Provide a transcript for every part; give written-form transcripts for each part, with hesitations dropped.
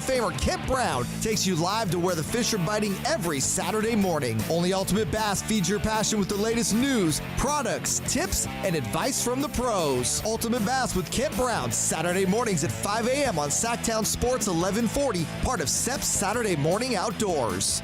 Famer Kent Brown takes you live to where the fish are biting every Saturday morning. Only Ultimate Bass feeds your passion with the latest news, products, tips, and advice from the pros. Ultimate Bass with Kent Brown, Saturday mornings at 5 a.m. on Sactown Sports 1140, part of SEP's Saturday Morning Outdoors.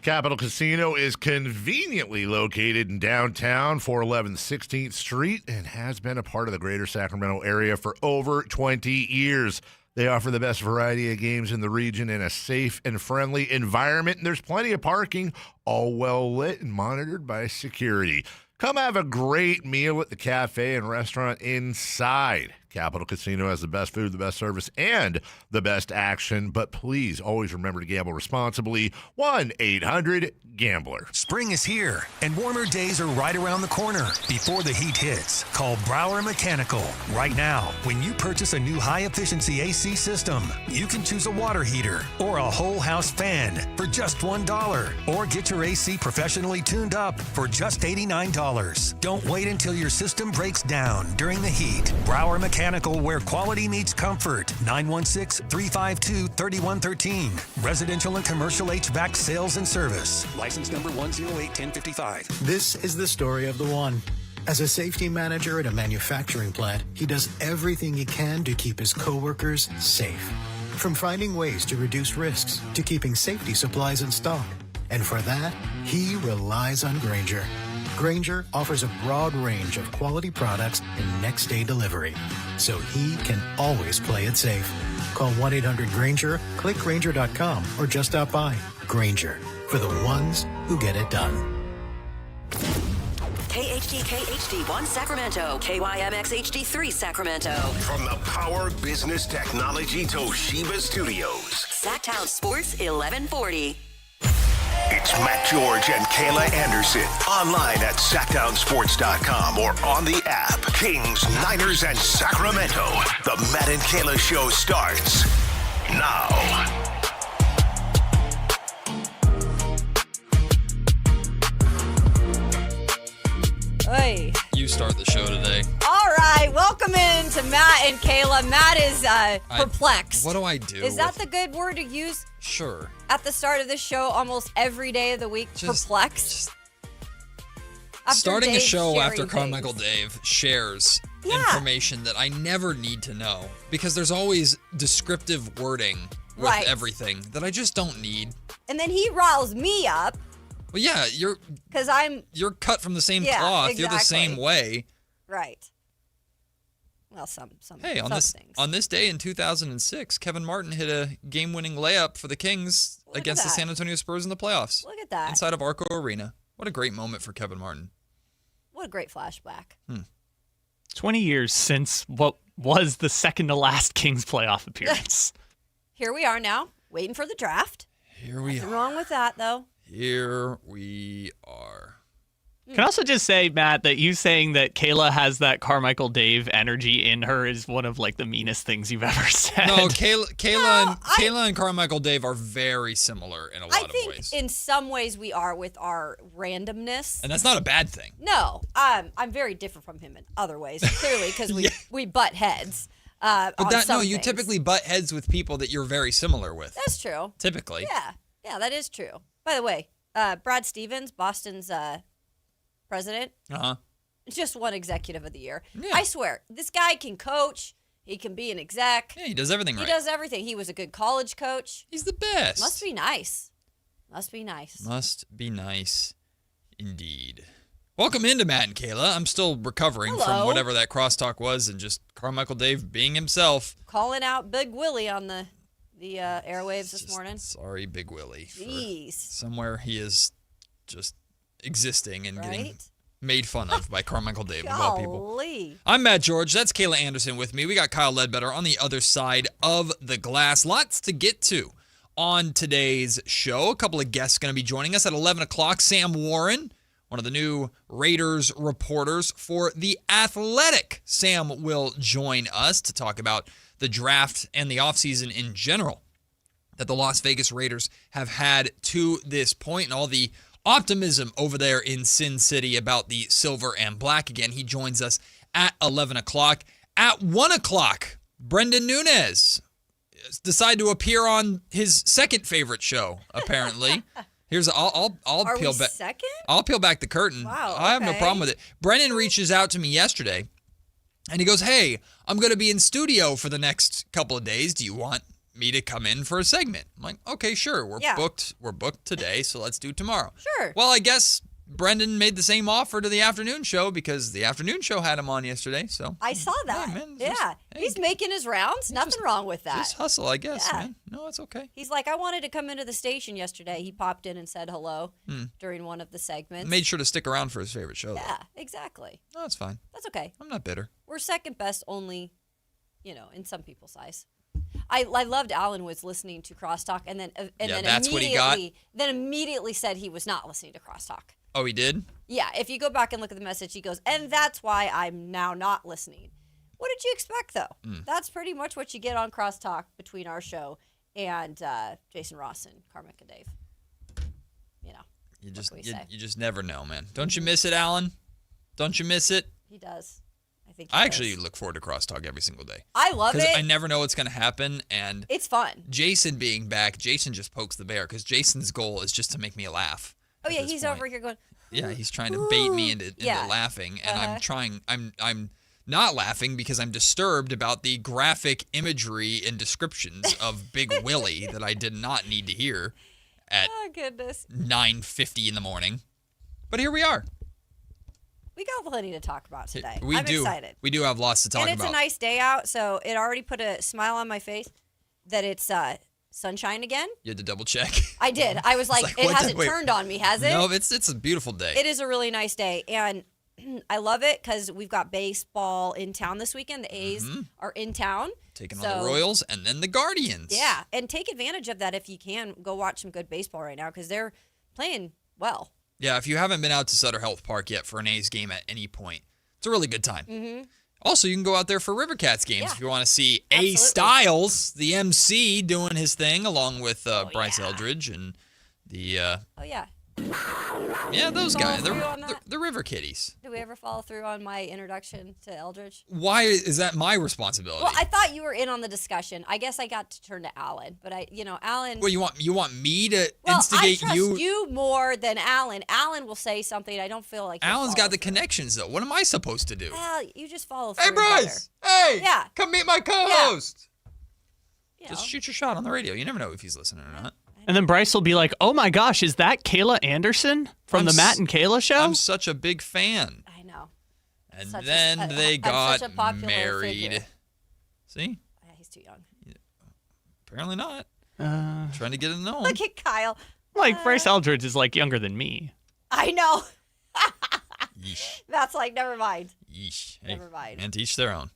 Capital Casino is conveniently located in downtown, 411 16th Street, and has been a part of the greater Sacramento area for over 20 years. They offer the best variety of games in the region in a safe and friendly environment, and there's plenty of parking, all well lit and monitored by security. Come have a great meal at the cafe and restaurant inside. Capital Casino has the best food, the best service, and the best action. But please always remember to gamble responsibly. 1-800-GAMBLER. Spring is here, and warmer days are right around the corner. Before the heat hits, call Brower Mechanical. Right now, when you purchase a new high-efficiency AC system, you can choose a water heater or a whole house fan for just $1. Or get your AC professionally tuned up for just $89. Don't wait until your system breaks down during the heat. Brower Mechanical, where quality meets comfort. 916-352-3113. Residential and commercial HVAC sales and service. License number 1081055. This is the story of the one. As a safety manager at a manufacturing plant, he does everything he can to keep his coworkers safe. From finding ways to reduce risks to keeping safety supplies in stock. And for that, he relies on Grainger. Grainger offers a broad range of quality products and next-day delivery, so he can always play it safe. Call 1-800-GRAINGER, click Grainger.com, or just stop by. Grainger, for the ones who get it done. KHD1 Sacramento, KYMX HD3 Sacramento. From the Power Business Technology Toshiba Studios. Sactown Sports 1140. It's Matt George and Kayla Anderson. Online at SactownSports.com or on the app. Kings, Niners, and Sacramento. The Matt and Kayla Show starts now. Hey. You start the show today. All right, welcome in to Matt and Kayla. Matt is perplexed. What do I do? Is that the good word to use? Sure. At the start of the show, almost every day of the week, perplexed. Starting Dave a show after sharing Carmichael things. Dave shares information that I never need to know because there's always descriptive wording with everything that I just don't need. And then he riles me up. Well, yeah, you're cut from the same cloth. Exactly. You're the same way. Right. Well, some Hey, on things. this day in 2006, Kevin Martin hit a game-winning layup for the Kings against the San Antonio Spurs in the playoffs. Look at that. Inside of Arco Arena. What a great moment for Kevin Martin. What a great flashback. 20 years since what was the second to last Kings playoff appearance. Here we are now, waiting for the draft. Nothing wrong with that, though. Here we are. Can I also just say, Matt, that you saying that Kayla has that Carmichael Dave energy in her is one of like the meanest things you've ever said. No, Kayla and Carmichael Dave are very similar in a lot of ways. I think in some ways we are with our randomness. And that's not a bad thing. No, I'm very different from him in other ways, clearly, because we butt heads. You typically butt heads with people that you're very similar with. That's true. Typically. Yeah, that is true. By the way, Brad Stevens, Boston's president, just won Executive of the Year. Yeah. I swear, this guy can coach. He can be an exec. Yeah, he does everything right. He does everything. He was a good college coach. He's the best. Must be nice. Must be nice, indeed. Welcome into Matt and Kayla. I'm still recovering from whatever that crosstalk was and just Carmichael Dave being himself. Calling out Big Willie on the airwaves this morning. Sorry, Big Willie. Jeez. Somewhere he is just existing and getting made fun of by Carmichael Dave, of all people. I'm Matt George. That's Kayla Anderson with me. We got Kyle Ledbetter on the other side of the glass. Lots to get to on today's show. A couple of guests going to be joining us at 11 o'clock. Sam Warren, one of the new Raiders reporters for The Athletic. Sam will join us to talk about the draft and the offseason in general that the Las Vegas Raiders have had to this point and all the optimism over there in Sin City about the silver and black. Again, he joins us at 11 o'clock. At 1 o'clock, Brendan Nunez, decide to appear on his second favorite show, apparently. Here's I'll peel back. Second? I'll peel back the curtain. Wow, I have no okay. problem with it. Brennan reaches out to me yesterday, and he goes, "Hey, I'm going to be in studio for the next couple of days. Do you want me to come in for a segment?" I'm like, "Okay, sure. We're booked today, so let's do tomorrow." Sure. Well, I guess Brendan made the same offer to the afternoon show because the afternoon show had him on yesterday. So I saw that. Hey, man, He's making his rounds. Nothing wrong with that. Just hustle, I guess, man. No, it's okay. He's like, I wanted to come into the station yesterday. He popped in and said hello during one of the segments. Made sure to stick around for his favorite show. Yeah, exactly. No, that's fine. That's okay. I'm not bitter. We're second best only, in some people's eyes. I loved Alan was listening to Crosstalk and then that's what he got. Then immediately said he was not listening to Crosstalk. Oh, he did? Yeah, if you go back and look at the message, he goes, and that's why I'm now not listening. What did you expect, though? That's pretty much what you get on Crosstalk between our show and Jason Ross and Carmick and Dave. You just never know, man. Don't you miss it, Alan? Don't you miss it? He does. I actually look forward to Crosstalk every single day. I love it. Because I never know what's going to happen, and it's fun. Jason being back, Jason just pokes the bear because Jason's goal is just to make me laugh. Oh yeah, he's over here going. Yeah, he's trying to bait me into laughing, and I'm not laughing because I'm disturbed about the graphic imagery and descriptions of Big Willie that I did not need to hear at 9:50 in the morning. But here we are. We got plenty to talk about today. I'm excited. We do have lots to talk about. And it's a nice day out, so it already put a smile on my face that it's sunshine again. You had to double check. I did. I was like it hasn't turned on me, has it? No, it's a beautiful day. It is a really nice day, and I love it because we've got baseball in town this weekend. The A's are in town. Taking on the Royals and then the Guardians. Yeah, and take advantage of that if you can. Go watch some good baseball right now because they're playing well. Yeah, if you haven't been out to Sutter Health Park yet for an A's game at any point, it's a really good time. Mm-hmm. Also, you can go out there for River Cats games if you want to see A. Styles, the MC, doing his thing along with Bryce Eldridge and the... Yeah, those guys. They're River Kitties. Did we ever follow through on my introduction to Eldridge? Why is that my responsibility? Well, I thought you were in on the discussion. I guess I got to turn to Alan, but Alan. Well, you want me to instigate I trust you more than Alan. Alan will say something. I don't feel like Alan's got the connections though. What am I supposed to do? Well, you just follow through. Hey, Bryce. Hey. Yeah. Come meet my co-host. Yeah. Just shoot your shot on the radio. You never know if he's listening or not. And then Bryce will be like, "Oh my gosh, is that Kayla Anderson from the Matt and Kayla Show?" I'm such a big fan. I know. And then they got married. Figure. See? Yeah, he's too young. Apparently not. Trying to get to know him. Look at Kyle. Bryce Eldridge is younger than me. I know. Yeesh. That's never mind. Yeesh. Never mind. And to each their own.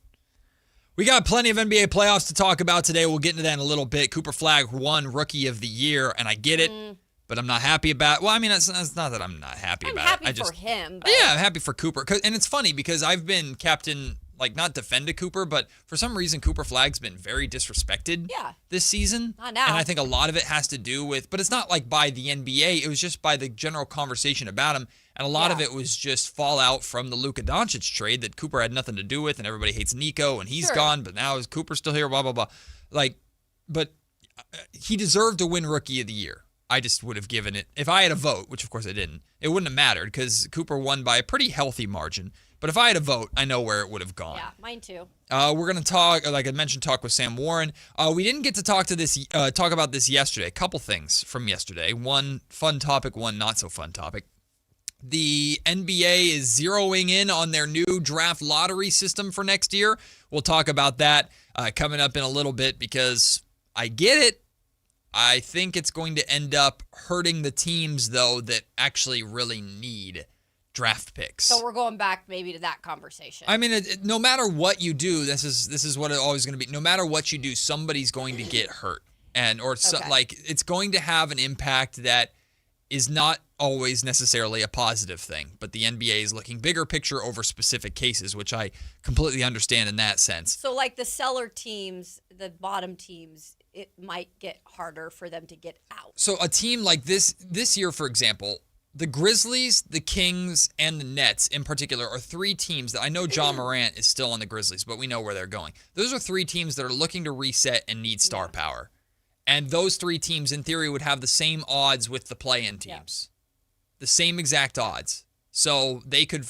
We got plenty of NBA playoffs to talk about today. We'll get into that in a little bit. Cooper Flagg won Rookie of the Year, and I get it, but I'm not happy about it. Well, I mean, it's not that I'm not happy about it. I'm happy for him. But... Yeah, I'm happy for Cooper. And it's funny because I've been captain, not defended Cooper, but for some reason, Cooper Flagg's been very disrespected this season. Not now. And I think a lot of it has to do with, but it's not by the NBA. It was just by the general conversation about him. And a lot of it was just fallout from the Luka Doncic trade that Cooper had nothing to do with, and everybody hates Nico, and he's gone, but now is Cooper still here, blah, blah, blah. But he deserved to win Rookie of the Year. I just would have given it, if I had a vote, which of course I didn't, it wouldn't have mattered because Cooper won by a pretty healthy margin. But if I had a vote, I know where it would have gone. Yeah, mine too. We're going to talk, like I mentioned, talk with Sam Warren. We didn't get to talk about this yesterday. A couple things from yesterday. One fun topic, one not so fun topic. The NBA is zeroing in on their new draft lottery system for next year. We'll talk about that coming up in a little bit because I get it. I think it's going to end up hurting the teams, though, that actually really need draft picks. So we're going back maybe to that conversation. I mean, no matter what you do, this is what it's always going to be. No matter what you do, somebody's going to get hurt. It's going to have an impact that is not always necessarily a positive thing, but the NBA is looking bigger picture over specific cases, which I completely understand in that sense. So the seller teams, the bottom teams, it might get harder for them to get out. So a team like this year, for example, the Grizzlies, the Kings, and the Nets in particular are three teams that I know John Morant is still on the Grizzlies, but we know where they're going. Those are three teams that are looking to reset and need star power. And those three teams, in theory, would have the same odds with the play-in teams. The same exact odds. So they could,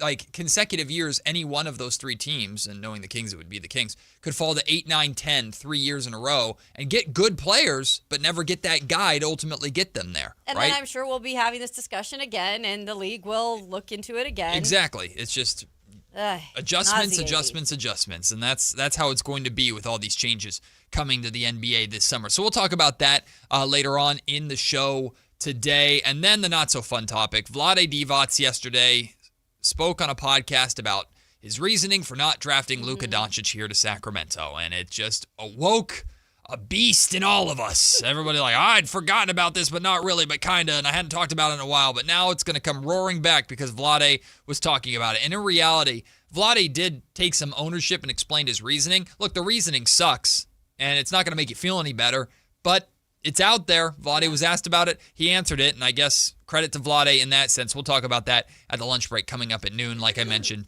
like, consecutive years, any one of those three teams, and knowing the Kings, it would be the Kings, could fall to 8, 9, 10, 3 years in a row and get good players, but never get that guy to ultimately get them there. And right? then I'm sure we'll be having this discussion again, and the league will look into it again. Exactly. It's just adjustments. And that's how it's going to be with all these changes coming to the NBA this summer. So we'll talk about that later on in the show today. And then the not-so-fun topic, Vlade Divac yesterday spoke on a podcast about his reasoning for not drafting Luka Doncic here to Sacramento, and it just awoke a beast in all of us. Everybody like, I'd forgotten about this, but not really, but kind of, and I hadn't talked about it in a while, but now it's going to come roaring back because Vlade was talking about it. And in reality, Vlade did take some ownership and explained his reasoning. Look, the reasoning sucks, and it's not going to make you feel any better, but it's out there. Vlade was asked about it. He answered it, and I guess credit to Vlade in that sense. We'll talk about that at the lunch break coming up at noon. Like I mentioned,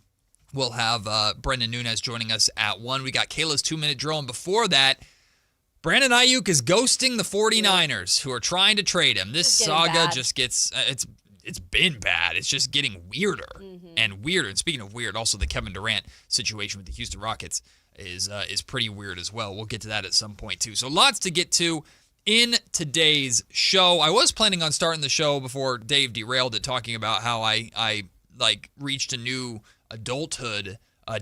we'll have Brendan Nunez joining us at 1. We got Kayla's 2-minute drill, and before that, Brandon Ayuk is ghosting the 49ers, who are trying to trade him. This saga just gets, it's been bad. It's just getting weirder and weirder. And speaking of weird, also the Kevin Durant situation with the Houston Rockets is pretty weird as well. We'll get to that at some point, too. So lots to get to in today's show. I was planning on starting the show before Dave derailed it, talking about how I reached a new adulthood,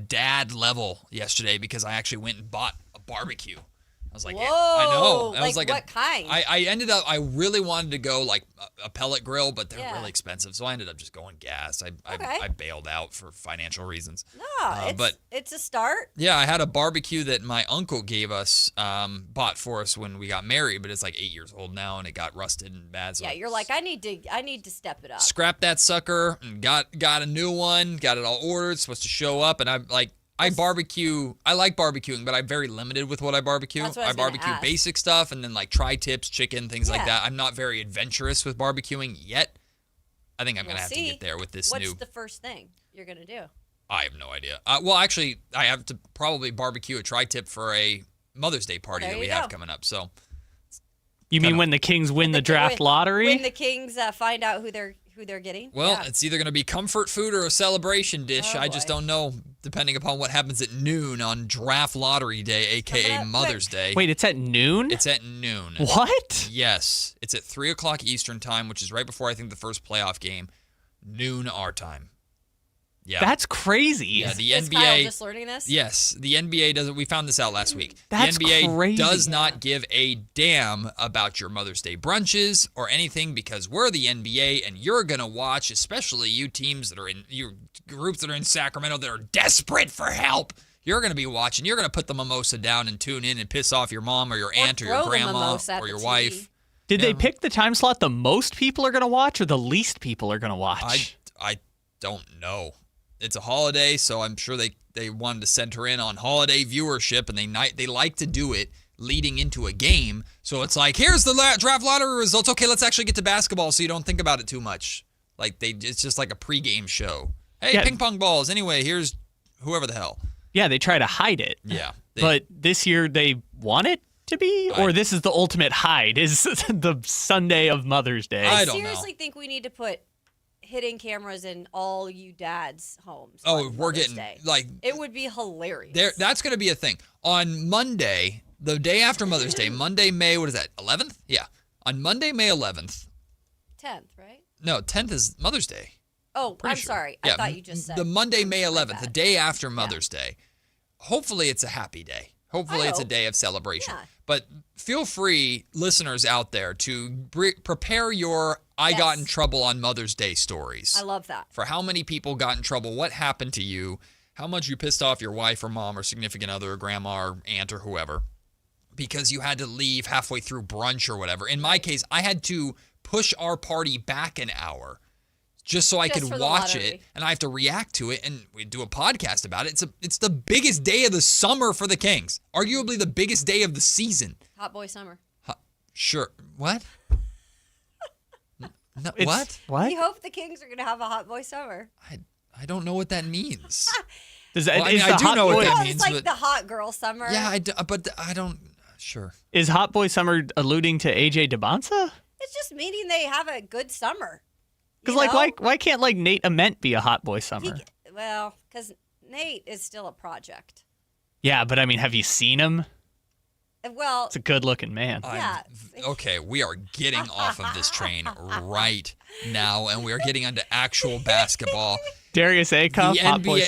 dad level yesterday because I actually went and bought a barbecue. I was like, whoa, I know. I was like what kind? I ended up, I really wanted to go like a pellet grill, but they're really expensive. So I ended up just going gas. I bailed out for financial reasons. No, but it's a start. Yeah, I had a barbecue that my uncle gave us, bought for us when we got married, but it's like 8 years old now and it got rusted and bad. So yeah, you're like, I need to step it up. Scrap that sucker and got a new one, got it all ordered, supposed to show up, and I'm like, I barbecue. I like barbecuing, but I'm very limited with what I barbecue. I barbecue basic stuff and then like tri-tips, chicken, things like that. I'm not very adventurous with barbecuing yet. I think I'm going to have to get there with this What's the first thing you're going to do? I have no idea. Well, actually, I have to probably barbecue a tri-tip for a Mother's Day party that we have coming up. So, you mean when the Kings win the draft lottery? When the Kings find out who they're getting? Well, it's either going to be comfort food or a celebration dish. I just don't know, depending upon what happens at noon on draft lottery day, a.k.a. Mother's Day. Wait, it's at noon? It's at noon. What? Yes. It's at 3 o'clock Eastern time, which is right before, I think, the first playoff game. Noon our time. Yeah. That's crazy. Yeah, the Is NBA. Kyle just learning this? Yes, the NBA doesn't. We found this out last week. That's the NBA crazy. does not give a damn about your Mother's Day brunches or anything because we're the NBA and you're gonna watch, especially you teams that are in your groups that are in Sacramento that are desperate for help. You're gonna be watching. You're gonna put the mimosa down and tune in and piss off your mom or your aunt or your grandma or your wife. Did they pick the time slot the most people are gonna watch or the least people are gonna watch? I don't know. It's a holiday, so I'm sure they wanted to center in on holiday viewership, and they like to do it leading into a game. So it's like, here's the draft lottery results. Okay, let's actually get to basketball so you don't think about it too much. Like it's just like a pregame show. Hey, ping pong balls. Anyway, here's whoever the hell. Yeah, they try to hide it. Yeah. But this year they want it to be? Or this is the ultimate hide, is the Sunday of Mother's Day? I seriously think we need to put hidden cameras in all you dads' homes. Oh, we're getting like it would be hilarious. That's going to be a thing on Monday, the day after Mother's Day. Monday, May 11th? Yeah, on Monday, May 11th. 10th, right? No, 10th is Mother's Day. Oh, I'm sorry. Yeah, I thought you just said the Monday, May 11th, the day after Mother's Day. Hopefully, it's a happy day. Hopefully, it's a day of celebration. Yeah. But feel free, listeners out there, to prepare your I got in trouble on Mother's Day stories. I love that. For how many people got in trouble, what happened to you, how much you pissed off your wife or mom or significant other or grandma or aunt or whoever because you had to leave halfway through brunch or whatever. In my case, I had to push our party back an hour just so I could watch it, and I have to react to it, and we do a podcast about it. It's the biggest day of the summer for the Kings. Arguably the biggest day of the season. Hot boy summer. Sure. What? No, what? We hope the Kings are going to have a hot boy summer. I don't know what that means. I do know what that means. It's like the hot girl summer. Yeah, but I don't. Sure. Is hot boy summer alluding to AJ DeBonsa? It's just meaning they have a good summer. Because why can't Nate Ament be a hot boy summer? Because Nate is still a project. Yeah, but I mean, have you seen him? Well, it's a good-looking man. Yeah. Okay, we are getting off of this train right now, and we are getting onto actual basketball. Darius Acuff,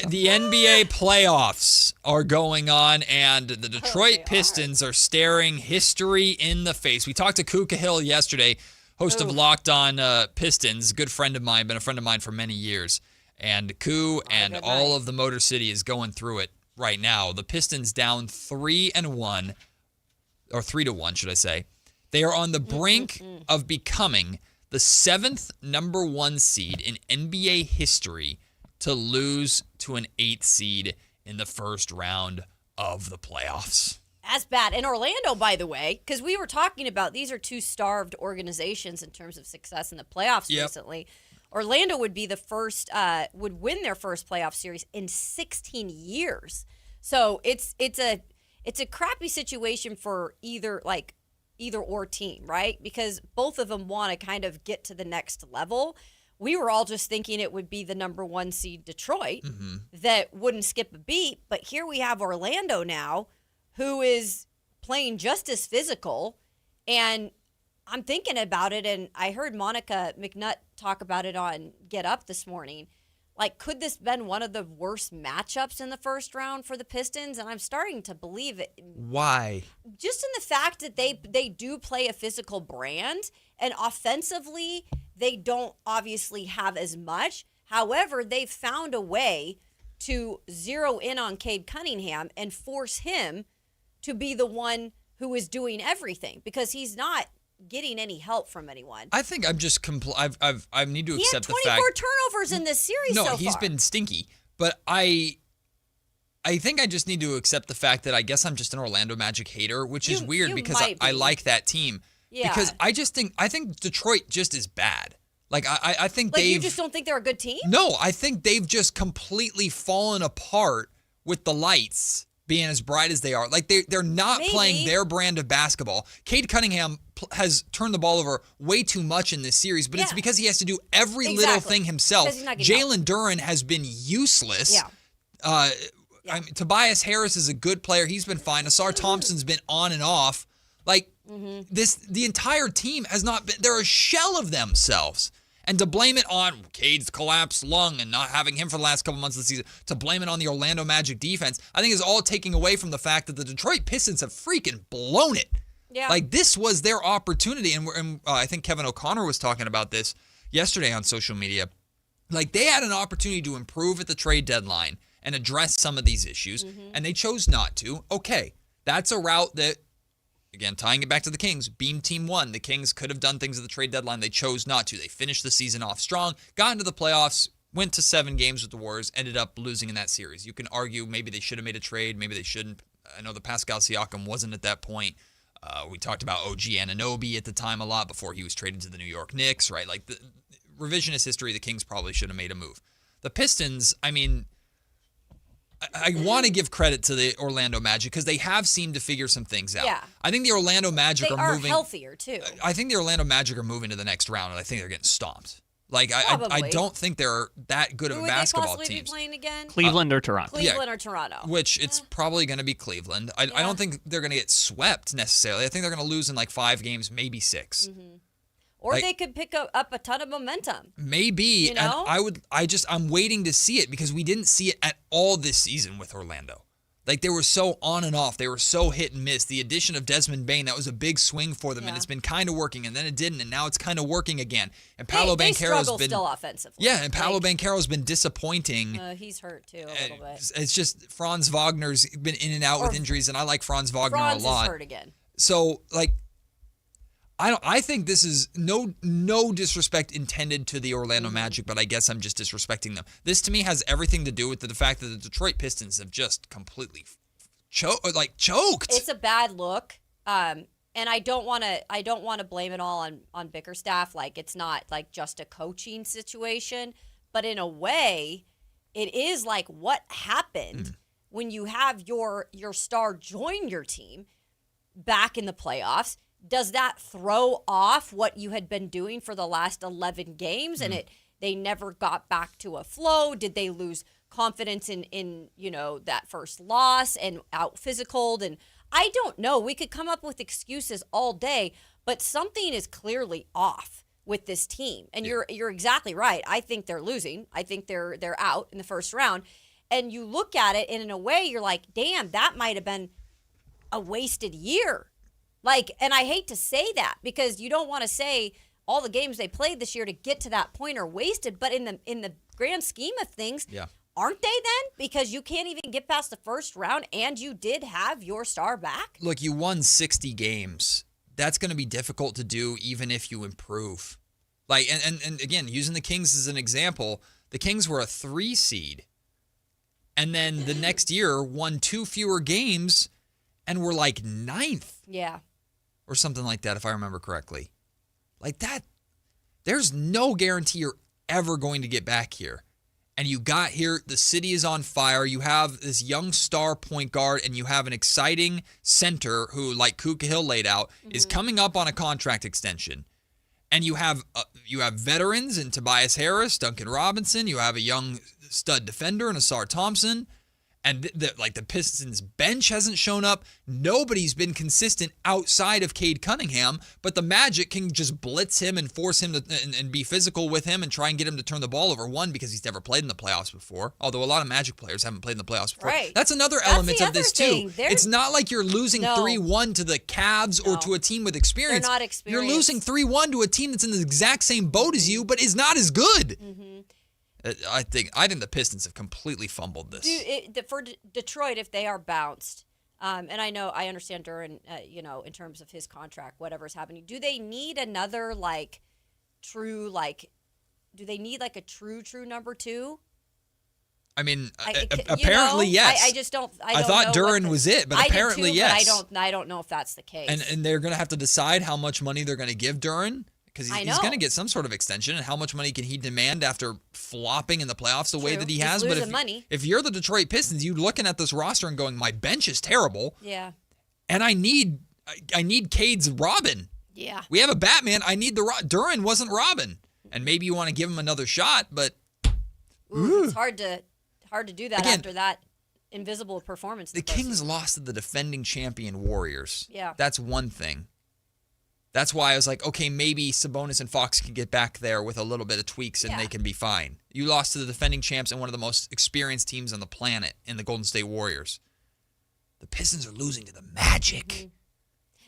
the NBA playoffs are going on, and the Detroit Pistons are staring history in the face. We talked to Koo Cahill yesterday, host of Locked On Pistons, good friend of mine, been a friend of mine for many years. And Koo and all of the Motor City is going through it right now. The Pistons down 3-1. Or 3-1, should I say. They are on the brink of becoming the 7th number 1 seed in NBA history to lose to an 8th seed in the first round of the playoffs. That's bad. And Orlando, by the way, because we were talking about these are two starved organizations in terms of success in the playoffs recently. Orlando would be the first, would win their first playoff series in 16 years. So it's a crappy situation for either or team, right? Because both of them want to kind of get to the next level. We were all just thinking it would be the number 1 seed Detroit that wouldn't skip a beat. But here we have Orlando now, who is playing just as physical. And I'm thinking about it, and I heard Monica McNutt talk about it on Get Up this morning. Could this have been one of the worst matchups in the first round for the Pistons? And I'm starting to believe it. Why? Just in the fact that they do play a physical brand, and offensively, they don't obviously have as much. However, they've found a way to zero in on Cade Cunningham and force him to be the one who is doing everything, because he's not getting any help from anyone. I think I'm just I need to accept the fact. He had 24 turnovers in this series so far. No, he's been stinky. But I think I just need to accept the fact that I guess I'm just an Orlando Magic hater, which is weird because I like that team. Yeah. Because I think Detroit just is bad. I think you just don't think they're a good team? No, I think they've just completely fallen apart with the lights being as bright as they are. They're not playing their brand of basketball. Cade Cunningham has turned the ball over way too much in this series, but it's because he has to do every little thing himself. Jalen Duren has been useless. Yeah. Tobias Harris is a good player. He's been fine. Asar Thompson's been on and off. The entire team has not been. They're a shell of themselves. And to blame it on Cade's collapsed lung and not having him for the last couple months of the season, to blame it on the Orlando Magic defense, I think is all taking away from the fact that the Detroit Pistons have freaking blown it. Yeah. This was their opportunity. And I think Kevin O'Connor was talking about this yesterday on social media. They had an opportunity to improve at the trade deadline and address some of these issues, and they chose not to. Okay, that's a route that, again, tying it back to the Kings, Beam Team 1. The Kings could have done things at the trade deadline. They chose not to. They finished the season off strong, got into the playoffs, went to 7 games with the Warriors, ended up losing in that series. You can argue maybe they should have made a trade, maybe they shouldn't. I know that Pascal Siakam wasn't at that point. We talked about OG Anunoby at the time a lot before he was traded to the New York Knicks, right? The revisionist history, the Kings probably should have made a move. The Pistons, I want to give credit to the Orlando Magic because they have seemed to figure some things out. Yeah. I think the Orlando Magic are moving healthier too. I think the Orlando Magic are moving to the next round, and I think they're getting stomped. I don't think they're that good of a basketball team. Who would they possibly be playing again? Cleveland or Toronto? Cleveland or Toronto. Which it's probably going to be Cleveland. I don't think they're going to get swept necessarily. I think they're going to lose in 5 games, maybe 6. Or they could pick up a ton of momentum. Maybe. You know? And I'm waiting to see it because we didn't see it at all this season with Orlando. They were so on and off. They were so hit and miss. The addition of Desmond Bane, that was a big swing for them, and it's been kind of working, and then it didn't, and now it's kind of working again. And Paolo Banchero's struggle still offensively. Yeah, and Paolo Banchero's been disappointing. He's hurt too a little bit. It's just Franz Wagner's been in and out with injuries, and I like Franz Wagner a lot. Franz is hurt again. So I think this is no disrespect intended to the Orlando Magic, but I guess I'm just disrespecting them. This to me has everything to do with the fact that the Detroit Pistons have just completely choked. It's a bad look. And I don't want to blame it all on Bickerstaff. Like, it's not like just a coaching situation, but in a way, it is like what happened when you have your star join your team back in the playoffs. Does that throw off what you had been doing for the last 11 games and they never got back to a flow? Did they lose confidence in that first loss and out physicaled? And I don't know. We could come up with excuses all day, but something is clearly off with this team. And you're exactly right. I think they're losing. I think they're out in the first round. And you look at it, and in a way, you're like, damn, that might have been a wasted year. Like, and I hate to say that because you don't want to say all the games they played this year to get to that point are wasted. But in the grand scheme of things, aren't they then? Because you can't even get past the first round, and you did have your star back. Look, you won 60 games. That's going to be difficult to do even if you improve. Like, and again, using the Kings as an example, the Kings were a 3 seed. And then the next year won 2 fewer games and were like 9th. Yeah. Or something like that, if I remember correctly. Like that, there's no guarantee you're ever going to get back here. And you got here, the city is on fire. You have this young star point guard, and you have an exciting center who, like Kuka Hill laid out, is coming up on a contract extension. And you have veterans in Tobias Harris, Duncan Robinson. You have a young stud defender in Asar Thompson. And the Pistons bench hasn't shown up. Nobody's been consistent outside of Cade Cunningham, but the Magic can just blitz him and force him to and be physical with him and try and get him to turn the ball over. One, because he's never played in the playoffs before, although a lot of Magic players haven't played in the playoffs before. Right. That's another element of this too. It's not like you're losing 3-1 to the Cavs or to a team with experience. They're not experienced. You're losing 3-1 to a team that's in the exact same boat as you, but is not as good. I think the Pistons have completely fumbled this. For Detroit, if they are bounced, and I understand Duran, in terms of his contract, whatever's happening, do they need another true number 2? I mean, apparently yes. I just don't. I thought know Duran was it, but apparently too, yes. But I don't know if that's the case. And they're going to have to decide how much money they're going to give Duran. Because he's going to get some sort of extension, and how much money can he demand after flopping in the playoffs the way that he has? But if you're the Detroit Pistons, you're looking at this roster and going, my bench is terrible. Yeah. And I need Cade's Robin. Yeah. We have a Batman. I need Duran wasn't Robin. And maybe you want to give him another shot, but it's hard to do that after that invisible performance. The Kings lost to the defending champion Warriors. Yeah. That's one thing. That's why I was like, okay, maybe Sabonis and Fox can get back there with a little bit of tweaks and they can be fine. You lost to the defending champs and one of the most experienced teams on the planet in the Golden State Warriors. The Pistons are losing to the Magic.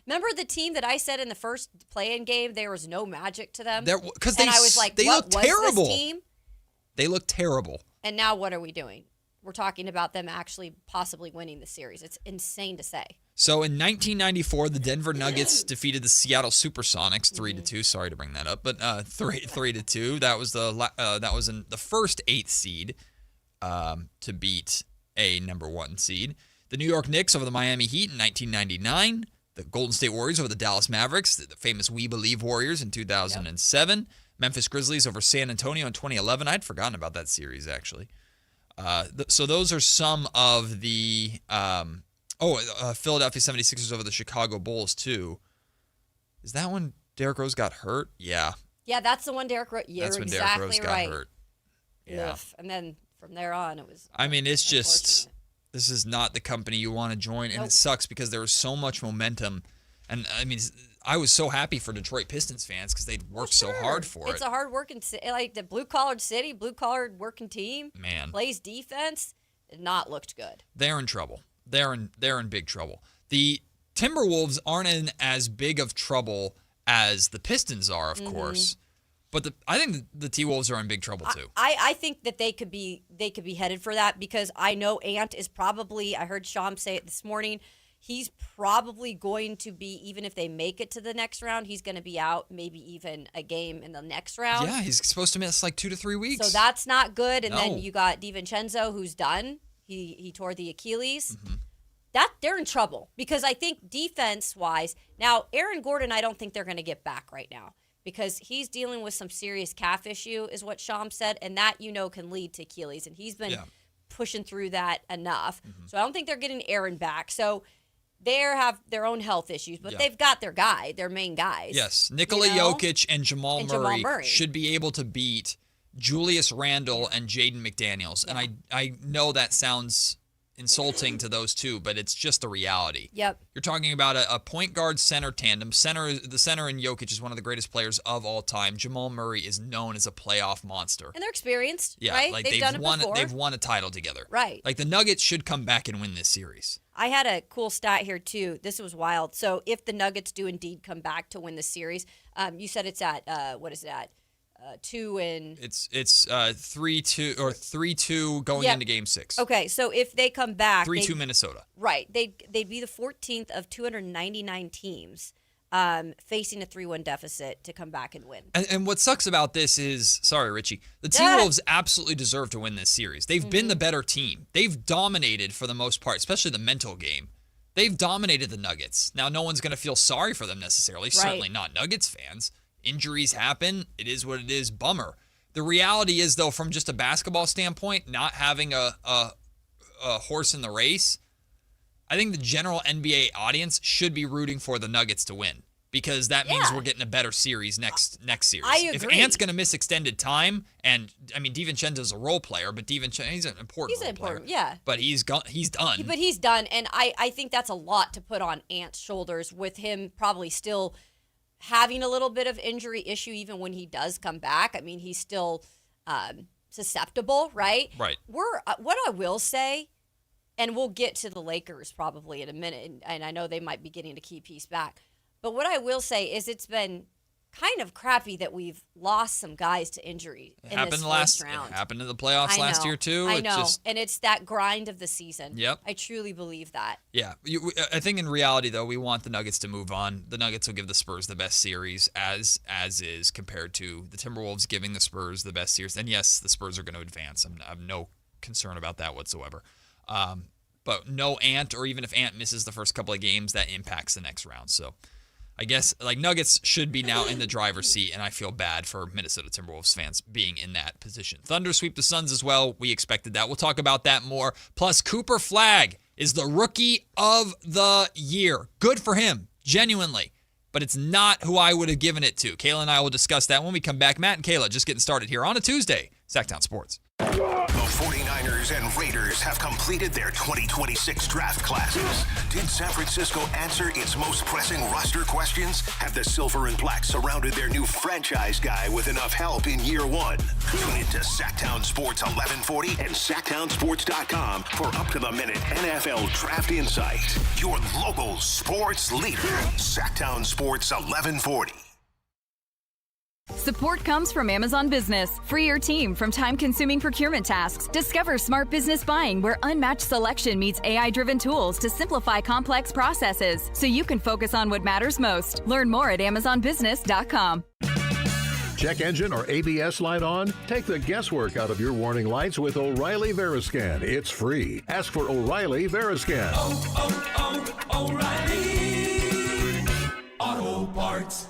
Remember the team that I said in the first play-in game there was no magic to them? Because I was like, they what look terrible. Was this team? They look terrible. And now what are we doing? We're talking about them actually possibly winning the series. It's insane to say. So in 1994, the Denver Nuggets defeated the Seattle Supersonics 3-2. Sorry to bring that up, but 3-2. That was the first 8th seed to beat a number 1 seed. The New York Knicks over the Miami Heat in 1999. The Golden State Warriors over the Dallas Mavericks, the famous We Believe Warriors in 2007. Yep. Memphis Grizzlies over San Antonio in 2011. I'd forgotten about that series actually. So those are some of the. Philadelphia 76ers over the Chicago Bulls, too. Is that when Derrick Rose got hurt? Yeah. Yeah, that's the one Derrick Rose. That's when Derrick Rose got hurt. Yeah. Ugh. And then from there on, it was. I mean, it's just. This is not the company you want to join, and it sucks because there was so much momentum. And, I mean, I was so happy for Detroit Pistons fans because they'd worked so hard for it. It's a hard-working city. Like the blue-collared city, blue-collared working team. Man. Plays defense. It not looked good. They're in trouble. They're in big trouble. The Timberwolves aren't in as big of trouble as the Pistons are, of course. But I think the T-Wolves are in big trouble too. I think that they could be headed for that because I know Ant is probably, I heard Sham say it this morning, he's probably going to be, even if they make it to the next round, he's going to be out maybe even a game in the next round. Yeah, he's supposed to miss like 2 to 3 weeks. So that's not good. And then you got DiVincenzo who's done. He tore the Achilles. they're in trouble because I think defense-wise, now Aaron Gordon, I don't think they're going to get back right now because he's dealing with some serious calf issue is what Sham said, and that, can lead to Achilles, and he's been pushing through that enough. Mm-hmm. So I don't think they're getting Aaron back. So they have their own health issues, but they've got their main guys. Yes, Nikola Jokic and Jamal Murray should be able to beat Julius Randle and Jaden McDaniels. Yeah. And I know that sounds insulting to those two, but it's just the reality. Yep. You're talking about a point guard center tandem. The center in Jokic is one of the greatest players of all time. Jamal Murray is known as a playoff monster. And they're experienced, yeah, right? Like they've done it before. They've won a title together. Right. Like the Nuggets should come back and win this series. I had a cool stat here too. This was wild. So if the Nuggets do indeed come back to win the series, you said it's at what is that? 2 and it's 3-2 or 3-2 going into Game 6. Okay, so if they come back, 3-2 Minnesota. Right, they'd be the 14th of 299 teams facing a 3-1 deficit to come back and win. And what sucks about this is, sorry, Richie, the T-Wolves absolutely deserve to win this series. They've been the better team. They've dominated for the most part, especially the mental game. They've dominated the Nuggets. Now, no one's going to feel sorry for them necessarily. Right. Certainly not Nuggets fans. Injuries happen. It is what it is. Bummer. The reality is, though, from just a basketball standpoint, not having a horse in the race, I think the general NBA audience should be rooting for the Nuggets to win because that means we're getting a better series next series. I agree. If Ant's going to miss extended time, and I mean DiVincenzo's a role player, but he's an important role player. Yeah. But he's done. But he's done, and I think that's a lot to put on Ant's shoulders with him probably still having a little bit of injury issue even when he does come back. I mean, he's still susceptible, right? Right. What I will say, and we'll get to the Lakers probably in a minute, and I know they might be getting a key piece back, but what I will say is it's been kind of crappy that we've lost some guys to injury in this first round. It happened in the playoffs last year, too. I know, and it's that grind of the season. Yep. I truly believe that. Yeah. I think in reality, though, we want the Nuggets to move on. The Nuggets will give the Spurs the best series as is compared to the Timberwolves giving the Spurs the best series. And, yes, the Spurs are going to advance. I have no concern about that whatsoever. But no Ant, or even if Ant misses the first couple of games, that impacts the next round. So I guess Nuggets should be now in the driver's seat, and I feel bad for Minnesota Timberwolves fans being in that position. Thunder sweep the Suns as well. We expected that. We'll talk about that more. Plus, Cooper Flagg is the Rookie of the Year. Good for him, genuinely. But it's not who I would have given it to. Kayla and I will discuss that when we come back. Matt and Kayla just getting started here on a Tuesday. Sactown Sports. The 49ers and Raiders have completed their 2026 draft classes. Did San Francisco answer its most pressing roster questions? Have the Silver and Black surrounded their new franchise guy with enough help in year one? Tune into Sactown Sports 1140 and SactownSports.com for up-to-the-minute NFL draft insight. Your local sports leader, Sactown Sports 1140. Support comes from Amazon Business. Free your team from time-consuming procurement tasks. Discover smart business buying where unmatched selection meets AI-driven tools to simplify complex processes so you can focus on what matters most. Learn more at AmazonBusiness.com. Check engine or ABS light on? Take the guesswork out of your warning lights with O'Reilly Veriscan. It's free. Ask for O'Reilly Veriscan. O'Reilly Auto Parts.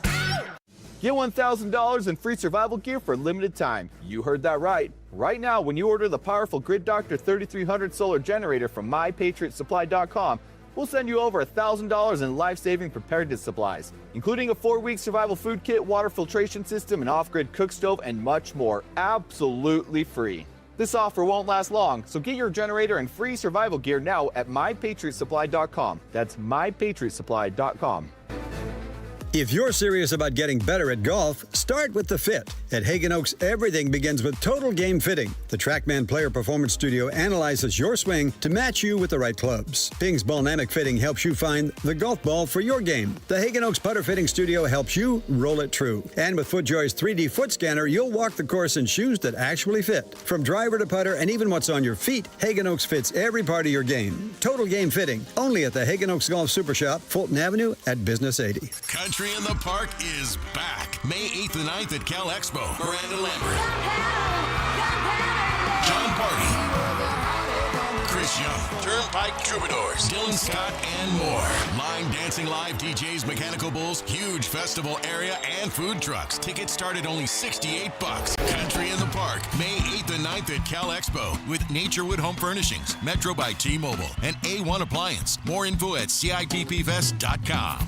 Get $1,000 in free survival gear for a limited time. You heard that right. Right now, when you order the powerful Grid Doctor 3300 solar generator from MyPatriotSupply.com, we'll send you over $1,000 in life-saving preparedness supplies, including a 4-week survival food kit, water filtration system, an off-grid cook stove, and much more, absolutely free. This offer won't last long, so get your generator and free survival gear now at MyPatriotSupply.com. That's MyPatriotSupply.com. If you're serious about getting better at golf, start with The Fit. At Hagen Oaks, everything begins with Total Game Fitting. The TrackMan Player Performance Studio analyzes your swing to match you with the right clubs. Ping's Ballnamic Fitting helps you find the golf ball for your game. The Hagen Oaks Putter Fitting Studio helps you roll it true. And with FootJoy's 3D foot scanner, you'll walk the course in shoes that actually fit. From driver to putter and even what's on your feet, Hagen Oaks fits every part of your game. Total Game Fitting, only at the Hagen Oaks Golf Super Shop, Fulton Avenue at Business 80. Country in the Park is back. May 8th and 9th at Cal Expo. Miranda Lambert, John Party, Chris Young, Turnpike Troubadours, Dylan Scott, and more. Line dancing live DJs, mechanical bulls, huge festival area, and food trucks. Tickets start at only $68. Country in the Park, May 8th and 9th at Cal Expo with Naturewood Home Furnishings, Metro by T-Mobile, and A1 Appliance. More info at CITPFest.com.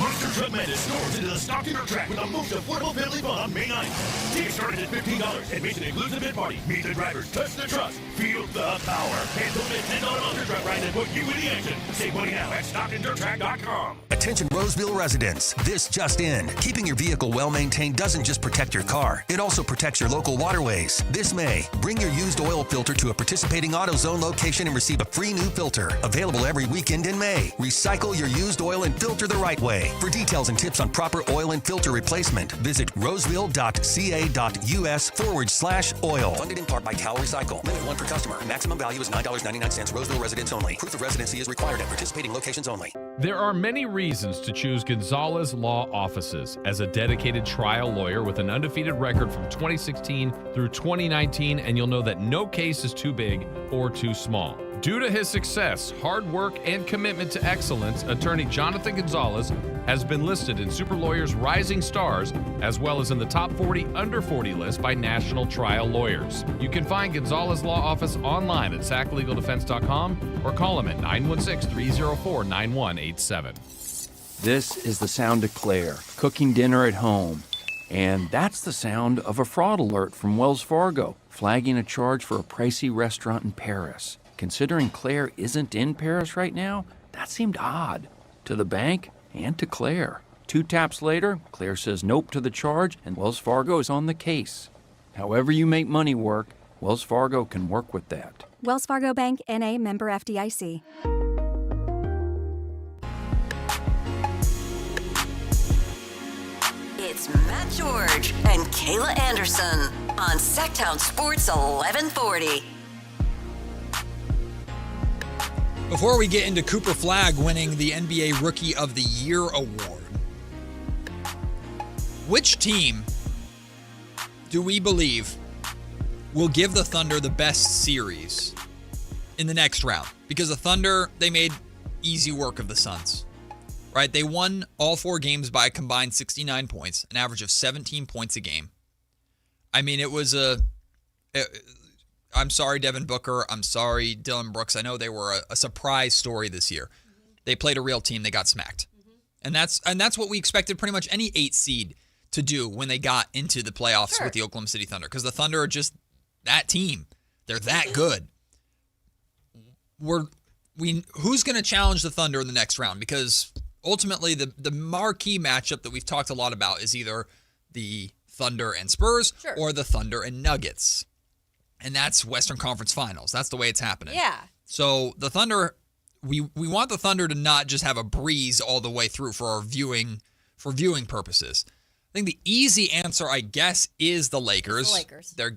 Monster Truck Madness storms into the Sactown track with a most affordable penalty fun on May 9th. Tickets started at $15. Admission includes the bid party. Meet the drivers, touch the trucks, feel the power. And don't miss $10 Monster Truck ride that put you in the action. Save money now at StocktonDirtTrack.com. Attention Roseville residents, this just in. Keeping your vehicle well maintained doesn't just protect your car, it also protects your local waterways. This May, bring your used oil filter to a participating AutoZone location and receive a free new filter. Available every weekend in May. Recycle your used oil and filter the right way. For details and tips on proper oil and filter replacement, visit roseville.ca.us/oil. Funded in part by Cal Recycle. Limit 1 per customer. Maximum value is $9.99. Roseville residents only. Proof of residency is required at participating locations only. There are many reasons to choose Gonzalez Law Offices as a dedicated trial lawyer with an undefeated record from 2016 through 2019, and you'll know that no case is too big or too small. Due to his success, hard work, and commitment to excellence, attorney Jonathan Gonzalez has been listed in Super Lawyers Rising Stars, as well as in the top 40 under 40 list by national trial lawyers. You can find Gonzalez Law Office online at saclegaldefense.com or call him at 916-304-9187. This is the sound of Claire, cooking dinner at home. And that's the sound of a fraud alert from Wells Fargo, flagging a charge for a pricey restaurant in Paris. Considering Claire isn't in Paris right now, that seemed odd to the bank and to Claire. 2 taps later, Claire says nope to the charge, and Wells Fargo is on the case. However you make money work, Wells Fargo can work with that. Wells Fargo Bank, N.A., member FDIC. It's Matt George and Kayla Anderson on Sactown Sports 1140. Before we get into Cooper Flagg winning the NBA Rookie of the Year award, which team do we believe will give the Thunder the best series in the next round? Because the Thunder, they made easy work of the Suns, right? They won all 4 games by a combined 69 points, an average of 17 points a game. I mean, it was I'm sorry, Devin Booker. I'm sorry, Dylan Brooks. I know they were a surprise story this year. They played a real team. They got smacked. And that's what we expected pretty much any 8 seed to do when they got into the playoffs with the Oklahoma City Thunder, because the Thunder are just that team. They're that good. Who's going to challenge the Thunder in the next round? Because ultimately the marquee matchup that we've talked a lot about is either the Thunder and Spurs or the Thunder and Nuggets. And that's Western Conference Finals. That's the way it's happening. Yeah. So the Thunder, we want the Thunder to not just have a breeze all the way through for viewing purposes. I think the easy answer, I guess, is the Lakers. They're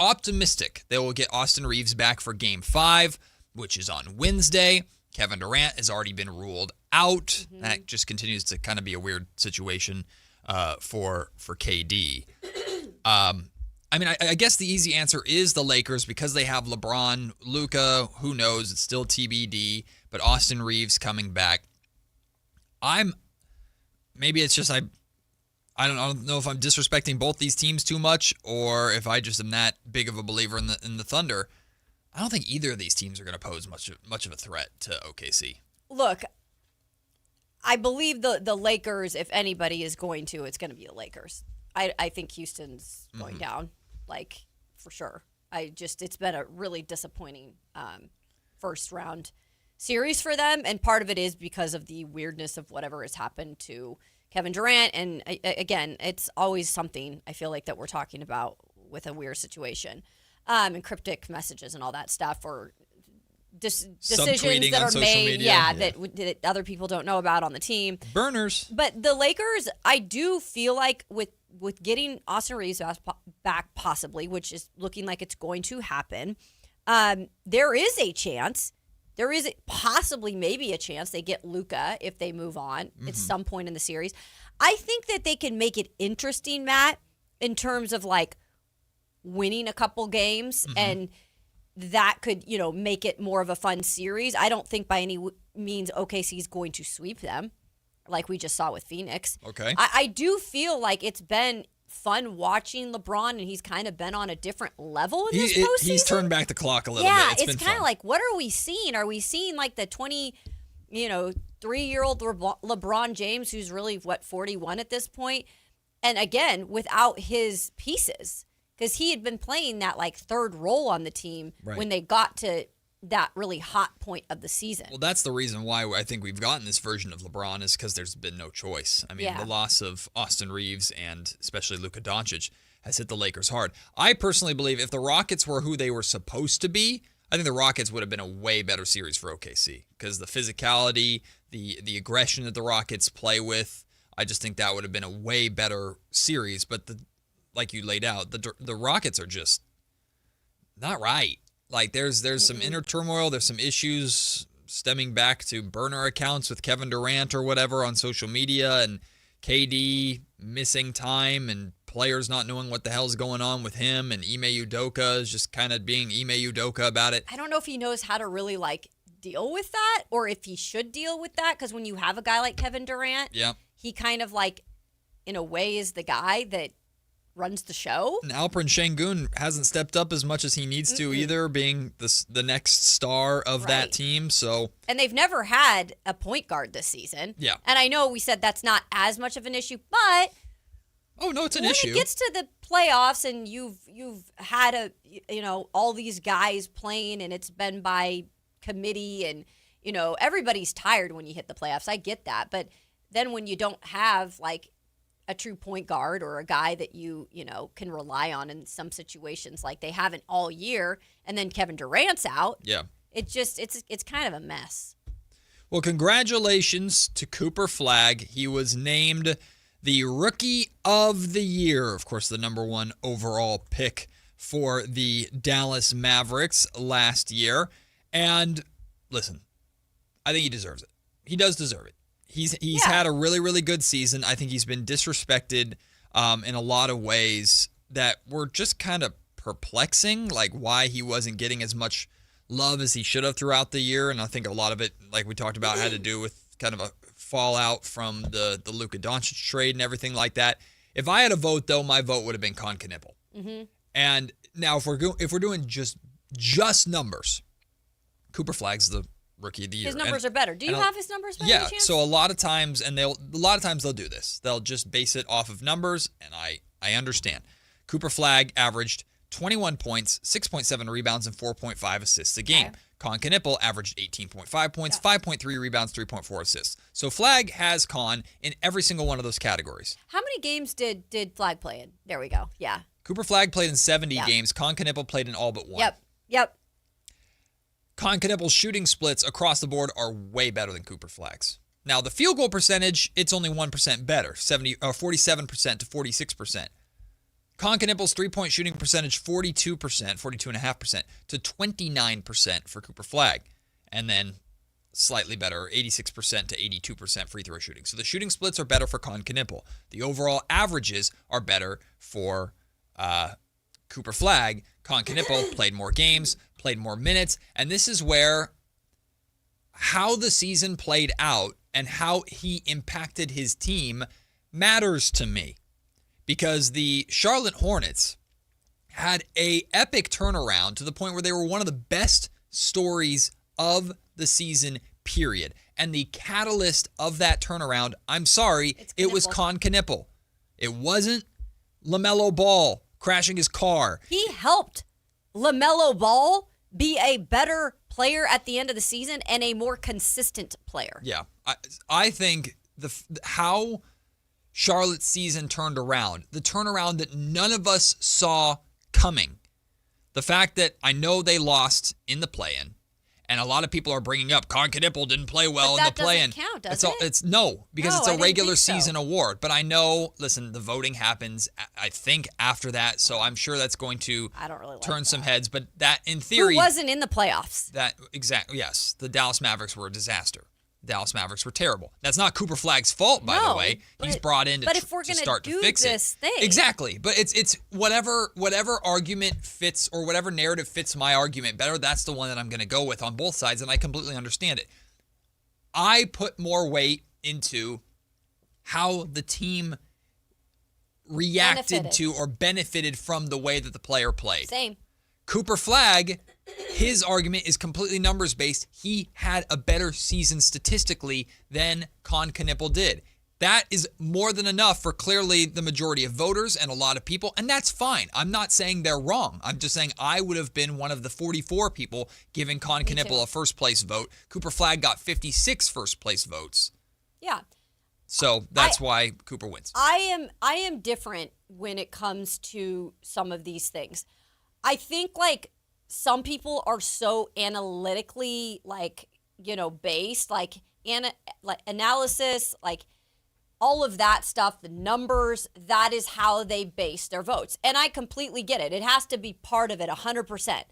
optimistic they will get Austin Reeves back for Game 5, which is on Wednesday. Kevin Durant has already been ruled out. Mm-hmm. That just continues to kind of be a weird situation for KD. I mean, I guess the easy answer is the Lakers because they have LeBron, Luka, who knows, it's still TBD, but Austin Reeves coming back. Maybe it's just I don't know if I'm disrespecting both these teams too much or if I just am that big of a believer in the Thunder. I don't think either of these teams are going to pose much of a threat to OKC. Look, I believe the Lakers, if anybody is going to, it's going to be the Lakers. I think Houston's going down, like, for sure. It's been a really disappointing first round series for them, and part of it is because of the weirdness of whatever has happened to Kevin Durant, and again, it's always something I feel like that we're talking about with a weird situation, and cryptic messages and all that stuff, or decisions that are made, that other people don't know about on the team. Burners. But the Lakers, I do feel like with getting Austin Reeves back possibly, which is looking like it's going to happen, there is a chance. There is possibly maybe a chance they get Luka if they move on at some point in the series. I think that they can make it interesting, Matt, in terms of like winning a couple games and that could, make it more of a fun series. I don't think by any means OKC is going to sweep them like we just saw with Phoenix. Okay. I do feel like it's been fun watching LeBron, and he's kind of been on a different level in this postseason. He's turned back the clock a little bit. It's kind of like, what are we seeing? Are we seeing like the 3-year-old LeBron James, who's really, 41 at this point? And again, without his pieces. Because he had been playing that like third role on the team when they got to that really hot point of the season. Well, that's the reason why I think we've gotten this version of LeBron is because there's been no choice. I mean, the loss of Austin Reeves and especially Luka Doncic has hit the Lakers hard. I personally believe if the Rockets were who they were supposed to be, I think the Rockets would have been a way better series for OKC because the physicality, the aggression that the Rockets play with, I just think that would have been a way better series. But like you laid out, the Rockets are just not right. Like there's some inner turmoil, there's some issues stemming back to burner accounts with Kevin Durant or whatever on social media, and KD missing time and players not knowing what the hell's going on with him, and Ime Udoka is just kind of being Ime Udoka about it. I don't know if he knows how to really deal with that, or if he should deal with that, because when you have a guy like Kevin Durant, he kind of in a way is the guy that runs the show. And Alperen Şengün hasn't stepped up as much as he needs to either, being the next star of that team. So, and they've never had a point guard this season. Yeah. And I know we said that's not as much of an issue, but it's an issue. When it gets to the playoffs and you've had all these guys playing and it's been by committee and everybody's tired when you hit the playoffs. I get that, but then when you don't have a true point guard or a guy that you can rely on in some situations like they haven't all year, and then Kevin Durant's out. Yeah. It's kind of a mess. Well, congratulations to Cooper Flagg. He was named the Rookie of the Year. Of course, the number 1 overall pick for the Dallas Mavericks last year. And listen, I think he deserves it. He does deserve it. He's had a really, really good season. I think he's been disrespected in a lot of ways that were just kind of perplexing, like why he wasn't getting as much love as he should have throughout the year. And I think a lot of it, like we talked about, had to do with kind of a fallout from the Luka Doncic trade and everything like that. If I had a vote, though, my vote would have been Con Knippel. Mm-hmm. And now if we're doing just numbers, Cooper Flagg's the Rookie of the Year. His numbers are better. Do you have his numbers by any chance? So a lot of times they'll do this. They'll just base it off of numbers, and I understand. Cooper Flagg averaged 21 points, 6.7 rebounds, and 4.5 assists a game. Okay. Con Knippel averaged 18.5 points, 5.3 rebounds, 3.4 assists. So Flagg has Con in every single one of those categories. How many games did Flagg play in? There we go. Yeah. Cooper Flagg played in 70 games. Con Knippel played in all but 1. Yep. Con Knippel's shooting splits across the board are way better than Cooper Flagg's. Now, the field goal percentage, it's only 1% better, 47% to 46%. Con Knippel's three-point shooting percentage, 42.5% to 29% for Cooper Flagg. And then slightly better, 86% to 82% free throw shooting. So the shooting splits are better for Con Knippel. The overall averages are better for Cooper Flagg. Con Knippel played more games, played more minutes, and this is where how the season played out and how he impacted his team matters to me. Because the Charlotte Hornets had an epic turnaround to the point where they were one of the best stories of the season, period. And the catalyst of that turnaround, I'm sorry, it was Con Knippel. It wasn't LaMelo Ball crashing his car. He helped LaMelo Ball be a better player at the end of the season and a more consistent player. Yeah. I think how Charlotte's season turned around, the turnaround that none of us saw coming. The fact that I know they lost in the play-in, and a lot of people are bringing up Con Knippel didn't play well in the play-in. That doesn't count, does it? It's a regular season award. But I know, listen, the voting happens, I think, after that, so I'm sure that's going to turn some heads. But that, in theory, who wasn't in the playoffs? Yes, the Dallas Mavericks were a disaster. Dallas Mavericks were terrible. That's not Cooper Flagg's fault, by the way. He's brought in to start to fix it. Exactly. But it's whatever argument fits or whatever narrative fits my argument better, that's the one that I'm going to go with on both sides, and I completely understand it. I put more weight into how the team reacted to or benefited from the way that the player played. Same. Cooper Flagg, his argument is completely numbers-based. He had a better season statistically than Con Knippel did. That is more than enough for clearly the majority of voters and a lot of people, and that's fine. I'm not saying they're wrong. I'm just saying I would have been one of the 44 people giving Con Knippel a first-place vote. Cooper Flagg got 56 first-place votes. Yeah. So that's why Cooper wins. I am different when it comes to some of these things. I think some people are so analytically based, analysis, all of that stuff, the numbers, that is how they base their votes. And I completely get it. It has to be part of it 100%.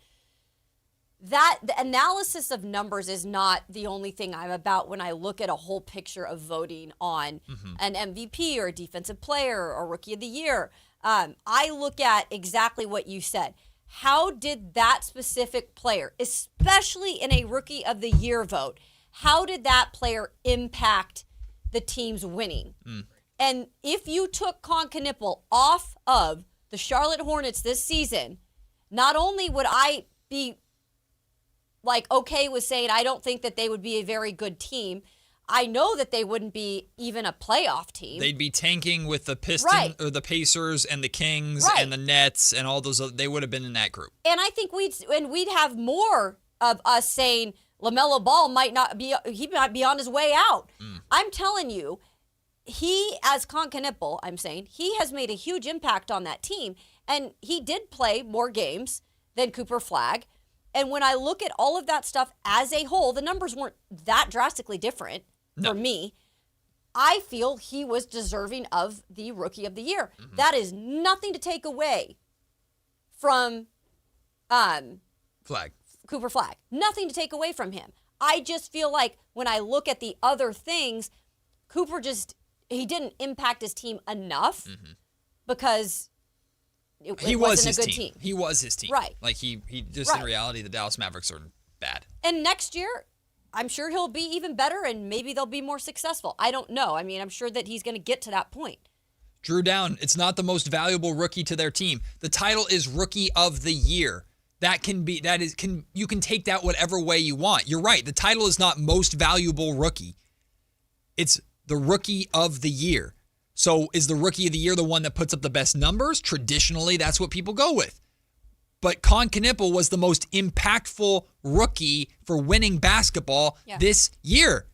The analysis of numbers is not the only thing I'm about when I look at a whole picture of voting on an MVP or a defensive player or rookie of the year. I look at exactly what you said. How did that specific player, especially in a rookie of the year vote, how did that player impact the team's winning? And if you took Con Knippel off of the Charlotte Hornets this season, not only would I be okay with saying I don't think that they would be a very good team, I know that they wouldn't be even a playoff team. They'd be tanking with the Pistons or the Pacers and the Kings and the Nets and all those. They would have been in that group. And I think we'd have more of us saying LaMelo Ball might be on his way out. I'm telling you, he, as Con Knippel, I'm saying, he has made a huge impact on that team. And he did play more games than Cooper Flagg. And when I look at all of that stuff as a whole, the numbers weren't that drastically different for me. I feel he was deserving of the Rookie of the Year. That is nothing to take away from Cooper Flagg. Nothing to take away from him. I just feel like when I look at the other things, Cooper he didn't impact his team enough because he wasn't a good team. He was his team. Right. In reality, the Dallas Mavericks are bad. And next year, I'm sure he'll be even better and maybe they'll be more successful. I don't know. I mean, I'm sure that he's going to get to that point. Drew Down, it's not the most valuable rookie to their team. The title is Rookie of the Year. You can take that whatever way you want. You're right. The title is not most valuable rookie. It's the Rookie of the Year. So is the Rookie of the Year the one that puts up the best numbers? Traditionally, that's what people go with. But Con Knippel was the most impactful rookie for winning basketball this year.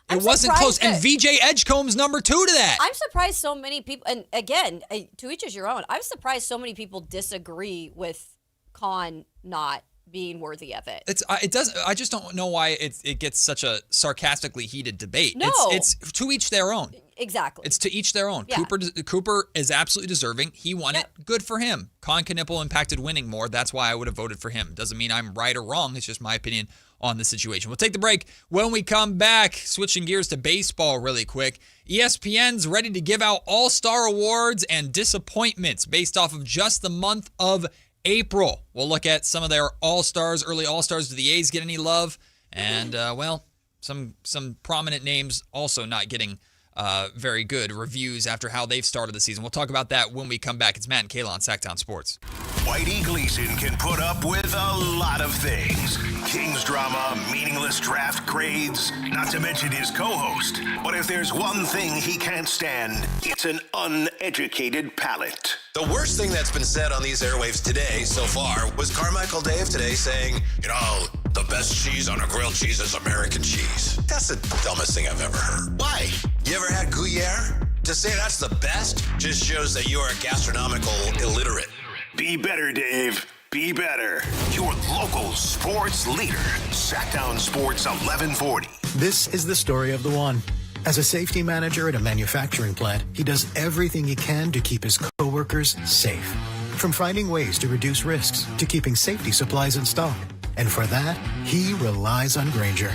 It wasn't close. And VJ Edgecombe's number 2 to that. I'm surprised so many people, and again, to each is your own, I'm surprised so many people disagree with Con not being worthy of it. I just don't know why it gets such a sarcastically heated debate. No. It's to each their own. Exactly. It's to each their own. Yeah. Cooper is absolutely deserving. He won it. Good for him. Con Knippel impacted winning more. That's why I would have voted for him. Doesn't mean I'm right or wrong. It's just my opinion on the situation. We'll take the break. When we come back, switching gears to baseball really quick, ESPN's ready to give out all-star awards and disappointments based off of just the month of April. We'll look at some of their all-stars, early all-stars. Do the A's get any love? And, some prominent names also not getting very good reviews after how they've started the season. We'll talk about that when we come back. It's Matt and Kayla on Sactown Sports. Whitey Gleason can put up with a lot of things. Kings drama, meaningless draft grades, not to mention his co-host. But if there's one thing he can't stand, it's an uneducated palate. The worst thing that's been said on these airwaves today so far was Carmichael Dave today saying, the best cheese on a grilled cheese is American cheese. That's the dumbest thing I've ever heard. Why? You ever had Gruyere? To say that's the best just shows that you are a gastronomical illiterate. Be better, Dave. Be better. Your local sports leader. Sactown Sports 1140. This is the story of the one. As a safety manager at a manufacturing plant, he does everything he can to keep his coworkers safe. From finding ways to reduce risks to keeping safety supplies in stock. And for that, he relies on Grainger,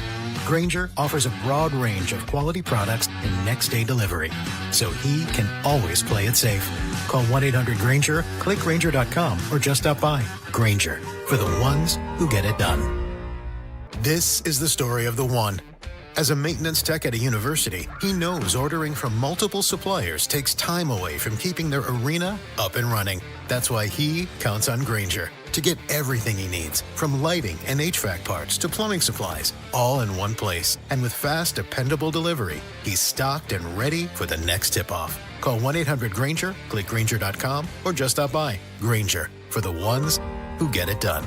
Grainger offers a broad range of quality products and next-day delivery, so he can always play it safe. Call 1-800-GRAINGER, click Grainger.com, or just stop by. Grainger, for the ones who get it done. This is the story of the one. As a maintenance tech at a university, he knows ordering from multiple suppliers takes time away from keeping their arena up and running. That's why he counts on Grainger to get everything he needs, from lighting and HVAC parts to plumbing supplies, all in one place. And with fast, dependable delivery, he's stocked and ready for the next tip-off. Call 1-800-GRAINGER, click Grainger.com, or just stop by. Grainger, for the ones who get it done.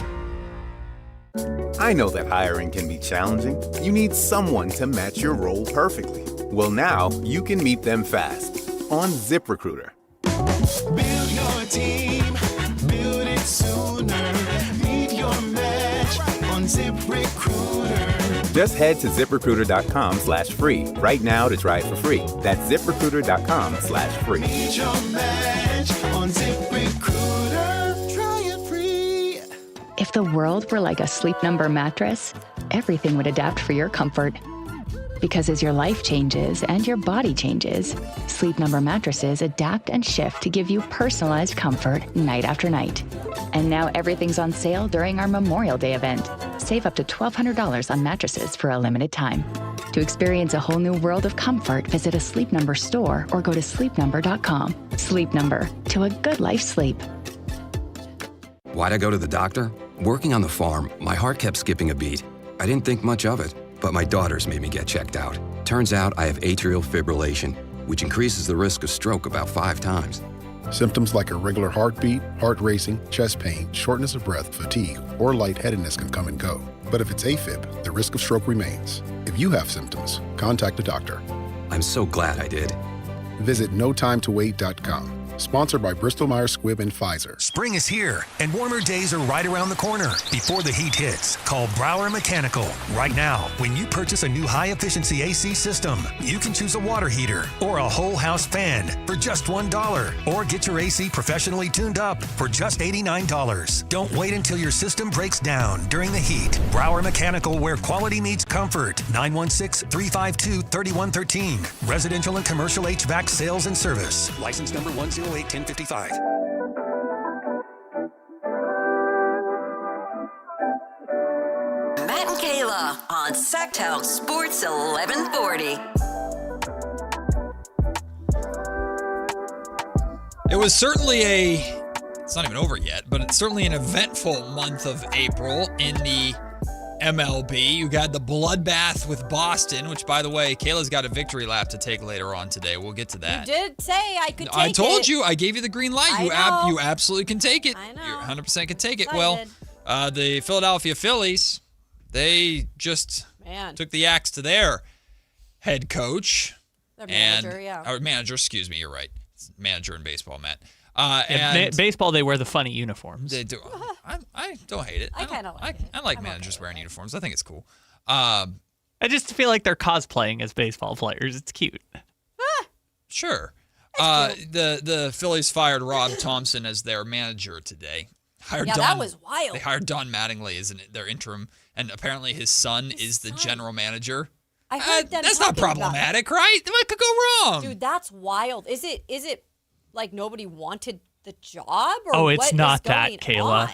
I know that hiring can be challenging. You need someone to match your role perfectly. Well, now you can meet them fast on ZipRecruiter. Build your team, build it sooner. Meet your match on ZipRecruiter. Just head to ZipRecruiter.com/free right now to try it for free. That's ZipRecruiter.com/free. Meet your match on ZipRecruiter. Try it free. If the world were like a Sleep Number mattress, everything would adapt for your comfort. Because as your life changes and your body changes, Sleep Number mattresses adapt and shift to give you personalized comfort night after night. And now everything's on sale during our Memorial Day event. Save up to $1,200 on mattresses for a limited time. To experience a whole new world of comfort, visit a Sleep Number store or go to sleepnumber.com. Sleep Number, to a good life sleep. Why'd I go to the doctor? Working on the farm, my heart kept skipping a beat. I didn't think much of it, but my daughters made me get checked out. Turns out I have atrial fibrillation, which increases the risk of stroke about 5 times. Symptoms like irregular heartbeat, heart racing, chest pain, shortness of breath, fatigue, or lightheadedness can come and go. But if it's AFib, the risk of stroke remains. If you have symptoms, contact a doctor. I'm so glad I did. Visit notimetowait.com. Sponsored by Bristol-Myers Squibb and Pfizer. Spring is here, and warmer days are right around the corner. Before the heat hits, call Brower Mechanical. Right now, when you purchase a new high-efficiency AC system, you can choose a water heater or a whole house fan for just $1. Or get your AC professionally tuned up for just $89. Don't wait until your system breaks down during the heat. Brower Mechanical, where quality meets comfort. 916-352-3113. Residential and commercial HVAC sales and service. License number 1081055. Matt and Kayla on Sactown Sports 1140. It was certainly it's not even over yet, but it's certainly an eventful month of April in the MLB. You got the bloodbath with Boston, which, by the way, Kayla's got a victory lap to take later on today. We'll get to that. You did say I could take it. I told you. I gave you the green light. You absolutely can take it. I know. You 100% can take it. Well, the Philadelphia Phillies, they just took the axe to their head coach. Their manager, Or manager, excuse me. You're right. It's manager in baseball, Matt. Baseball, they wear the funny uniforms. They do. I don't hate it. I kind of like it. I like managers wearing uniforms. I think it's cool. I just feel like they're cosplaying as baseball players. It's cute. Sure. The Phillies fired Rob Thompson as their manager today. That was wild. They hired Don Mattingly as their interim, and apparently his son is the general manager. I heard them that's not problematic, right? What could go wrong? Dude, that's wild. Is it like nobody wanted the job? Or Oh, it's not that, Kayla.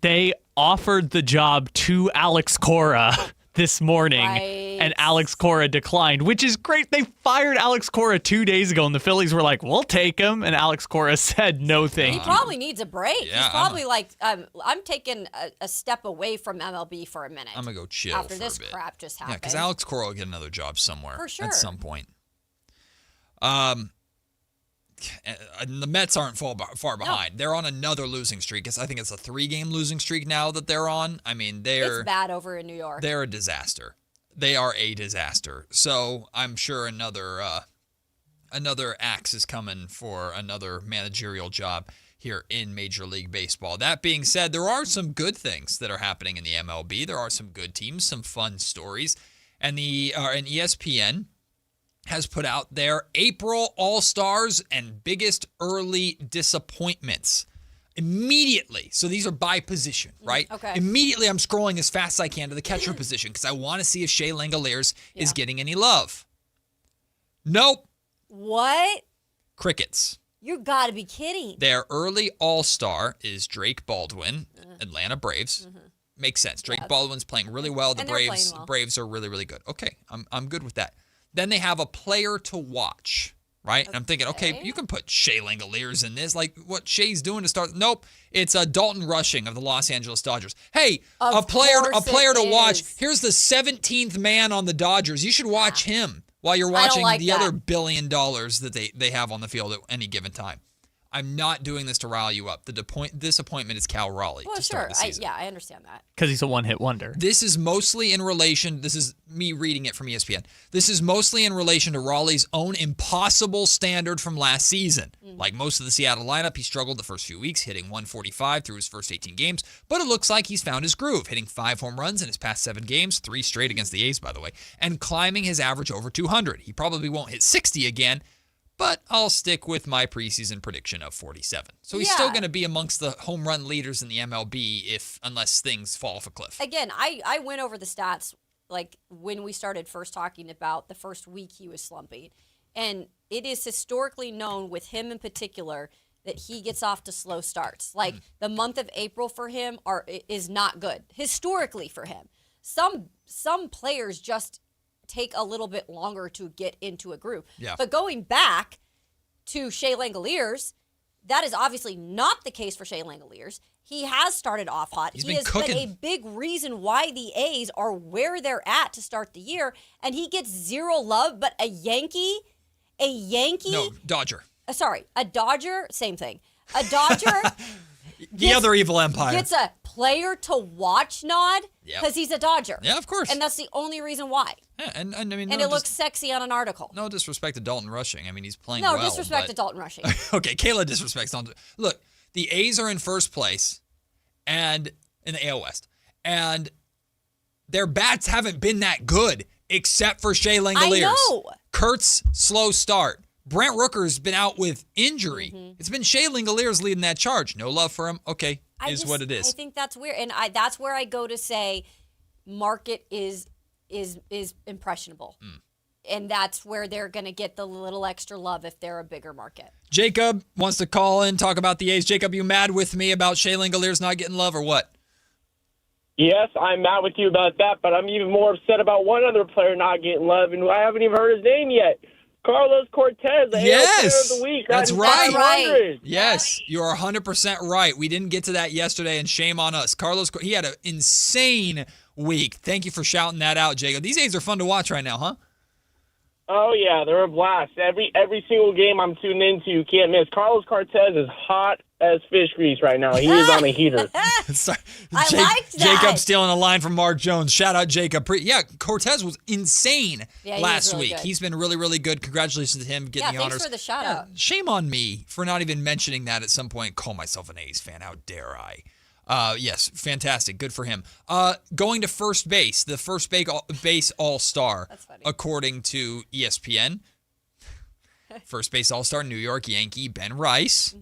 They offered the job to Alex Cora this morning, and Alex Cora declined, which is great. They fired Alex Cora 2 days ago, and the Phillies were like, we'll take him. And Alex Cora said, no thank you. He probably needs a break. Yeah, He's probably like, I'm taking a step away from MLB for a minute. I'm going to go chill after for this a bit. crap just happened. Yeah, because Alex Cora will get another job somewhere. For sure. At some point. And the Mets aren't far behind. No. They're on another losing streak. I think it's a 3-game losing streak now that they're on. I mean, it's bad over in New York. They're a disaster. They are a disaster. So I'm sure another axe is coming for another managerial job here in Major League Baseball. That being said, there are some good things that are happening in the MLB. There are some good teams, some fun stories, and ESPN has put out their April All-Stars and biggest early disappointments. Immediately, so these are by position, right? Okay. Immediately, I'm scrolling as fast as I can to the catcher position because I want to see if Shea Langoliers is getting any love. Nope. What? Crickets. You got to be kidding. Their early all-star is Drake Baldwin, Atlanta Braves. Makes sense. Drake Baldwin's playing really well. The And they're playing well. Braves are really, really good. Okay, I'm good with that. Then they have a player to watch, right? And I'm thinking, okay, you can put Shea Langoliers in this. Like what Shea's doing to start. Nope, it's Dalton Rushing of the Los Angeles Dodgers. Hey, a player to watch. Here's the 17th man on the Dodgers. You should watch him while you're watching the other $1 billion that they have on the field at any given time. I'm not doing this to rile you up. The disappointment is Cal Raleigh. Well, to start the season. I understand that. Because he's a one-hit wonder. This is mostly in relation, this is me reading it from ESPN. This is mostly in relation to Raleigh's own impossible standard from last season. Like most of the Seattle lineup, he struggled the first few weeks, hitting 145 through his first 18 games, but it looks like he's found his groove, hitting 5 home runs in his past 7 games, 3 straight against the A's, by the way, and climbing his average over 200. He probably won't hit 60 again, but I'll stick with my preseason prediction of 47. So he's still going to be amongst the home run leaders in the MLB unless things fall off a cliff. Again, I went over the stats like when we started first talking about the first week he was slumping. And it is historically known with him in particular that he gets off to slow starts. Like the month of April for him is not good historically for him. Some players just take a little bit longer to get into a groove. Yeah. But going back to Shea Langoliers, that is obviously not the case for Shea Langoliers. He has started off hot. He has been a big reason why the A's are where they're at to start the year, and he gets zero love, but a Yankee? No, Dodger. A Dodger, same thing. A Dodger the other evil empire gets a player to watch nod because he's a Dodger. Yeah, of course. And that's the only reason why. Yeah, and I mean, and it looks sexy on an article. No disrespect to Dalton Rushing. I mean, he's playing well. No disrespect to Dalton Rushing. Okay, Kayla disrespects Dalton. Look, the A's are in first place and in the AL West, and their bats haven't been that good except for Shea Langoliers. I know. Kurt's slow start. Brent Rooker's been out with injury. It's been Shea Langoliers leading that charge. No love for him. Okay, what it is. I think that's weird, and that's where I go to say market is impressionable, and that's where they're going to get the little extra love if they're a bigger market. Jacob wants to call in, talk about the A's. Jacob, you mad with me about Shea Langoliers not getting love or what? Yes, I'm mad with you about that, but I'm even more upset about one other player not getting love, and I haven't even heard his name yet. Carlos Cortez, the AL Player of the Week. That's right. Yes, you are 100% right. We didn't get to that yesterday, and shame on us. Carlos, he had an insane week. Thank you for shouting that out, Jacob. These A's are fun to watch right now, huh? Oh, yeah, they're a blast. Every single game I'm tuned into, you can't miss. Carlos Cortez is hot as fish grease right now. He is on a heater. Sorry. I liked that. Jacob stealing a line from Mark Jones. Shout out, Jacob. Cortez was insane last really week. good. He's been really, really good. Congratulations to him getting the honors. Thanks for the shout out. Shame on me for not even mentioning that at some point. Call myself an A's fan. How dare I? Yes, fantastic. Good for him. Going to first base, the first base all-star, according to ESPN. First base all-star, New York Yankee, Ben Rice.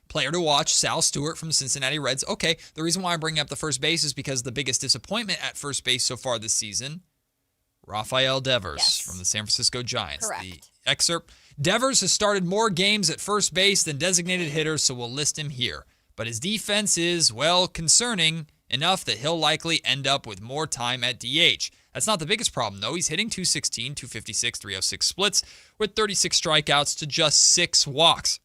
Player to watch, Sal Stewart from the Cincinnati Reds. Okay, the reason why I'm bringing up the first base is because the biggest disappointment at first base so far this season, Rafael Devers from the San Francisco Giants. Correct. The excerpt, Devers has started more games at first base than designated hitters, so we'll list him here. But his defense is, well, concerning enough that he'll likely end up with more time at DH. That's not the biggest problem, though. He's hitting .216, .256, .306 splits with 36 strikeouts to just 6 walks.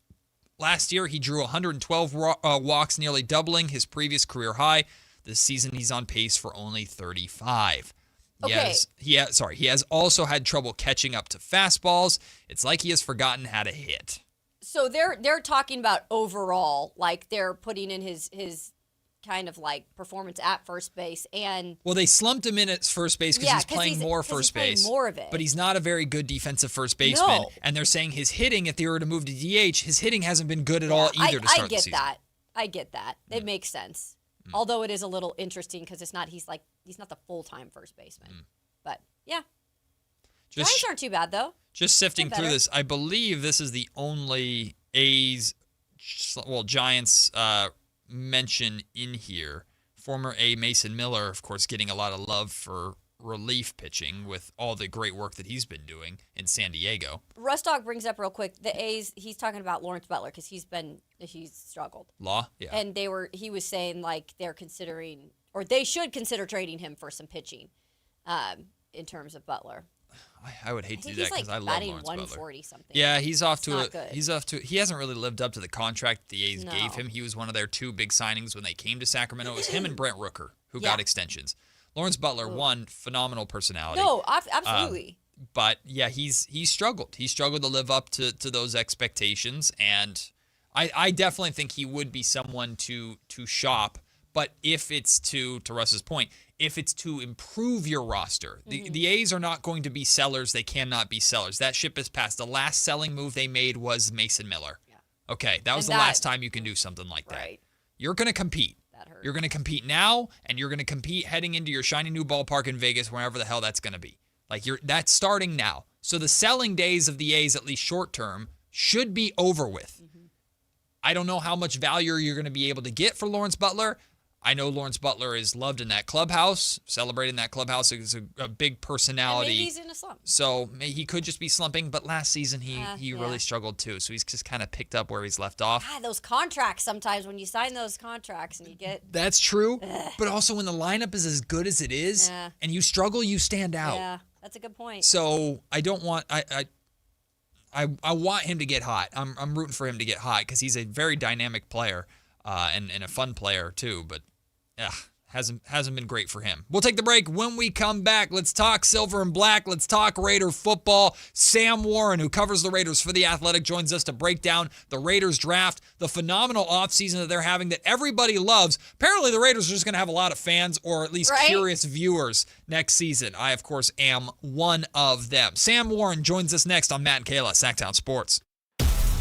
Last year, he drew 112 walks, nearly doubling his previous career high. This season, he's on pace for only 35. Okay. He has also had trouble catching up to fastballs. It's like he has forgotten how to hit. So they're talking about overall, like they're putting in his kind of like performance at first base, and they slumped him in at first base because he's playing more first base, more of it. But he's not a very good defensive first baseman. No. And they're saying his hitting, if they were to move to DH, his hitting hasn't been good at all either to start the season. I get that. It makes sense. Although it is a little interesting because he's not the full-time first baseman. But yeah. Giants aren't too bad though. Just sifting through this, I believe this is the only Giants mention in here, former A. Mason Miller, of course, getting a lot of love for relief pitching with all the great work that he's been doing in San Diego. Rustdog brings up real quick the A's. He's talking about Lawrence Butler because he's struggled. Yeah. And he was saying like they're considering, or they should consider trading him for some pitching, in terms of Butler. I would hate to do that because I love Lawrence 140 Butler. something. Yeah, he hasn't really lived up to the contract the A's gave him. He was one of their two big signings when they came to Sacramento. It was him and Brent Rooker who got extensions. Lawrence Butler, one, phenomenal personality. No, absolutely. But yeah, he's struggled. He struggled to live up to those expectations, and I definitely think he would be someone to shop. But if it's to Russ's point, if it's to improve your roster, the A's are not going to be sellers. They cannot be sellers. That ship has passed. The last selling move they made was Mason Miller. Yeah. Okay, that was the last time you can do something like that. Right. You're going to compete. You're going to compete now, and you're going to compete heading into your shiny new ballpark in Vegas, wherever the hell that's going to be. That's starting now. So the selling days of the A's, at least short term, should be over with. I don't know how much value you're going to be able to get for Lawrence Butler. I know Lawrence Butler is loved in that clubhouse. Celebrating that clubhouse is a big personality. And maybe he's in a slump. So he could just be slumping, but last season he really struggled too. So he's just kind of picked up where he's left off. God, those contracts sometimes when you sign those contracts and you get... That's true. But also when the lineup is as good as it is and you struggle, you stand out. Yeah, that's a good point. So I don't want... I want him to get hot. I'm rooting for him to get hot because he's a very dynamic player and a fun player too, but hasn't been great for him. We'll take the break. When we come back, let's talk silver and black. Let's talk Raider football. Sam Warren, who covers the Raiders for The Athletic, joins us to break down the Raiders draft, the phenomenal offseason that they're having that everybody loves. Apparently, the Raiders are just going to have a lot of fans or at least curious viewers next season. I, of course, am one of them. Sam Warren joins us next on Matt and Kayla, Sactown Sports.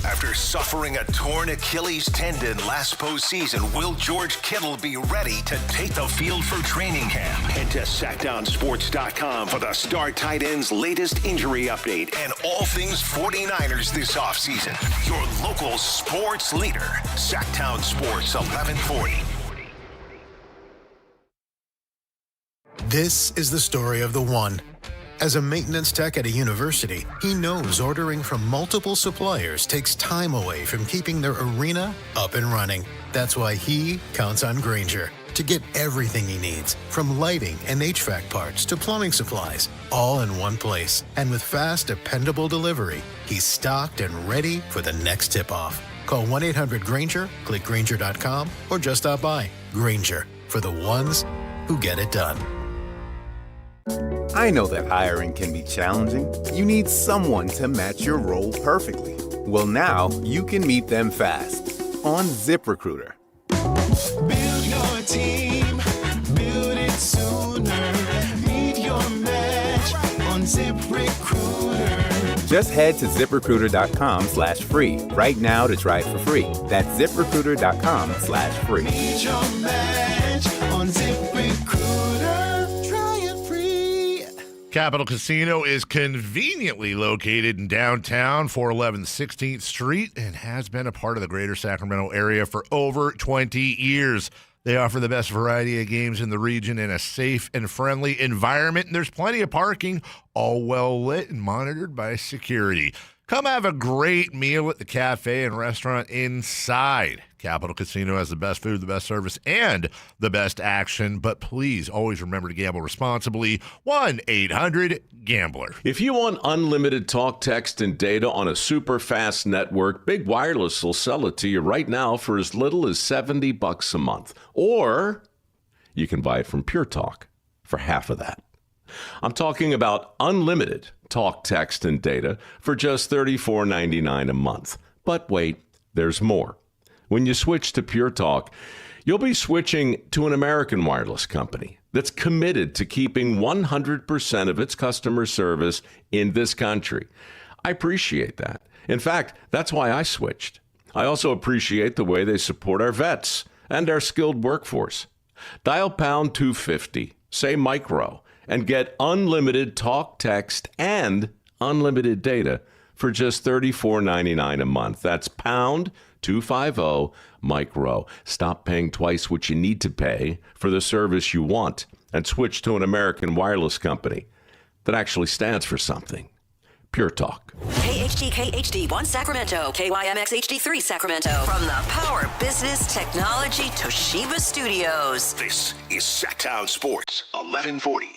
After suffering a torn Achilles tendon last postseason, will George Kittle be ready to take the field for training camp? Head to SactownSports.com for the star tight end's latest injury update and all things 49ers this offseason. Your local sports leader, Sactown Sports 1140. This is the story of the one. As a maintenance tech at a university, he knows ordering from multiple suppliers takes time away from keeping their arena up and running. That's why he counts on Grainger to get everything he needs, from lighting and HVAC parts to plumbing supplies, all in one place. And with fast, dependable delivery, he's stocked and ready for the next tip-off. Call 1-800-GRAINGER, click Grainger.com, or just stop by. Grainger, for the ones who get it done. I know that hiring can be challenging. You need someone to match your role perfectly. Well, now you can meet them fast on ZipRecruiter. Build your team, build it sooner. Meet your match on ZipRecruiter. Just head to ZipRecruiter.com/free right now to try it for free. That's ZipRecruiter.com/free. Meet your match on ZipRecruiter. Capital Casino is conveniently located in downtown, 411 16th Street, and has been a part of the greater Sacramento area for over 20 years. They offer the best variety of games in the region in a safe and friendly environment, and there's plenty of parking, all well lit and monitored by security. Come have a great meal at the cafe and restaurant inside. Capital Casino has the best food, the best service, and the best action. But please always remember to gamble responsibly. 1-800-GAMBLER. If you want unlimited talk, text, and data on a super fast network, Big Wireless will sell it to you right now for as little as $70 a month. Or you can buy it from Pure Talk for half of that. I'm talking about unlimited talk, text, and data for just $34.99 a month. But wait, there's more. When you switch to Pure Talk, you'll be switching to an American wireless company that's committed to keeping 100% of its customer service in this country. I appreciate that. In fact, that's why I switched. I also appreciate the way they support our vets and our skilled workforce. Dial pound 250, say micro, and get unlimited talk, text, and unlimited data for just $34.99 a month. That's pound 250 Mike Rowe. Stop paying twice what you need to pay for the service you want and switch to an American wireless company that actually stands for something. Pure Talk. KHD1 Sacramento, KYMX HD3 Sacramento. From the Power Business Technology Toshiba Studios. This is Sactown Sports 1140.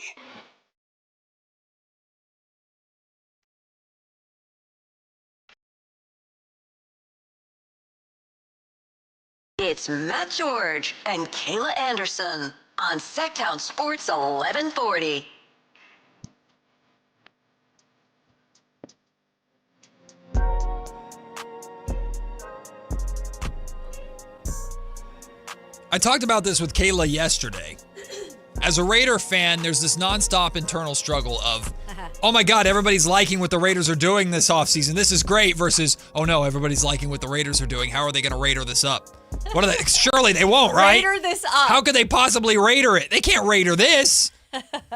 It's Matt George and Kayla Anderson on Sactown Sports 1140. I talked about this with Kayla yesterday. As a Raider fan, there's this nonstop internal struggle of, oh my God, everybody's liking what the Raiders are doing this offseason. This is great, versus, oh no, everybody's liking what the Raiders are doing. How are they going to Raider this up? What are they? Surely they won't, right? Raider this up. How could they possibly Raider it? They can't Raider this.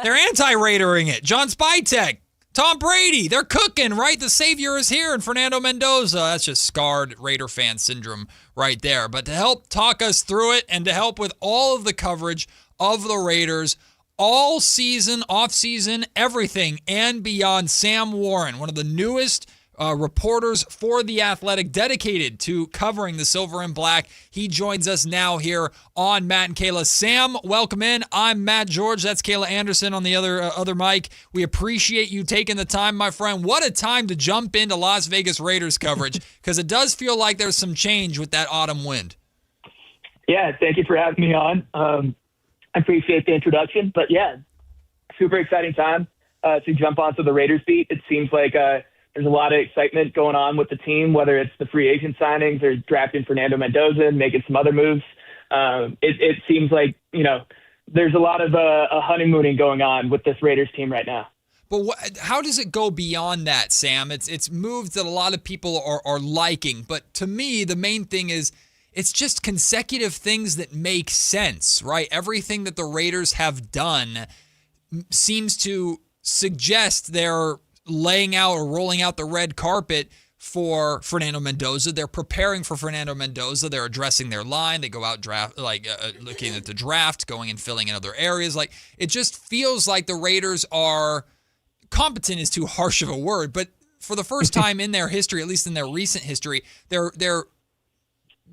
They're anti-Raidering it. John Spytek, Tom Brady, they're cooking, right? The savior is here, and Fernando Mendoza. That's just scarred Raider fan syndrome right there. But to help talk us through it and to help with all of the coverage of the Raiders all season, off season, everything and beyond, Sam Warren, one of the newest reporters for The Athletic, dedicated to covering the silver and black. He joins us now here on Matt and Kayla. Sam, welcome in. I'm Matt George. That's Kayla Anderson on the other mic. We appreciate you taking the time, my friend. What a time to jump into Las Vegas Raiders coverage, because it does feel like there's some change with that autumn wind. Yeah, thank you for having me on. I appreciate the introduction, but yeah, super exciting time to jump onto the Raiders beat. It seems like there's a lot of excitement going on with the team, whether it's the free agent signings or drafting Fernando Mendoza and making some other moves. It seems like, there's a lot of honeymooning going on with this Raiders team right now. But how does it go beyond that, Sam? It's moves that a lot of people are liking, but to me, the main thing is it's just consecutive things that make sense, right? Everything that the Raiders have done seems to suggest they're laying out or rolling out the red carpet for Fernando Mendoza. They're preparing for Fernando Mendoza. They're addressing their line. They go out looking at the draft, going and filling in other areas. Like, it just feels like the Raiders are competent is too harsh of a word, but for the first time in their history, at least in their recent history, they're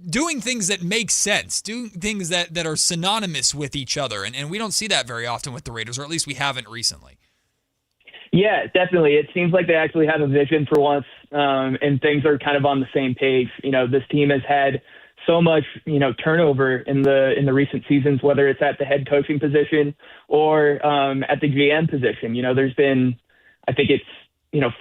doing things that make sense, doing things that are synonymous with each other. And we don't see that very often with the Raiders, or at least we haven't recently. Yeah, definitely. It seems like they actually have a vision for once, and things are kind of on the same page. This team has had so much, turnover in the recent seasons, whether it's at the head coaching position or at the GM position. There's been, I think it's,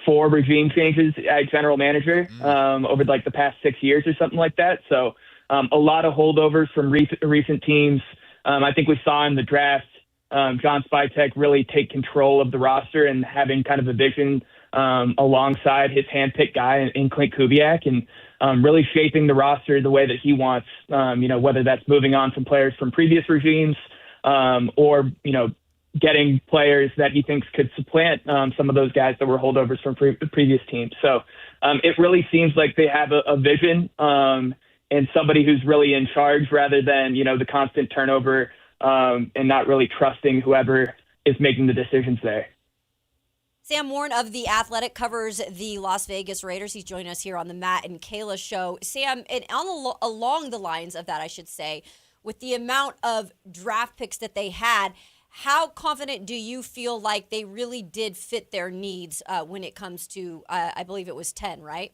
4 regime changes at general manager over like the past 6 years or something like that. So a lot of holdovers from recent teams. I think we saw in the draft, John Spytek really take control of the roster and having kind of a vision alongside his handpicked guy in Clint Kubiak, and really shaping the roster the way that he wants, whether that's moving on from players from previous regimes or, getting players that he thinks could supplant some of those guys that were holdovers from previous teams. So it really seems like they have a vision and somebody who's really in charge rather than, the constant turnover and not really trusting whoever is making the decisions there. Sam Warren of The Athletic covers the Las Vegas Raiders. He's joining us here on the Matt and Kayla Show. Sam, and along the lines of that, I should say, with the amount of draft picks that they had, how confident do you feel like they really did fit their needs when it comes to, I believe it was 10, right?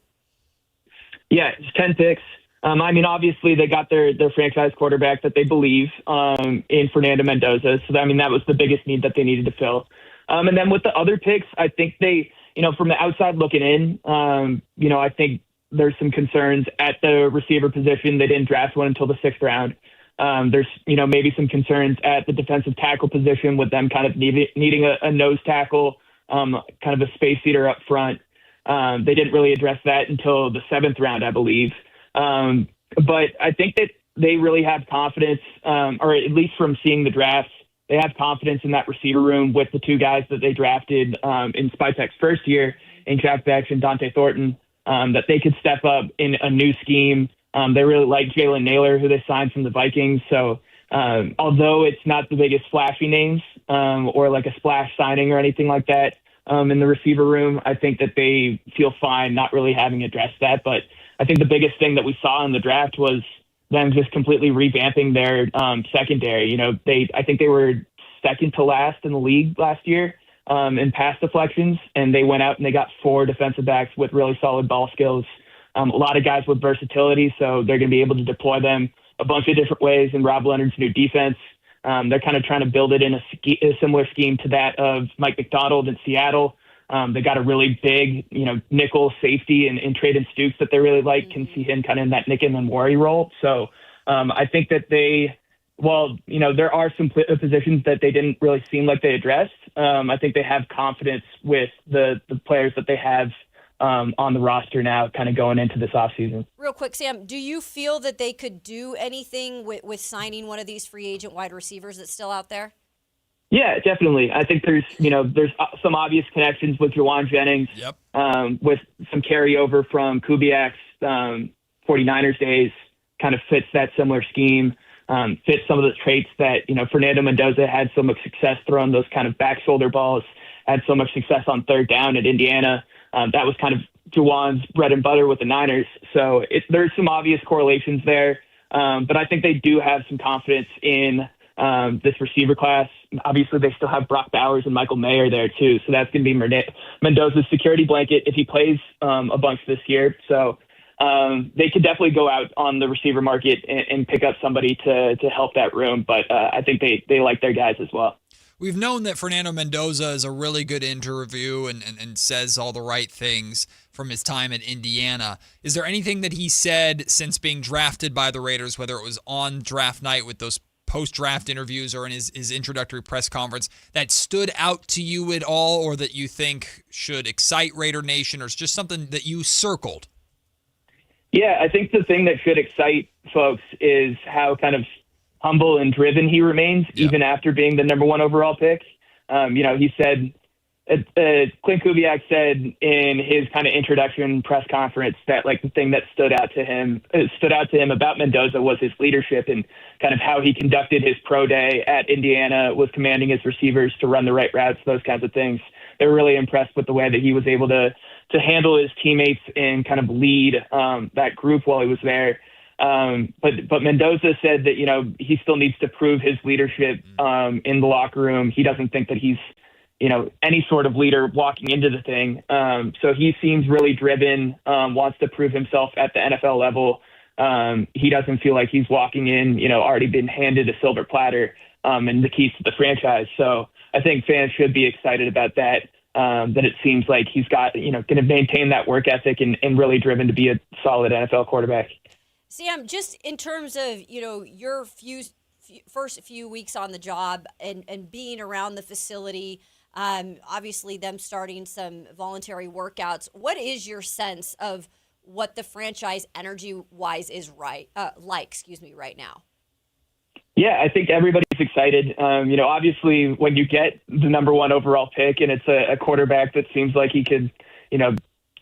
Yeah, it's 10 picks. Obviously they got their franchise quarterback that they believe in Fernando Mendoza. So, that was the biggest need that they needed to fill. And then with the other picks, I think they, from the outside looking in, I think there's some concerns at the receiver position. They didn't draft one until the 6th round. There's, maybe some concerns at the defensive tackle position with them kind of needing a nose tackle, kind of a space eater up front. They didn't really address that until the 7th round, I believe. But I think that they really have confidence, or at least from seeing the drafts, they have confidence in that receiver room with the 2 guys that they drafted in Spytek's first year in Jack Beck and Dante Thornton, that they could step up in a new scheme. They really like Jalen Naylor, who they signed from the Vikings. So although it's not the biggest flashy names or like a splash signing or anything like that in the receiver room, I think that they feel fine not really having addressed that. But I think the biggest thing that we saw in the draft was them just completely revamping their secondary. You know, I think they were second to last in the league last year in pass deflections, and they went out and they got 4 defensive backs with really solid ball skills. A lot of guys with versatility, so they're going to be able to deploy them a bunch of different ways in Rob Leonard's new defense. They're kind of trying to build it in a similar scheme to that of Mike McDonald in Seattle. They got a really big, nickel safety in Traden Stukes that they really like. Can see him kind of in that Nick and Worry role. So I think that there are some positions that they didn't really seem like they addressed. I think they have confidence with the players that they have on the roster now, kind of going into this offseason. Real quick, Sam, do you feel that they could do anything with signing one of these free agent wide receivers that's still out there? Yeah, definitely. I think there's some obvious connections with Juwan Jennings, with some carryover from Kubiak's 49ers days, kind of fits that similar scheme, fits some of the traits that, Fernando Mendoza had so much success throwing those kind of back shoulder balls, had so much success on third down at Indiana. That was kind of Juwan's bread and butter with the Niners. So there's some obvious correlations there. But I think they do have some confidence in this receiver class. Obviously, they still have Brock Bowers and Michael Mayer there, too. So that's going to be Mendoza's security blanket if he plays a bunch this year. So they could definitely go out on the receiver market and pick up somebody to help that room. But I think they like their guys as well. We've known that Fernando Mendoza is a really good interview and says all the right things from his time at Indiana. Is there anything that he said since being drafted by the Raiders, whether it was on draft night with those post-draft interviews or in his introductory press conference, that stood out to you at all, or that you think should excite Raider Nation, or is just something that you circled? Yeah, I think the thing that should excite folks is how kind of humble and driven he remains, even after being the number 1 overall pick. He said, Clint Kubiak said in his kind of introduction press conference that the thing that stood out to him about Mendoza was his leadership and kind of how he conducted his pro day at Indiana, was commanding his receivers to run the right routes, those kinds of things. They were really impressed with the way that he was able to handle his teammates and kind of lead that group while he was there. But Mendoza said that, he still needs to prove his leadership in the locker room. He doesn't think that he's, any sort of leader walking into the thing. So he seems really driven, wants to prove himself at the NFL level. He doesn't feel like he's walking in, already been handed a silver platter and the keys to the franchise. So I think fans should be excited about that. That it seems like he's got, going to maintain that work ethic and really driven to be a solid NFL quarterback. Sam, just in terms of, your first few weeks on the job and being around the facility, obviously them starting some voluntary workouts, what is your sense of what the franchise energy-wise is right now? Yeah, I think everybody's excited. Obviously when you get the number 1 overall pick and it's a quarterback that seems like he could,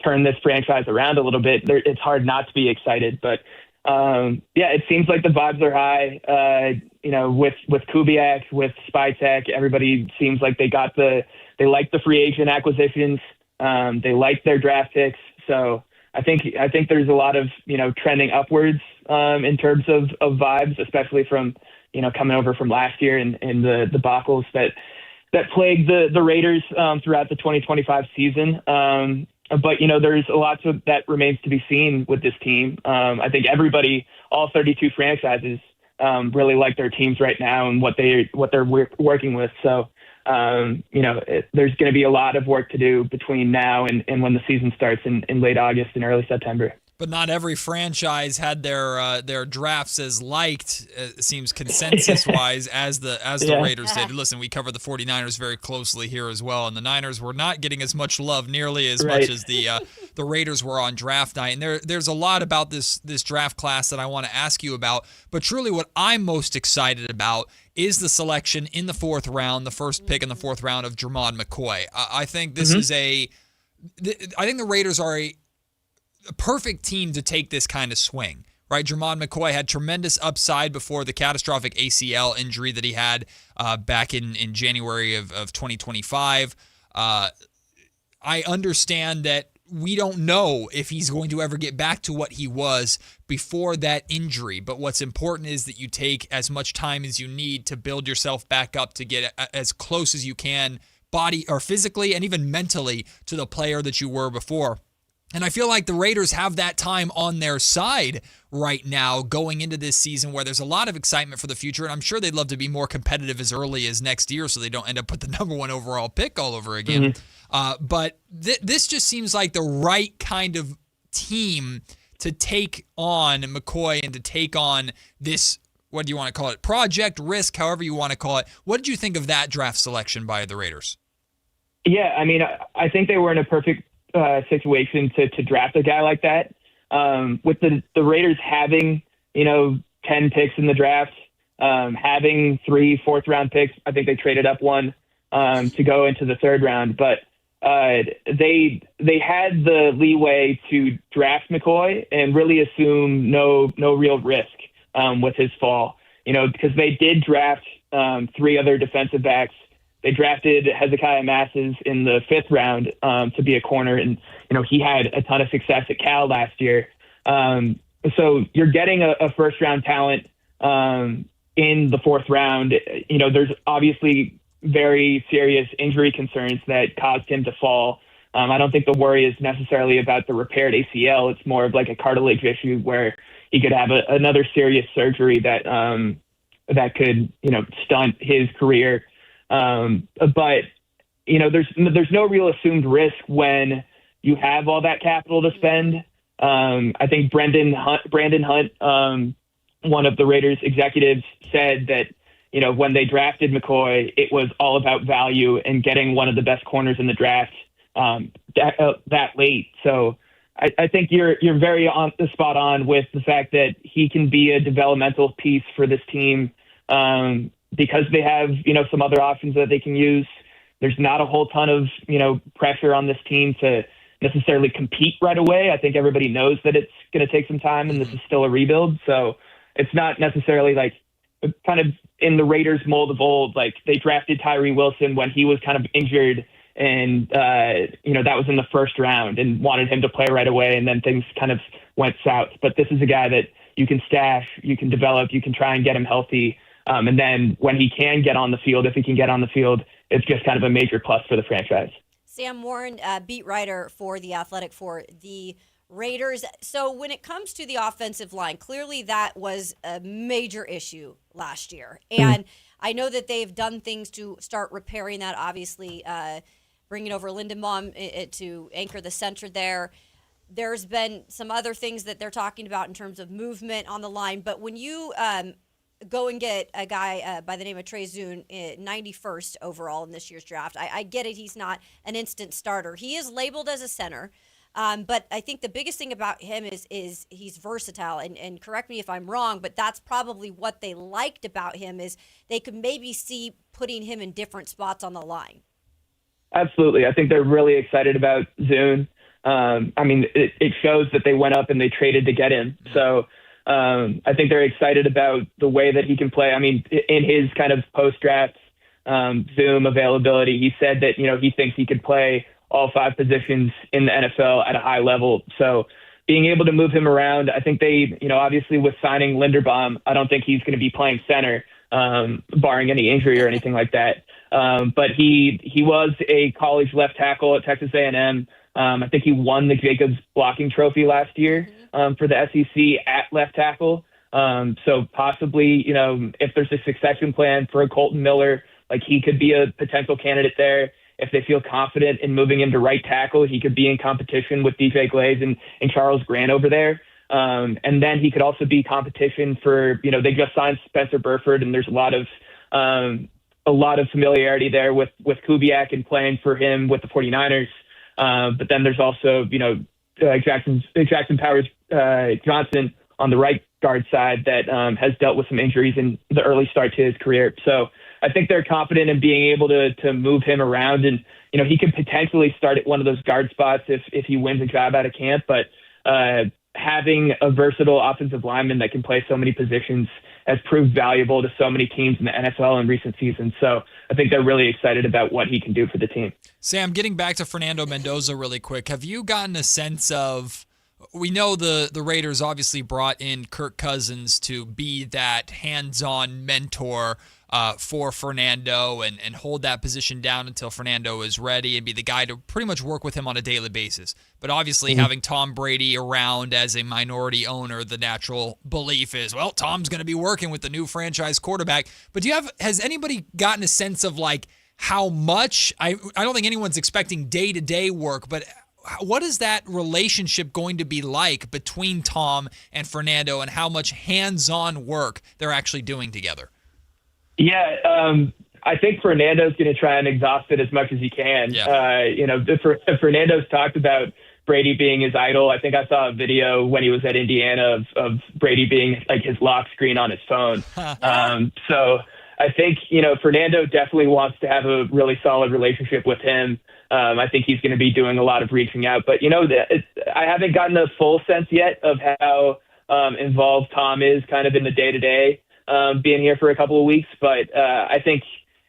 turn this franchise around a little bit, it's hard not to be excited. But it seems like the vibes are high. With Kubiak, with Spytek, everybody seems like they like the free agent acquisitions. They like their draft picks. So I think there's a lot of, trending upwards in terms of vibes, especially from, coming over from last year and the debacles that plagued the Raiders throughout the 2025 season. But, there's a lot that remains to be seen with this team. I think everybody, all 32 franchises, really like their teams right now and what they're working with. So, there's going to be a lot of work to do between now and when the season starts in late August and early September. But not every franchise had their drafts as liked, it seems consensus-wise, as the Raiders did. Listen, we covered the 49ers very closely here as well, and the Niners were not getting as much love nearly as much as the Raiders were on draft night. And there's a lot about this draft class that I want to ask you about, but truly what I'm most excited about is the selection in the 4th round, the first pick in the 4th round of Jermon McCoy. I think this is I think the Raiders are a perfect team to take this kind of swing, right? Jermon McCoy had tremendous upside before the catastrophic ACL injury that he had back in January of 2025. I understand that we don't know if he's going to ever get back to what he was before that injury. But what's important is that you take as much time as you need to build yourself back up to get as close as you can, body or physically and even mentally, to the player that you were before. And I feel like the Raiders have that time on their side right now going into this season where there's a lot of excitement for the future. And I'm sure they'd love to be more competitive as early as next year so they don't end up with the number 1 overall pick all over again. But this just seems like the right kind of team to take on McCoy and to take on this, what do you want to call it, project, risk, however you want to call it. What did you think of that draft selection by the Raiders? Yeah, I mean, I think they were in a perfect situation to draft a guy like that. With the Raiders having, 10 picks in the draft, having 3 fourth-round picks, I think they traded up one to go into the third round. But they had the leeway to draft McCoy and really assume no real risk with his fall, because they did draft 3 other defensive backs. They drafted Hezekiah Masses in the 5th round to be a corner, and he had a ton of success at Cal last year. So you're getting a first-round talent in the 4th round. There's obviously very serious injury concerns that caused him to fall. I don't think the worry is necessarily about the repaired ACL. It's more of like a cartilage issue where he could have another serious surgery that could stunt his career. But there's no real assumed risk when you have all that capital to spend. I think Brandon Hunt, one of the Raiders executives, said that, when they drafted McCoy, it was all about value and getting one of the best corners in the draft that late. So I think you're very on the spot on with the fact that he can be a developmental piece for this team. Because they have, some other options that they can use. There's not a whole ton of, pressure on this team to necessarily compete right away. I think everybody knows that it's going to take some time and this is still a rebuild. So it's not necessarily like kind of in the Raiders mold of old. Like they drafted Tyree Wilson when he was kind of injured and, that was in the 1st round and wanted him to play right away. And then things kind of went south. But this is a guy that you can stash, you can develop, you can try and get him healthy. And then when he can get on the field, if he can get on the field, it's just kind of a major plus for the franchise. Sam Warren, beat writer for The Athletic for the Raiders. So when it comes to the offensive line, clearly that was a major issue last year. And I know that they've done things to start repairing that, obviously, bringing over Lindenbaum to anchor the center there. There's been some other things that they're talking about in terms of movement on the line. But when you go and get a guy by the name of Trey Zune, 91st overall in this year's draft. I get it. He's not an instant starter. He is labeled as a center, but I think the biggest thing about him is he's versatile. And correct me if I'm wrong, but that's probably what they liked about him is they could maybe see putting him in different spots on the line. Absolutely. I think they're really excited about Zune. It shows that they went up and they traded to get him. So I think they're excited about the way that he can play. I mean, in his kind of post-draft Zoom availability, he said that, he thinks he could play all 5 positions in the NFL at a high level. So being able to move him around, I think they, obviously with signing Linderbaum, I don't think he's going to be playing center, barring any injury or anything like that. But he was a college left tackle at Texas A&M. I think he won the Jacobs blocking trophy last year for the SEC at left tackle. So possibly, if there's a succession plan for a Colton Miller, like he could be a potential candidate there. If they feel confident in moving him to right tackle, he could be in competition with DJ Glaze and Charles Grant over there. And then he could also be competition for, they just signed Spencer Burford, and there's a lot of familiarity there with Kubiak and playing for him with the 49ers. But then there's also, Jackson Powers Johnson on the right guard side that has dealt with some injuries in the early start to his career. So I think they're confident in being able to move him around, and he could potentially start at one of those guard spots if he wins a job out of camp. But having a versatile offensive lineman that can play so many positions has proved valuable to so many teams in the NFL in recent seasons. So I think they're really excited about what he can do for the team. Sam, getting back to Fernando Mendoza really quick, have you gotten a sense of, we know the Raiders obviously brought in Kirk Cousins to be that hands-on mentor for Fernando and hold that position down until Fernando is ready and be the guy to pretty much work with him on a daily basis. But obviously having Tom Brady around as a minority owner, the natural belief is, well, Tom's going to be working with the new franchise quarterback. But has anybody gotten a sense of like how much, I don't think anyone's expecting day-to-day work, but what is that relationship going to be like between Tom and Fernando and how much hands-on work they're actually doing together? Yeah, I think Fernando's going to try and exhaust it as much as he can. Yeah. Fernando's talked about Brady being his idol. I think I saw a video when he was at Indiana of Brady being like his lock screen on his phone. So I think, Fernando definitely wants to have a really solid relationship with him. I think he's going to be doing a lot of reaching out. But, I haven't gotten a full sense yet of how involved Tom is kind of in the day-to-day. Being here for a couple of weeks, but I think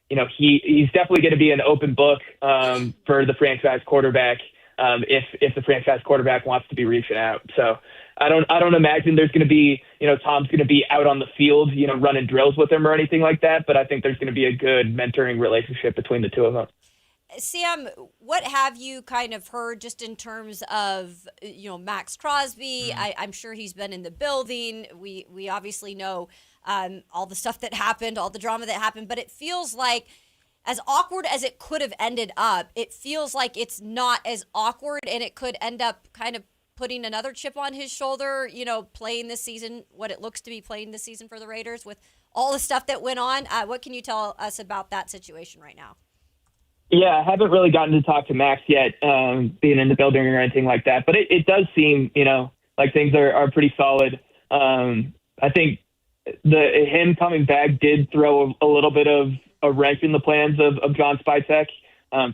he's definitely going to be an open book for the franchise quarterback if the franchise quarterback wants to be reaching out. So I don't imagine there's going to be Tom's going to be out on the field running drills with him or anything like that. But I think there's going to be a good mentoring relationship between the two of them. Sam, what have you kind of heard just in terms of Max Crosby? I'm sure he's been in the building. We obviously know all the stuff that happened, all the drama that happened, but it feels like as awkward as it could have ended up, it feels like it's not as awkward and it could end up kind of putting another chip on his shoulder, playing this season, what it looks to be playing this season for the Raiders with all the stuff that went on. What can you tell us about that situation right now? Yeah, I haven't really gotten to talk to Max yet, being in the building or anything like that, but it does seem, like things are pretty solid. I think him coming back did throw a little bit of a wrench in the plans of John Spytek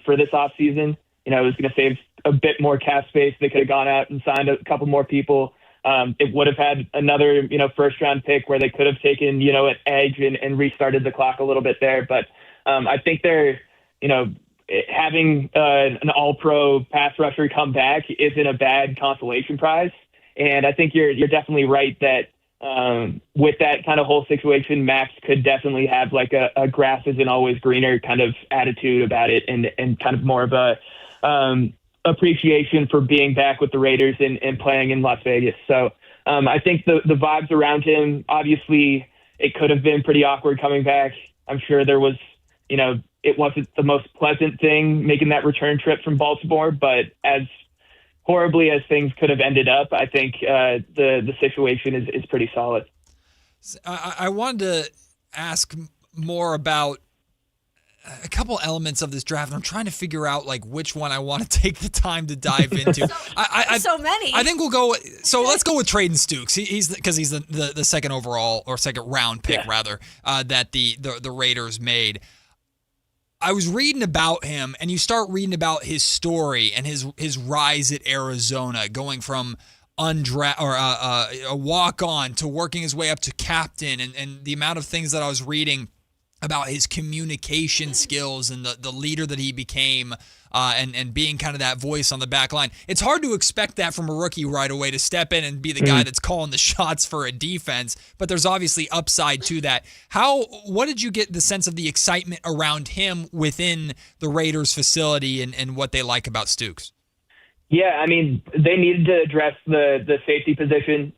for this offseason. It was going to save a bit more cap space. They could have gone out and signed a couple more people. It would have had another, first-round pick where they could have taken, an edge and restarted the clock a little bit there. But I think they're, having an all-pro pass rusher come back isn't a bad consolation prize. And I think you're definitely right that with that kind of whole situation, Max could definitely have like a grass isn't always greener kind of attitude about it and kind of more of a appreciation for being back with the Raiders and playing in Las Vegas. So I think the vibes around him, obviously it could have been pretty awkward coming back. I'm sure there was, it wasn't the most pleasant thing making that return trip from Baltimore, but as horribly as things could have ended up, I think the situation is pretty solid. I wanted to ask more about a couple elements of this draft. I'm trying to figure out like which one I want to take the time to dive into. So many. I think we'll go. So let's go with Traden Stukes. He's the second overall or second round pick rather that the Raiders made. I was reading about him, and you start reading about his story and his rise at Arizona, going from a walk-on to working his way up to captain, and the amount of things that I was reading about his communication skills and the leader that he became, and being kind of that voice on the back line. It's hard to expect that from a rookie right away to step in and be the guy that's calling the shots for a defense, but there's obviously upside to that. What did you get the sense of the excitement around him within the Raiders facility and what they like about Stukes? Yeah, I mean, they needed to address the safety position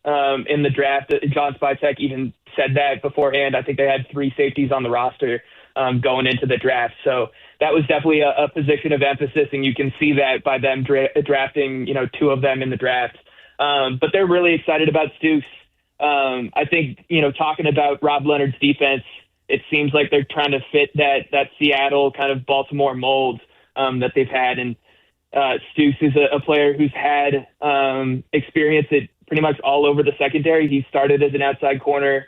in the draft. John Spytek even said that beforehand. I think they had 3 safeties on the roster going into the draft. So that was definitely a position of emphasis, and you can see that by them drafting, 2 of them in the draft. But they're really excited about Stukes. I think, talking about Rob Leonard's defense, it seems like they're trying to fit that Seattle kind of Baltimore mold that they've had. And Stukes is a player who's had experience at pretty much all over the secondary. He started as an outside corner,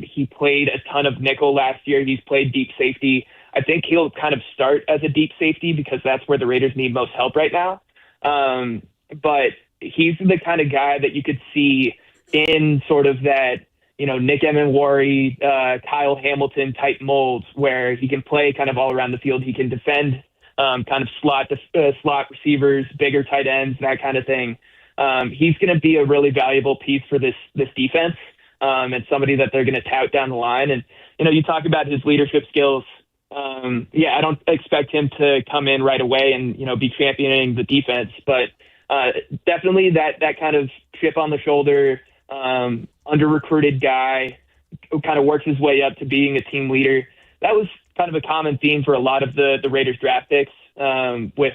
He played a ton of nickel last year. He's played deep safety. I think he'll kind of start as a deep safety because that's where the Raiders need most help right now. But he's the kind of guy that you could see in sort of that, Nick Emenwari, Kyle Hamilton type molds where he can play kind of all around the field. He can defend kind of slot receivers, bigger tight ends, that kind of thing. He's going to be a really valuable piece for this defense and somebody that they're going to tout down the line. And, you talk about his leadership skills. I don't expect him to come in right away and, be championing the defense, but definitely that kind of chip on the shoulder, under-recruited guy who kind of works his way up to being a team leader. That was kind of a common theme for a lot of the Raiders draft picks with,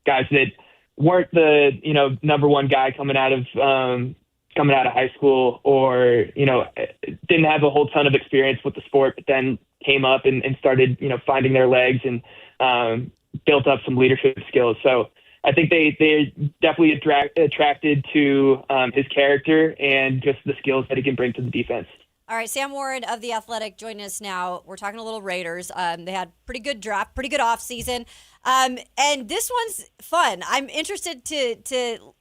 guys that weren't the, number one guy coming out of high school or, didn't have a whole ton of experience with the sport, but then came up and started, finding their legs and built up some leadership skills. So I think they're definitely attracted to his character and just the skills that he can bring to the defense. All right, Sam Warren of The Athletic joining us now. We're talking a little Raiders. They had pretty good draft, pretty good offseason. And this one's fun. I'm interested to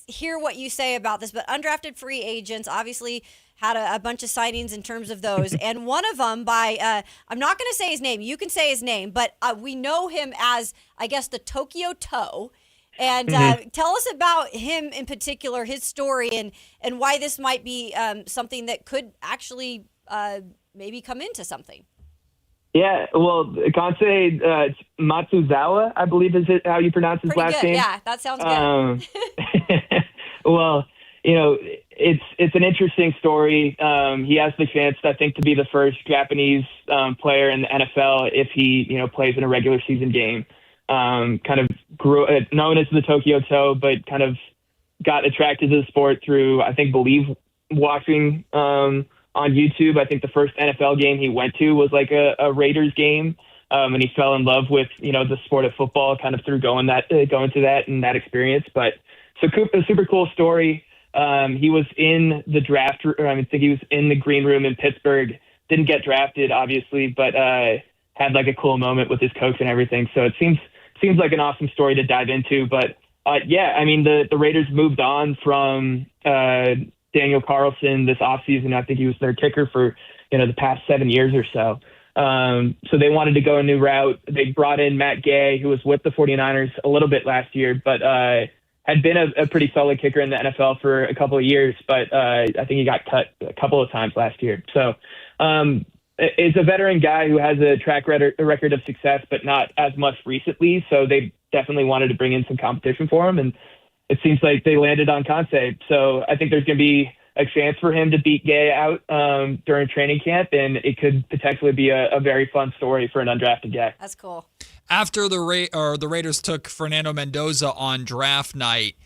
hear what you say about this, but undrafted free agents obviously had a bunch of signings in terms of those. And one of them by, I'm not going to say his name. You can say his name, but we know him as, I guess, the Tokyo Toe. And tell us about him in particular, his story, and why this might be something that could actually maybe come into something. Yeah, well, Kansei Matsuzawa, I believe is how you pronounce his last name. Yeah, that sounds good. Well, it's an interesting story. He has the chance, I think, to be the first Japanese player in the NFL if he, plays in a regular season game. Kind of grew known as the Tokyo Toe, but kind of got attracted to the sport through, I think, watching on YouTube. I think the first NFL game he went to was like a Raiders game, and he fell in love with the sport of football kind of through going to that and that experience. But so a super cool story. He was in the draft. I think he was in the green room in Pittsburgh. Didn't get drafted, obviously, but had like a cool moment with his coach and everything. So it seems like an awesome story to dive into. But the Raiders moved on from Daniel Carlson this offseason. I think he was their kicker for the past 7 years or so. So they wanted to go a new route. They brought in Matt Gay, who was with the 49ers a little bit last year, but had been a pretty solid kicker in the NFL for a couple of years. But I think he got cut a couple of times last year. So is a veteran guy who has a track record of success, but not as much recently. So they definitely wanted to bring in some competition for him. And it seems like they landed on Kansei. So I think there's going to be a chance for him to beat Gay out during training camp. And it could potentially be a very fun story for an undrafted guy. That's cool. After the Raiders took Fernando Mendoza on draft night,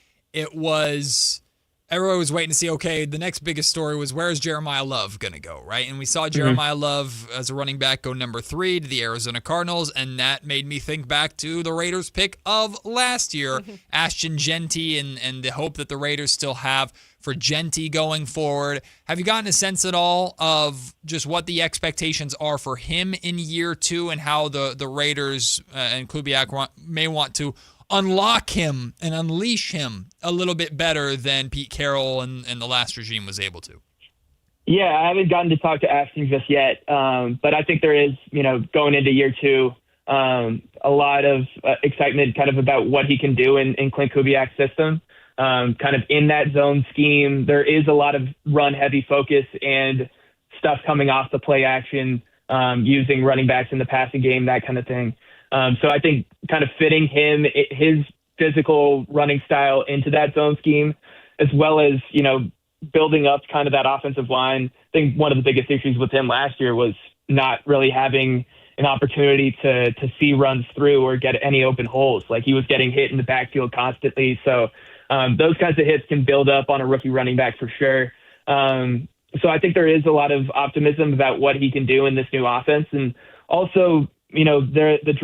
everyone was waiting to see, okay, the next biggest story was where is Jeremiah Love going to go, right? And we saw Jeremiah Love as a running back go number 3 to the Arizona Cardinals, and that made me think back to the Raiders pick of last year, Ashton Jeanty, and the hope that the Raiders still have for Jeanty going forward. Have you gotten a sense at all of just what the expectations are for him in year 2 and how the Raiders and Kubiak may want to unlock him and unleash him a little bit better than Pete Carroll and the last regime was able to? Yeah, I haven't gotten to talk to Ashton just yet, but I think there is, going into year 2, a lot of excitement kind of about what he can do in Clint Kubiak's system. Kind of in that zone scheme, there is a lot of run-heavy focus and stuff coming off the play action, using running backs in the passing game, that kind of thing. So I think kind of fitting his physical running style into that zone scheme, as well as, building up kind of that offensive line. I think one of the biggest issues with him last year was not really having an opportunity to see runs through or get any open holes. Like he was getting hit in the backfield constantly. So those kinds of hits can build up on a rookie running back for sure. So I think there is a lot of optimism about what he can do in this new offense. And also, the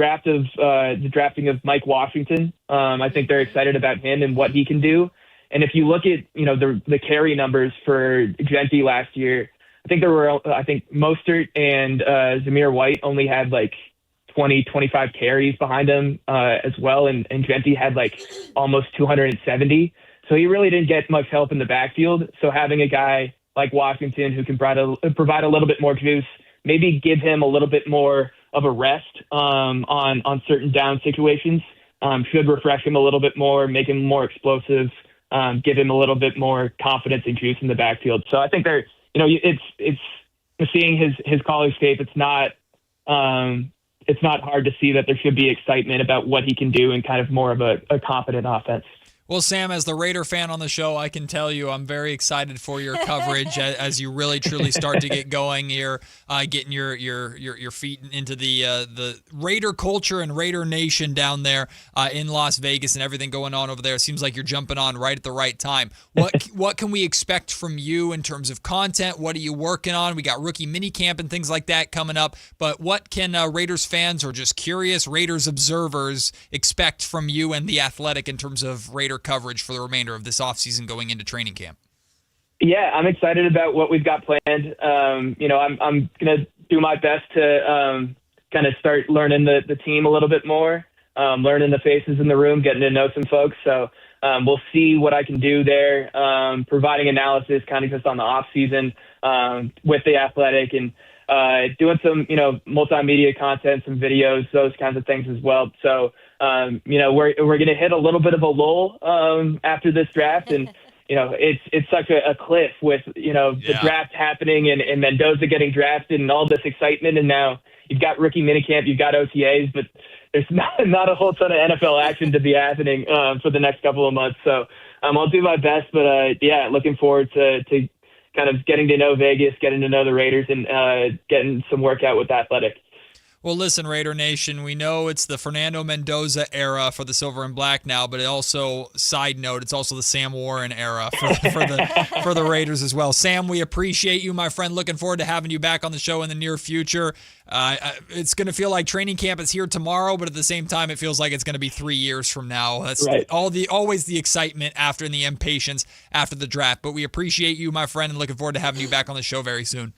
drafting of Mike Washington. I think they're excited about him and what he can do. And if you look at, the carry numbers for Jeanty last year, think Mostert and Zamir White only had like 20, 25 carries behind him as well, and Genti had like almost 270. So he really didn't get much help in the backfield. So having a guy like Washington who can provide a little bit more juice, maybe give him a little bit more of a rest on certain down situations, should refresh him a little bit more, make him more explosive, give him a little bit more confidence and juice in the backfield. So I think it's seeing his college tape. It's not hard to see that there should be excitement about what he can do in kind of more of a confident offense. Well, Sam, as the Raider fan on the show, I can tell you I'm very excited for your coverage as you really truly start to get going here, getting your feet into the Raider culture and Raider Nation down there in Las Vegas and everything going on over there. It seems like you're jumping on right at the right time. What can we expect from you in terms of content? What are you working on? We got rookie minicamp and things like that coming up, but what can Raiders fans or just curious Raiders observers expect from you and The Athletic in terms of Raider coverage for the remainder of this offseason going into training camp? Yeah, I'm excited about what we've got planned. I'm going to do my best to kind of start learning the team a little bit more, learning the faces in the room, getting to know some folks. So we'll see what I can do there, providing analysis kind of just on the off season with The Athletic, and doing some, multimedia content, some videos, those kinds of things as well. So, we're going to hit a little bit of a lull after this draft, and it's such a cliff with the draft happening and Mendoza getting drafted and all this excitement, and now you've got rookie minicamp, you've got OTAs, but there's not a whole ton of NFL action to be happening for the next couple of months. So I'll do my best, but looking forward to kind of getting to know Vegas, getting to know the Raiders, and getting some workout with Athletic. Well, listen, Raider Nation, we know it's the Fernando Mendoza era for the Silver and Black now, but it also, side note, it's also the Sam Warren era for the Raiders as well. Sam, we appreciate you, my friend. Looking forward to having you back on the show in the near future. It's going to feel like training camp is here tomorrow, but at the same time, it feels like it's going to be 3 years from now. That's right. Always the excitement after and the impatience after the draft. But we appreciate you, my friend, and looking forward to having you back on the show very soon.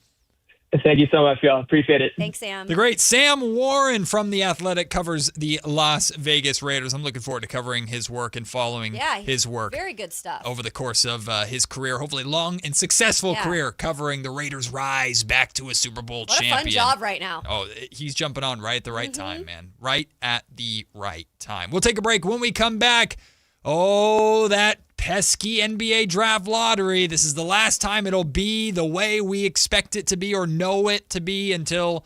Thank you so much, y'all. Appreciate it. Thanks, Sam. The great Sam Warren from The Athletic covers the Las Vegas Raiders. I'm looking forward to covering his work and following his work. Very good stuff. Over the course of his career, hopefully long and successful career, covering the Raiders' rise back to a Super Bowl champion. What a fun job right now. Oh, he's jumping on right at the right time, man. Right at the right time. We'll take a break. When we come back, that pesky NBA draft lottery. This is the last time it'll be the way we expect it to be or know it to be until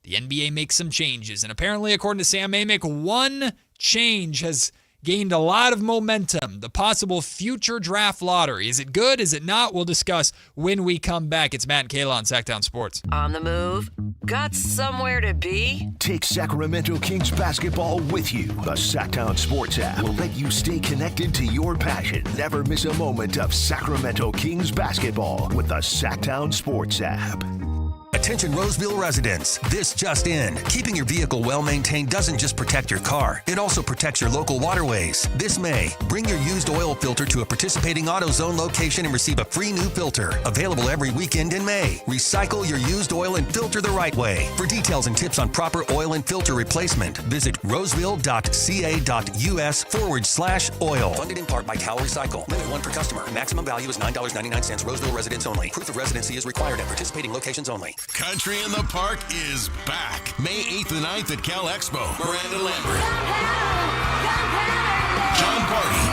the NBA makes some changes. And apparently, according to Sam Amick, one change has gained a lot of momentum. The possible future draft lottery. Is it good? Is it not? We'll discuss when we come back. It's Matt and Kayla on Sactown Sports. On the move? Got somewhere to be? Take Sacramento Kings basketball with you. The Sactown Sports app will let you stay connected to your passion. Never miss a moment of Sacramento Kings basketball with the Sactown Sports app. Attention Roseville residents, this just in. Keeping your vehicle well-maintained doesn't just protect your car, it also protects your local waterways. This May, bring your used oil filter to a participating AutoZone location and receive a free new filter. Available every weekend in May. Recycle your used oil and filter the right way. For details and tips on proper oil and filter replacement, visit roseville.ca.us/oil. Funded in part by Cal Recycle. Limit 1 per customer. Maximum value is $9.99. Roseville residents only. Proof of residency is required at participating locations only. Country in the Park is back. May 8th and 9th at Cal Expo. Miranda Lambert. John Party.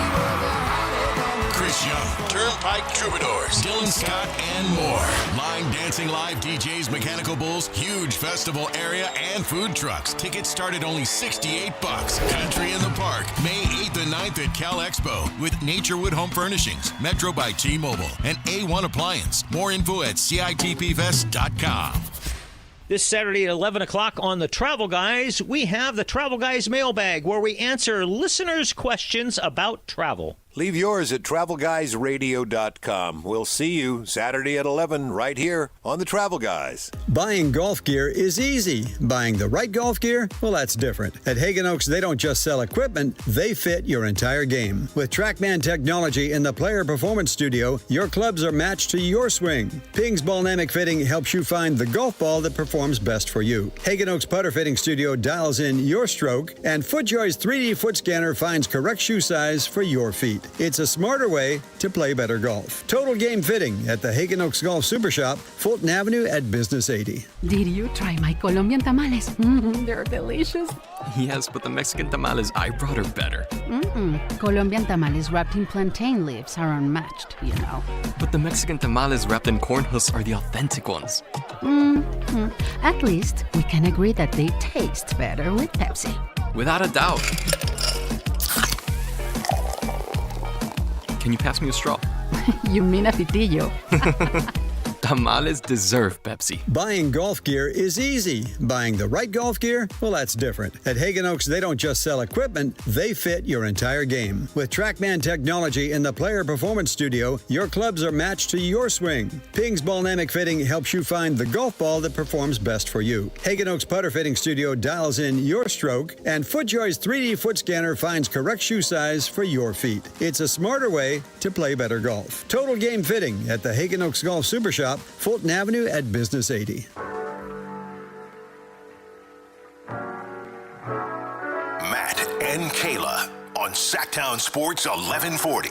Chris Young. Turnpike Troubadours. Dylan Scott and more. Line dancing live DJs, Mechanical Bulls, huge festival area, and food trucks. Tickets start at only $68. Country in the Park. May 8th and 9th at Cal Expo with Naturewood Home Furnishings, Metro by T-Mobile, and A1 Appliance. More info at CITPFest.com. This Saturday at 11 o'clock on The Travel Guys, we have the Travel Guys mailbag where we answer listeners' questions about travel. Leave yours at TravelGuysRadio.com. We'll see you Saturday at 11 right here on The Travel Guys. Buying golf gear is easy. Buying the right golf gear, well, that's different. At Hagen Oaks, they don't just sell equipment, they fit your entire game. With TrackMan technology in the Player Performance Studio, your clubs are matched to your swing. Ping's Ballnamic Fitting helps you find the golf ball that performs best for you. Hagen Oaks Putter Fitting Studio dials in your stroke, and FootJoy's 3D foot scanner finds correct shoe size for your feet. It's a smarter way to play better golf. Total Game Fitting at the Hagen Oaks Golf Super Shop, Fulton Avenue at Business 80. Did you try my Colombian tamales? They're delicious. Yes, but the Mexican tamales I brought are better. Colombian tamales wrapped in plantain leaves are unmatched, you know. But the Mexican tamales wrapped in corn husks are the authentic ones. At least we can agree that they taste better with Pepsi. Without a doubt. Can you pass me a straw? You mean a pitillo? Tamales deserve Pepsi. Buying golf gear is easy. Buying the right golf gear, well, that's different. At Hagen Oaks, they don't just sell equipment, they fit your entire game. With TrackMan technology in the Player Performance Studio, your clubs are matched to your swing. Ping's Ballnamic Fitting helps you find the golf ball that performs best for you. Hagen Oaks Putter Fitting Studio dials in your stroke, and FootJoy's 3D foot scanner finds correct shoe size for your feet. It's a smarter way to play better golf. Total Game Fitting at the Hagen Oaks Golf Super Shop, Fulton Avenue at Business 80. Matt and Kayla on Sactown Sports 1140.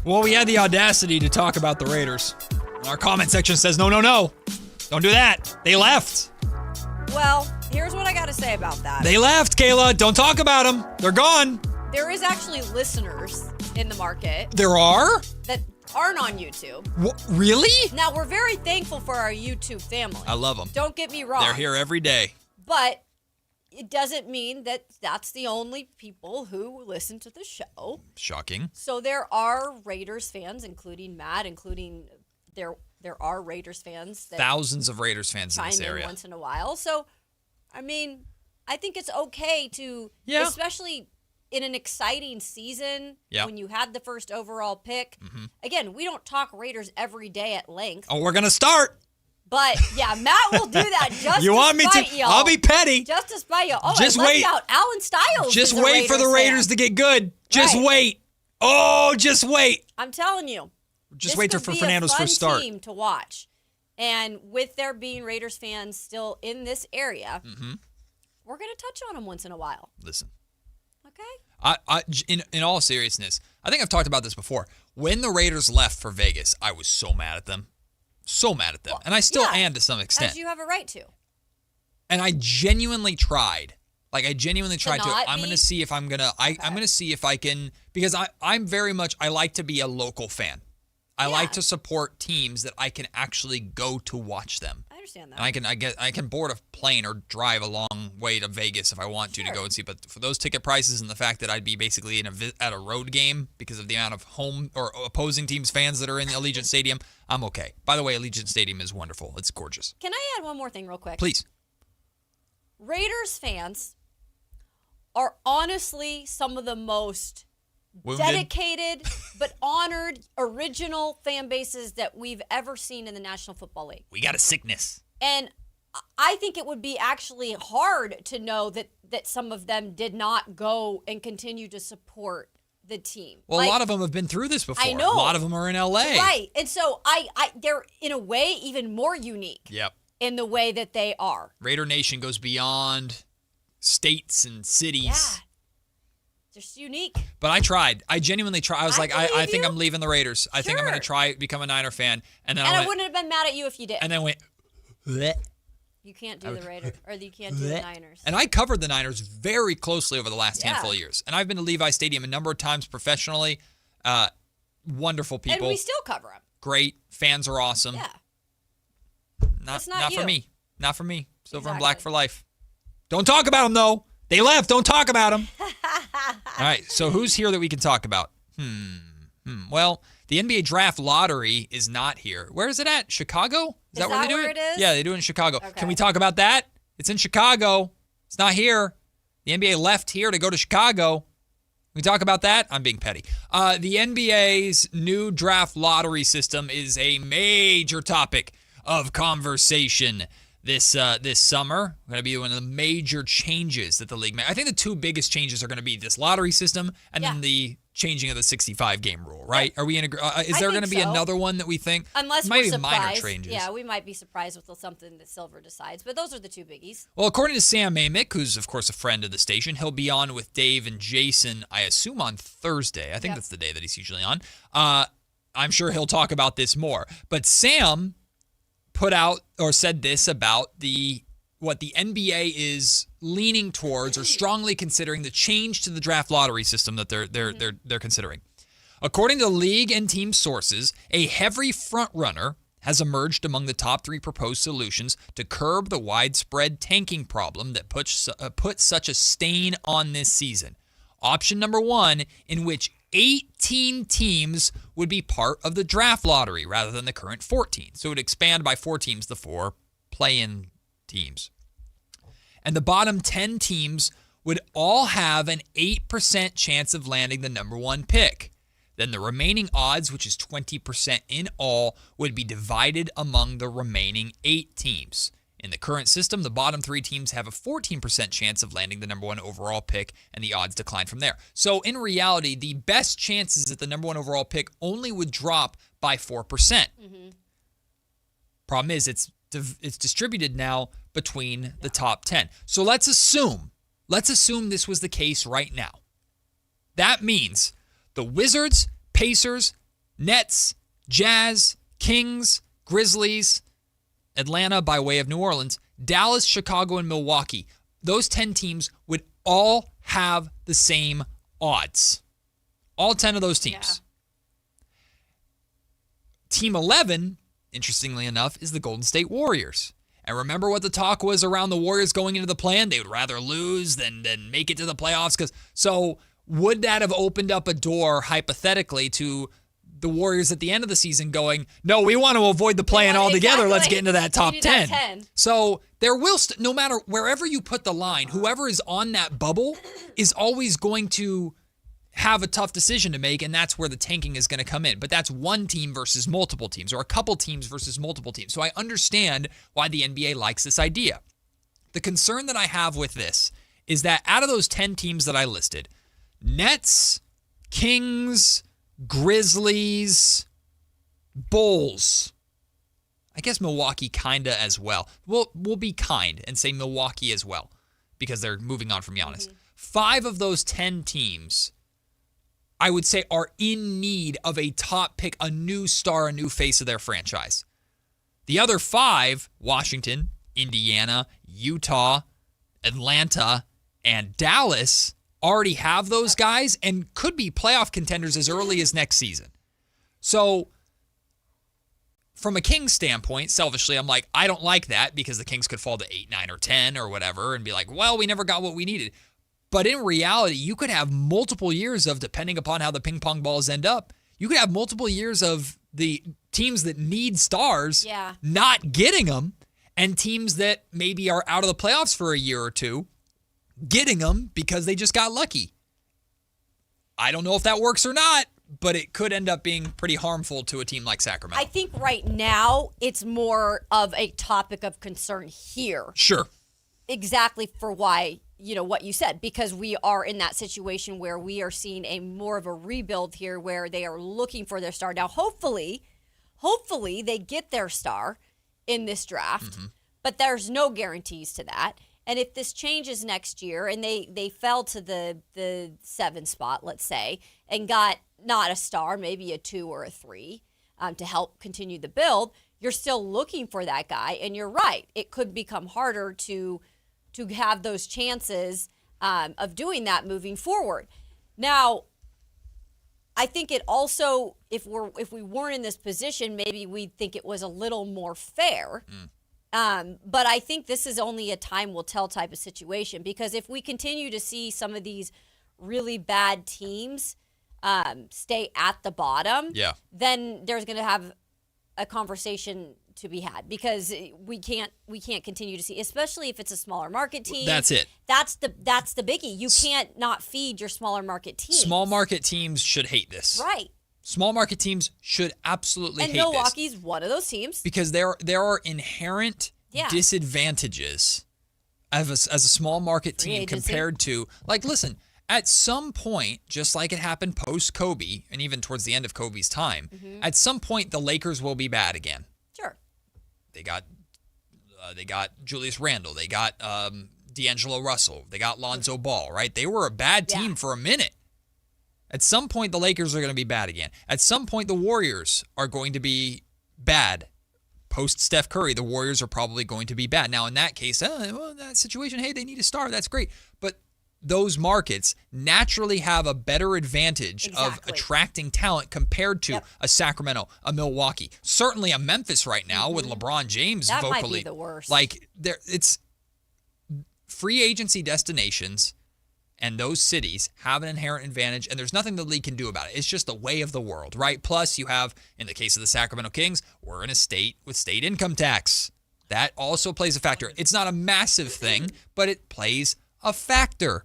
Well, we had the audacity to talk about the Raiders. Our comment section says, no. Don't do that. They left. Well, here's what I got to say about that. They left, Kayla. Don't talk about them. They're gone. There is actually listeners in the market. There are? That aren't on YouTube. Really? Now, we're very thankful for our YouTube family. I love them. Don't get me wrong. They're here every day. But it doesn't mean that that's the only people who listen to the show. Shocking. So there are Raiders fans, including Matt, there are Raiders fans. That thousands of Raiders fans in this area. Once in a while. So, I mean, I think it's okay to, especially in an exciting season when you had the first overall pick. Again, we don't talk Raiders every day at length. Oh, we're going to start. But, yeah, Matt will do that just you to want me spite to? y'all. I'll be petty. Just to spite y'all. Oh, just I left wait. out Alan Stiles. Just wait for the Raiders to get good. Just wait. Oh, just wait. I'm telling you. Just wait for Fernando's first start. This would be a fun team to watch. And with there being Raiders fans still in this area, we're going to touch on them once in a while. Listen. Okay? In all seriousness, I think I've talked about this before. When the Raiders left for Vegas, I was so mad at them. So mad at them. Well, and I still am to some extent. As you have a right to. And I genuinely tried. Like, I genuinely tried to. I'm going to see if I'm going to. I'm going to see if I can. Because I'm very much. I like to be a local fan. I like to support teams that I can actually go to watch them. I understand that. And I can board a plane or drive a long way to Vegas if I want to go and see. But for those ticket prices and the fact that I'd be basically at a road game because of the amount of home or opposing teams fans that are in the Allegiant Stadium, I'm okay. By the way, Allegiant Stadium is wonderful. It's gorgeous. Can I add one more thing real quick? Please. Raiders fans are honestly some of the most dedicated but honored original fan bases that we've ever seen in the National Football League. We got a sickness. And I think it would be actually hard to know that some of them did not go and continue to support the team. Well, a lot of them have been through this before. I know. A lot of them are in LA. Right. And so they're in a way even more unique. Yep. In the way that they are. Raider Nation goes beyond states and cities. Yeah. Just unique. But I tried. I genuinely tried. I was I think I'm leaving the Raiders. I think I'm going to try become a Niner fan. And then I wouldn't have been mad at you if you did. And then went, bleh. You can't do the Raiders, or you can't do the Niners. And I covered the Niners very closely over the last handful of years. And I've been to Levi Stadium a number of times professionally. Wonderful people. And we still cover them. Great. Fans are awesome. Yeah. Not for me. Not for me. Silver and black for life. Don't talk about them, though. They left. Don't talk about them. All right. So who's here that we can talk about? Well, the NBA draft lottery is not here. Where is it at? Chicago? Is that where they do it? Is? Yeah, they do it in Chicago. Okay. Can we talk about that? It's in Chicago. It's not here. The NBA left here to go to Chicago. Can we talk about that? I'm being petty. The NBA's new draft lottery system is a major topic of conversation this summer. Going to be one of the major changes that the league made. I think the two biggest changes are going to be this lottery system and then the changing of the 65-game rule, right? Are we in is there going to be another one that we think? Unless maybe we're surprised. Minor changes. Yeah, we might be surprised with something that Silver decides, but those are the two biggies. Well, according to Sam Amick, who's of course a friend of the station, he'll be on with Dave and Jason, I assume on Thursday. I think that's the day that he's usually on. I'm sure he'll talk about this more. But Sam put out or said this about what the NBA is leaning towards or strongly considering the change to the draft lottery system that they're considering. According to league and team sources, a heavy front runner has emerged among the top 3 proposed solutions to curb the widespread tanking problem that puts such a stain on this season. Option number 1, in which 18 teams would be part of the draft lottery rather than the current 14. So it would expand by 4 teams, the 4 play-in teams. And the bottom 10 teams would all have an 8% chance of landing the number 1 pick. Then the remaining odds, which is 20% in all, would be divided among the remaining 8 teams. In the current system, the bottom 3 teams have a 14% chance of landing the number 1 overall pick, and the odds decline from there. So in reality, the best chances at the number 1 overall pick only would drop by 4%. Problem is, it's distributed now between the top 10. So let's assume this was the case right now. That means the Wizards, Pacers, Nets, Jazz, Kings, Grizzlies, Atlanta by way of New Orleans, Dallas, Chicago, and Milwaukee, those 10 teams would all have the same odds. All 10 of those teams. Team 11, interestingly enough, is the Golden State Warriors. And remember what the talk was around the Warriors going into the play-in? They would rather lose than make it to the playoffs. So would that have opened up a door, hypothetically, to the Warriors at the end of the season going, no, we want to avoid the play-in altogether. Exactly. Let's get into that top 10. So there will, no matter wherever you put the line, whoever is on that bubble is always going to have a tough decision to make, and that's where the tanking is going to come in. But that's one team versus multiple teams, or a couple teams versus multiple teams. So I understand why the NBA likes this idea. The concern that I have with this is that out of those 10 teams that I listed, Nets, Kings, Grizzlies, Bulls, I guess Milwaukee kinda as well. We'll be kind and say Milwaukee as well because they're moving on from Giannis. 5 of those 10 teams, I would say, are in need of a top pick, a new star, a new face of their franchise. The other 5, Washington, Indiana, Utah, Atlanta, and Dallas, already have those guys and could be playoff contenders as early as next season. So from a Kings standpoint, selfishly, I'm like, I don't like that because the Kings could fall to 8, 9, or 10 or whatever and be like, well, we never got what we needed. But in reality, you could have multiple years of, depending upon how the ping pong balls end up, you could have multiple years of the teams that need stars not getting them, and teams that maybe are out of the playoffs for a year or two getting them because they just got lucky. I don't know if that works or not, but it could end up being pretty harmful to a team like Sacramento. I think right now it's more of a topic of concern here. Sure. Exactly for why, what you said, because we are in that situation where we are seeing a more of a rebuild here where they are looking for their star. Now, hopefully they get their star in this draft, but there's no guarantees to that. And if this changes next year and they fell to the 7 spot, let's say, and got not a star, maybe a 2 or a 3 to help continue the build, you're still looking for that guy. And you're right. It could become harder to have those chances of doing that moving forward. Now, I think it also, if we weren't in this position, maybe we'd think it was a little more fair. But I think this is only a time will tell type of situation, because if we continue to see some of these really bad teams stay at the bottom, Yeah. then there's going to have a conversation to be had because we can't continue to see, especially if it's a smaller market team. That's it. That's the biggie. You can't not feed your smaller market teams. Small market teams should hate this. Right. Small market teams should absolutely hate this. And Milwaukee's one of those teams. Because there are inherent disadvantages as a small market team compared to, like, listen, at some point, just like it happened post Kobe and even towards the end of Kobe's time, at some point the Lakers will be bad again. Sure. They got Julius Randle. They got D'Angelo Russell. They got Lonzo Ball, right? They were a bad team for a minute. At some point, the Lakers are going to be bad again. At some point, the Warriors are going to be bad. Post Steph Curry, the Warriors are probably going to be bad. Now, in that case, that situation, hey, they need a star. That's great. But those markets naturally have a better advantage of attracting talent compared to a Sacramento, a Milwaukee, certainly a Memphis right now with LeBron James that vocally. Might be the worst. Like, it's free agency destinations and those cities have an inherent advantage, and there's nothing the league can do about it. It's just the way of the world, right? Plus, you have, in the case of the Sacramento Kings, we're in a state with state income tax. That also plays a factor. It's not a massive thing, but it plays a factor.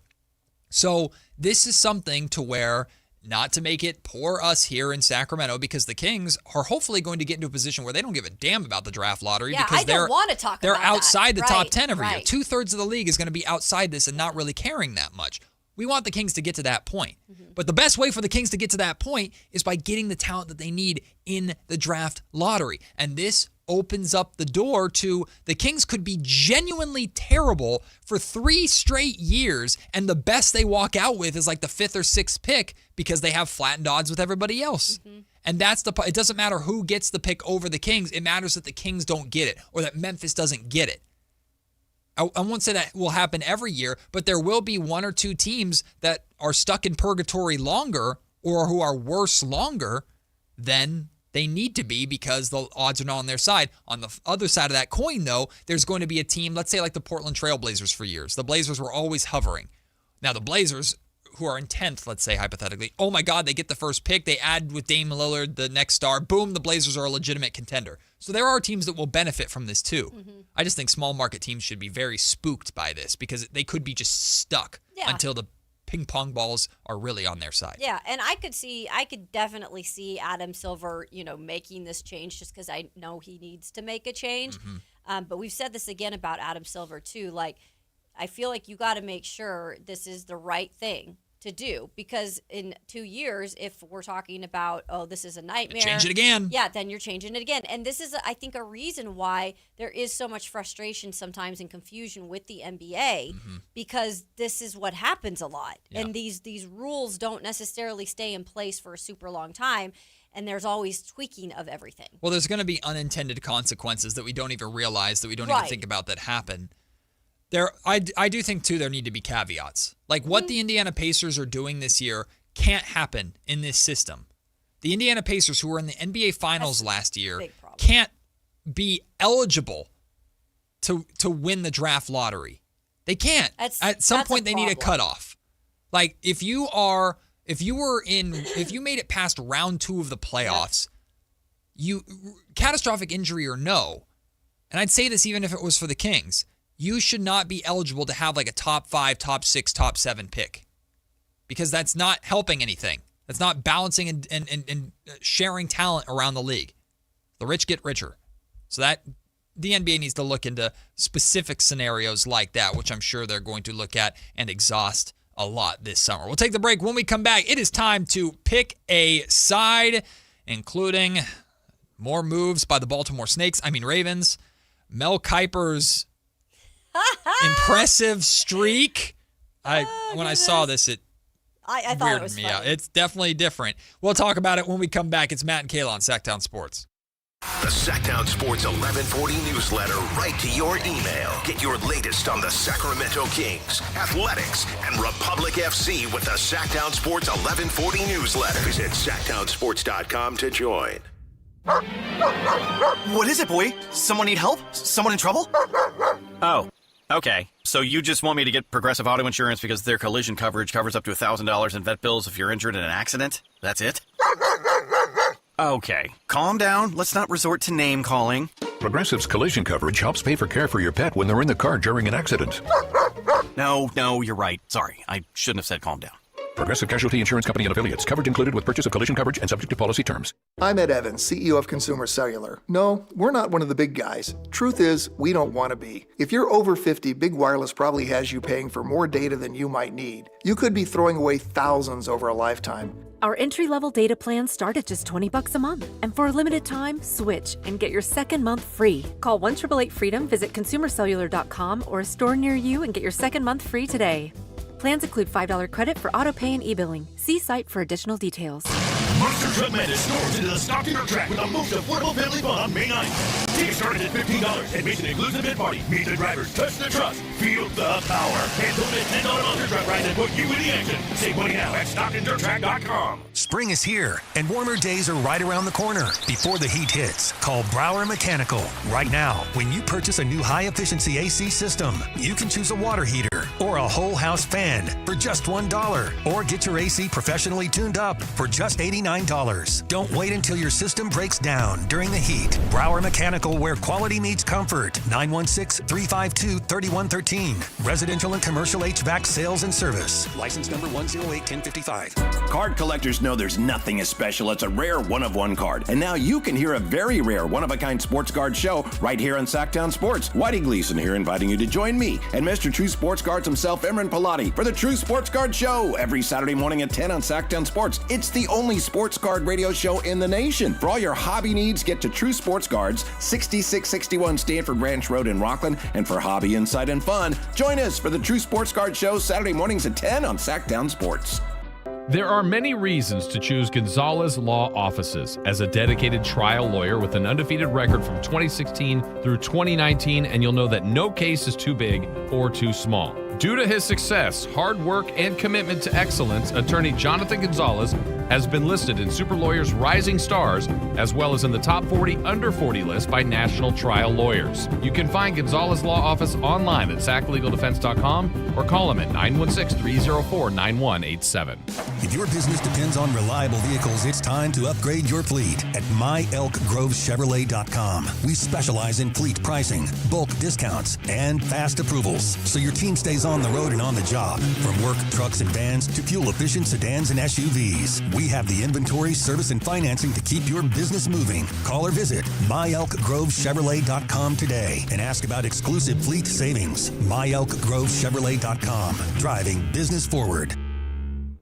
So this is something to where, not to make it poor us here in Sacramento, because the Kings are hopefully going to get into a position where they don't give a damn about the draft lottery because I don't want to talk they're about outside that. the top Right, 10 every year. right. 2/3 of the league is going to be outside this and not really caring that much. We want the Kings to get to that point. But the best way for the Kings to get to that point is by getting the talent that they need in the draft lottery. And this opens up the door to the Kings could be genuinely terrible for 3 straight years, and the best they walk out with is like the 5th or 6th pick because they have flattened odds with everybody else. And that's it doesn't matter who gets the pick over the Kings. It matters that the Kings don't get it or that Memphis doesn't get it. I won't say that will happen every year, but there will be 1 or 2 teams that are stuck in purgatory longer or who are worse longer than they need to be because the odds are not on their side. On the other side of that coin, though, there's going to be a team, let's say like the Portland Trail Blazers for years. The Blazers were always hovering. Now the Blazers, who are in 10th, let's say hypothetically, oh my God, they get the first pick. They add with Dame Lillard, the next star. Boom, the Blazers are a legitimate contender. So there are teams that will benefit from this too. I just think small market teams should be very spooked by this because they could be just stuck until the ping pong balls are really on their side. Yeah, and I could definitely see Adam Silver, making this change just because I know he needs to make a change. But we've said this again about Adam Silver too. Like, I feel like you got to make sure this is the right thing to do because in 2 years, if we're talking about, this is a nightmare. Change it again. Yeah, then you're changing it again. And this is, I think, a reason why there is so much frustration sometimes and confusion with the NBA because this is what happens a lot. Yeah. And these rules don't necessarily stay in place for a super long time. And there's always tweaking of everything. Well, there's going to be unintended consequences that we don't even realize, that we don't even think about that happen. I do think, too, there need to be caveats. Like what the Indiana Pacers are doing this year can't happen in this system. The Indiana Pacers, who were in the NBA Finals last year, can't be eligible to win the draft lottery. They can't. At some point, they need a cutoff. Like if you made it past round 2 of the playoffs, catastrophic injury or no, and I'd say this even if it was for the Kings, you should not be eligible to have like a top 5, top 6, top 7 pick because that's not helping anything. That's not balancing and sharing talent around the league. The rich get richer. So that the NBA needs to look into specific scenarios like that, which I'm sure they're going to look at and exhaust a lot this summer. We'll take the break. When we come back, it is time to pick a side, including more moves by the Baltimore Ravens, Mel Kiper's impressive streak. When I saw this, I thought it was weirded me funny. out. It's definitely different. We'll talk about it when we come back. It's Matt and Kayla on Sactown Sports. The Sactown Sports 1140 newsletter right to your email. Get your latest on the Sacramento Kings, athletics, and Republic FC with the Sactown Sports 1140 newsletter. Visit SactownSports.com to join. What is it, boy? Someone need help? Someone in trouble? Oh, okay. So you just want me to get Progressive Auto Insurance because their collision coverage covers up to $1,000 in vet bills if you're injured in an accident? That's it? Okay, calm down. Let's not resort to name calling. Progressive's collision coverage helps pay for care for your pet when they're in the car during an accident. No, you're right. Sorry, I shouldn't have said calm down. Progressive Casualty Insurance Company and Affiliates. Coverage included with purchase of collision coverage and subject to policy terms. I'm Ed Evans, CEO of Consumer Cellular. No, we're not one of the big guys. Truth is, we don't want to be. If you're over 50, Big Wireless probably has you paying for more data than you might need. You could be throwing away thousands over a lifetime. Our entry-level data plans start at just $20 a month. And for a limited time, switch and get your second month free. Call 1-888-FREEDOM, visit consumercellular.com or a store near you and get your second month free today. Plans include $5 credit for auto pay and e-billing. See site for additional details. Monster Truck Madness storms into the Stockton Dirt Track with a most affordable family fun on May 9th. Tickets started at $15. Admission includes a bid party. Meet the drivers, touch the trucks, feel the power. And don't miss $10 Monster Truck rides that put you in the action. Save money now at StocktonDirtTrack.com. Spring is here, and warmer days are right around the corner. Before the heat hits, call Brower Mechanical. Right now, when you purchase a new high-efficiency AC system, you can choose a water heater or a whole house fan for just $1, or get your AC professionally tuned up for just $89. Don't wait until your system breaks down during the heat. Brower Mechanical, where quality meets comfort. 916-352-3113. Residential and commercial HVAC sales and service. License number 108-1055. Card collectors know there's nothing as special as a rare one-of-one card. And now you can hear a very rare one-of-a-kind sports card show right here on Sactown Sports. Whitey Gleason here inviting you to join me and Mr. True Sports Cards himself, Imran Pilati, for the True Sports Card Show every Saturday morning at 10 on Sactown Sports. It's the only sports card radio show in the nation. For all your hobby needs, get to True Sports Cards, 6661 Stanford Ranch Road in Rockland. And for hobby insight and fun, join us for the True Sports Card Show Saturday mornings at 10 on Sactown Sports. There are many reasons to choose Gonzalez Law Offices. As a dedicated trial lawyer with an undefeated record from 2016 through 2019, and you'll know that no case is too big or too small. Due to his success, hard work, and commitment to excellence, attorney Jonathan Gonzalez has been listed in Super Lawyers Rising Stars, as well as in the top 40 under 40 list by national trial lawyers. You can find Gonzalez Law Office online at saclegaldefense.com or call him at 916-304-9187. If your business depends on reliable vehicles, it's time to upgrade your fleet at myelkgrovechevrolet.com. We specialize in fleet pricing, bulk discounts, and fast approvals, so your team stays on the road and on the job. From work trucks and vans to fuel-efficient sedans and SUVs, we have the inventory, service, and financing to keep your business moving. Call or visit myelkgrovechevrolet.com today and ask about exclusive fleet savings. myelkgrovechevrolet.com, driving business forward.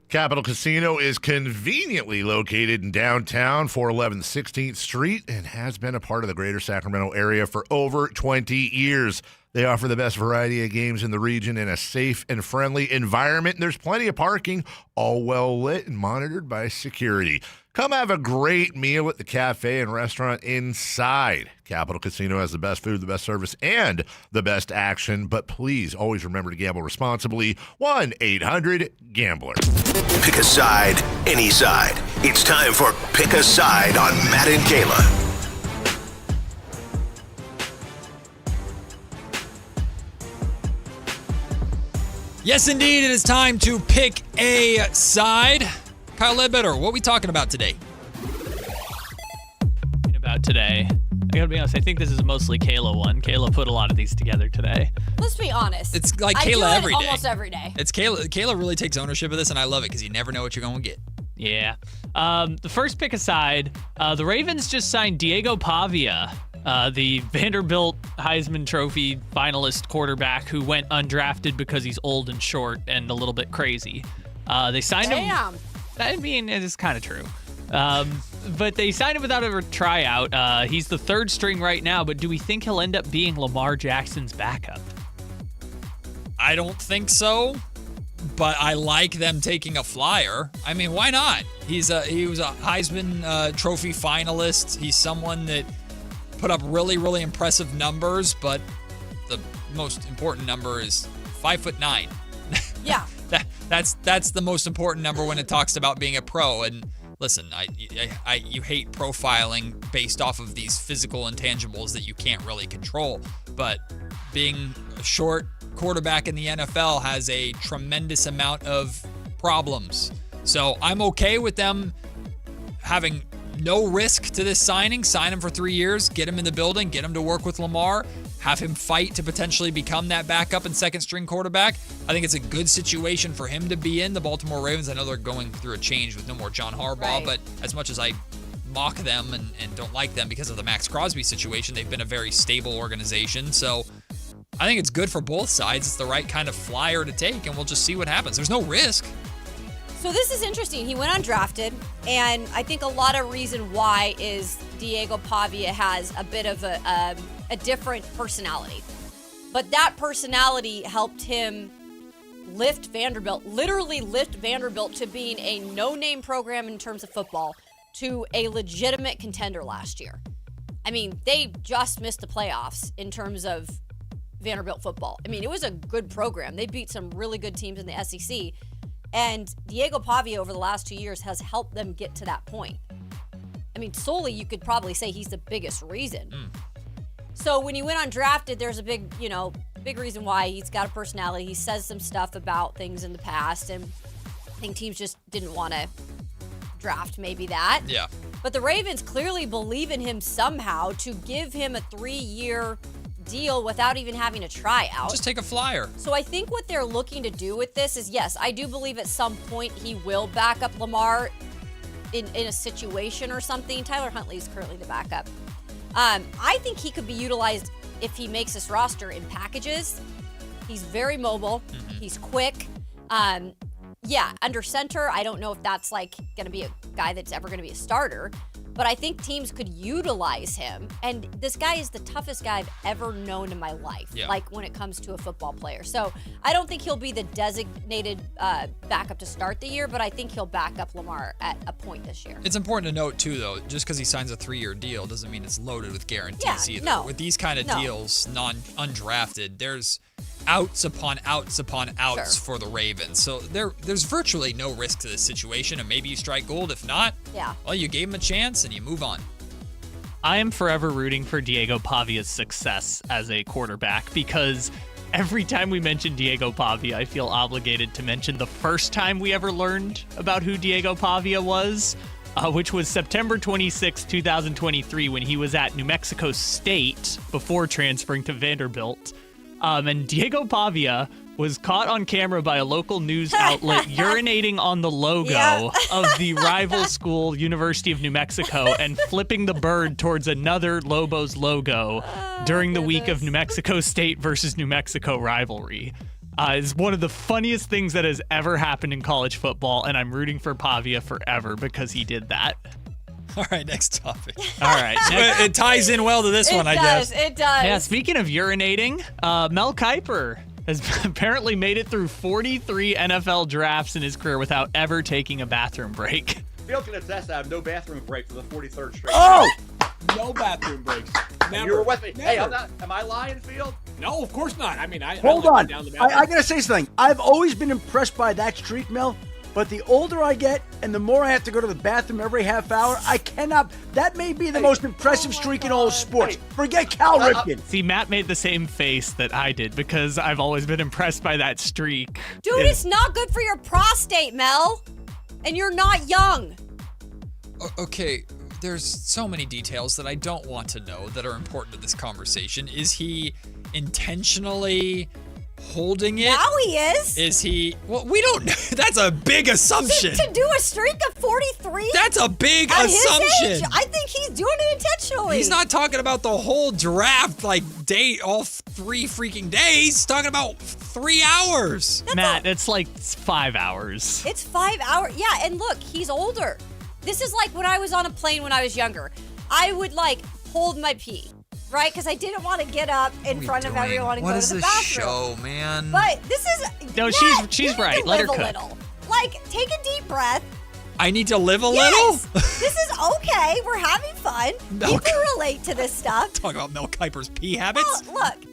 Capital Casino is conveniently located in downtown, 411 16th Street, and has been a part of the greater Sacramento area for over 20 years. They offer the best variety of games in the region in a safe and friendly environment. And there's plenty of parking, all well lit and monitored by security. Come have a great meal at the cafe and restaurant inside. Capital Casino has the best food, the best service, and the best action. But please always remember to gamble responsibly. 1-800-GAMBLER. Pick a side, any side. It's time for Pick a Side on Matt and Kayla. Yes, indeed, it is time to pick a side. Kyle Ledbetter, what are we talking about today? Today, I gotta be honest, I think this is a mostly Kayla one. Kayla put a lot of these together today. Let's be honest. It's like I Kayla do it every day. almost every day. It's Kayla. Kayla really takes ownership of this, and I love it because you never know what you're going to get. Yeah. The first pick aside, the Ravens just signed Diego Pavia, the Vanderbilt Heisman Trophy finalist quarterback who went undrafted because he's old and short and a little bit crazy. They signed him. I mean, it is kind of true. But they signed him without a tryout. He's the third string right now, but do we think he'll end up being Lamar Jackson's backup? I don't think so, but I like them taking a flyer. I mean, why not? He was a Heisman Trophy finalist. He's someone that put up really, really impressive numbers, but the most important number is 5'9". Yeah. That's the most important number when it talks about being a pro. And listen, you hate profiling based off of these physical intangibles that you can't really control, but being a short quarterback in the NFL has a tremendous amount of problems. So I'm okay with them having no risk to this signing. Sign him for 3 years, get him in the building, get him to work with Lamar, have him fight to potentially become that backup and second string quarterback. I think it's a good situation for him to be in. The Baltimore Ravens, I know they're going through a change with no more John Harbaugh, but as much as I mock them and don't like them because of the Max Crosby situation, they've been a very stable organization. So I think it's good for both sides. It's the right kind of flyer to take, and we'll just see what happens. There's no risk. So this is interesting. He went undrafted, and I think a lot of reason why is Diego Pavia has a bit of a different personality. But that personality helped him literally lift Vanderbilt to being a no-name program in terms of football to a legitimate contender last year. I mean, they just missed the playoffs in terms of Vanderbilt football. I mean, it was a good program. They beat some really good teams in the SEC. And Diego Pavia over the last 2 years has helped them get to that point. I mean, solely you could probably say he's the biggest reason. So when he went undrafted, there's a big reason why. He's got a personality. He says some stuff about things in the past, and I think teams just didn't want to draft maybe that. Yeah. But the Ravens clearly believe in him somehow to give him a 3-year deal without even having a tryout. Just take a flyer. So I think what they're looking to do with this is, yes, I do believe at some point he will back up Lamar in a situation or something. Tyler Huntley is currently the backup. I think he could be utilized if he makes this roster in packages. He's very mobile. He's quick. Under center, I don't know if that's like going to be a guy that's ever going to be a starter, but I think teams could utilize him. And this guy is the toughest guy I've ever known in my life, like when it comes to a football player. So I don't think he'll be the designated backup to start the year, but I think he'll back up Lamar at a point this year. It's important to note, too, though, just because he signs a 3-year deal doesn't mean it's loaded with guarantees either. No. With these kind of deals, undrafted, there's outs upon outs upon outs for the Ravens. So there's virtually no risk to this situation, and maybe you strike gold. If not, well, you gave him a chance and you move on. I am forever rooting for Diego Pavia's success as a quarterback because every time we mention Diego Pavia, I feel obligated to mention the first time we ever learned about who Diego Pavia was, which was September 26, 2023, when he was at New Mexico State before transferring to Vanderbilt. And Diego Pavia was caught on camera by a local news outlet urinating on the logo of the rival school, University of New Mexico, and flipping the bird towards another Lobos logo during the week of New Mexico State versus New Mexico rivalry. It's one of the funniest things that has ever happened in college football, and I'm rooting for Pavia forever because he did that. All right, next topic. All right. It ties in well to this one, I guess. It does. Yeah, speaking of urinating, Mel Kiper has apparently made it through 43 NFL drafts in his career without ever taking a bathroom break. Field can attest that I have no bathroom break for the 43rd straight. Oh! No bathroom breaks. Never. You were with me. Never. Hey, am I lying, Field? No, of course not. I mean, Hold on. Down the I got to say something. I've always been impressed by that streak, Mel. But the older I get and the more I have to go to the bathroom every half hour, I cannot. That may be the most impressive streak in all of sports. Forget Cal Ripken. See, Matt made the same face that I did because I've always been impressed by that streak. Dude, it's not good for your prostate, Mel. And you're not young. Okay, there's so many details that I don't want to know that are important to this conversation. Is he intentionally holding it? Now he is. Is he? Well, we don't know. That's a big assumption. To do a streak of 43? That's a big at assumption. His age, I think he's doing it intentionally. He's not talking about the whole draft, like all 3 freaking days. He's talking about 3 hours. Matt, it's like 5 hours. It's 5 hours. Yeah, and look, he's older. This is like when I was on a plane when I was younger. I would hold my pee. Right? Because I didn't want to get up in front of everyone and go to the bathroom. What is this show, man? But this is... No, she's right. Let her cook. Little. Take a deep breath. I need to live a little? This is okay. We're having fun. People relate to this stuff. Talk about Mel Kiper's pee habits? Well, look.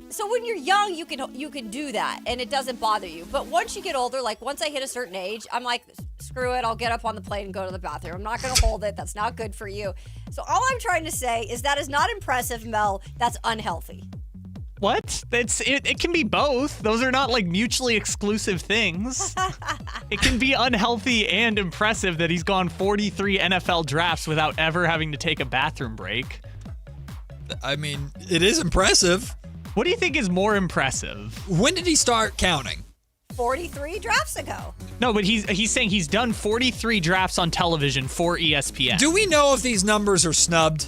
So when you're young, you can do that, and it doesn't bother you. But once you get older, once I hit a certain age, I'm like, screw it, I'll get up on the plane and go to the bathroom. I'm not going to hold it. That's not good for you. So all I'm trying to say is that is not impressive, Mel. That's unhealthy. What? It can be both. Those are not like mutually exclusive things. It can be unhealthy and impressive that he's gone 43 NFL drafts without ever having to take a bathroom break. I mean, it is impressive. What do you think is more impressive? When did he start counting? 43 drafts ago. No, but he's saying he's done 43 drafts on television for ESPN. Do we know if these numbers are snubbed?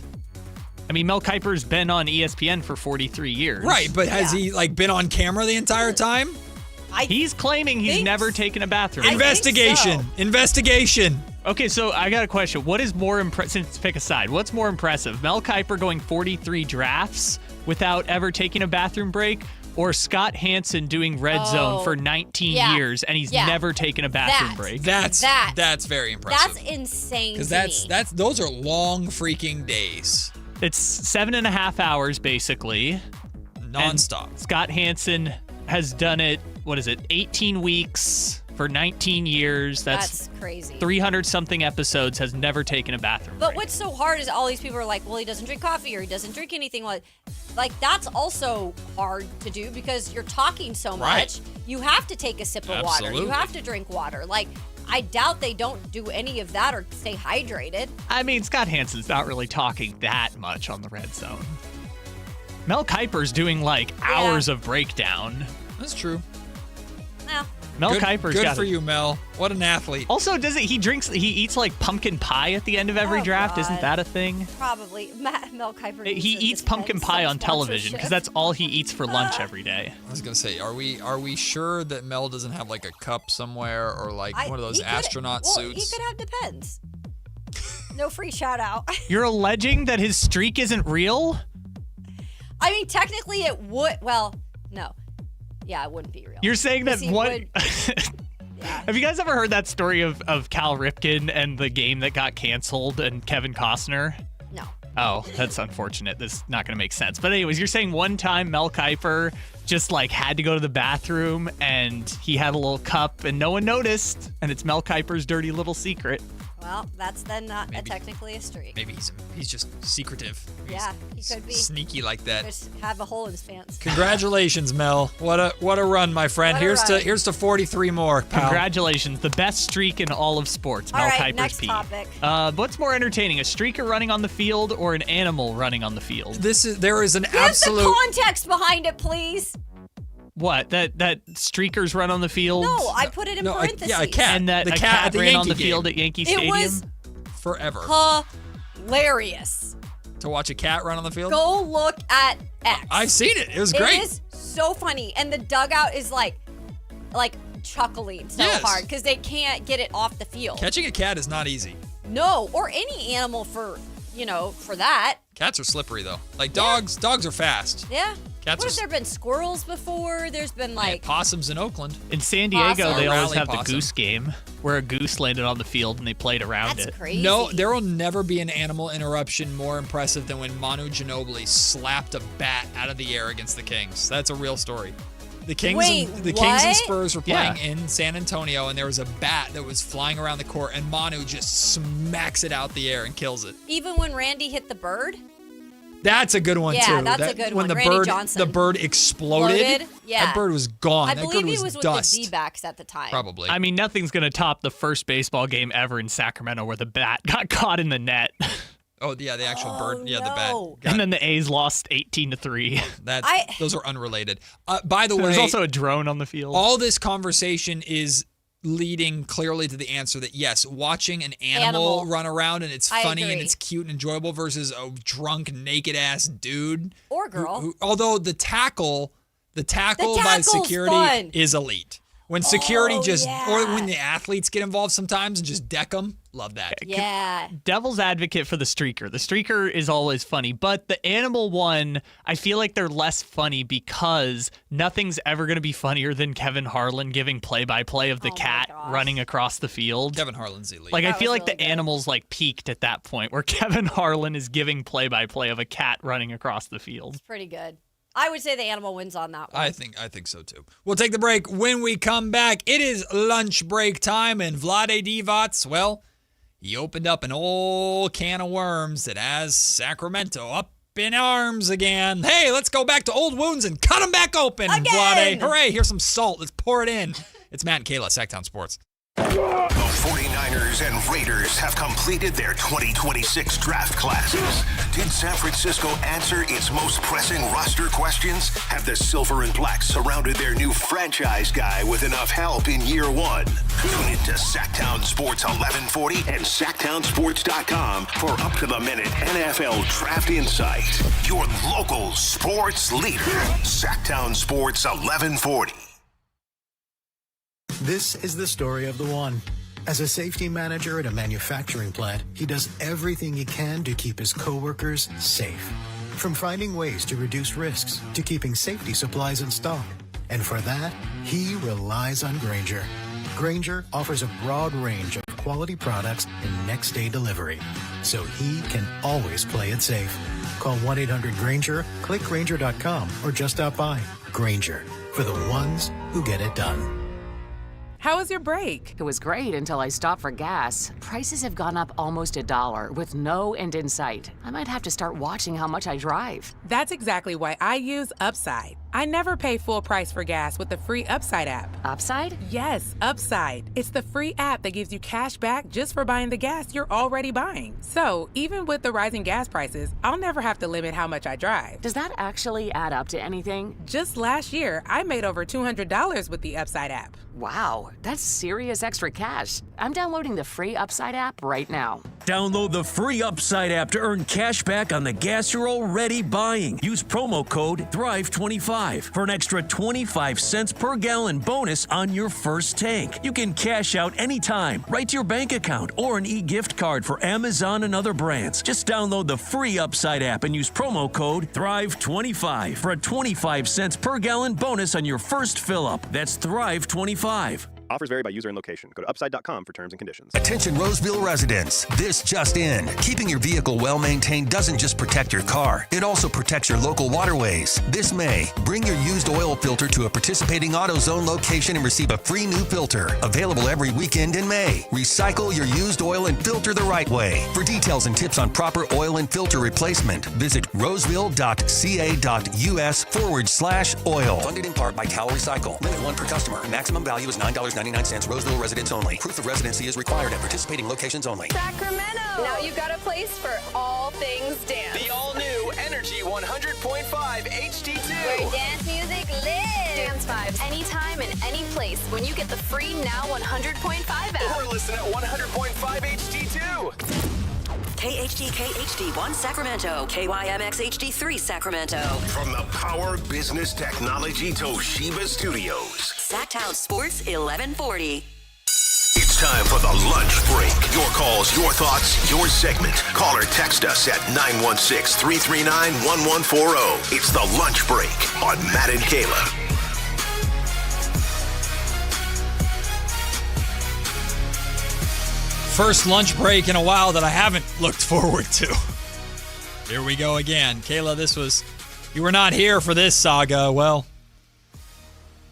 I mean, Mel Kiper's been on ESPN for 43 years. Right, but has he been on camera the entire time? He's claiming he's never taken a bathroom. Investigation. Investigation. Okay, so I got a question. What is more impressive? Pick a side. What's more impressive? Mel Kiper going 43 drafts without ever taking a bathroom break, or Scott Hansen doing Red Zone for 19 years and he's never taken a bathroom break? That's very impressive. That's insane. Because those are long freaking days. It's 7.5 hours basically, nonstop. And Scott Hansen has done it. 18 weeks for 19 years. That's crazy. 300 something episodes, has never taken a bathroom But break. what's so hard is all these people are like, well, he doesn't drink coffee or he doesn't drink anything. Like that's also hard to do because you're talking so much. Right. You have to take a sip of water. You have to drink water. Like, I doubt they don't do any of that or stay hydrated. I mean, Scott Hansen's not really talking that much on the Red Zone. Mel Kiper's doing hours of breakdown. That's true. No. Mel Kiper's good for you, Mel. What an athlete. Also, he eats pumpkin pie at the end of every draft? God. Isn't that a thing? Probably. Mel Kiper. He eats pumpkin pie on television because that's all he eats for lunch every day. I was gonna say, are we sure that Mel doesn't have a cup somewhere or one of those astronaut suits? He could have Depends. No free shout out. You're alleging that his streak isn't real? I mean, technically it would. Well, no. Yeah, it wouldn't be real. You're saying that what? Have you guys ever heard that story of Cal Ripken and the game that got canceled and Kevin Costner? No. Oh, that's unfortunate. This is not going to make sense. But anyways, you're saying one time Mel Kiper just had to go to the bathroom and he had a little cup and no one noticed, and it's Mel Kiper's dirty little secret. Well, that's then not technically a streak. Maybe he's just secretive. Yeah, he could be sneaky like that. Just have a hole in his pants. Congratulations, Mel. What a run, my friend. Here's to 43 more, pal. Congratulations, the best streak in all of sports. All Mel right, Kiper's next P. topic. What's more entertaining, a streaker running on the field or an animal running on the field? There is an Give absolute the context behind it, please. What? That streakers run on the field? No, I put it in parentheses. A cat. And that the a cat cat at the ran Yankee on the game. field at Yankee It Stadium? was forever. hilarious. To watch a cat run on the field? Go look at X. I've seen it. It was great. It is so funny. And the dugout is like chuckling so hard because they can't get it off the field. Catching a cat is not easy. No, or any animal for that. Cats are slippery though. Dogs are fast. Yeah. Cats what have there been squirrels before? There's been possums in Oakland. In San Diego, they always Rally have possum. the goose game where a goose landed on the field and they played around it. That's crazy. No, there will never be an animal interruption more impressive than when Manu Ginobili slapped a bat out of the air against the Kings. That's a real story. The Kings and Spurs were playing in San Antonio, and there was a bat that was flying around the court, and Manu just smacks it out the air and kills it. Even when Randy hit the bird? That's a good one, too. Yeah, that's a good one. When Randy Johnson. the bird exploded, yeah. that bird was gone. I that believe bird he was dust. with the D-backs at the time. Probably. I mean, nothing's going to top the first baseball game ever in Sacramento where the bat got caught in the net. Oh, yeah, the actual bird. Yeah, the bat. And then the A's lost 18-3. Those are unrelated. By the way, there's also a drone on the field. All this conversation is leading clearly to the answer that yes, watching an animal run around and it's funny and it's cute and enjoyable versus a drunk, naked ass dude or girl. Although the tackle by security is elite. When security or when the athletes get involved sometimes and just deck them, love that. Yeah. Devil's advocate for the streaker. The streaker is always funny, but the animal one, I feel like they're less funny because nothing's ever going to be funnier than Kevin Harlan giving play-by-play of the cat running across the field. Kevin Harlan's elite. I feel like the animals peaked at that point where Kevin Harlan is giving play-by-play of a cat running across the field. It's pretty good. I would say the animal wins on that one. I think so too. We'll take the break. When we come back, it is lunch break time, and Vlade Divac, well, he opened up an old can of worms that has Sacramento up in arms again. Hey, let's go back to old wounds and cut them back open, Vlade. Hooray, here's some salt. Let's pour it in. It's Matt and Kayla, Sactown Sports. The 49ers and Raiders have completed their 2026 draft classes. Did San Francisco answer its most pressing roster questions? Have the Silver and Black surrounded their new franchise guy with enough help in year one? Tune into Sactown Sports 1140 and SactownSports.com for up-to-the-minute NFL draft insight. Your local sports leader, Sactown Sports 1140. This is the story of the one. As a safety manager at a manufacturing plant, he does everything he can to keep his coworkers safe. From finding ways to reduce risks to keeping safety supplies in stock. And for that, he relies on Grainger. Grainger offers a broad range of quality products and next-day delivery, so he can always play it safe. Call 1-800-GRAINGER, click Grainger.com, or just stop by. Grainger, for the ones who get it done. How was your break? It was great until I stopped for gas. Prices have gone up almost $1 with no end in sight. I might have to start watching how much I drive. That's exactly why I use Upside. I never pay full price for gas with the free Upside app. Upside? Yes, Upside. It's the free app that gives you cash back just for buying the gas you're already buying. So, even with the rising gas prices, I'll never have to limit how much I drive. Does that actually add up to anything? Just last year, I made over $200 with the Upside app. Wow, that's serious extra cash. I'm downloading the free Upside app right now. Download the free Upside app to earn cash back on the gas you're already buying. Use promo code THRIVE25 for an extra 25 cents per gallon bonus on your first tank. You can cash out anytime, right to your bank account, or an e-gift card for Amazon and other brands. Just download the free Upside app and use promo code THRIVE25 for a 25 cents per gallon bonus on your first fill-up. That's THRIVE25. Offers vary by user and location. Go to upside.com for terms and conditions. Attention Roseville residents. This just in. Keeping your vehicle well maintained doesn't just protect your car. It also protects your local waterways. This May, bring your used oil filter to a participating AutoZone location and receive a free new filter. Available every weekend in May. Recycle your used oil and filter the right way. For details and tips on proper oil and filter replacement, visit roseville.ca.us/oil. Funded in part by Cal Recycle. Limit 1 per customer. Maximum value is $9.99. Roseville residents only. Proof of residency is required at participating locations only. Sacramento! Now you've got a place for all things dance. The all-new Energy 100.5 HD2. Where dance music lives. Dance vibes anytime and any place when you get the free Now 100.5 app. Or listen at 100.5 HD2. KHD-KHD1 Sacramento. KYMX HD3 Sacramento. From the Power Business Technology Toshiba Studios. Sactown Sports 1140. It's time for the lunch break. Your calls, your thoughts, your segment. Call or text us at 916-339-1140. It's the lunch break on Matt and Kayla. First lunch break in a while that I haven't looked forward to. Here we go again. Kayla, you were not here for this saga. Well,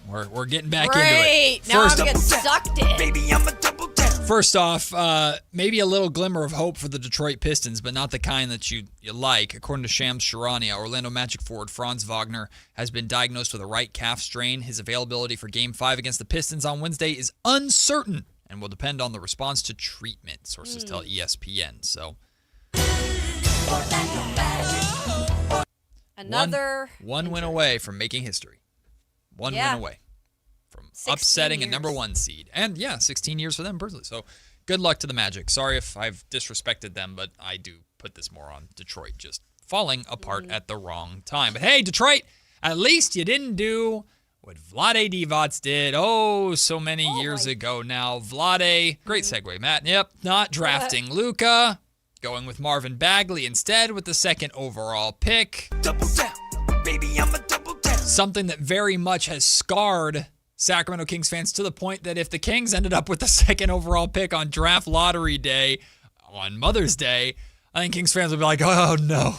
we're getting back into it. Now I'm getting sucked in. Baby, I'm a double down. First off, maybe a little glimmer of hope for the Detroit Pistons, but not the kind that you like. According to Shams Charania, Orlando Magic forward Franz Wagner has been diagnosed with a right calf strain. His availability for Game 5 against the Pistons on Wednesday is uncertain and will depend on the response to treatment, sources tell ESPN. So, another one win away from making history. One win away from upsetting a number 1 seed. And 16 years for them personally. So good luck to the Magic. Sorry if I've disrespected them, but I do put this more on Detroit just falling apart at the wrong time. But hey, Detroit, at least you didn't do what Vlade Divac did, so many years ago now. Vlade, great segue, Matt. Yep, not drafting Luka, going with Marvin Bagley instead with the 2nd overall pick. Double down, baby, I'm a double down. Something that very much has scarred Sacramento Kings fans to the point that if the Kings ended up with the 2nd overall pick on draft lottery day, on Mother's Day, I think Kings fans would be like, oh no,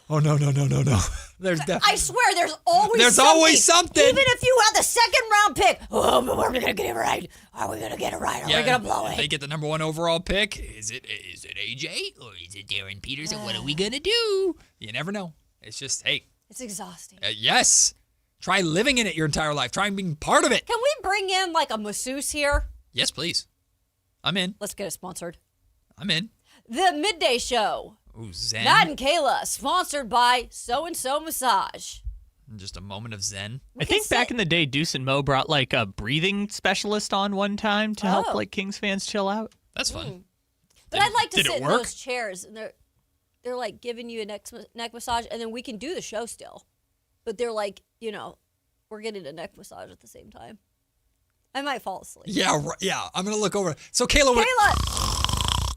Oh, no. There's definitely. I swear, there's always something. Even if you had the second round pick, but we're going to get it right. Are we going to get it right? Are we going to blow it? They get the number 1 overall pick. Is it AJ or is it Darren Peterson? What are we going to do? You never know. It's just, hey. It's exhausting. Yes. Try living in it your entire life. Try being part of it. Can we bring in like a masseuse here? Yes, please. I'm in. Let's get it sponsored. I'm in. The Midday Show. Ooh, Zen. Matt and Kayla, sponsored by So-and-So Massage. Just a moment of zen. I think back in the day, Deuce and Mo brought like a breathing specialist on one time to help like Kings fans chill out. That's fun. But I'd like to sit in those chairs, and they're like giving you a neck massage, and then we can do the show still. But they're like, we're getting a neck massage at the same time. I might fall asleep. Yeah, yeah. I'm gonna look over. So Kayla.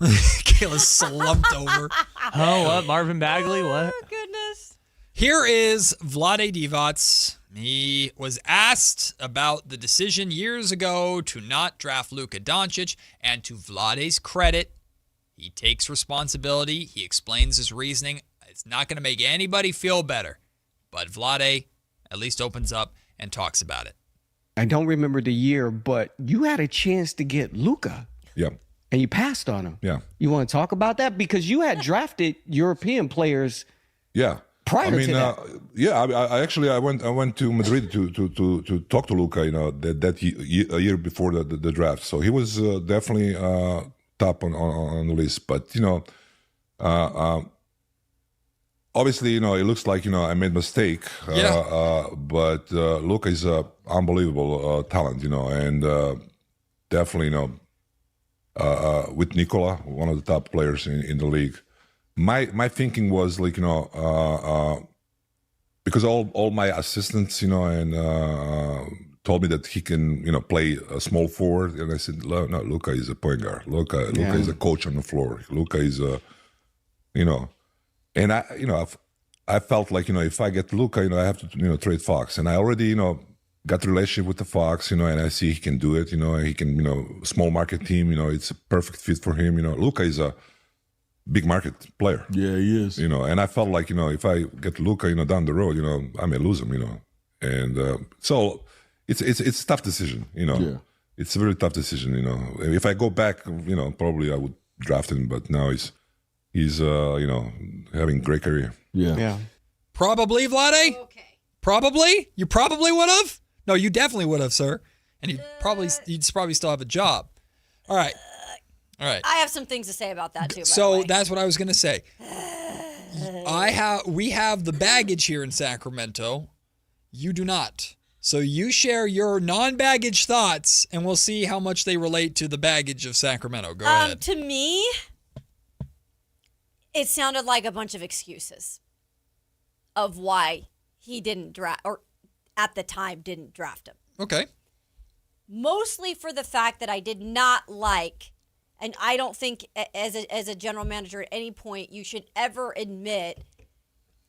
Kayla's slumped over. Oh, what? Marvin Bagley? What? Oh, goodness. Here is Vlade Divac. He was asked about the decision years ago to not draft Luka Doncic, and to Vlade's credit, he takes responsibility. He explains his reasoning. It's not going to make anybody feel better, but Vlade at least opens up and talks about it. I don't remember the year, but you had a chance to get Luka. Yeah. And you passed on him. Yeah. You want to talk about that? Because you had drafted European players. Yeah. Prior to that. I went to Madrid to talk to Luka. A year before the draft. So he was definitely top on the list. But obviously, it looks like I made a mistake. But Luka is a unbelievable talent. And definitely with Nikola, one of the top players in the league. My thinking was like, because all my assistants, and told me that he can, play a small forward, and I said, no, Luka is a point guard. Luka is a coach on the floor. Luka is and I felt like, if I get Luka, I have to, trade Fox, and I already, got a relationship with the Fox, and I see he can do it. He can, small market team, it's a perfect fit for him. Luka is a big market player. Yeah, he is. And I felt like, if I get Luka, down the road, I may lose him, And so it's a tough decision, Yeah. It's a very tough decision, If I go back, probably I would draft him, but now he's having a great career. Yeah. Probably, Vlade? Okay. Probably? You probably would have? No, you definitely would have, sir. And you'd probably still have a job. All right. I have some things to say about that too. So that's what I was going to say. We have the baggage here in Sacramento. You do not. So you share your non-baggage thoughts, and we'll see how much they relate to the baggage of Sacramento. Go ahead. To me, it sounded like a bunch of excuses of why he didn't draft, or at the time didn't draft him. Okay. Mostly for the fact that I did not like, and I don't think as a general manager at any point you should ever admit,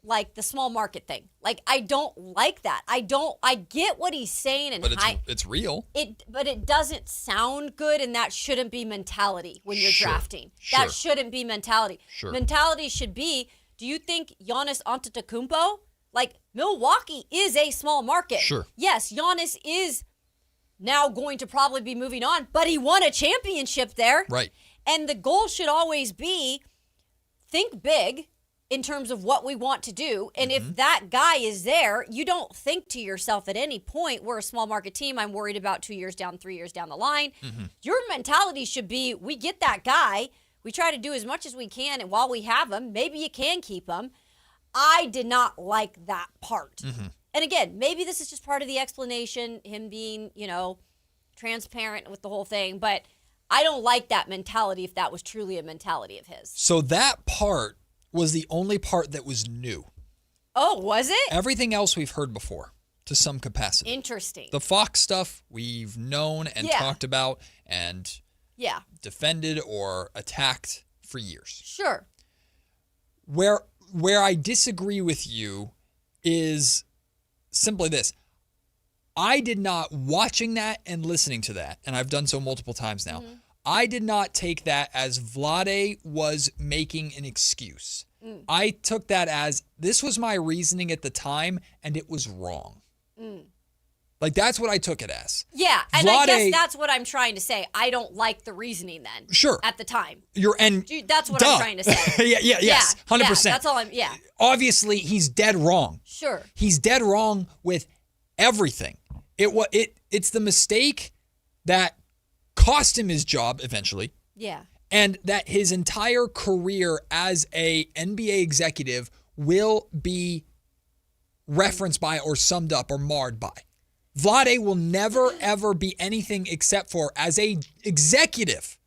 like, the small market thing. Like, I don't like that. I get what he's saying, and but it's real. But it doesn't sound good, and that shouldn't be mentality when you're drafting. Sure. That shouldn't be mentality. Sure. Mentality should be, do you think Giannis Antetokounmpo, like, Milwaukee is a small market. Sure. Yes, Giannis is now going to probably be moving on, but he won a championship there. Right. And the goal should always be, think big in terms of what we want to do. And if that guy is there, you don't think to yourself at any point, we're a small market team, I'm worried about 2 years down, 3 years down the line. Your mentality should be, we get that guy, we try to do as much as we can, and while we have him, maybe you can keep him. I did not like that part. And again, maybe this is just part of the explanation, him being, transparent with the whole thing, but I don't like that mentality if that was truly a mentality of his. So that part was the only part that was new. Oh, was it? Everything else we've heard before to some capacity. Interesting. The Fox stuff we've known and talked about and defended or attacked for years. Sure. Where I disagree with you is simply this. I did not, watching that and listening to that, and I've done so multiple times now, I did not take that as Vlade was making an excuse. I took that as this was my reasoning at the time, and it was wrong. Like, that's what I took it as. Yeah, and I guess that's what I'm trying to say. I don't like the reasoning then. Sure. At the time. That's what duh. I'm trying to say. Yes, 100%. Yeah, that's all Obviously, he's dead wrong. Sure. He's dead wrong with everything. It's the mistake that cost him his job eventually. Yeah. And that his entire career as a NBA executive will be referenced by or summed up or marred by. Vlade will never, ever be anything except for, as a executive,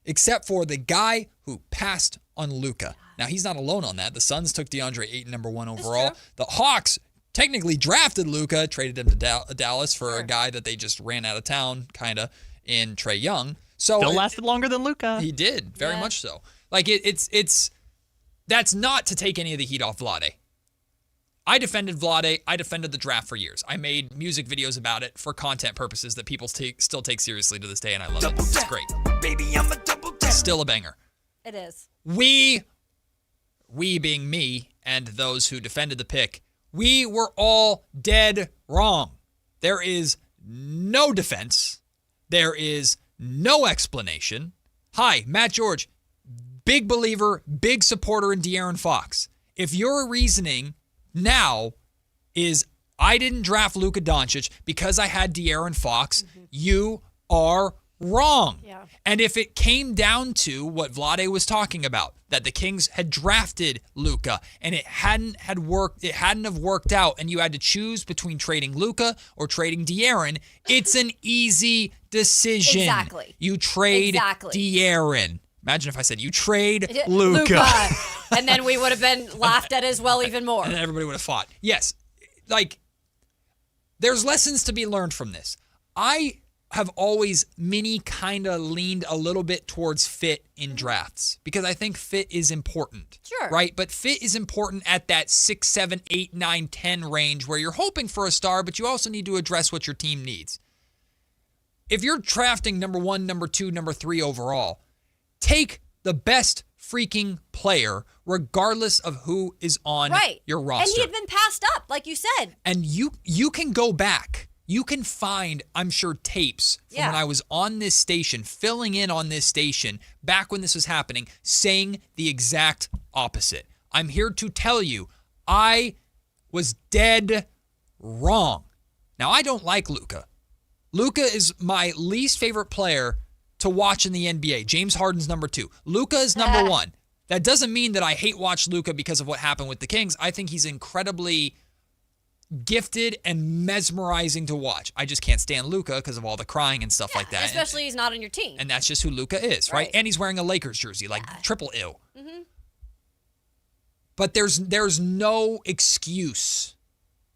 except for the guy who passed on Luka. Now, he's not alone on that. The Suns took DeAndre Ayton number 1 overall. The Hawks technically drafted Luka, traded him to Dallas for a guy that they just ran out of town, kind of, in Trae Young. So Still lasted longer than Luka. He did, very much so. Like, it's that's not to take any of the heat off Vlade. I defended Vlade. I defended the draft for years. I made music videos about it for content purposes that people still take seriously to this day, and I love it. It's great. Baby, I'm a double tap. Still a banger. It is. We being me and those who defended the pick, we were all dead wrong. There is no defense. There is no explanation. Hi, Matt George, big believer, big supporter in De'Aaron Fox. If your reasoning now is I didn't draft Luka Doncic because I had De'Aaron Fox, you are wrong. Yeah. And if it came down to what Vlade was talking about, that the Kings had drafted Luka and it hadn't have worked out, and you had to choose between trading Luka or trading De'Aaron, it's an easy decision. Exactly. You trade De'Aaron. Imagine if I said you trade Luka. And then we would have been laughed at as well even more. And then everybody would have fought. Yes. Like, there's lessons to be learned from this. I have always kind of leaned a little bit towards fit in drafts because I think fit is important. Sure. Right? But fit is important at that 6, 7, 8, 9, 10 range where you're hoping for a star, but you also need to address what your team needs. If you're drafting number 1, number 2, number 3 overall, take the best freaking player regardless of who is on your roster. And he had been passed up, like you said. And you can go back. You can find, I'm sure, tapes from when I was on this station, filling in on this station, back when this was happening, saying the exact opposite. I'm here to tell you, I was dead wrong. Now, I don't like Luka. Luka is my least favorite player to watch in the NBA. James Harden's number 2. Luka is number 1. That doesn't mean that I hate watch Luka because of what happened with the Kings. I think he's incredibly gifted and mesmerizing to watch. I just can't stand Luka because of all the crying and stuff like that. Especially he's not on your team. And that's just who Luka is, right? And he's wearing a Lakers jersey, like triple ew. Mm-hmm. But there's no excuse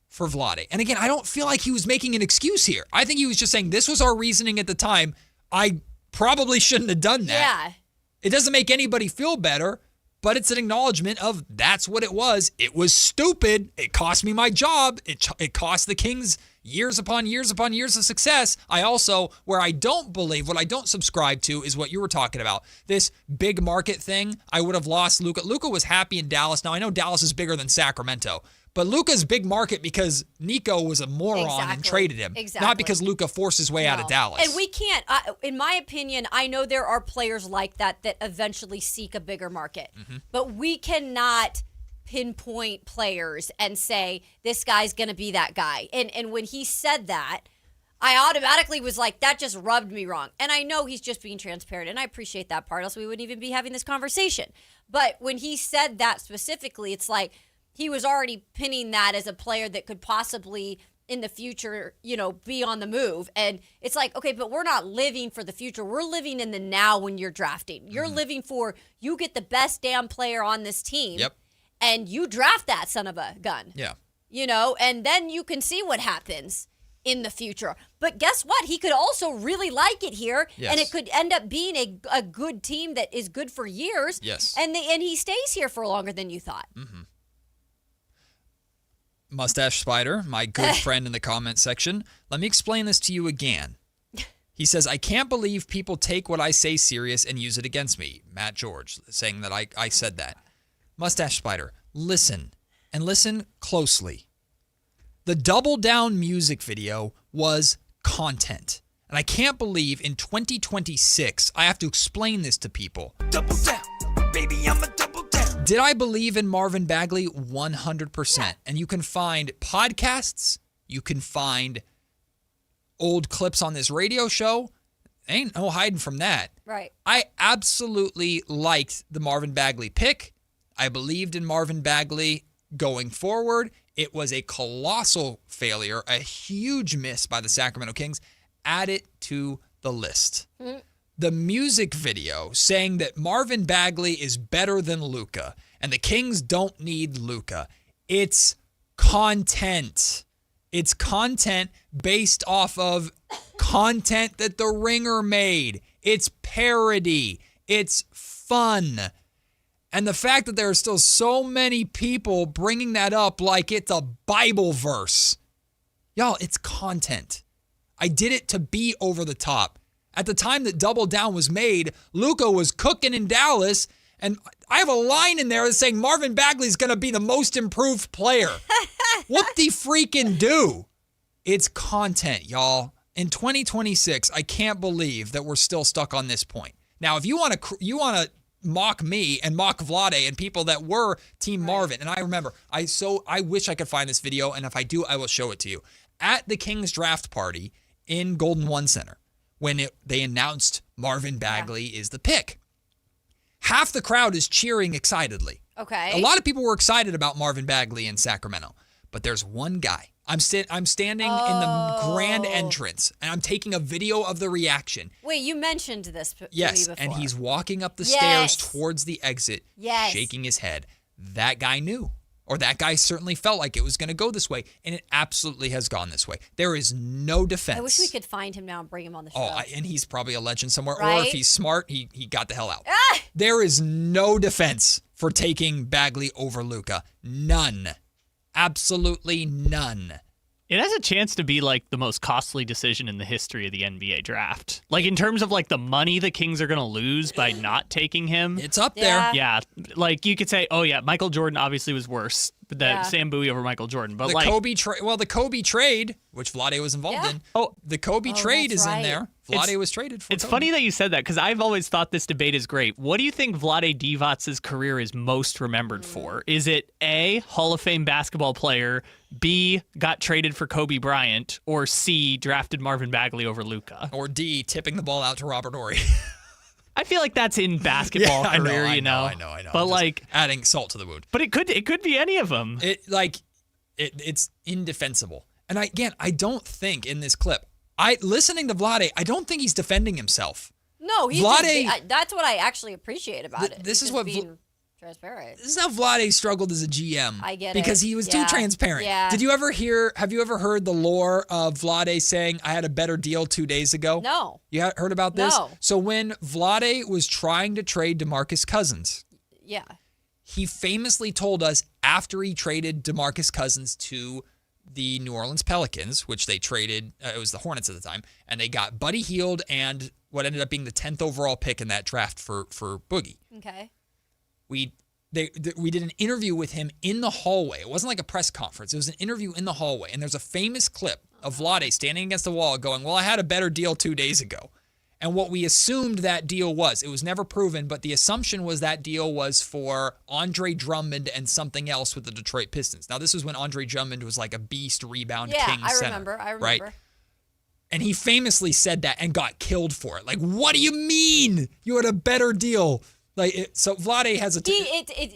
for Vlade. And again, I don't feel like he was making an excuse here. I think he was just saying this was our reasoning at the time. I probably shouldn't have done that. Yeah. It doesn't make anybody feel better, but it's an acknowledgement of that's what it was. It was stupid. It cost me my job. It cost the Kings years upon years upon years of success. I also, where I don't believe, what I don't subscribe to is what you were talking about. This big market thing. I would have lost Luka. Luka was happy in Dallas. Now, I know Dallas is bigger than Sacramento, but Luka's big market because Nico was a moron and traded him. Not because Luka forced his way out of Dallas. And we can't, in my opinion, I know there are players like that eventually seek a bigger market. Mm-hmm. But we cannot pinpoint players and say, this guy's going to be that guy. And when he said that, I automatically was like, that just rubbed me wrong. And I know he's just being transparent, and I appreciate that part, else we wouldn't even be having this conversation. But when he said that specifically, it's like, he was already pinning that as a player that could possibly in the future, be on the move. And it's like, okay, but we're not living for the future. We're living in the now when you're drafting. You're living for, you get the best damn player on this team. Yep. And you draft that son of a gun. Yeah. And then you can see what happens in the future. But guess what? He could also really like it here. Yes. And it could end up being a good team that is good for years. Yes. And he stays here for longer than you thought. Mm-hmm. Mustache Spider, my good friend in the comment section. Let me explain this to you again. He says, I can't believe people take what I say serious and use it against me. Matt George saying that I said that. Mustache Spider, listen, and listen closely. The Double Down music video was content. And I can't believe in 2026, I have to explain this to people. Double down, baby, I'm a double down. Did I believe in Marvin Bagley? 100%. Yeah. And you can find podcasts, you can find old clips on this radio show. Ain't no hiding from that. Right. I absolutely liked the Marvin Bagley pick. I believed in Marvin Bagley going forward. It was a colossal failure, a huge miss by the Sacramento Kings. Add it to the list. Mm-hmm. The music video saying that Marvin Bagley is better than Luka and the Kings don't need Luka. It's content. It's content based off of content that The Ringer made. It's parody. It's fun. And the fact that there are still so many people bringing that up like it's a Bible verse. Y'all, it's content. I did it to be over the top. At the time that Double Down was made, Luka was cooking in Dallas, and I have a line in there that's saying Marvin Bagley's going to be the most improved player. What the freaking do? It's content, y'all. In 2026, I can't believe that we're still stuck on this point. Now, if you want to mock me and mock Vlade and people that were Team Marvin, and I remember, I wish I could find this video, and if I do, I will show it to you. At the Kings draft party in Golden One Center, when they announced Marvin Bagley is the pick, half the crowd is cheering excitedly. Okay. A lot of people were excited about Marvin Bagley in Sacramento, but there's one guy. I'm standing in the grand entrance, and I'm taking a video of the reaction. Wait, you mentioned this to me before. And he's walking up the stairs towards the exit, yes, shaking his head. That guy knew. Or that guy certainly felt like it was going to go this way, and it absolutely has gone this way. There is no defense. I wish we could find him now and bring him on the show. And he's probably a legend somewhere. Right? Or if he's smart, he got the hell out. There is no defense for taking Bagley over Luka. None. Absolutely none. It has a chance to be like the most costly decision in the history of the NBA draft. Like in terms of like the money the Kings are going to lose by not taking him. It's up there. Yeah. Like you could say, oh yeah, Michael Jordan obviously was worse. Sam Bowie over Michael Jordan. But the Kobe trade, which Vlade was involved in. Oh, the Kobe trade is in there. Vlade was traded for It's Kobe. funny that you said that because I've always thought this debate is great. What do you think Vlade Divac's career is most remembered for? Is it A, Hall of Fame basketball player, B, got traded for Kobe Bryant, or C, drafted Marvin Bagley over Luka? Or D, tipping the ball out to Robert Horry. I feel like that's in basketball career, I know. But like adding salt to the wound. But it could be any of them. It's indefensible. And I don't think in this clip, listening to Vlade, I don't think he's defending himself. No, Vlade. That's what I actually appreciate about it. This is what being transparent. This is how Vlade struggled as a GM. I get because it. he was too transparent. Yeah. Have you ever heard the lore of Vlade saying, I had a better deal 2 days ago? No. You heard about this? No. So when Vlade was trying to trade DeMarcus Cousins, he famously told us after he traded DeMarcus Cousins to the New Orleans Pelicans, which they traded, it was the Hornets at the time, and they got Buddy Hield and what ended up being the 10th overall pick in that draft for Boogie. Okay. We did an interview with him in the hallway. It wasn't like a press conference. It was an interview in the hallway. And there's a famous clip of Vlade standing against the wall going, well, I had a better deal 2 days ago. And what we assumed that deal was, it was never proven, but the assumption was that deal was for Andre Drummond and something else with the Detroit Pistons. Now, this was when Andre Drummond was like a beast rebound king center. I remember. Right? And he famously said that and got killed for it. Like, what do you mean you had a better deal? So Vlade has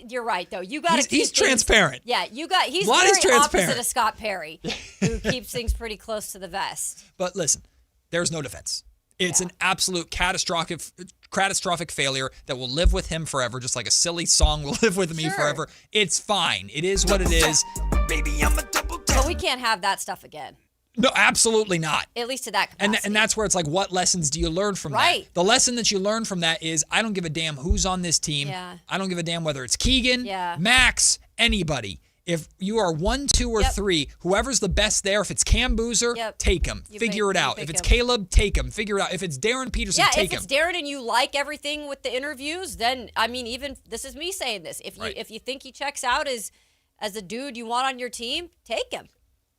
you're right though. You got he's transparent. Yeah, he's Vlade's very opposite of Scott Perry, who keeps things pretty close to the vest. But listen, there's no defense. It's an absolute catastrophic failure that will live with him forever, just like a silly song will live with me forever. It's fine. It is what it is. Baby, I'm a double down. But we can't have that stuff again. No, absolutely not. At least to that capacity. And that's where it's like, what lessons do you learn from that? The lesson that you learn from that is, I don't give a damn who's on this team. Yeah. I don't give a damn whether it's Keegan, Max, anybody. If you are 1, 2, or 3, whoever's the best there, if it's Cam Boozer, take him. Figure it out. If it's Caleb, take him. Figure it out. If it's Darren Peterson, take him. If it's Darren and you like everything with the interviews, then, I mean, even this is me saying this. If you think he checks out as a dude you want on your team, take him.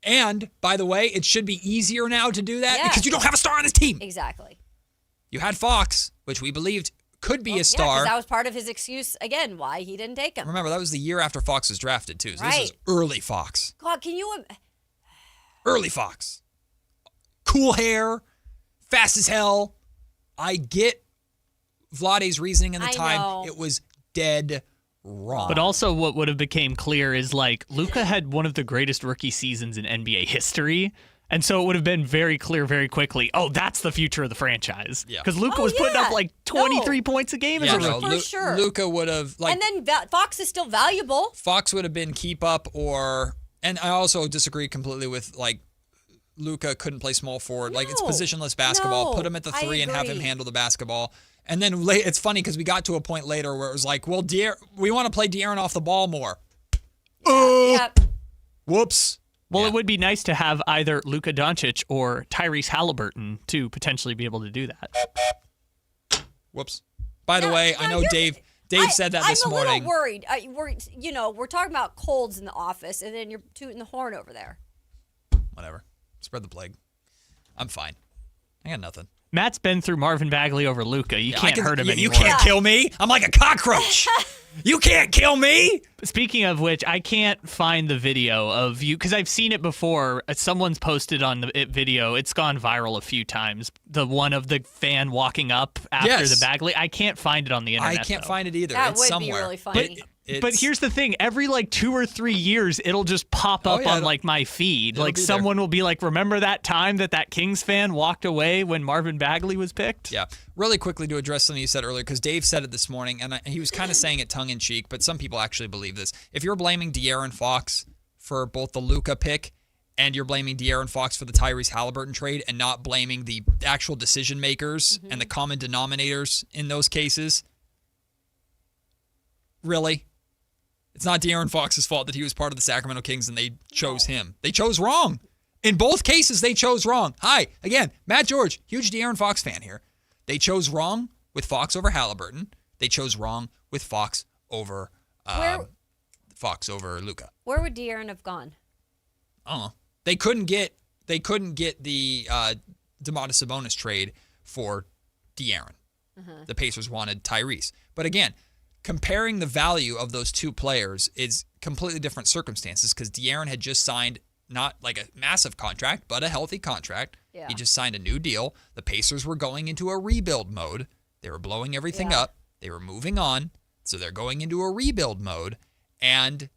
And, by the way, it should be easier now to do that because you don't have a star on this team. Exactly. You had Fox, which we believed could be a star. Yeah, because that was part of his excuse, again, why he didn't take him. Remember, that was the year after Fox was drafted, too. So this is early Fox. God, can you... Early Fox. Cool hair, fast as hell. I get Vlade's reasoning in the time. know. It was dead wrong. But also what would have became clear is like Luka had one of the greatest rookie seasons in NBA history. And so it would have been very clear very quickly, that's the future of the franchise. Yeah. Because Luka was putting up like 23 points a game as a rookie. For sure. Luka would have... and then Fox is still valuable. Fox would have been keep up or... And I also disagree completely with, like, Luka couldn't play small forward. Like, it's positionless basketball. Put him at the 3 and have him handle the basketball. And then it's funny because we got to a point later where it was like, well, we want to play De'Aaron off the ball more. Whoops. Well, it would be nice to have either Luka Doncic or Tyrese Halliburton to potentially be able to do that. Whoops. By the way, I know Dave said that this morning. I'm a little worried. We're talking about colds in the office, and then you're tooting the horn over there. Whatever. Spread the plague. I'm fine. I got nothing. Matt's been through Marvin Bagley over Luka. You can't hurt him anymore. You can't kill me. I'm like a cockroach. You can't kill me. Speaking of which, I can't find the video of you because I've seen it before. Someone's posted on the video. It's gone viral a few times. The one of the fan walking up after the Bagley. I can't find it on the internet. I can't find it either. That it's would somewhere. be really funny. But here's the thing. Every 2 or 3 years, it'll just pop up on my feed. Like someone will be like, remember that time that Kings fan walked away when Marvin Bagley was picked? Yeah. Really quickly to address something you said earlier, because Dave said it this morning, and he was kind of saying it tongue-in-cheek, but some people actually believe this. If you're blaming De'Aaron Fox for both the Luka pick and you're blaming De'Aaron Fox for the Tyrese Halliburton trade and not blaming the actual decision makers and the common denominators in those cases, really? It's not De'Aaron Fox's fault that he was part of the Sacramento Kings and they chose him. They chose wrong. In both cases, they chose wrong. Hi, again, Matt George, huge De'Aaron Fox fan here. They chose wrong with Fox over Halliburton. They chose wrong with Fox over Luka. Where would De'Aaron have gone? I don't know. They couldn't get the Domantas Sabonis trade for De'Aaron. The Pacers wanted Tyrese. But again, comparing the value of those two players is completely different circumstances because De'Aaron had just signed not like a massive contract, but a healthy contract. Yeah. He just signed a new deal. The Pacers were going into a rebuild mode. They were blowing everything up. They were moving on. So they're going into a rebuild mode. And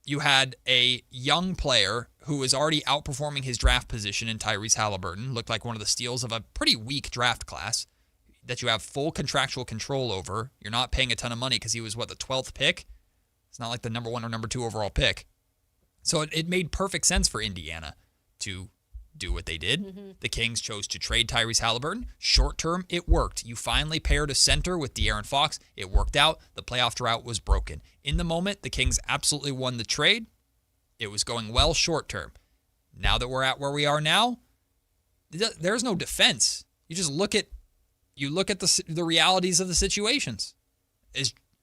you had a young player who was already outperforming his draft position in Tyrese Halliburton, looked like one of the steals of a pretty weak draft class that you have full contractual control over. You're not paying a ton of money because he was, the 12th pick? It's not like the number 1 or number 2 overall pick. So it made perfect sense for Indiana to do what they did. The Kings chose to trade Tyrese Halliburton. Short term, it worked. You finally paired a center with De'Aaron Fox. It worked out. The playoff drought was broken. In the moment, the Kings absolutely won the trade. It was going well short term. Now that we're at where we are now, there's no defense. You just look at the realities of the situations.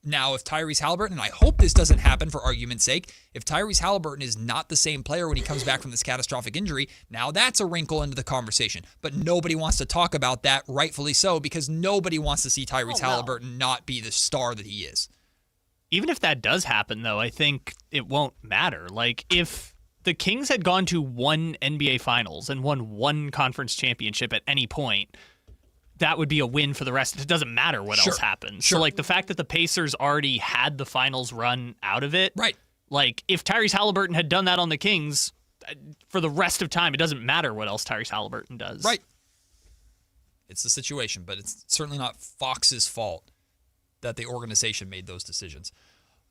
Now, if Tyrese Halliburton, and I hope this doesn't happen for argument's sake, if Tyrese Halliburton is not the same player when he comes back from this catastrophic injury, now that's a wrinkle into the conversation. But nobody wants to talk about that, rightfully so, because nobody wants to see Tyrese Halliburton not be the star that he is. Even if that does happen, though, I think it won't matter. Like, if the Kings had gone to one NBA Finals and won one conference championship at any point, that would be a win for the rest. It doesn't matter what else happens. So, the fact that the Pacers already had the finals run out of it. Right. Like, if Tyrese Halliburton had done that on the Kings, for the rest of time, it doesn't matter what else Tyrese Halliburton does. Right. It's the situation, but it's certainly not Fox's fault that the organization made those decisions.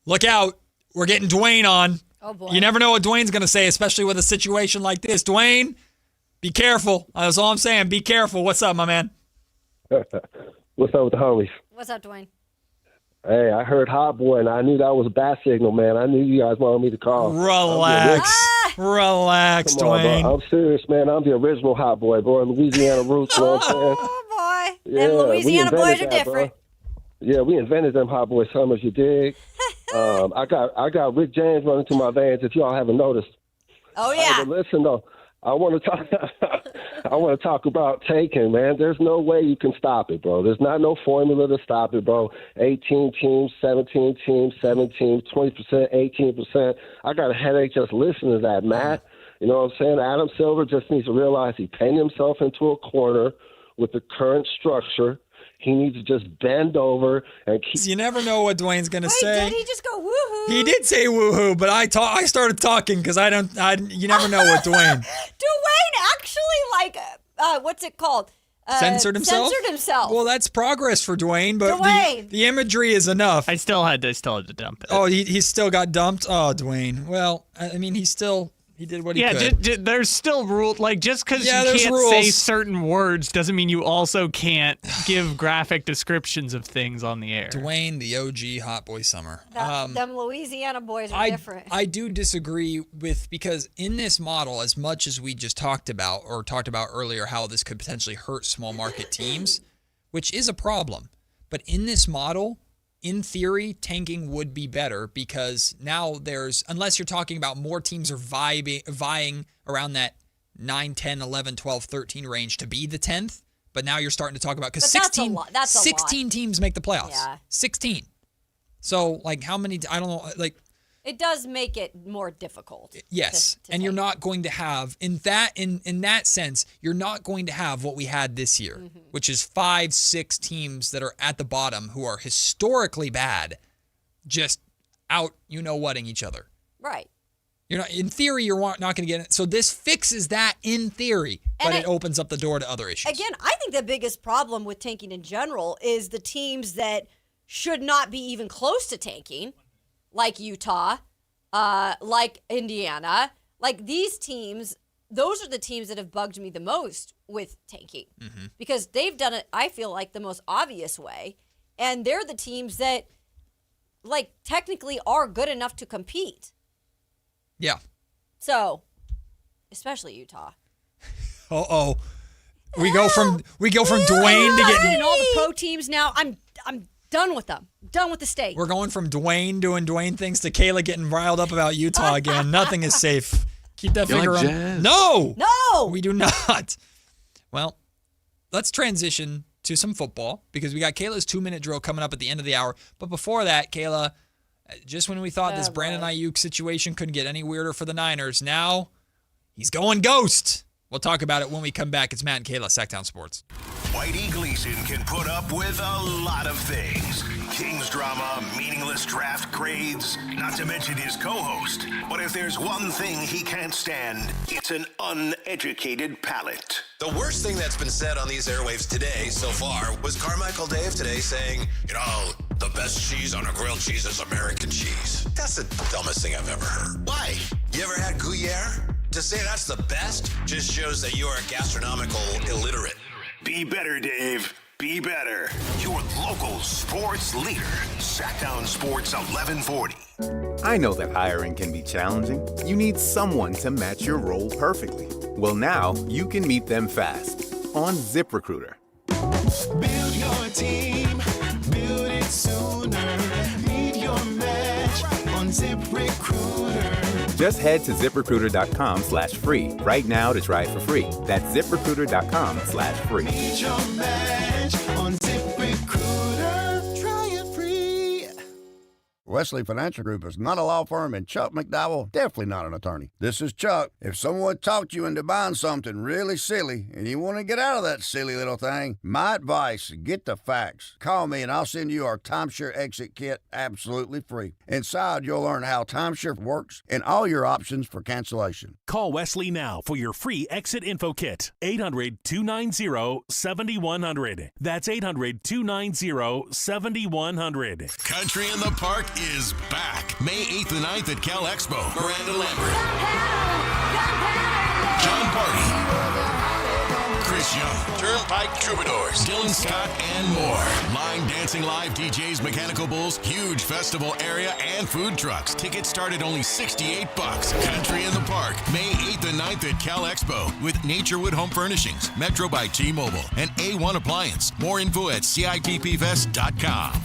Look out. We're getting Dwayne on. Oh, boy. You never know what Dwayne's going to say, especially with a situation like this. Dwayne, be careful. That's all I'm saying. Be careful. What's up, my man? What's up with the homies? What's up, Dwayne? Hey, I heard Hot Boy, and I knew that was a bat signal, man. I knew you guys wanted me to call. Relax. Relax, Come on, Dwayne. bro. I'm serious, man. I'm the original Hot Boy, bro. Louisiana roots, you know what I'm saying? Oh, boy. Yeah, Them Louisiana we boys invented are that, different. Bro. Yeah, we invented them Hot Boy summers, you dig? I got Rick James running through my veins, if y'all haven't noticed. Oh, yeah. But listen, though. I want to talk about tanking, man. There's no way you can stop it, bro. There's not no formula to stop it, bro. 18 teams, 17 teams, 7 teams, 20%, 18%. I got a headache just listening to that, Matt. You know what I'm saying? Adam Silver just needs to realize he painted himself into a corner with the current structure. He needs to just bend over and keep. You never know what Dwayne's gonna say. Did he just go woohoo? He did say woohoo, but I started talking because you never know what Dwayne. Dwayne actually, what's it called? Censored himself? Censored himself. Well, that's progress for Dwayne, but Dwayne. The imagery is enough. I still had to dump it. Oh, he still got dumped? Oh, Dwayne. Well, I mean, he did what he could. Yeah, there's still rules. Like, just because you there's can't rules. say certain words doesn't mean you also can't give graphic descriptions of things on the air. Dwayne, the OG Hot Boy Summer. Them Louisiana boys are different. I do disagree because in this model, as much as we just talked about earlier how this could potentially hurt small market teams, which is a problem, but in this model, in theory, tanking would be better because now unless you're talking about more teams are vying around that 9, 10, 11, 12, 13 range to be the 10th, but now you're starting to talk about, because 16 teams make the playoffs. Yeah. 16. So, how many, I don't know, it does make it more difficult. Yes, and you're not going to have in that sense, you're not going to have what we had this year, which is 5, 6 teams that are at the bottom who are historically bad, just out whatting each other. Right. You're not in theory. You're not going to get it. So this fixes that in theory, but it opens up the door to other issues. Again, I think the biggest problem with tanking in general is the teams that should not be even close to tanking. Like Utah, like Indiana, like these teams, those are the teams that have bugged me the most with tanking because they've done it, I feel like, the most obvious way. And they're the teams that, technically are good enough to compete. Yeah. So, especially Utah. We go from Dwayne to getting all the pro teams now. I'm done with them. Done with the state. We're going from Dwayne doing Dwayne things to Kayla getting riled up about Utah again. Nothing is safe. Keep that finger on. Jazz? No, we do not. Well, let's transition to some football because we got Kayla's 2-minute drill coming up at the end of the hour. But before that, Kayla, just when we thought this Brandon Ayuk situation couldn't get any weirder for the Niners, now he's going ghost. We'll talk about it when we come back. It's Matt and Kayla, Sactown Sports. Whitey Gleason can put up with a lot of things. Kings drama, meaningless draft grades, not to mention his co-host. But if there's one thing he can't stand, it's an uneducated palate. The worst thing that's been said on these airwaves today so far was Carmichael Dave today saying, the best cheese on a grilled cheese is American cheese. That's the dumbest thing I've ever heard. Why? You ever had Gruyere? To say that's the best just shows that you are a gastronomical illiterate. Be better, Dave. Be better. Your local sports leader. Sactown Sports 1140. I know that hiring can be challenging. You need someone to match your role perfectly. Well, now you can meet them fast on ZipRecruiter. Build your team. Build it sooner. Meet your match on ZipRecruiter. Just head to ZipRecruiter.com/free right now to try it for free. That's ZipRecruiter.com/free. Meet your match on ZipRecruiter. Try it free. Wesley Financial Group is not a law firm, and Chuck McDowell, definitely not an attorney. This is Chuck. If someone talked you into buying something really silly and you want to get out of that silly little thing, my advice, get the facts. Call me and I'll send you our timeshare exit kit absolutely free. Inside, you'll learn how timeshare works and all your options for cancellation. Call Wesley now for your free exit info kit. 800-290-7100. That's 800-290-7100. Country in the Park is back. May 8th and 9th at Cal Expo. Miranda Lambert. John Party. Chris Chris Young, Turnpike Troubadours, Dylan Scott, and more. Line Dancing Live DJs, Mechanical Bulls, huge festival area, and food trucks. Tickets start at only $68. Country in the Park, May 8th and 9th at Cal Expo with Naturewood Home Furnishings, Metro by T-Mobile, and A1 Appliance. More info at CITPFest.com.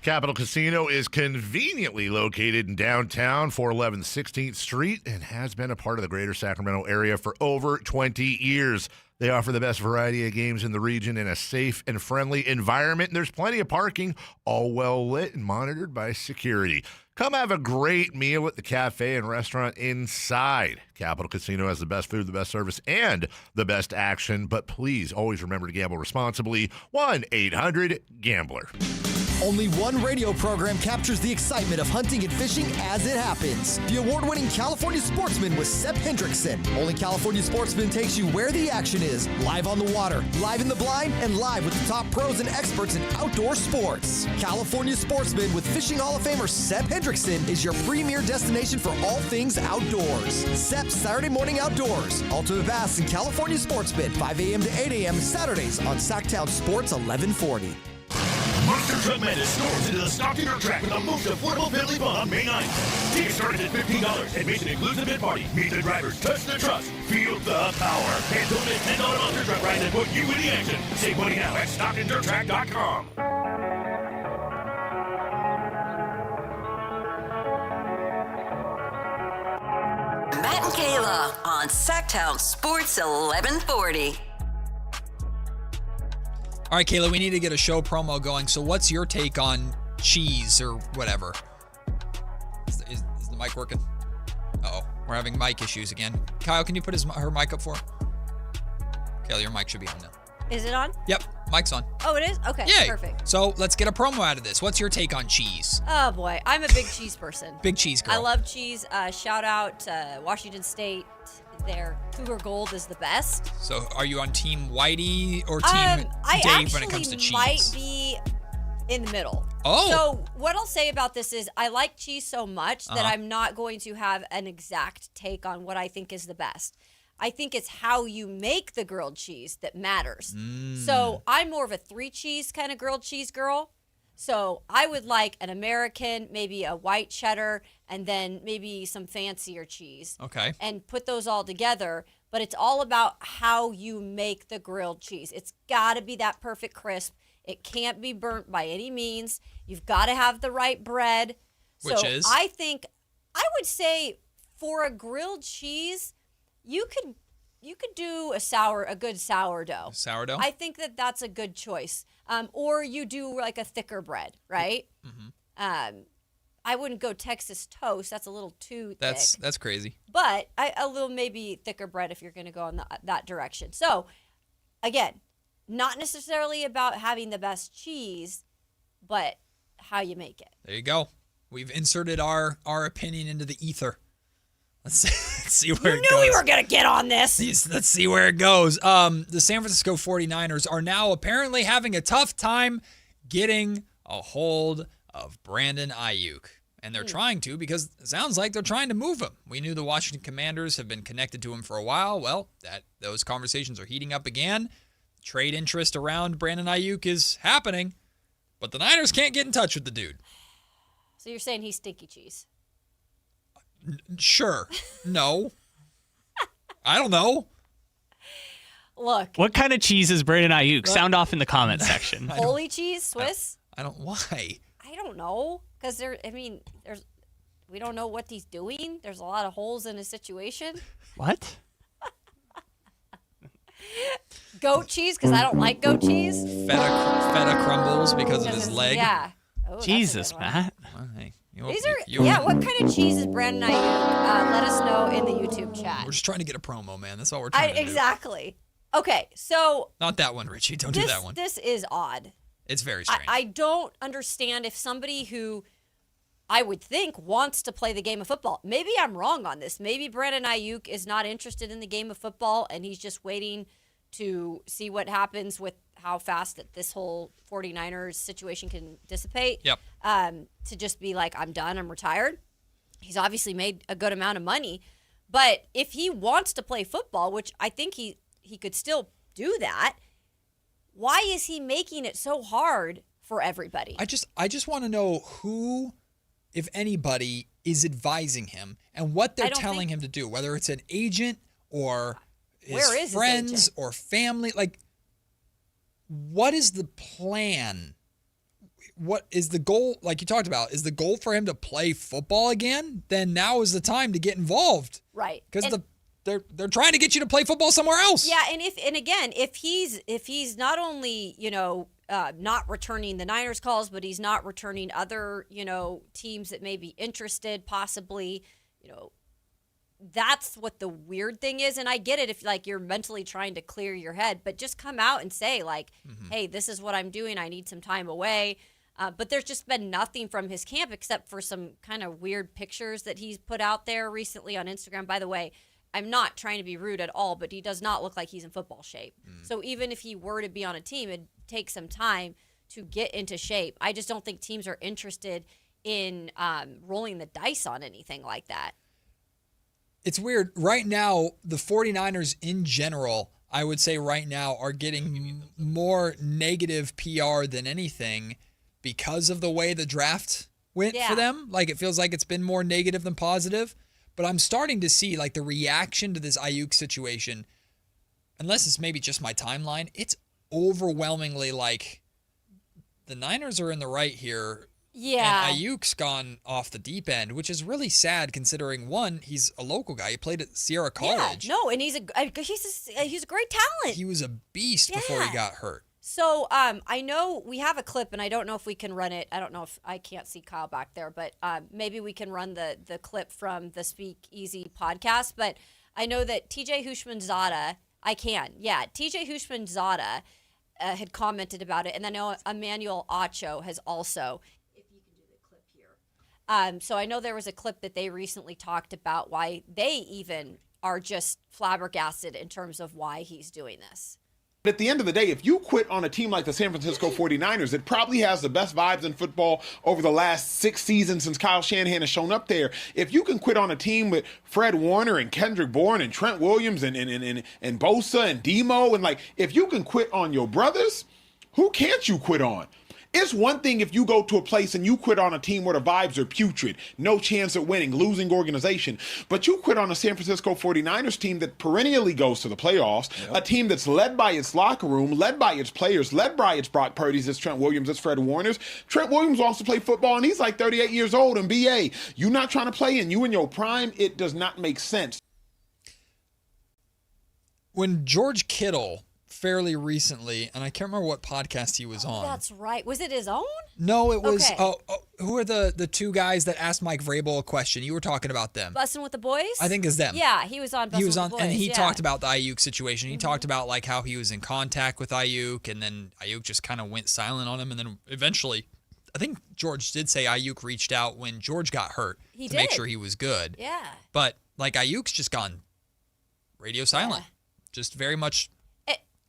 Capital Casino is conveniently located in downtown, 411 16th Street, and has been a part of the greater Sacramento area for over 20 years. They offer the best variety of games in the region in a safe and friendly environment, and there's plenty of parking, all well lit and monitored by security. Come have a great meal at the cafe and restaurant inside. Capital Casino has the best food, the best service, and the best action, but please always remember to gamble responsibly. 1-800-GAMBLER. Only one radio program captures the excitement of hunting and fishing as it happens. The award-winning California Sportsman with Sepp Hendrickson. Only California Sportsman takes you where the action is, live on the water, live in the blind, and live with the top pros and experts in outdoor sports. California Sportsman with Fishing Hall of Famer Sepp Hendrickson is your premier destination for all things outdoors. Sepp's Saturday Morning Outdoors. Ultimate Bass and California Sportsman, 5 a.m. to 8 a.m. Saturdays on Sactown Sports 1140. Monster Truck Madness storms into the Stockton Dirt Track with the most affordable Bentley Fun on May 9th. Tickets started at $15. Admission includes a bid party. Meet the drivers, touch the trucks, feel the power. And don't miss $10 Monster Truck rides and put you in the action. Save money now at StocktonDirtTrack.com. Matt and Kayla on Sactown Sports 1140. All right, Kayla, we need to get a show promo going. So what's your take on cheese or whatever? Is the mic working? Uh-oh, we're having mic issues again. Kyle, can you put her mic up for her? Kayla, your mic should be on now. Is it on? Yep, mic's on. Oh, it is? Okay, Yay. Perfect. So let's get a promo out of this. What's your take on cheese? Oh, boy. I'm a big cheese person. Big cheese girl. I love cheese. Shout out Washington State. Their Cougar Gold is the best. So are you on Team Whitey or Team Dave when it comes to cheese? I might be in the middle. Oh. So what I'll say about this is I like cheese so much that I'm not going to have an exact take on what I think is the best. I think it's how you make the grilled cheese that matters. So I'm more of a 3-cheese kind of grilled cheese girl. So I would like an American, maybe a white cheddar, and then maybe some fancier cheese. Okay. And put those all together. But it's all about how you make the grilled cheese. It's got to be that perfect crisp. It can't be burnt by any means. You've got to have the right bread. Which is? I would say for a grilled cheese, you could do a good sourdough. Sourdough? I think that's a good choice. Or you do like a thicker bread, right? Mm-hmm. I wouldn't go Texas toast. That's a little too thick. That's crazy. But a little maybe thicker bread if you're going to go in that direction. So, again, not necessarily about having the best cheese, but how you make it. There you go. We've inserted our opinion into the ether. Let's see where it goes. You knew we were going to get on this. Let's see where it goes. The San Francisco 49ers are now apparently having a tough time getting a hold of Brandon Ayuk. And they're trying to because it sounds like they're trying to move him. We knew the Washington Commanders have been connected to him for a while. Well, those conversations are heating up again. Trade interest around Brandon Ayuk is happening. But the Niners can't get in touch with the dude. So you're saying he's stinky cheese? Sure. No. I don't know. Look. What kind of cheese is Brandon Ayuk? Sound off in the comment section. Holy cheese, Swiss? Why? I don't know. Because we don't know what he's doing. There's a lot of holes in his situation. What? Goat cheese, because I don't like goat cheese. Feta crumbles because of his leg. Yeah. Oh, Jesus, Matt. Hey, what kind of cheese is Brandon Ayuk? Let us know in the YouTube chat. We're just trying to get a promo, man. That's all we're trying to do. Exactly. Okay, so. Not that one, Richie. Don't do that one. This is odd. It's very strange. I don't understand if somebody who I would think wants to play the game of football. Maybe I'm wrong on this. Maybe Brandon Ayuk is not interested in the game of football and he's just waiting to see what happens with how fast that this whole 49ers situation can dissipate. Yep. To just be like, I'm done, I'm retired. He's obviously made a good amount of money. But if he wants to play football, which I think he could still do that. Why is he making it so hard for everybody? I just want to know who, if anybody, is advising him and what they're telling him to do, whether it's an agent or his friends or family. Like, what is the plan? What is the goal? Like you talked about, is the goal for him to play football again? Then now is the time to get involved. Right. Because they're trying to get you to play football somewhere else. Yeah, and again, if he's not only, not returning the Niners calls, but he's not returning other, teams that may be interested, possibly, that's what the weird thing is. And I get it if you're mentally trying to clear your head, but just come out and say hey, this is what I'm doing. I need some time away. But there's just been nothing from his camp except for some kind of weird pictures that he's put out there recently on Instagram. By the way, I'm not trying to be rude at all, but he does not look like he's in football shape. So even if he were to be on a team, it'd take some time to get into shape. I just don't think teams are interested in rolling the dice on anything like that. It's weird. Right now, the 49ers in general, I would say right now, are getting more negative PR than anything because of the way the draft went for them. Like, it feels like it's been more negative than positive. But I'm starting to see, the reaction to this Ayuk situation, unless it's maybe just my timeline, it's overwhelmingly the Niners are in the right here. Yeah. And Ayuk's gone off the deep end, which is really sad considering, one, he's a local guy. He played at Sierra College. Yeah, no, and he's a great talent. He was a beast before he got hurt. So I know we have a clip, and I don't know if we can run it. I don't know if I can't see Kyle back there, but maybe we can run the clip from the Speak Easy podcast. But I know that TJ Houshmandzadeh, TJ Houshmandzadeh had commented about it, and I know Emmanuel Acho has also. If you can do the clip here. So I know there was a clip that they recently talked about why they even are just flabbergasted in terms of why he's doing this. But at the end of the day, if you quit on a team like the San Francisco 49ers, it probably has the best vibes in football over the last 6 seasons since Kyle Shanahan has shown up there. If you can quit on a team with Fred Warner and Kendrick Bourne and Trent Williams and Bosa and Demo, and if you can quit on your brothers, who can't you quit on? It's one thing if you go to a place and you quit on a team where the vibes are putrid, no chance of winning, losing organization. But you quit on a San Francisco 49ers team that perennially goes to the playoffs, a team that's led by its locker room, led by its players, led by its Brock Purdy's, its Trent Williams, its Fred Warner's. Trent Williams wants to play football, and he's 38 years old, and BA, you're not trying to play, and you in your prime, it does not make sense. When George Kittle fairly recently, and I can't remember what podcast he was on. That's right. Was it his own? No, it was. Okay. Who are the two guys that asked Mike Vrabel a question? You were talking about them. Bussin' with the Boys? I think it's them. Yeah, he was on Bussin' with the Boys. And he talked about the Ayuk situation. He talked about how he was in contact with Ayuk, and then Ayuk just kind of went silent on him, and then eventually, I think George did say Ayuk reached out when George got hurt to make sure he was good. Yeah. But Ayuk's just gone radio silent, just very much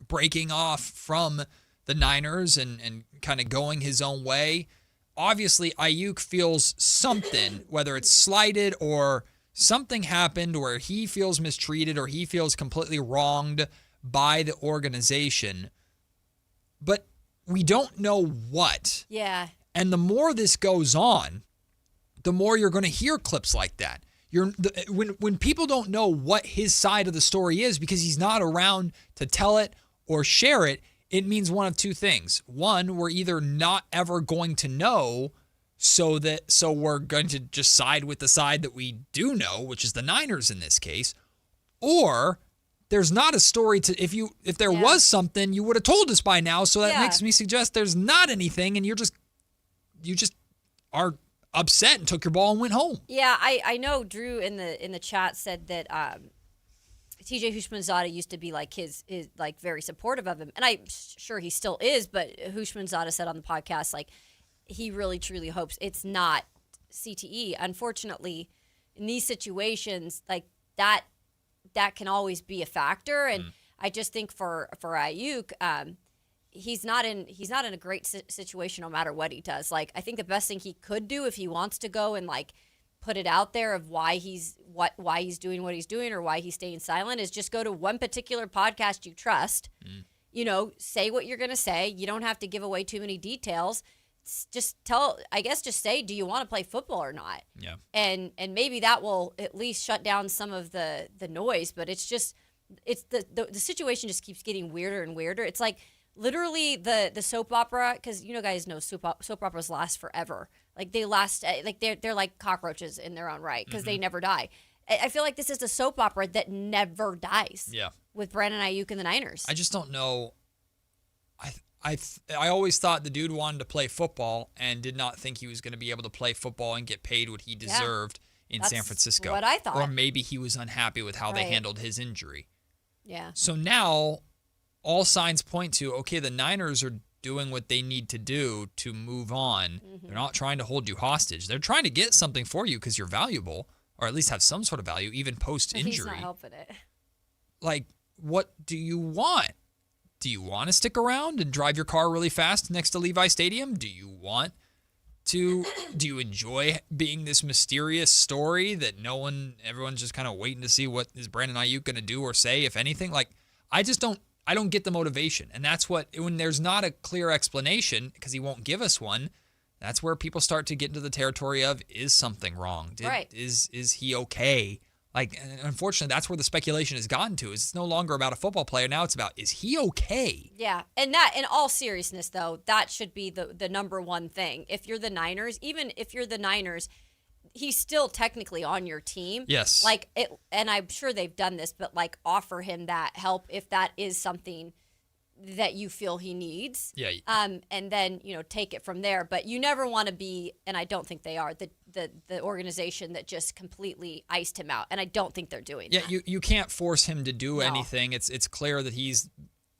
breaking off from the Niners and kind of going his own way. Obviously, Ayuk feels something, whether it's slighted or something happened where he feels mistreated or he feels completely wronged by the organization. But we don't know what. Yeah. And the more this goes on, the more you're going to hear clips like that. When people don't know what his side of the story is because he's not around to tell it or share it, it means one of two things. One, we're either not ever going to know, so we're going to just side with the side that we do know, which is the Niners in this case, or there's not a story to. If there was something, you would have told us by now. So that makes me suggest there's not anything, and you just are upset and took your ball and went home. Yeah, I know Drew in the chat said that TJ Houshmandzadeh used to be his very supportive of him, and I'm sure he still is. But Houshmandzadeh said on the podcast he really truly hopes it's not CTE. Unfortunately, in these situations that can always be a factor, and I just think for Ayuk, he's not in a great situation no matter what he does. I think the best thing he could do if he wants to go and put it out there of why he's doing what he's doing or why he's staying silent is just go to one particular podcast you trust. Say what you're going to say. You don't have to give away too many details. Just say, do you want to play football or not? Yeah. And maybe that will at least shut down some of the noise, but it's the situation just keeps getting weirder and weirder. It's like literally the soap opera, because guys know soap operas last forever. Like they last, like they're like cockroaches in their own right because they never die. I feel like this is a soap opera that never dies. Yeah. With Brandon Ayuk and the Niners. I just don't know. I always thought the dude wanted to play football and did not think he was going to be able to play football and get paid what he deserved in San Francisco. What I thought. Or maybe he was unhappy with how they handled his injury. Yeah. So now all signs point to, okay, the Niners are doing what they need to do to move on. Mm-hmm. They're not trying to hold you hostage. They're trying to get something for you because you're valuable, or at least have some sort of value, even post-injury. He's not helping it. Like, what do you want? Do you want to stick around and drive your car really fast next to Levi Stadium? Do you enjoy being this mysterious story that everyone's just kind of waiting to see what is Brandon Ayuk going to do or say, if anything? Like, I don't get the motivation. And that's when there's not a clear explanation, because he won't give us one, that's where people start to get into the territory of, is something wrong? Right. Is he okay? Like, unfortunately, that's where the speculation has gotten to. It's no longer about a football player. Now it's about, is he okay? Yeah, and that, in all seriousness, though, that should be the number one thing. If you're the Niners, even if you're the Niners, he's still technically on your team. Yes. And I'm sure they've done this, but offer him that help if that is something that you feel he needs. Yeah. And then, take it from there. But you never want to be, and I don't think they are, the organization that just completely iced him out. And I don't think they're doing that. Yeah, you can't force him to do anything. It's clear that he's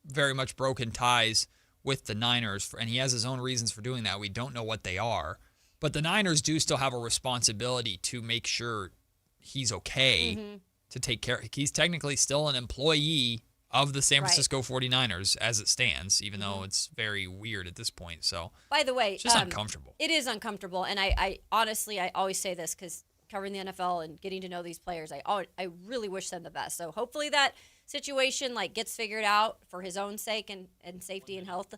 very much broken ties with the Niners, and he has his own reasons for doing that. We don't know what they are. But the Niners do still have a responsibility to make sure he's okay, to take care. He's technically still an employee of the San Francisco 49ers as it stands, even though it's very weird at this point. So, by the way, it's just uncomfortable. It is uncomfortable. And I honestly, I always say this because covering the NFL and getting to know these players, I really wish them the best. So hopefully that situation gets figured out for his own sake and safety and health.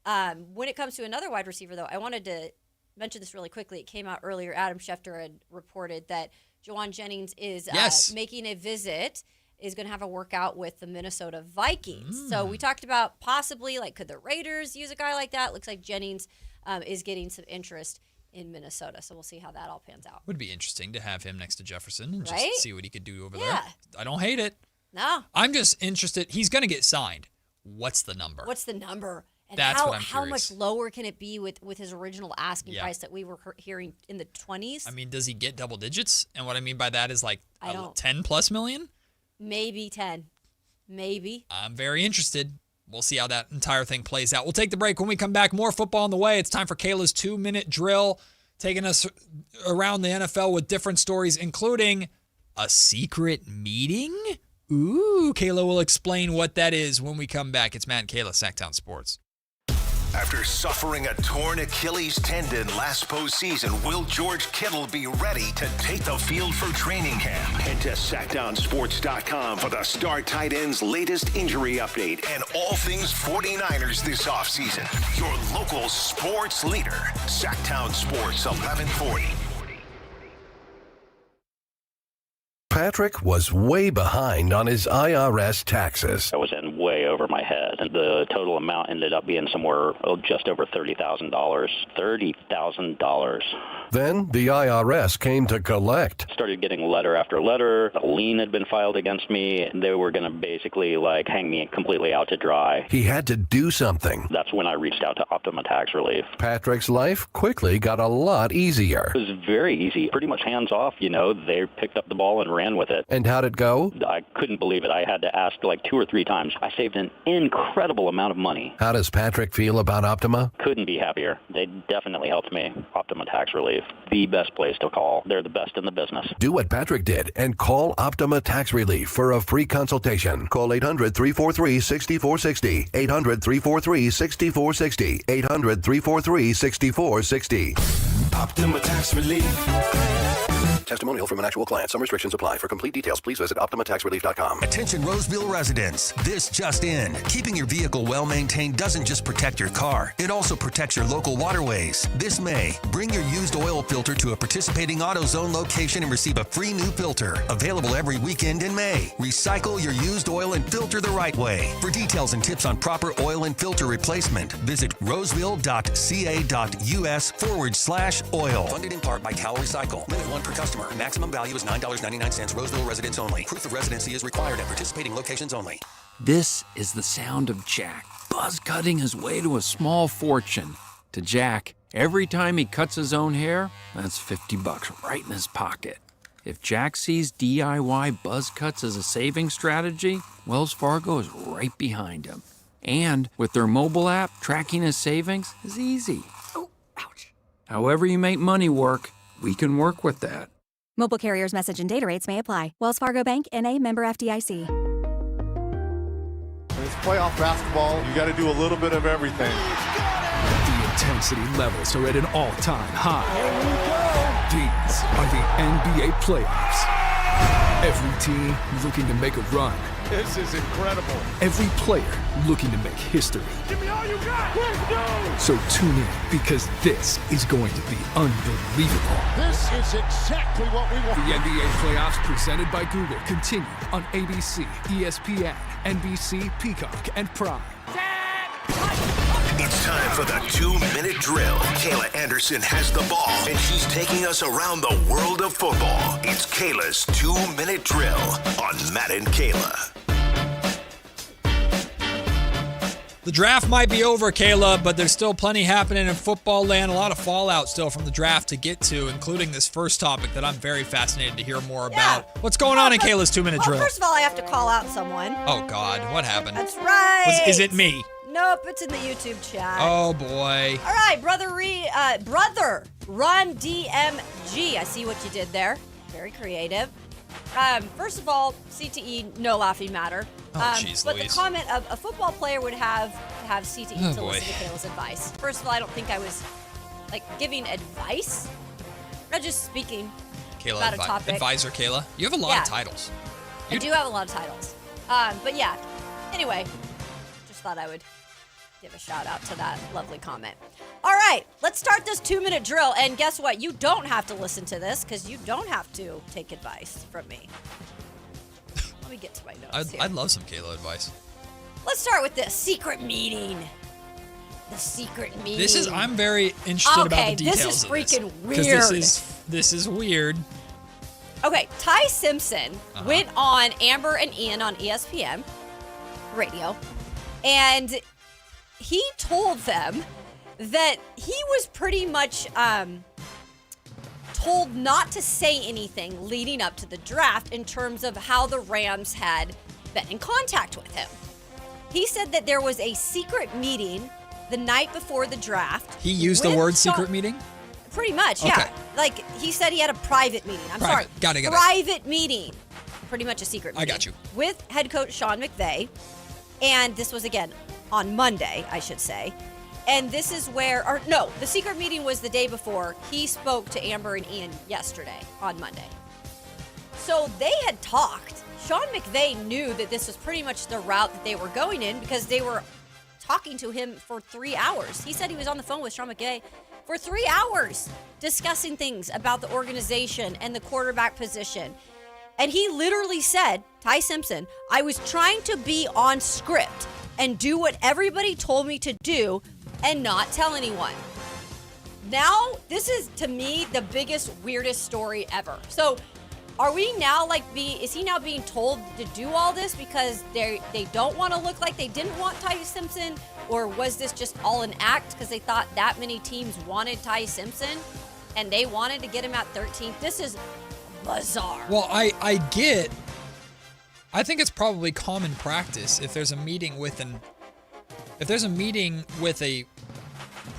When it comes to another wide receiver, though, I wanted to mention this really quickly. It came out earlier. Adam Schefter had reported that Juwan Jennings is making a visit, is going to have a workout with the Minnesota Vikings. So we talked about possibly, could the Raiders use a guy like that? Looks like Jennings is getting some interest in Minnesota. So we'll see how that all pans out. Would be interesting to have him next to Jefferson and just see what he could do over there. Yeah. I don't hate it. No. I'm just interested. He's going to get signed. What's the number? And that's what I'm curious. How much lower can it be with his original asking price that we were hearing in the 20s? I mean, does he get double digits? And what I mean by that is 10+ million? Maybe 10. Maybe. I'm very interested. We'll see how that entire thing plays out. We'll take the break. When we come back, more football on the way. It's time for Kayla's 2-minute drill, taking us around the NFL with different stories, including a secret meeting. Ooh, Kayla will explain what that is when we come back. It's Matt and Kayla, Sactown Sports. After suffering a torn Achilles tendon last postseason, will George Kittle be ready to take the field for training camp? Head to SactownSports.com for the star tight end's latest injury update and all things 49ers this offseason. Your local sports leader, Sactown Sports 1140. Patrick was way behind on his IRS taxes. I was in way over my head, and the total amount ended up being somewhere just over $30,000. $30,000. Then the IRS came to collect. Started getting letter after letter. A lien had been filed against me. They were going to basically hang me completely out to dry. He had to do something. That's when I reached out to Optima Tax Relief. Patrick's life quickly got a lot easier. It was very easy, pretty much hands off. They picked up the ball and ran with it. And how'd it go? I couldn't believe it. I had to ask 2 or 3 times. I saved an incredible amount of money. How does Patrick feel about Optima? Couldn't be happier. They definitely helped me. Optima Tax Relief, the best place to call. They're the best in the business. Do what Patrick did and call Optima Tax Relief for a free consultation. Call 800-343-6460. 800-343-6460. 800-343-6460. Optima Tax Relief. Testimonial from an actual client. Some restrictions apply. For complete details, please visit OptimaTaxRelief.com. Attention Roseville residents. This just in. Keeping your vehicle well maintained doesn't just protect your car. It also protects your local waterways. This May, bring your used oil filter to a participating AutoZone location and receive a free new filter. Available every weekend in May. Recycle your used oil and filter the right way. For details and tips on proper oil and filter replacement, visit roseville.ca.us/oil. Funded in part by Cal Recycle. Limit 1 per customer. Maximum value is $9.99. Roseville residents only. Proof of residency is required at participating locations only. This is the sound of Jack buzz cutting his way to a small fortune. To Jack, every time he cuts his own hair, that's $50 right in his pocket. If Jack sees DIY buzz cuts as a saving strategy, Wells Fargo is right behind him. And with their mobile app, tracking his savings is easy. Oh, ouch. However you make money work, we can work with that. Mobile carriers' message and data rates may apply. Wells Fargo Bank, N.A., member FDIC. It's playoff basketball. You got to do a little bit of everything. The intensity levels are at an all-time high. These are the NBA playoffs. Every team looking to make a run. This is incredible. Every player looking to make history. Give me all you got. Let's go. So tune in, because this is going to be unbelievable. This is exactly what we want. The NBA playoffs presented by Google continue on ABC, ESPN, NBC, Peacock, and Prime. It's time for the 2-minute drill. Kayla Anderson has the ball, and she's taking us around the world of football. It's Kayla's 2-minute drill on Matt and Kayla. The draft might be over, Kayla, but there's still plenty happening in football land. A lot of fallout still from the draft to get to, including this first topic that I'm very fascinated to hear more about. What's going on in Kayla's 2-minute drill? First of all, I have to call out someone. Oh, God. What happened? That's right. Is it me? Nope, it's in the YouTube chat. Oh, boy. All right, brother Run DMG. I see what you did there. Very creative. First of all, CTE, no laughing matter. Jeez, but Louise. the comment of a football player would have CTE to boy. listen to Kayla's advice. First of all, I don't think I was giving advice. I'm just speaking Kayla, about a topic. Advisor Kayla. You have a lot of titles. I do have a lot of titles. But yeah. Anyway, just thought I would give a shout out to that lovely comment. All right, let's start this 2-minute drill. And guess what? You don't have to listen to this because you don't have to take advice from me. Let me get to my notes here. I'd love some Kayla advice. Let's start with this secret meeting. The secret meeting. I'm very interested about the details this is freaking of weird. Because this is weird. Okay, Ty Simpson went on Amber and Ian on ESPN radio, and he told them that he was pretty much told not to say anything leading up to the draft in terms of how the Rams had been in contact with him. He said that there was a secret meeting the night before the draft. He used the word secret meeting? Pretty much, Okay. yeah. Like, he said he had a private meeting. Got it. Private meeting. Pretty much a secret meeting. I got you. With head coach Sean McVay. And this was, again, on Monday, I should say. And this is where, the secret meeting was the day before. He spoke to Amber and Ian yesterday on Monday. So they had talked. Sean McVay knew that this was pretty much the route that they were going in because they were talking to him for 3 hours. He said he was on the phone with Sean McVay for 3 hours discussing things about the organization and the quarterback position. And he literally said, Ty Simpson, I was trying to be on script and do what everybody told me to do and not tell anyone. Now, this is, to me, the biggest, weirdest story ever. So, are we now is he now being told to do all this because they don't want to look like they didn't want Ty Simpson? Or was this just all an act because they thought that many teams wanted Ty Simpson and they wanted to get him at 13th? This is bizarre. Well, I think it's probably common practice if there's a meeting with a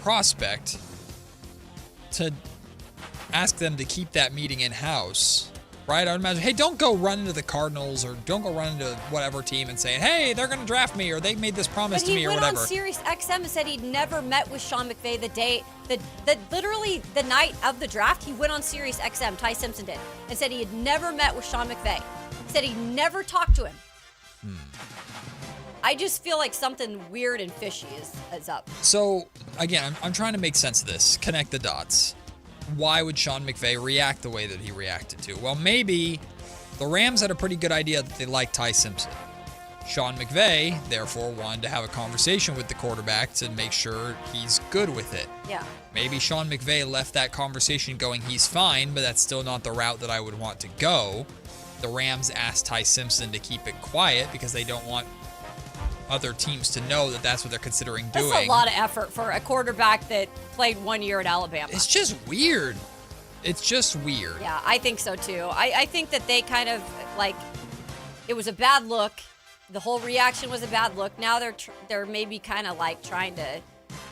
prospect to ask them to keep that meeting in-house right? I would imagine, hey, don't go run into the Cardinals or don't go run into whatever team and saying, hey, they're going to draft me or they made this promise to me or whatever. But he went on Sirius XM and said he'd never met with Sean McVay literally the night of the draft. He went on Sirius XM, Ty Simpson did, and said he had never met with Sean McVay. He said he never talked to him. I just feel like something weird and fishy is up. So, again, I'm trying to make sense of this, connect the dots. Why would Sean McVay react the way that he reacted to? Well, maybe the Rams had a pretty good idea that they liked Ty Simpson. Sean McVay, therefore, wanted to have a conversation with the quarterback to make sure he's good with it. Yeah. Maybe Sean McVay left that conversation going, he's fine, but that's still not the route that I would want to go. The Rams asked Ty Simpson to keep it quiet because they don't want other teams to know that that's what they're considering doing. That's a lot of effort for a quarterback that played 1 year at Alabama. It's just weird. It's just weird. Yeah, I think so too. I think that they kind of it was a bad look. The whole reaction was a bad look. Now they're maybe kind of trying to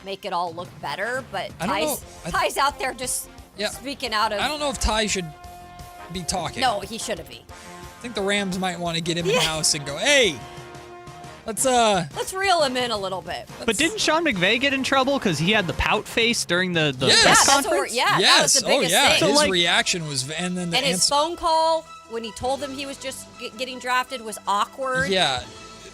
make it all look better, but Ty's out there just speaking out of. I don't know if Ty should be talking. No, he shouldn't be. I think the Rams might want to get him in house and go, hey. Let's reel him in a little bit. But didn't Sean McVay get in trouble because he had the pout face during the press conference? That was the biggest thing. So his reaction was, and then his phone call when he told him he was just getting drafted was awkward. Yeah,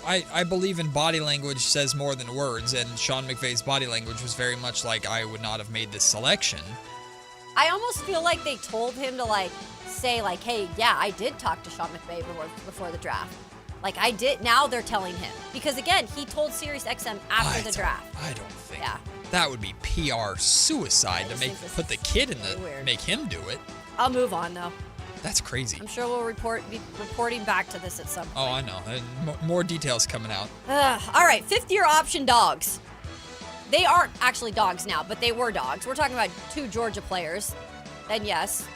I believe in body language says more than words, and Sean McVay's body language was very much like I would not have made this selection. I almost feel like they told him to say hey, yeah, I did talk to Sean McVay before the draft. I did. Now they're telling him. Because, again, he told Sirius XM after the draft. I don't think. Yeah. That would be PR suicide to put the kid in make him do it. I'll move on, though. That's crazy. I'm sure we'll be reporting back to this at some point. Oh, I know. More details coming out. All right, fifth-year option dogs. They aren't actually dogs now, but they were dogs. We're talking about 2 Georgia players. And, yes,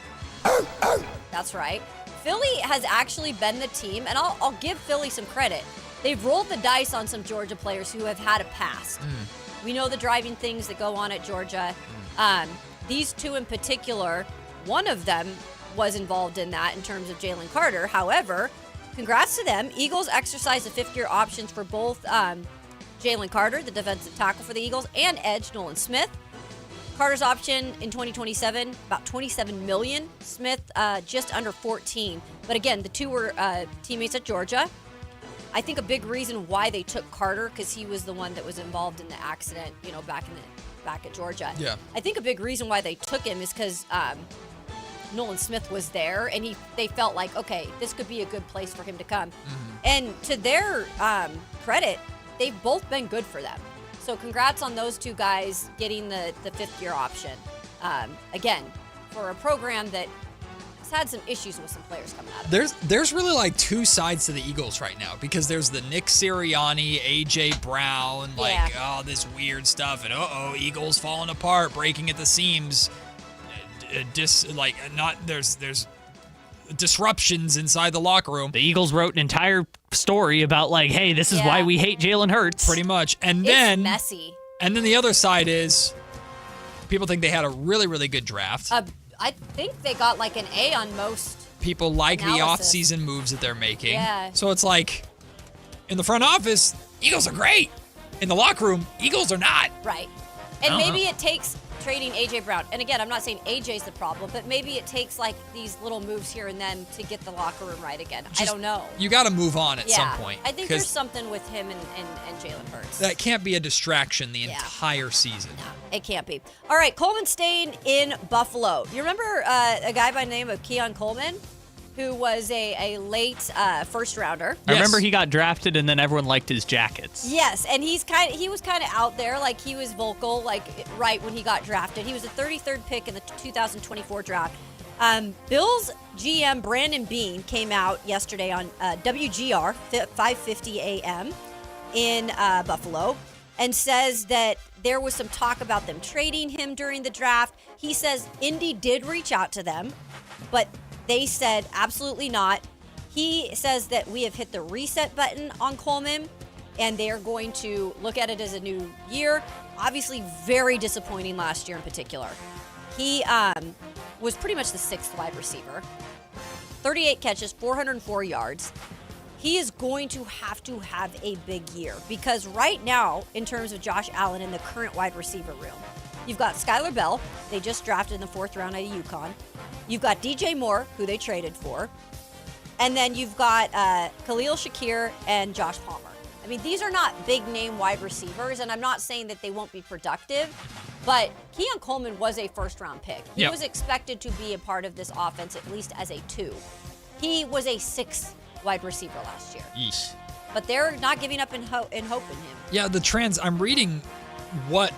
that's right. Philly has actually been the team, and I'll give Philly some credit. They've rolled the dice on some Georgia players who have had a past. We know the driving things that go on at Georgia. These 2 in particular, one of them was involved in that in terms of Jalen Carter. However, congrats to them. Eagles exercised the 5th-year options for both Jalen Carter, the defensive tackle for the Eagles, and edge Nolan Smith. Carter's option in 2027, about $27 million. Smith, just under 14. But again, the 2 were teammates at Georgia. I think a big reason why they took Carter, because he was the one that was involved in the accident, back at Georgia. Yeah. I think a big reason why they took him is because Nolan Smith was there, and they felt like, okay, this could be a good place for him to come. And to their credit, they've both been good for them. So congrats on those 2 guys getting the 5th-year option. Again, for a program that has had some issues with some players coming out of it. There's really 2 sides to the Eagles right now because there's the Nick Sirianni, A.J. Brown, this weird stuff, and Eagles falling apart, breaking at the seams. There's disruptions inside the locker room. The Eagles wrote an entire story about hey, this is why we hate Jalen Hurts. Pretty much. And it's then messy. And then the other side is people think they had a really, really good draft. I think they got an A on most. People like analysis. the off-season moves that they're making. Yeah. So it's in the front office, Eagles are great. In the locker room, Eagles are not. Right. And maybe it takes trading A.J. Brown. And again, I'm not saying A.J.'s the problem, but maybe it takes these little moves here and then to get the locker room right again. I don't know. You got to move on at some point. I think there's something with him and Jalen Hurts. That can't be a distraction the entire season. No, it can't be. All right, Coleman staying in Buffalo. You remember a guy by the name of Keon Coleman? Who was a late first rounder. I remember he got drafted and then everyone liked his jackets. Yes, and he was kind of out there, he was vocal, right when he got drafted. He was the 33rd pick in the 2024 draft. Bills GM Brandon Beane came out yesterday on WGR 5:50 a.m. in Buffalo and says that there was some talk about them trading him during the draft. He says Indy did reach out to them, but they said absolutely not. He says that we have hit the reset button on Coleman, and they're going to look at it as a new year. Obviously, very disappointing last year in particular. He was pretty much the 6th wide receiver. 38 catches, 404 yards. He is going to have a big year because right now, in terms of Josh Allen in the current wide receiver room, you've got Skylar Bell. They just drafted in the 4th round out of UConn. You've got DJ Moore, who they traded for. And then you've got Khalil Shakir and Josh Palmer. I mean, these are not big-name wide receivers, and I'm not saying that they won't be productive, but Keon Coleman was a first-round pick. He was expected to be a part of this offense, at least as a 2. He was a 6th wide receiver last year. Yeesh. But they're not giving up in hope in him. Yeah, I'm reading what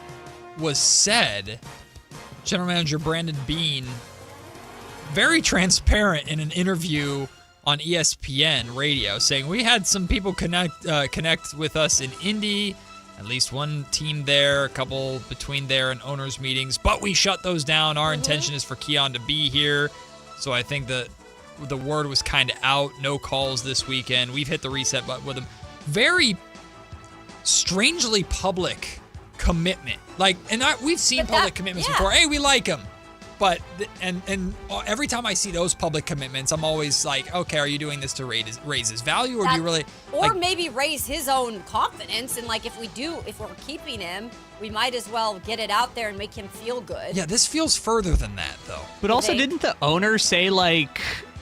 was said. General Manager Brandon Beane, very transparent in an interview on ESPN radio, saying we had some people connect with us in Indy, at least one team there, a couple between there and owners meetings, but we shut those down. Our intention is for Keon to be here. So I think the word was kind of out. No calls this weekend. We've hit the reset button with him. Very strangely public commitment. We've seen public commitments before. Hey, we like him. But and every time I see those public commitments, I'm always like, okay, are you doing this to raise his value, or do you really, or maybe raise his own confidence? And if we're keeping him, we might as well get it out there and make him feel good. Yeah, this feels further than that though. But also, didn't the owner say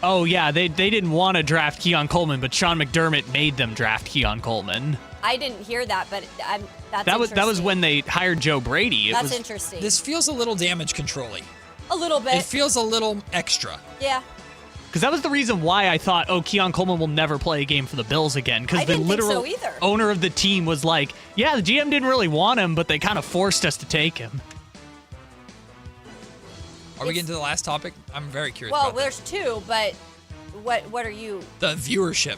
oh yeah, they didn't want to draft Keon Coleman, but Sean McDermott made them draft Keon Coleman? I didn't hear that, but that was when they hired Joe Brady. That's interesting. This feels a little damage control-y. A little bit. It feels a little extra. Yeah. Because that was the reason why I thought, Keon Coleman will never play a game for the Bills again. Because the literal owner of the team was like, yeah, the GM didn't really want him, but they kind of forced us to take him. Are we getting to the last topic? I'm very curious Well, about there's 2, but what are you? The viewership.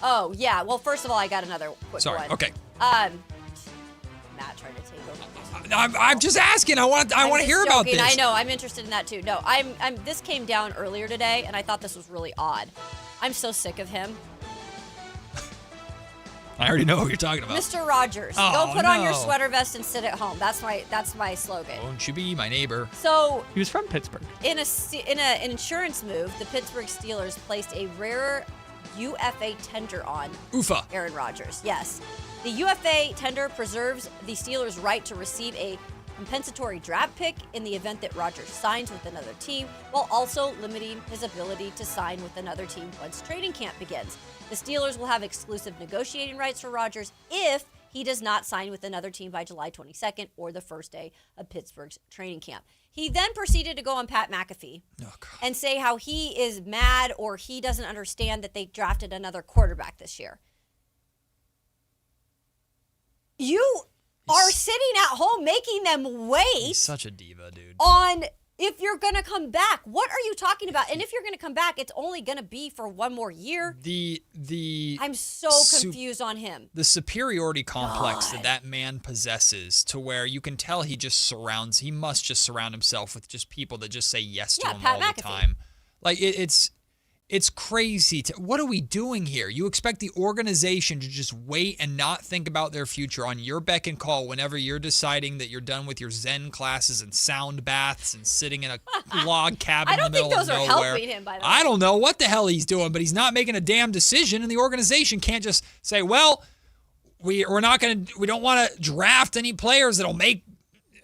Oh, yeah. Well, first of all, I got another quick one. Sorry, okay. Matt tried to take over. I'm just asking. I want to hear about this. I know. I'm interested in that too. No, this came down earlier today, and I thought this was really odd. I'm so sick of him. I already know who you're talking about. Mr. Rogers, go put on your sweater vest and sit at home. That's my slogan. Won't you be my neighbor? So he was from Pittsburgh. In an insurance move, the Pittsburgh Steelers placed a rare UFA tender on Aaron Rodgers. Yes. The UFA tender preserves the Steelers' right to receive a compensatory draft pick in the event that Rodgers signs with another team, while also limiting his ability to sign with another team once training camp begins. The Steelers will have exclusive negotiating rights for Rodgers if he does not sign with another team by July 22nd or the first day of Pittsburgh's training camp. He then proceeded to go on Pat McAfee and say how he is mad or he doesn't understand that they drafted another quarterback this year. You are sitting at home making them wait. He's such a diva, dude. On if you're going to come back. What are you talking about? And if you're going to come back, it's only going to be for one more year. I'm so confused on him. The superiority complex that man possesses, to where you can tell he must just surround himself with just people that just say yes to him all the time. It's crazy. What are we doing here? You expect the organization to just wait and not think about their future on your beck and call whenever you're deciding that you're done with your Zen classes and sound baths and sitting in a log cabin in the middle of nowhere. I don't think those are helping him, by the way. I don't know what the hell he's doing, but he's not making a damn decision, and the organization can't just say, well, we don't want to draft any players that'll make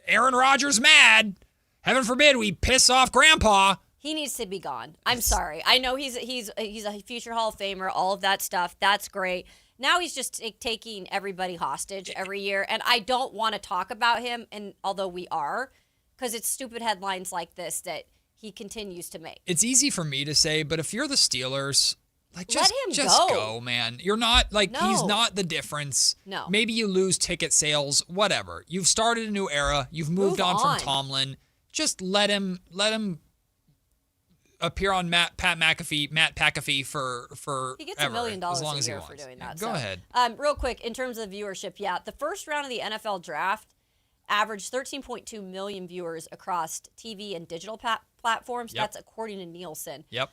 Aaron Rodgers mad. Heaven forbid we piss off Grandpa. He needs to be gone. I'm sorry. I know he's a future Hall of Famer, all of that stuff. That's great. Now he's just taking everybody hostage every year, and I don't want to talk about him, and although we are, because it's stupid headlines like this that he continues to make. It's easy for me to say, but if you're the Steelers, just go, man. You're not he's not the difference. No. Maybe you lose ticket sales, whatever. You've started a new era. You've moved on from Tomlin. Just let him appear on Matt McAfee for he gets $1 million as long a as year he wants. for doing that. Go ahead. Real quick, in terms of viewership, the first round of the NFL draft averaged 13.2 million viewers across TV and digital platforms. Yep. That's according to Nielsen. Yep.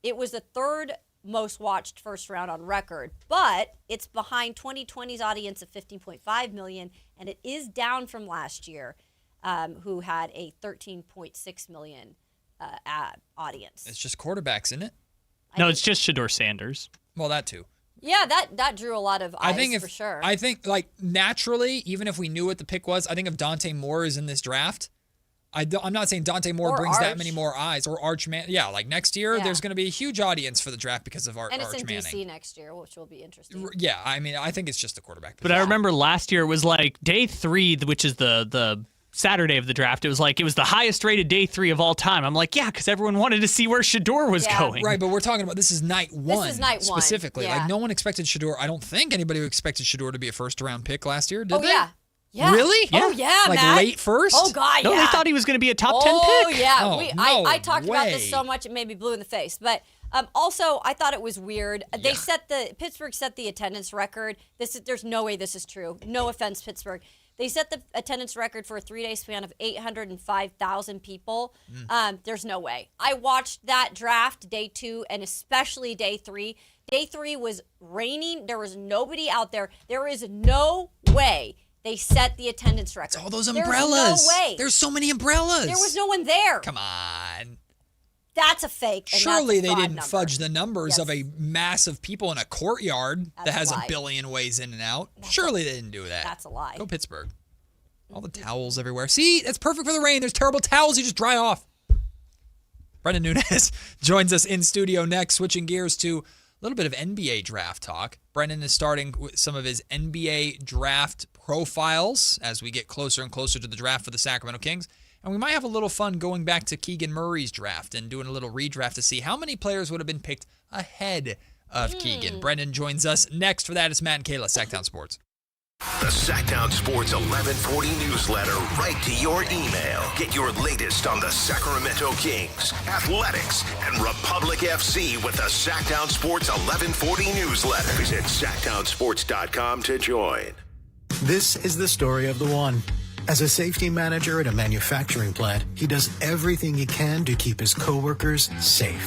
It was the third most watched first round on record, but it's behind 2020's audience of 15.5 million, and it is down from last year, who had a 13.6 million audience. It's just quarterbacks, isn't it? No, it's just Shedeur Sanders. Well, that too. Yeah, that drew a lot of eyes for sure. I think, like, naturally, even if we knew what the pick was, I think if Dante Moore is in this draft, I'm not saying Dante Moore brings that many more eyes, or Arch Manning. Yeah, like next year, there's going to be a huge audience for the draft because of Arch Manning. And it's in DC next year, which will be interesting. Yeah, I mean, I think it's just the quarterback position. But I remember last year it was like day 3, which is the Saturday of the draft. It was the highest rated day 3 of all time. I'm like, yeah, because everyone wanted to see where Shedeur was going. Right, but we're talking about this is night 1. This is night 1 specifically. Yeah. Like no one expected Shedeur. I don't think anybody expected Shedeur to be a first-round pick last year. Did they? Yeah. Yeah. Really? Oh, yeah, like Matt. late first? Oh, God, No, yeah. they thought he was going to be a top 10 pick. Oh, yeah. Oh, I talked about this way. so much, it made me blue in the face. But also, I thought it was weird. Pittsburgh set the attendance record. There's no way this is true. No offense, Pittsburgh. They set the attendance record for a 3-day span of 805,000 people. There's no way. I watched that draft day 2 and especially day 3. Day 3 was raining. There was nobody out there. There is no way they set the attendance record. It's all those umbrellas. There's no way. There's so many umbrellas. There was no one there. Come on. That's a fake. And Surely that's a they fraud didn't number. fudge the numbers of a mass of people in a courtyard That's that has a a lie. billion ways in and out. Surely they didn't do that. That's a lie. Go Pittsburgh. All the towels everywhere. See, that's perfect for the rain. There's terrible towels. You just dry off. Brendan Nunez joins us in studio next, switching gears to a little bit of NBA draft talk. Brendan is starting with some of his NBA draft profiles as we get closer and closer to the draft for the Sacramento Kings. And we might have a little fun going back to Keegan Murray's draft and doing a little redraft to see how many players would have been picked ahead of Keegan. Brendan joins us next. For that, it's Matt and Kayla, Sactown Sports. The Sactown Sports 1140 newsletter right to your email. Get your latest on the Sacramento Kings, athletics, and Republic FC with the Sactown Sports 1140 newsletter. Visit SactownSports.com to join. This is the story of the one. As a safety manager at a manufacturing plant, he does everything he can to keep his coworkers safe.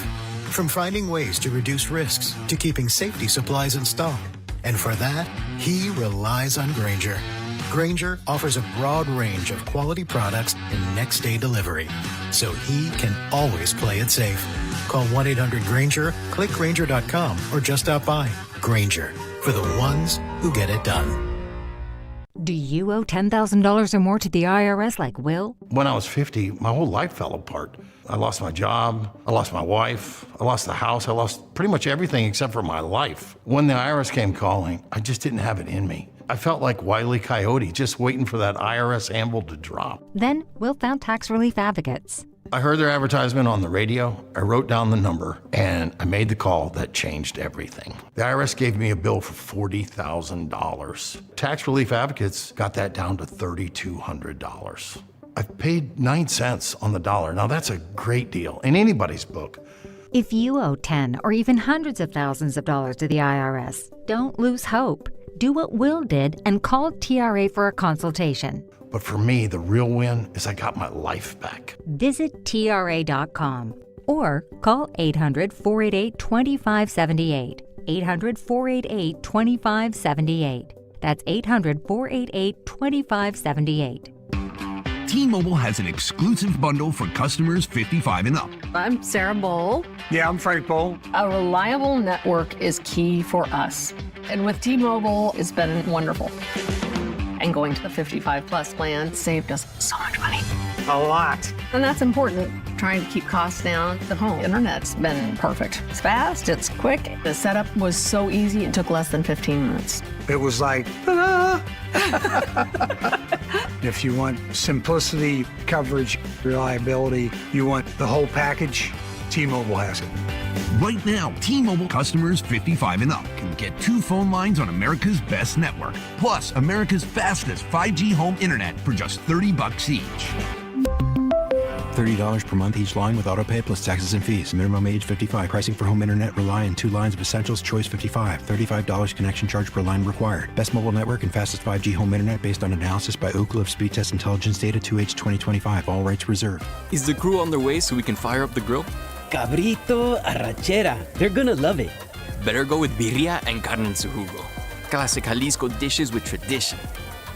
From finding ways to reduce risks to keeping safety supplies in stock. And for that, he relies on Grainger. Grainger offers a broad range of quality products and next-day delivery, so he can always play it safe. Call 1-800-GRAINGER, click Grainger.com, or just stop by. Grainger, for the ones who get it done. Do you owe $10,000 or more to the IRS like Will? When I was 50, my whole life fell apart. I lost my job, I lost my wife, I lost the house, I lost pretty much everything except for my life. When the IRS came calling, I just didn't have it in me. I felt like Wile E. Coyote, just waiting for that IRS anvil to drop. Then Will found tax relief advocates. I heard their advertisement on the radio, I wrote down the number, and I made the call that changed everything. The IRS gave me a bill for $40,000. Tax Relief Advocates got that down to $3,200. I've paid 9 cents on the dollar. Now that's a great deal in anybody's book. If you owe 10 or even hundreds of thousands of dollars to the IRS, don't lose hope. Do what Will did and call TRA for a consultation. But for me, the real win is I got my life back. Visit TRA.com or call 800-488-2578. 800-488-2578. That's 800-488-2578. T-Mobile has an exclusive bundle for customers 55 and up. I'm Sarah Bowl. Yeah, I'm Frank Bowl. A reliable network is key for us. And with T-Mobile, it's been wonderful. And going to the 55-plus plan saved us so much money. A lot. And that's important. Trying to keep costs down. The home internet's been perfect. It's fast, it's quick. The setup was so easy, it took less than 15 minutes. It was like, ta-da! If you want simplicity, coverage, reliability, you want the whole package, T-Mobile has it. Right now, T-Mobile customers 55 and up can get 2 phone lines on America's best network, plus America's fastest 5G home internet for just $30 each. $30 per month each line with autopay plus taxes and fees. Minimum age 55. Pricing for home internet rely on 2 lines of Essentials Choice 55. $35 connection charge per line required. Best mobile network and fastest 5G home internet based on analysis by Ookla of Speed Test Intelligence data 2H 2025. All rights reserved. Is the crew on their way so we can fire up the grill? Cabrito, arrachera. They're gonna love it. Better go with birria and carne en su jugo. Classic Jalisco dishes with tradition.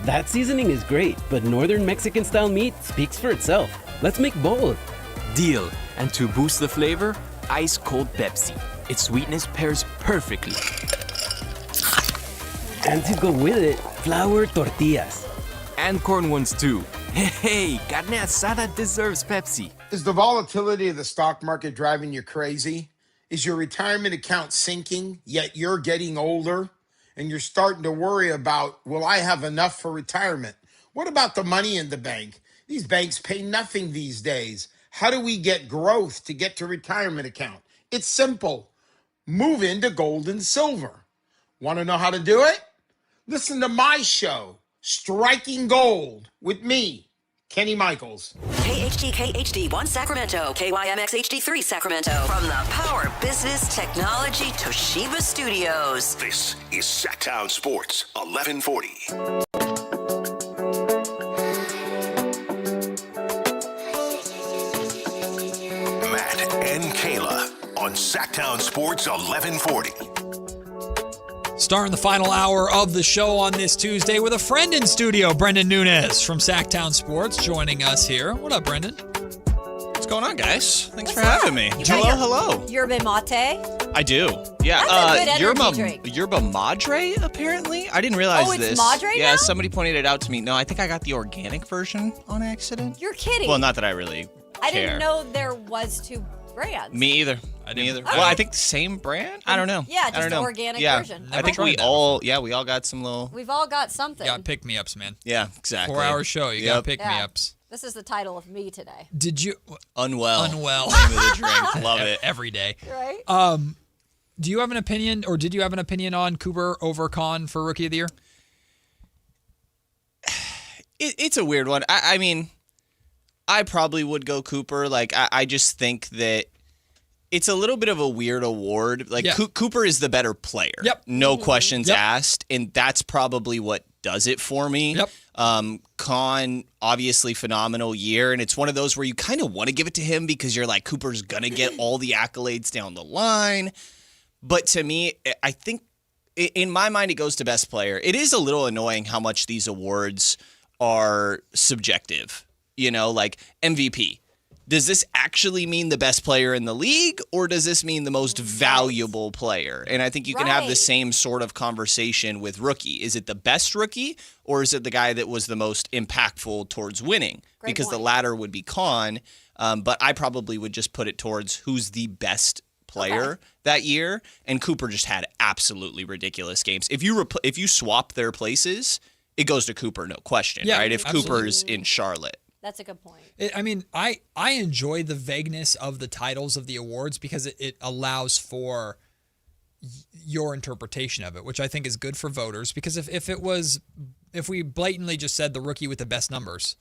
That seasoning is great, but northern Mexican-style meat speaks for itself. Let's make both. Deal. And to boost the flavor, ice-cold Pepsi. Its sweetness pairs perfectly. And to go with it, flour tortillas. And corn ones too. Hey, carne asada deserves Pepsi. Is the volatility of the stock market driving you crazy? Is your retirement account sinking, yet you're getting older? And you're starting to worry about, will I have enough for retirement? What about the money in the bank? These banks pay nothing these days. How do we get growth to get to retirement account? It's simple. Move into gold and silver. Want to know how to do it? Listen to my show, Striking Gold, with me, Kenny Michaels. KHD1 Sacramento, KYMX HD3 Sacramento. From the Power Business Technology Toshiba Studios. This is Sactown Sports 1140. Matt and Kayla on Sactown Sports 1140. Starting the final hour of the show on this Tuesday with a friend in studio, Brendan Nunes from Sactown Sports, joining us here. What up, Brendan? What's going on, guys? Thanks for having me. Hello. Yerba mate? I do. Yeah. That's a good energy drink. Yerba Madre, apparently. I didn't realize it's this. Madre Yeah, now? somebody pointed it out to me. No, I think I got the organic version on accident. You're kidding. Well, not that I really I care. didn't know there was two brands. Me either. Me either. Okay. Well, I think the same brand. I don't know. Yeah, I just don't the know. organic yeah. version. I think we all got some little. We've all got something. Got pick-me-ups, man. Yeah, exactly. 4-hour show. You got pick-me-ups. This is the title of me today. Did you? Unwell. Name of the drink. Love it. Every day. Right? Do you have an opinion, or did you have an opinion on Cooper over Kahn for Rookie of the Year? It's a weird one. I mean, I probably would go Cooper. Like, I just think that it's a little bit of a weird award. Like, Cooper is the better player. Yep. No questions asked. And that's probably what does it for me. Yep. Kahn, obviously phenomenal year. And it's one of those where you kind of want to give it to him because you're like, Cooper's going to get all the accolades down the line. But to me, I think in my mind, it goes to best player. It is a little annoying how much these awards are subjective. You know, like MVP. Does this actually mean the best player in the league, or does this mean the most valuable player? And I think you can have the same sort of conversation with rookie. Is it the best rookie, or is it the guy that was the most impactful towards winning? Because the latter would be Kahn, but I probably would just put it towards who's the best player that year. And Cooper just had absolutely ridiculous games. If you swap their places, it goes to Cooper, no question, right? If absolutely. Cooper's in Charlotte. That's a good point. I mean, I enjoy the vagueness of the titles of the awards because it allows for your interpretation of it, which I think is good for voters. Because if we blatantly just said the rookie with the best numbers,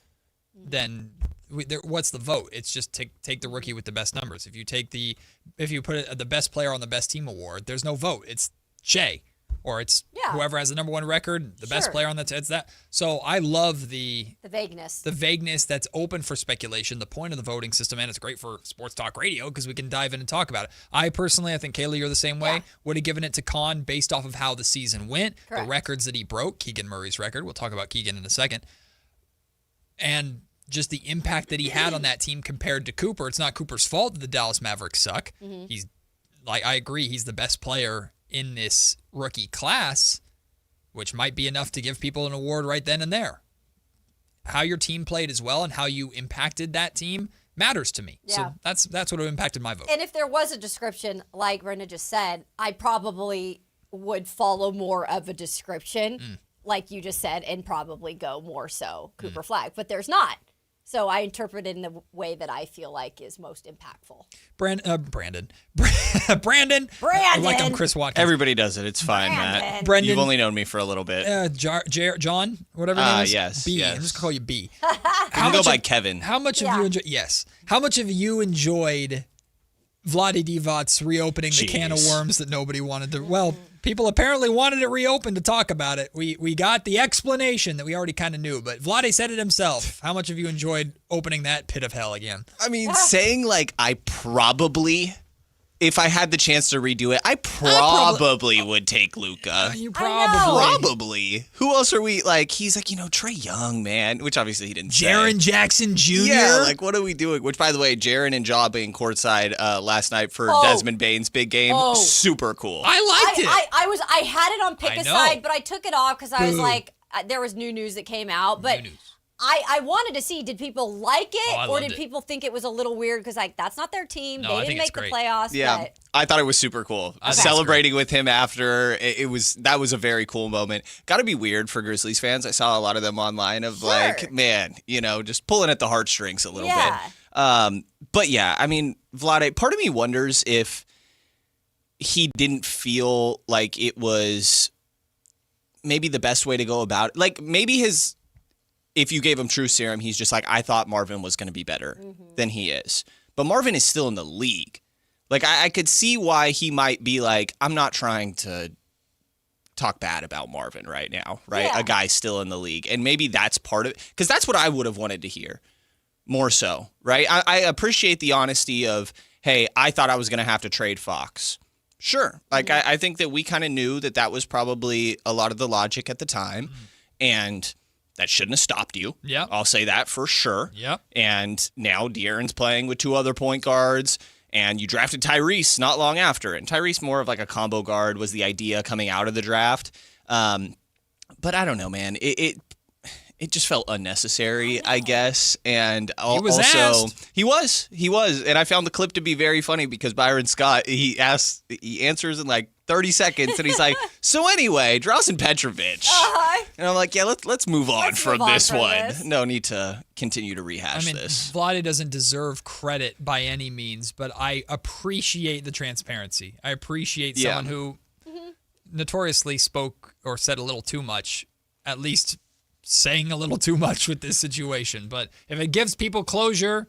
then what's the vote? It's just take the rookie with the best numbers. If you put the best player on the best team award, there's no vote. It's Shea. Or it's whoever has the number one record, the best player on that. It's that. So I love the vagueness. The vagueness that's open for speculation. The point of the voting system, and it's great for sports talk radio because we can dive in and talk about it. I think Kayla, you're the same way. Would have given it to Kahn based off of how the season went, the records that he broke, Keegan Murray's record. We'll talk about Keegan in a second, and just the impact that he had on that team compared to Cooper. It's not Cooper's fault that the Dallas Mavericks suck. Mm-hmm. I agree, he's the best player in this rookie class, which might be enough to give people an award right then and there. How your team played as well and how you impacted that team matters to me. Yeah. So that's what impacted my vote. And if there was a description, like Brenda just said, I probably would follow more of a description, like you just said, and probably go more so Cooper Flag. But there's not. So I interpret it in the way that I feel like is most impactful. Brandon. Like I'm Chris Watkins. Everybody does it. It's fine, Matt. Brendan. You've only known me for a little bit. John, whatever his name is. Yes. B. Yes. I'm just gonna call you B. I'll go by Kevin. How much have you enjoyed? Yes. How much have you enjoyed Vlade Divac's reopening the can of worms that nobody wanted to? Well, people apparently wanted it reopened to talk about it. We got the explanation that we already kind of knew, but Vlade said it himself. How much have you enjoyed opening that pit of hell again? I mean, saying like I probably if I had the chance to redo it, I probably would take Luka. You probably. Who else are we like? He's like, Trae Young, man, which obviously he didn't. Jaren Jackson Jr. Yeah, like what are we doing? Which, by the way, Jaren and Ja being courtside last night for Desmond Bane's big game, super cool. I liked it. I had it on pick a side, but I took it off because I was like, there was new news that came out, but. I wanted to see, did people like it, or did people think it was a little weird because that's not their team. They didn't make the playoffs. Yeah, but... I thought it was super cool. Celebrating with him after, that was a very cool moment. Got to be weird for Grizzlies fans. I saw a lot of them online of like, man, just pulling at the heartstrings a little bit. But yeah, I mean, Vlade, part of me wonders if he didn't feel like it was maybe the best way to go about it. Like maybe if you gave him true serum, he's just like, I thought Marvin was going to be better than he is. But Marvin is still in the league. Like, I could see why he might be like, I'm not trying to talk bad about Marvin right now, right? Yeah. A guy's still in the league. And maybe that's part of it. Because that's what I would have wanted to hear more so, right? I appreciate the honesty of, hey, I thought I was going to have to trade Fox. Sure. Like, I think that we kind of knew that was probably a lot of the logic at the time. And that shouldn't have stopped you. Yeah. I'll say that for sure. Yeah. And now De'Aaron's playing with two other point guards, and you drafted Tyrese not long after. And Tyrese, more of like a combo guard, was the idea coming out of the draft. But I don't know, man. It just felt unnecessary, I guess. And he was. And I found the clip to be very funny because Byron Scott, he answers in like 30 seconds, and he's like, so anyway, Drazen Petrovic. And I'm like, yeah, let's move on from this one. No need to continue to rehash this. Vlade doesn't deserve credit by any means, but I appreciate the transparency. I appreciate someone who notoriously spoke or said a little too much, at least saying a little too much with this situation. But if it gives people closure,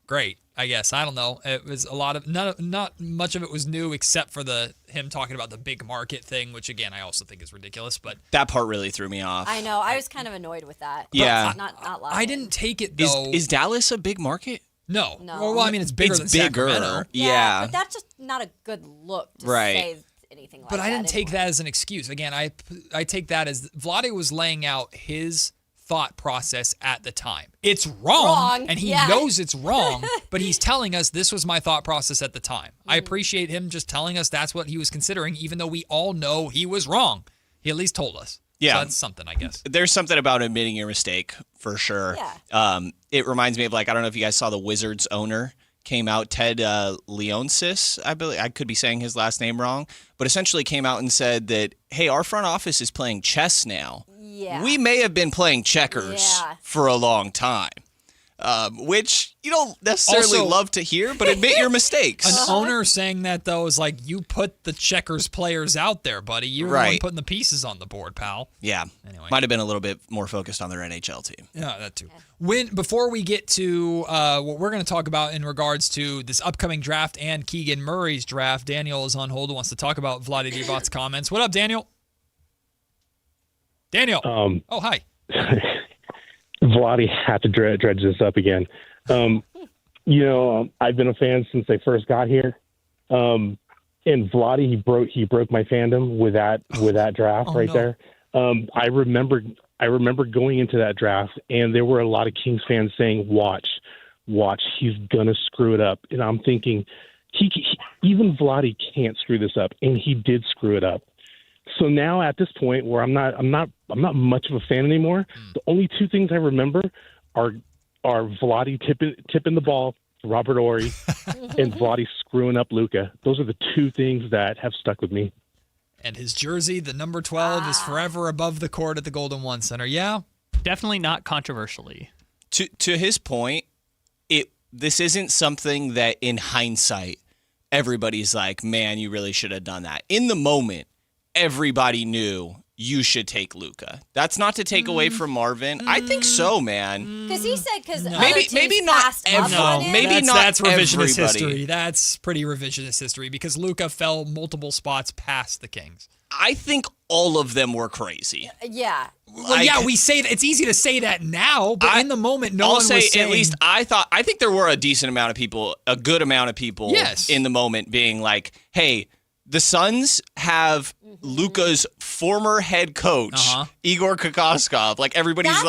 great. I guess. I don't know. It was a lot of not much of it was new except for him talking about the big market thing, which again I also think is ridiculous. But that part really threw me off. I know. I was kind of annoyed with that. Yeah. Not lying. I didn't take it though. Is Dallas a big market? No. Well, I mean it's bigger than Sacramento. Yeah. But that's just not a good look to say anything like that. But I didn't take that as an excuse. Again, I take that as Vlade was laying out his thought process at the time. It's wrong. And he knows it's wrong, but he's telling us this was my thought process at the time. I appreciate him just telling us that's what he was considering, even though we all know he was wrong. He at least told us. Yeah. So that's something, I guess. There's something about admitting your mistake, for sure. Yeah. It reminds me of, like, I don't know if you guys saw the Wizards owner came out, Ted Leonsis, I believe. I could be saying his last name wrong, but essentially came out and said that, hey, our front office is playing chess now. Yeah. We may have been playing checkers for a long time, which you don't necessarily love to hear, but admit your mistakes. An owner saying that, though, is like, you put the checkers players out there, buddy. You're the one putting the pieces on the board, pal. Yeah. Anyway. Might have been a little bit more focused on their NHL team. Yeah, that too. Before we get to what we're going to talk about in regards to this upcoming draft and Keegan Murray's draft, Daniel is on hold and wants to talk about Vlade Divac's comments. What up, Daniel? Daniel. Oh, hi. Vlade had to dredge this up again. I've been a fan since they first got here. And Vlade, he broke my fandom with that draft there. I remember going into that draft, and there were a lot of Kings fans saying, "Watch, he's gonna screw it up." And I'm thinking, even Vlade can't screw this up, and he did screw it up. So now at this point where I'm not much of a fan anymore, the only two things I remember are Vlade tipping the ball to Robert Horry and Vlade screwing up Luka. Those are the two things that have stuck with me. And his jersey, the number 12, is forever above the court at the Golden One Center. Yeah? Definitely not controversially. To his point, this isn't something that in hindsight everybody's like, man, you really should have done that. In the moment, everybody knew you should take Luka. That's not to take away from Marvin. I think so, man. Because he said maybe not everyone. Maybe that's revisionist everybody. history. That's pretty revisionist history because Luka fell multiple spots past the Kings. I think all of them were crazy. Yeah. Well, yeah, we say that. It's easy to say that now, but in the moment, no one was saying. At least I think there were a decent amount of people, a good amount of people in the moment being like, hey, the Suns have Luka's former head coach, Igor Kokoskov. Like, everybody's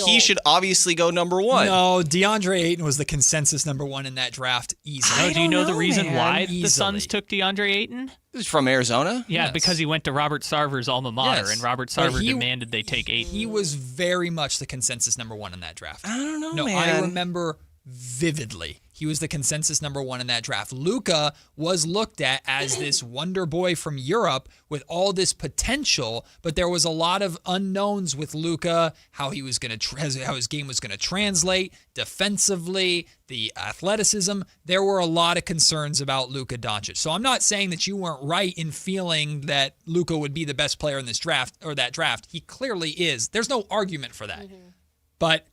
he should obviously go number one. No, DeAndre Ayton was the consensus number one in that draft easily. Do you know the reason why the Suns took DeAndre Ayton? He's from Arizona? Yeah, because he went to Robert Sarver's alma mater, and Robert Sarver demanded they take Ayton. He was very much the consensus number one in that draft. I don't know, No, man. I remember vividly. He was the consensus number one in that draft. Luka was looked at as this wonder boy from Europe with all this potential, but there was a lot of unknowns with Luka, how he was going to how his game was going to translate defensively, the athleticism. There were a lot of concerns about Luka Doncic. So I'm not saying that you weren't right in feeling that Luka would be the best player in this draft or that draft. He clearly is. There's no argument for that. But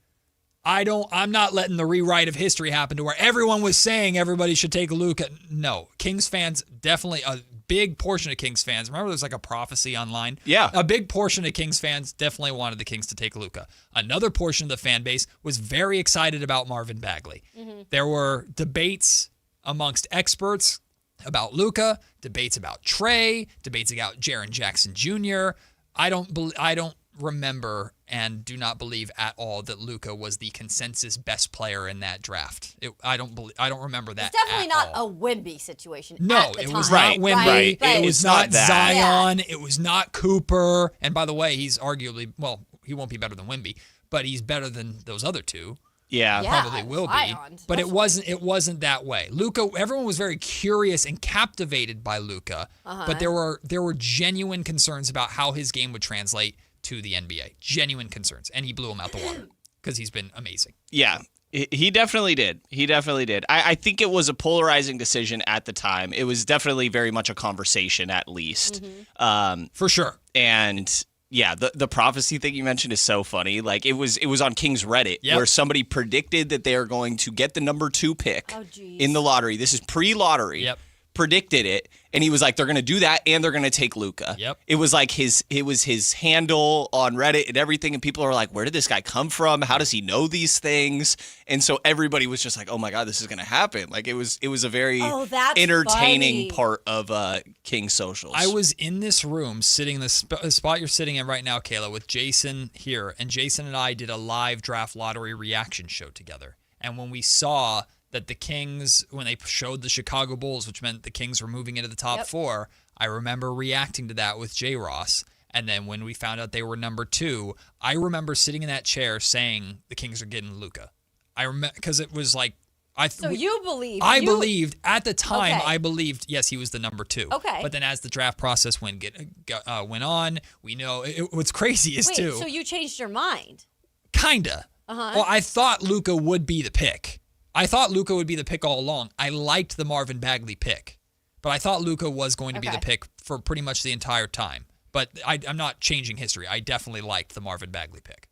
I'm not letting the rewrite of history happen to where everyone was saying everybody should take Luka. No, Kings fans, definitely a big portion of Kings fans. Remember there's like a prophecy online? Yeah. A big portion of Kings fans definitely wanted the Kings to take Luka. Another portion of the fan base was very excited about Marvin Bagley. There were debates amongst experts about Luka, debates about Trey, debates about Jaren Jackson Jr. I don't remember and do not believe at all that Luka was the consensus best player in that draft. I don't remember that. It's definitely not all. a Wemby situation. No, at the it time. was not Wemby. Right. It was not that. Zion. It was not Cooper. And by the way, he's arguably, he won't be better than Wemby, but he's better than those other two. Yeah, probably will be. But it wasn't that way. Luka, everyone was very curious and captivated by Luka, but there were genuine concerns about how his game would translate to the NBA. Genuine concerns. And he blew him out the water because he's been amazing. Yeah, he definitely did. I think it was a polarizing decision at the time. It was definitely very much a conversation, at least. For sure. And yeah, the prophecy thing you mentioned is so funny. Like, it was on King's Reddit where somebody predicted that they are going to get the number 2 pick in the lottery. This is pre-lottery. Yep. Predicted it, and he was like, they're going to do that, and they're going to take Luka. Yep. It was like his handle on Reddit and everything, and people are like, where did this guy come from? How does he know these things? And so everybody was just like, oh my God, this is going to happen. Like, it was a very entertaining part of King's socials. I was in this room sitting in the spot you're sitting in right now, Kayla, with Jason here, and Jason and I did a live draft lottery reaction show together. And when we saw that the Kings, when they showed the Chicago Bulls, which meant the Kings were moving into the top 4, I remember reacting to that with J. Ross. And then when we found out they were number 2, I remember sitting in that chair saying the Kings are getting Luka. I remember because it was like you believed? I believed at the time. Okay. I believed yes, he was the number 2. Okay. But then as the draft process went on, we know what's crazy is too. So you changed your mind? Kinda. Well, I thought Luka would be the pick. I thought Luka would be the pick all along. I liked the Marvin Bagley pick, but I thought Luka was going to be the pick for pretty much the entire time. But I'm not changing history. I definitely liked the Marvin Bagley pick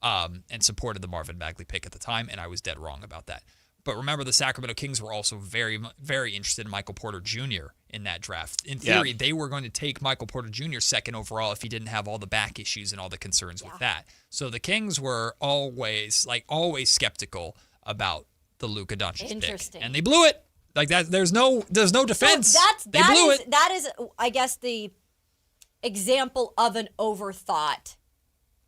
and supported the Marvin Bagley pick at the time, and I was dead wrong about that. But remember, the Sacramento Kings were also very, very interested in Michael Porter Jr. in that draft. In theory, they were going to take Michael Porter Jr. second overall if he didn't have all the back issues and all the concerns with that. So the Kings were always skeptical about the Luka Doncic pick, and they blew it. Like that, there's no defense. So they blew it. That is, I guess, the example of an overthought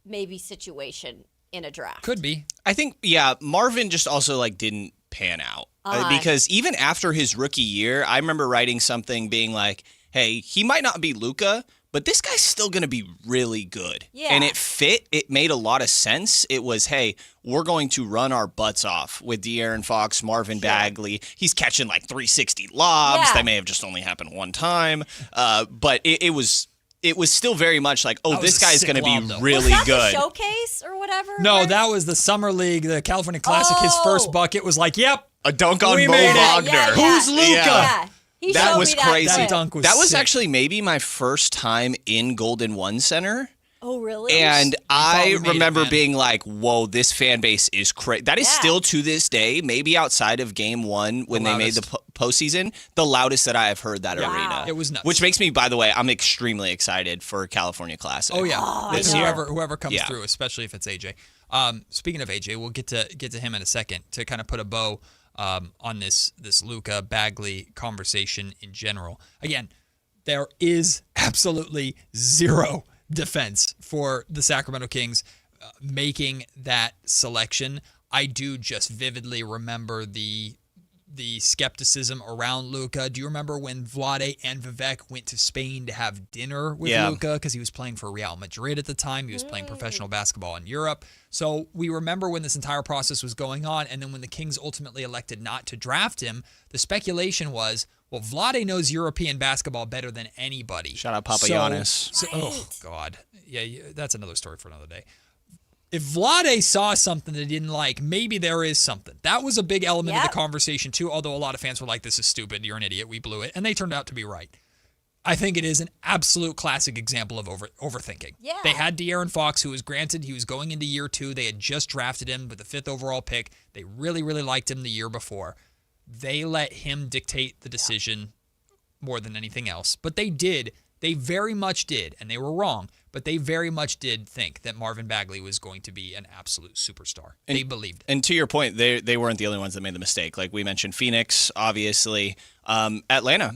maybe situation in a draft. Could be. I think Marvin just also didn't pan out because even after his rookie year, I remember writing something being like, "Hey, he might not be Luka, but this guy's still going to be really good." Yeah. And it fit. It made a lot of sense. It was, hey, we're going to run our butts off with De'Aaron Fox, Marvin Bagley. He's catching 360 lobs. Yeah. That may have just only happened one time. But it was still very much like, oh, this guy's going to be really was that good. The showcase or whatever? No, that was the Summer League, the California Classic. His first bucket was yep. A dunk on Mo Wagner. Who's Luka? Yeah. That was crazy. That dunk was That was sick. actually maybe my first time in Golden One Center. Oh, really? And I we made remember it, man. being like, whoa, this fan base is crazy. That is still to this day, maybe outside of game one when they made the postseason, the loudest that I have heard that arena. It was nuts. Which makes me, by the way, I'm extremely excited for California Classic. Oh yeah, This and year. whoever comes through, especially if it's AJ. Speaking of AJ, we'll get to him in a second to kind of put a bow on this Luka Bagley conversation in general. Again, there is absolutely zero defense for the Sacramento Kings making that selection. I do just vividly remember the skepticism around Luka. Do you remember when Vlade and Vivek went to Spain to have dinner with Luka because he was playing for Real Madrid at the time? He was playing professional basketball in Europe. So we remember when this entire process was going on, and then when the Kings ultimately elected not to draft him, the speculation was, well, Vlade knows European basketball better than anybody. Shout out Papa Giannis. Oh, God. Yeah, that's another story for another day. If Vlade saw something that he didn't like, maybe there is something. That was a big element of the conversation, too, although a lot of fans were like, this is stupid, you're an idiot, we blew it. And they turned out to be right. I think it is an absolute classic example of overthinking. Yeah. They had De'Aaron Fox, who was granted, he was going into year 2. They had just drafted him with the 5th overall pick. They really, really liked him the year before. They let him dictate the decision more than anything else. But they did. They very much did, and they were wrong, but they very much did think that Marvin Bagley was going to be an absolute superstar. They believed it. And to your point, they weren't the only ones that made the mistake. Like we mentioned, Phoenix, obviously. Atlanta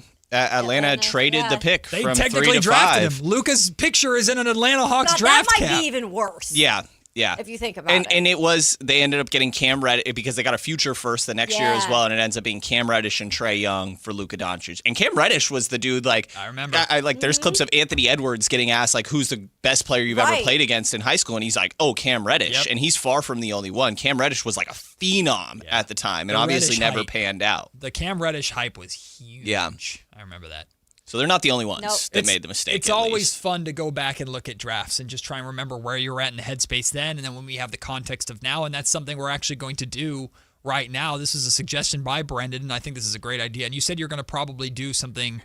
traded the pick They from 3 technically to drafted 5. him. Luka's picture is in an Atlanta Hawks God, draft that might cap. be even worse. Yeah. If you think about it. it. And they ended up getting Cam Reddish because they got a future first the next year as well, and it ends up being Cam Reddish and Trae Young for Luka Doncic. And Cam Reddish was the dude, like, I remember. There's clips of Anthony Edwards getting asked, like, who's the best player you've ever played against in high school? And he's like, oh, Cam Reddish. Yep. And he's far from the only one. Cam Reddish was like a phenom at the time and obviously Reddish never hype. panned out. The Cam Reddish hype was huge. Yeah. I remember that. So they're not the only ones that made the mistake. It's always fun to go back and look at drafts and just try and remember where you're at in the headspace then, and then when we have the context of now, and that's something we're actually going to do right now. This is a suggestion by Brendan, and I think this is a great idea. And you said you're going to probably do something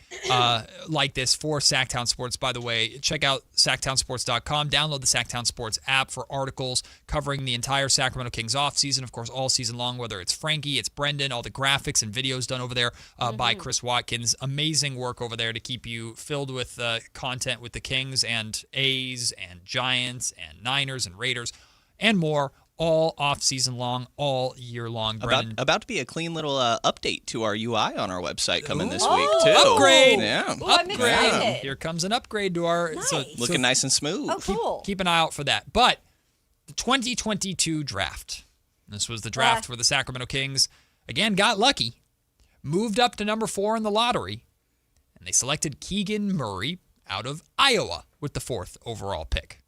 like this for Sactown Sports. By the way, check out SactownSports.com. Download the Sactown Sports app for articles covering the entire Sacramento Kings offseason, of course, all season long, whether it's Frankie, it's Brendan, all the graphics and videos done over there by Chris Watkins. Amazing work over there to keep you filled with content with the Kings and A's and Giants and Niners and Raiders and more, all off-season long, all year long. About to be a clean little update to our UI on our website coming this week, too. Upgrade! Yeah. Ooh, I'm excited. Here comes an upgrade to our... Looking nice and smooth. Oh, cool. Keep an eye out for that. But the 2022 draft. This was the draft where the Sacramento Kings, again, got lucky, moved up to number 4 in the lottery, and they selected Keegan Murray out of Iowa with the 4th overall pick.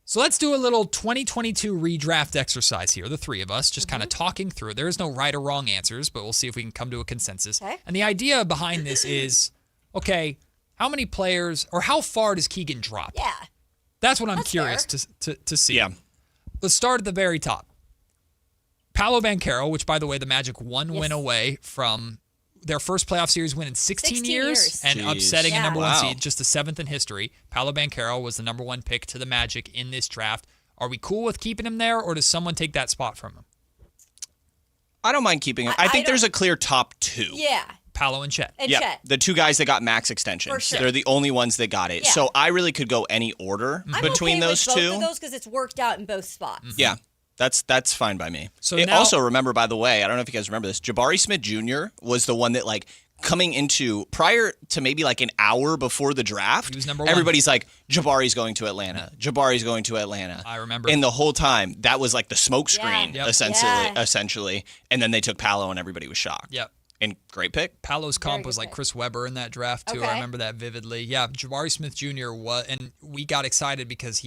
So let's do a little 2022 redraft exercise here, the three of us, just kind of talking through it. There is no right or wrong answers, but we'll see if we can come to a consensus. Okay. And the idea behind this is, okay, how many players or how far does Keegan drop? Yeah. That's what I'm curious to see. Yeah. Let's start at the very top. Paolo Banchero, which, by the way, the Magic one win away from their first playoff series win in 16 years and upsetting a number 1 seed, just the 7th in history. Paolo Banchero was the number 1 pick to the Magic in this draft. Are we cool with keeping him there, or does someone take that spot from him? I don't mind keeping him. I think there's a clear top 2. Yeah. Paolo and Chet. Chet. The 2 guys that got max extensions. For sure. They're the only ones that got it. Yeah. So I really could go any order between those with two. both of those because it's worked out in both spots. Yeah. That's fine by me. So it now, also, remember, by the way, I don't know if you guys remember this, Jabari Smith Jr. was the one that, like, coming into prior to maybe like an hour before the draft, he was number 1. Everybody's like, Jabari's going to Atlanta. Jabari's going to Atlanta. I remember. And the whole time, that was like the smoke screen, Yep. essentially. And then they took Paolo and everybody was shocked. Yep. And great pick. Paolo's comp was like Chris Webber in that draft, too. Okay. I remember that vividly. Yeah, Jabari Smith Jr. was, and we got excited because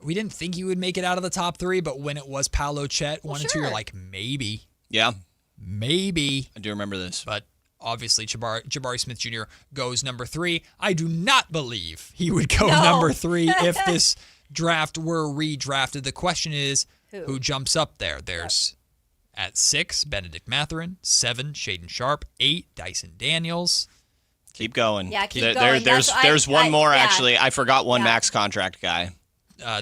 we didn't think he would make it out of the top 3, but when it was Paolo, Chet, 1 and 2, you're like, maybe. Yeah. Maybe. I do remember this. But obviously, Jabari Smith Jr. goes number 3. I do not believe he would go number 3 if this draft were redrafted. The question is, who jumps up there? There's at 6, Benedict Mathurin. 7, Shaden Sharp. 8, Dyson Daniels. Keep going. Yeah, keep going. There's one more, actually. I forgot one max contract guy.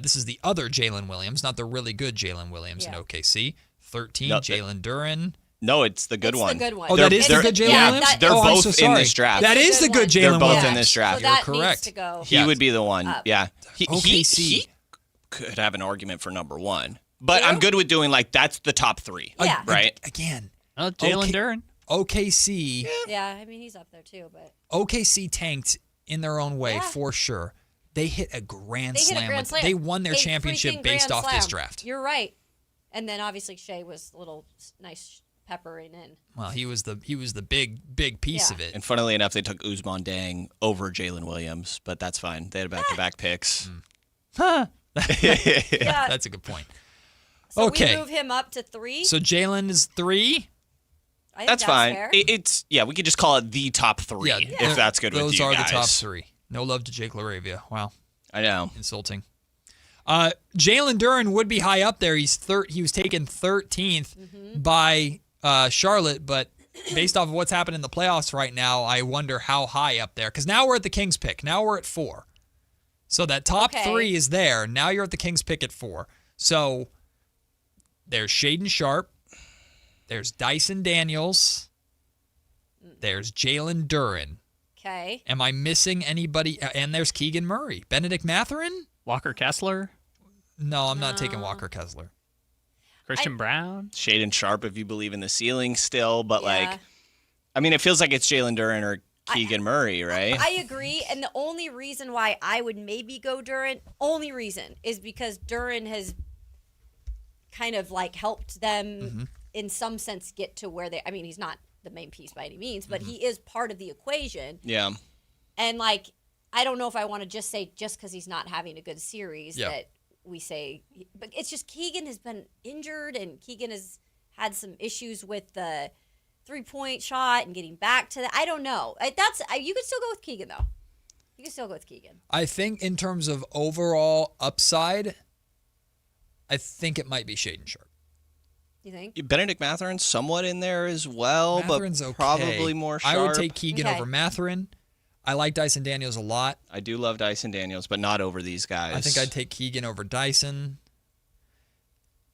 This is the other Jalen Williams, not the really good Jalen Williams in OKC. 13, Jalen Duren. No, it's the good one. The good one. Oh, that is the good Jalen Williams? They're I'm both so in sorry. this draft. That is the good Jalen They're both Williams. in this draft. So that You're needs correct. to go. He would be the one. up. Yeah. He could have an argument for number one. But I'm good with doing that's the top three. Yeah. Right? Again. Jalen Duren. OKC. Yeah, I mean, he's up there too, but OKC tanked in their own way for sure. They hit a grand slam. They won their A championship freaking based grand off this slam. draft. You're right. And then obviously Shea was a little nice peppering in. Well, he was the big piece of it. And funnily enough, they took Usman Dang over Jalen Williams, but that's fine. They had back-to-back picks. Huh. That's a good point. So okay. we move him up to 3. So Jalen is 3. I think that's fine. Fair. It's we could just call it the top 3 if that's good with you guys. Those are the top 3. No love to Jake LaRavia. Wow. I know. Insulting. Jalen Duren would be high up there. He was taken 13th by Charlotte, but based off of what's happened in the playoffs right now, I wonder how high up there. Because now we're at the Kings pick. Now we're at 4. So that top 3 is there. Now you're at the Kings pick at 4. So there's Shaden Sharp. There's Dyson Daniels. There's Jalen Duren. Okay. Am I missing anybody? And there's Keegan Murray. Benedict Mathurin? Walker Kessler? No, I'm not taking Walker Kessler. Christian Brown? Shaden Sharp, if you believe in the ceiling still. But, it feels like it's Jalen Duren or Keegan Murray, right? I agree. And the only reason why I would maybe go Duren, is because Duren has kind of helped them in some sense get to where they, he's not the main piece by any means, but he is part of the equation. Yeah. And I don't know if I want to just say just because he's not having a good series that we say, but it's just Keegan has been injured and Keegan has had some issues with the 3-point shot and getting back to that. I don't know. You could still go with Keegan though. You can still go with Keegan. I think in terms of overall upside, I think it might be Shaden Sharp. You think? Benedict Mathurin's somewhat in there as well, Mathurin's but okay. probably more Sharp. I would take Keegan over Mathurin. I like Dyson Daniels a lot. I do love Dyson Daniels, but not over these guys. I think I'd take Keegan over Dyson.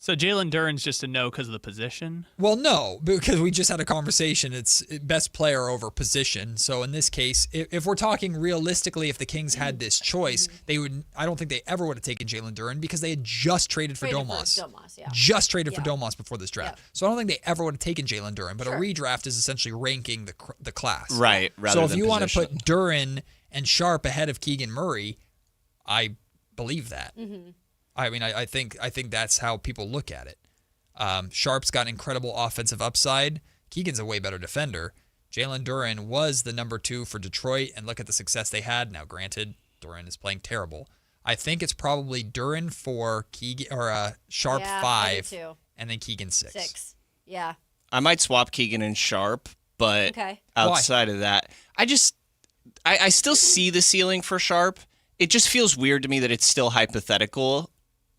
So Jalen Duren's just a no because of the position? Well, no, because we just had a conversation. It's best player over position. So in this case, if we're talking realistically, if the Kings had this choice, they would. I don't think they ever would have taken Jalen Duren because they had just traded for Domas. Just traded for Domas before this draft. So I don't think they ever would have taken Jalen Duren. But a redraft is essentially ranking the class. Right. So if you want to put Duren and Sharp ahead of Keegan Murray, I believe that. I think that's how people look at it. Sharp's got incredible offensive upside. Keegan's a way better defender. Jalen Duren was the number 2 for Detroit, and look at the success they had. Now, granted, Duren is playing terrible. I think it's probably Duren 4, Keegan or Sharp 5, and then Keegan 6. 6. Yeah. I might swap Keegan and Sharp, but outside of that, I still see the ceiling for Sharp. It just feels weird to me that it's still hypothetical.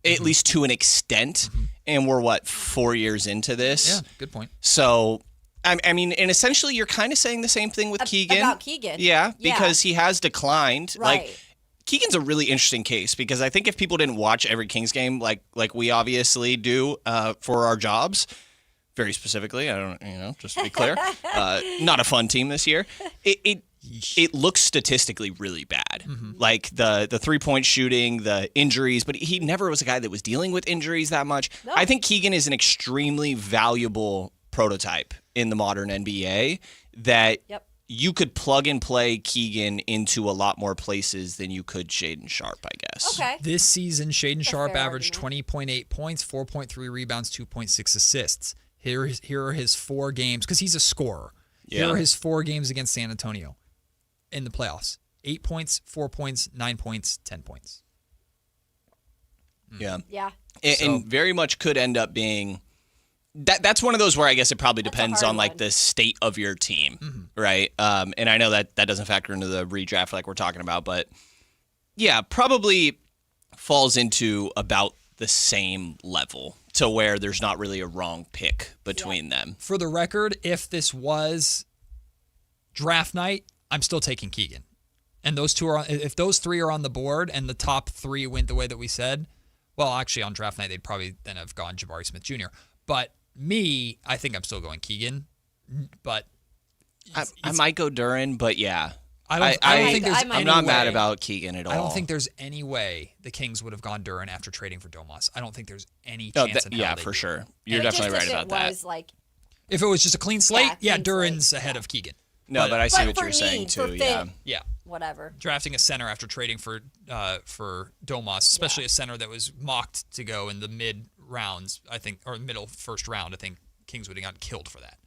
At least to an extent, and we're 4 years into this? Yeah, good point. So, and essentially, you're kind of saying the same thing with Keegan. About Keegan. Yeah, because he has declined. Right. Keegan's a really interesting case because I think if people didn't watch every Kings game like we obviously do for our jobs, very specifically, I don't, just to be clear, not a fun team this year. It looks statistically really bad. Like the 3-point shooting, the injuries, but he never was a guy that was dealing with injuries that much. No. I think Keegan is an extremely valuable prototype in the modern NBA that you could plug and play Keegan into a lot more places than you could Shaden Sharp, I guess. Okay. This season, Shaden Sharp averaged 20.8 points, 4.3 rebounds, 2.6 assists. Here are his 4 games, because he's a scorer. Yeah. Here are his 4 games against San Antonio in the playoffs. 8 points, 4 points, 9 points, 10 points. Yeah. Yeah. And very much could end up being that's one of those where I guess it probably depends on the state of your team, right? And I know that doesn't factor into the redraft like we're talking about, but yeah, probably falls into about the same level to where there's not really a wrong pick between them. For the record, if this was draft night, I'm still taking Keegan. And those 2 are, if those 3 are on the board and the top 3 went the way that we said, well, actually on draft night, they'd probably then have gone Jabari Smith Jr. But I think I'm still going Keegan, but I might go Duran, but yeah. I don't think there's I'm not mad about Keegan at all. I don't think there's any way the Kings would have gone Duran after trading for Domas. I don't think there's any chance in hell yeah, they for do. sure. You're definitely right about that. If it was just a clean slate, clean Duran's ahead of Keegan. No, but I see what for you're saying need, for too. fit, Yeah. Whatever. Drafting a center after trading for Domas, especially a center that was mocked to go in the mid rounds, I think, or middle first round, I think Kings would have gotten killed for that,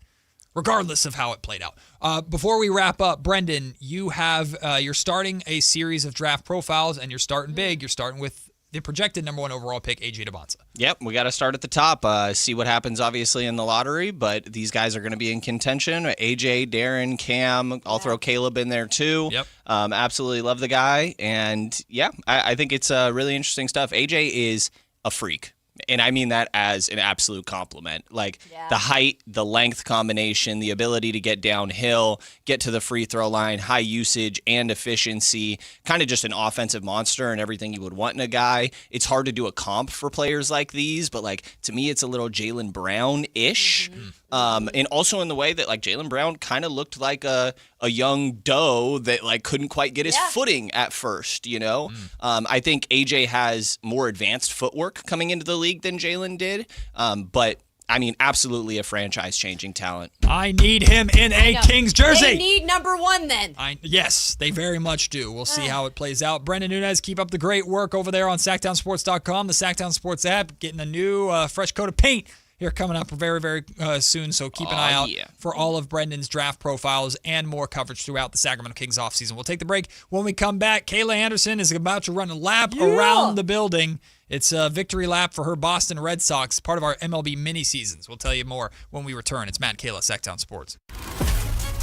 regardless of how it played out. Before we wrap up, Brendan, you have you're starting a series of draft profiles, and you're starting big. You're starting with the projected number 1 overall pick, AJ DeBonsa. Yep, we got to start at the top. See what happens, obviously, in the lottery, but these guys are going to be in contention. AJ, Darren, Cam, I'll throw Caleb in there too. Yep. Absolutely love the guy. And yeah, I think it's really interesting stuff. AJ is a freak. And I mean that as an absolute compliment. Like the height, the length combination, the ability to get downhill, get to the free throw line, high usage and efficiency, kind of just an offensive monster and everything you would want in a guy. It's hard to do a comp for players like these, but like to me, it's a little Jaylen Brown-ish. And also in the way that like Jaylen Brown kind of looked like a young doe that like couldn't quite get his footing at first, you know? I think AJ has more advanced footwork coming into the league than Jaylen did. But I mean, absolutely a franchise-changing talent. I need him in a Kings jersey. They need number 1 then. Yes, they very much do. We'll see how it plays out. Brendan Nunez, keep up the great work over there on SactownSports.com, the Sactown Sports app, getting a new fresh coat of paint here coming up very, very soon. So keep an eye out for all of Brendan's draft profiles and more coverage throughout the Sacramento Kings offseason. We'll take the break. When we come back, Kayla Anderson is about to run a lap around the building. It's a victory lap for her Boston Red Sox, part of our MLB mini seasons. We'll tell you more when we return. It's Matt Kayla, Sactown Sports.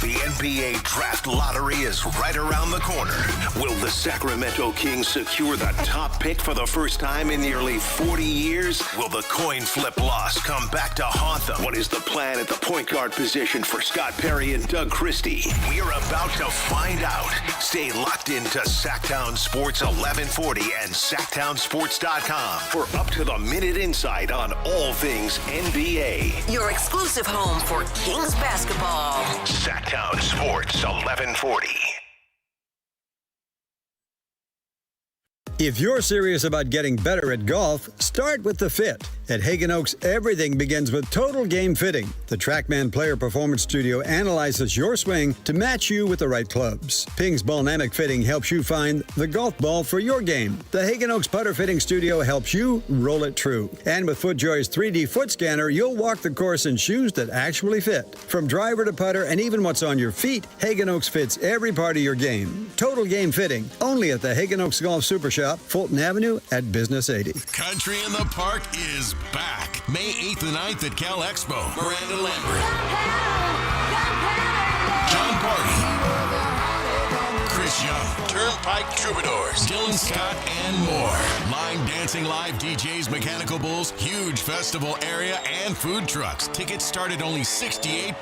The NBA Draft Lottery is right around the corner. Will the Sacramento Kings secure the top pick for the first time in nearly 40 years? Will the coin flip loss come back to haunt them? What is the plan at the point guard position for Scott Perry and Doug Christie? We are about to find out. Stay locked into Sactown Sports 1140 and SactownSports.com for up-to-the-minute insight on all things NBA. Your exclusive home for Kings basketball. Sactown Sports 1140. If you're serious about getting better at golf, start with the fit. At Hagen Oaks, everything begins with Total Game Fitting. The TrackMan Player Performance Studio analyzes your swing to match you with the right clubs. Ping's Ballnamic Fitting helps you find the golf ball for your game. The Hagen Oaks Putter Fitting Studio helps you roll it true. And with FootJoy's 3D foot scanner, you'll walk the course in shoes that actually fit. From driver to putter and even what's on your feet, Hagen Oaks fits every part of your game. Total Game Fitting, only at the Hagen Oaks Golf Super Shop, Fulton Avenue at Business 80. Country in the Park is back. May 8th and 9th at Cal Expo. Miranda Lambert. John Party. Chris Young. Turnpike Troubadours. Dylan Scott and more. Line dancing live DJs, Mechanical Bulls, huge festival area, and food trucks. Tickets start at only $68.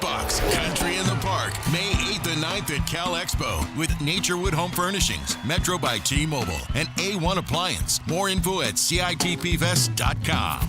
Country in the Park. May 8th and 9th at Cal Expo with Naturewood Home Furnishings, Metro by T-Mobile, and A1 Appliance. More info at CITPFest.com.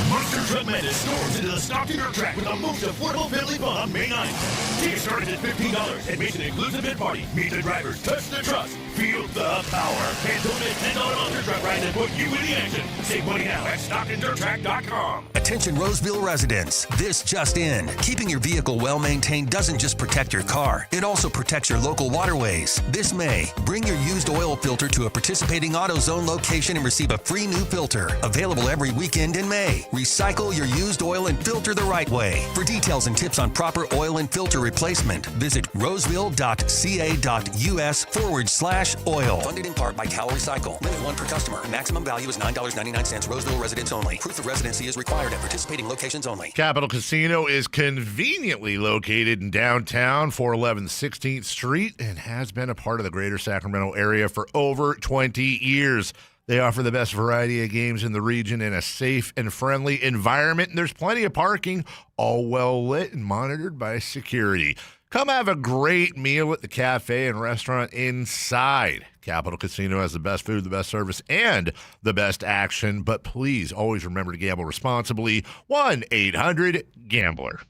Monster Truck Madness storms into the Stockton Dirt Track with the most affordable penalty fun on May 9th. Tickets started at $15. Admission includes a bid party. Meet the drivers, touch the trucks, feel the power. And don't miss $10 Monster Truck ride that put you in the action. Save money now at StocktonDirtTrack.com. Attention Roseville residents, this just in. Keeping your vehicle well maintained doesn't just protect your car, it also protects your local waterways. This May, bring your used oil filter to a participating AutoZone location and receive a free new filter. Available every weekend in May. Recycle your used oil and filter the right way. For details and tips on proper oil and filter replacement, visit roseville.ca.us/oil. Funded in part by Cal Recycle. Limit 1 per customer. Maximum value is $9.99. Roseville residents only. Proof of residency is required at participating locations only. Capital Casino is conveniently located in downtown, 411 16th Street, and has been a part of the greater Sacramento area for over 20 years. They offer the best variety of games in the region in a safe and friendly environment, and there's plenty of parking, all well lit and monitored by security. Come have a great meal at the cafe and restaurant inside. Capital Casino has the best food, the best service, and the best action. But please always remember to gamble responsibly. 1-800-GAMBLER.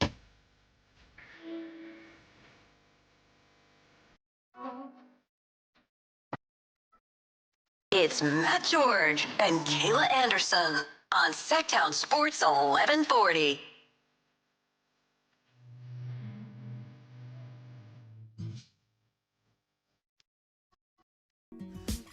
It's Matt George and Kayla Anderson on Sactown Sports 1140.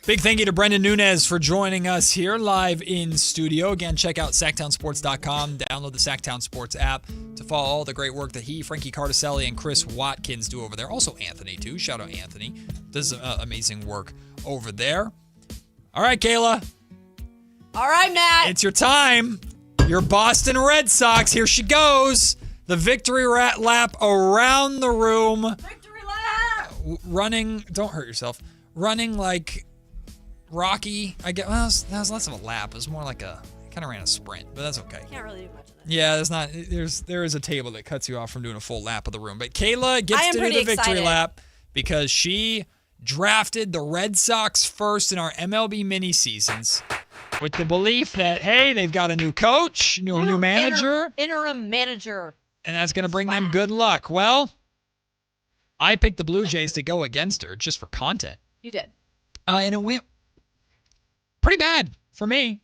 Big thank you to Brendan Nunez for joining us here live in studio. Again, check out SactownSports.com. Download the Sactown Sports app to follow all the great work that Frankie Cardicelli, and Chris Watkins do over there. Also Anthony, too. Shout out Anthony. Does amazing work over there. All right, Kayla. All right, Matt. It's your time. Your Boston Red Sox. Here she goes. The victory lap around the room. Victory lap. Running. Don't hurt yourself. Running like Rocky. I guess that was less of a lap. It was more like kind of ran a sprint, but that's okay. Can't really do much of that. Yeah, there is a table that cuts you off from doing a full lap of the room. But Kayla gets to do the victory excited. lap because she drafted the Red Sox first in our MLB mini seasons with the belief that, hey, they've got a new coach, new manager. Interim manager. And that's going to bring them good luck. Well, I picked the Blue Jays to go against her just for content. You did. And it went pretty bad for me.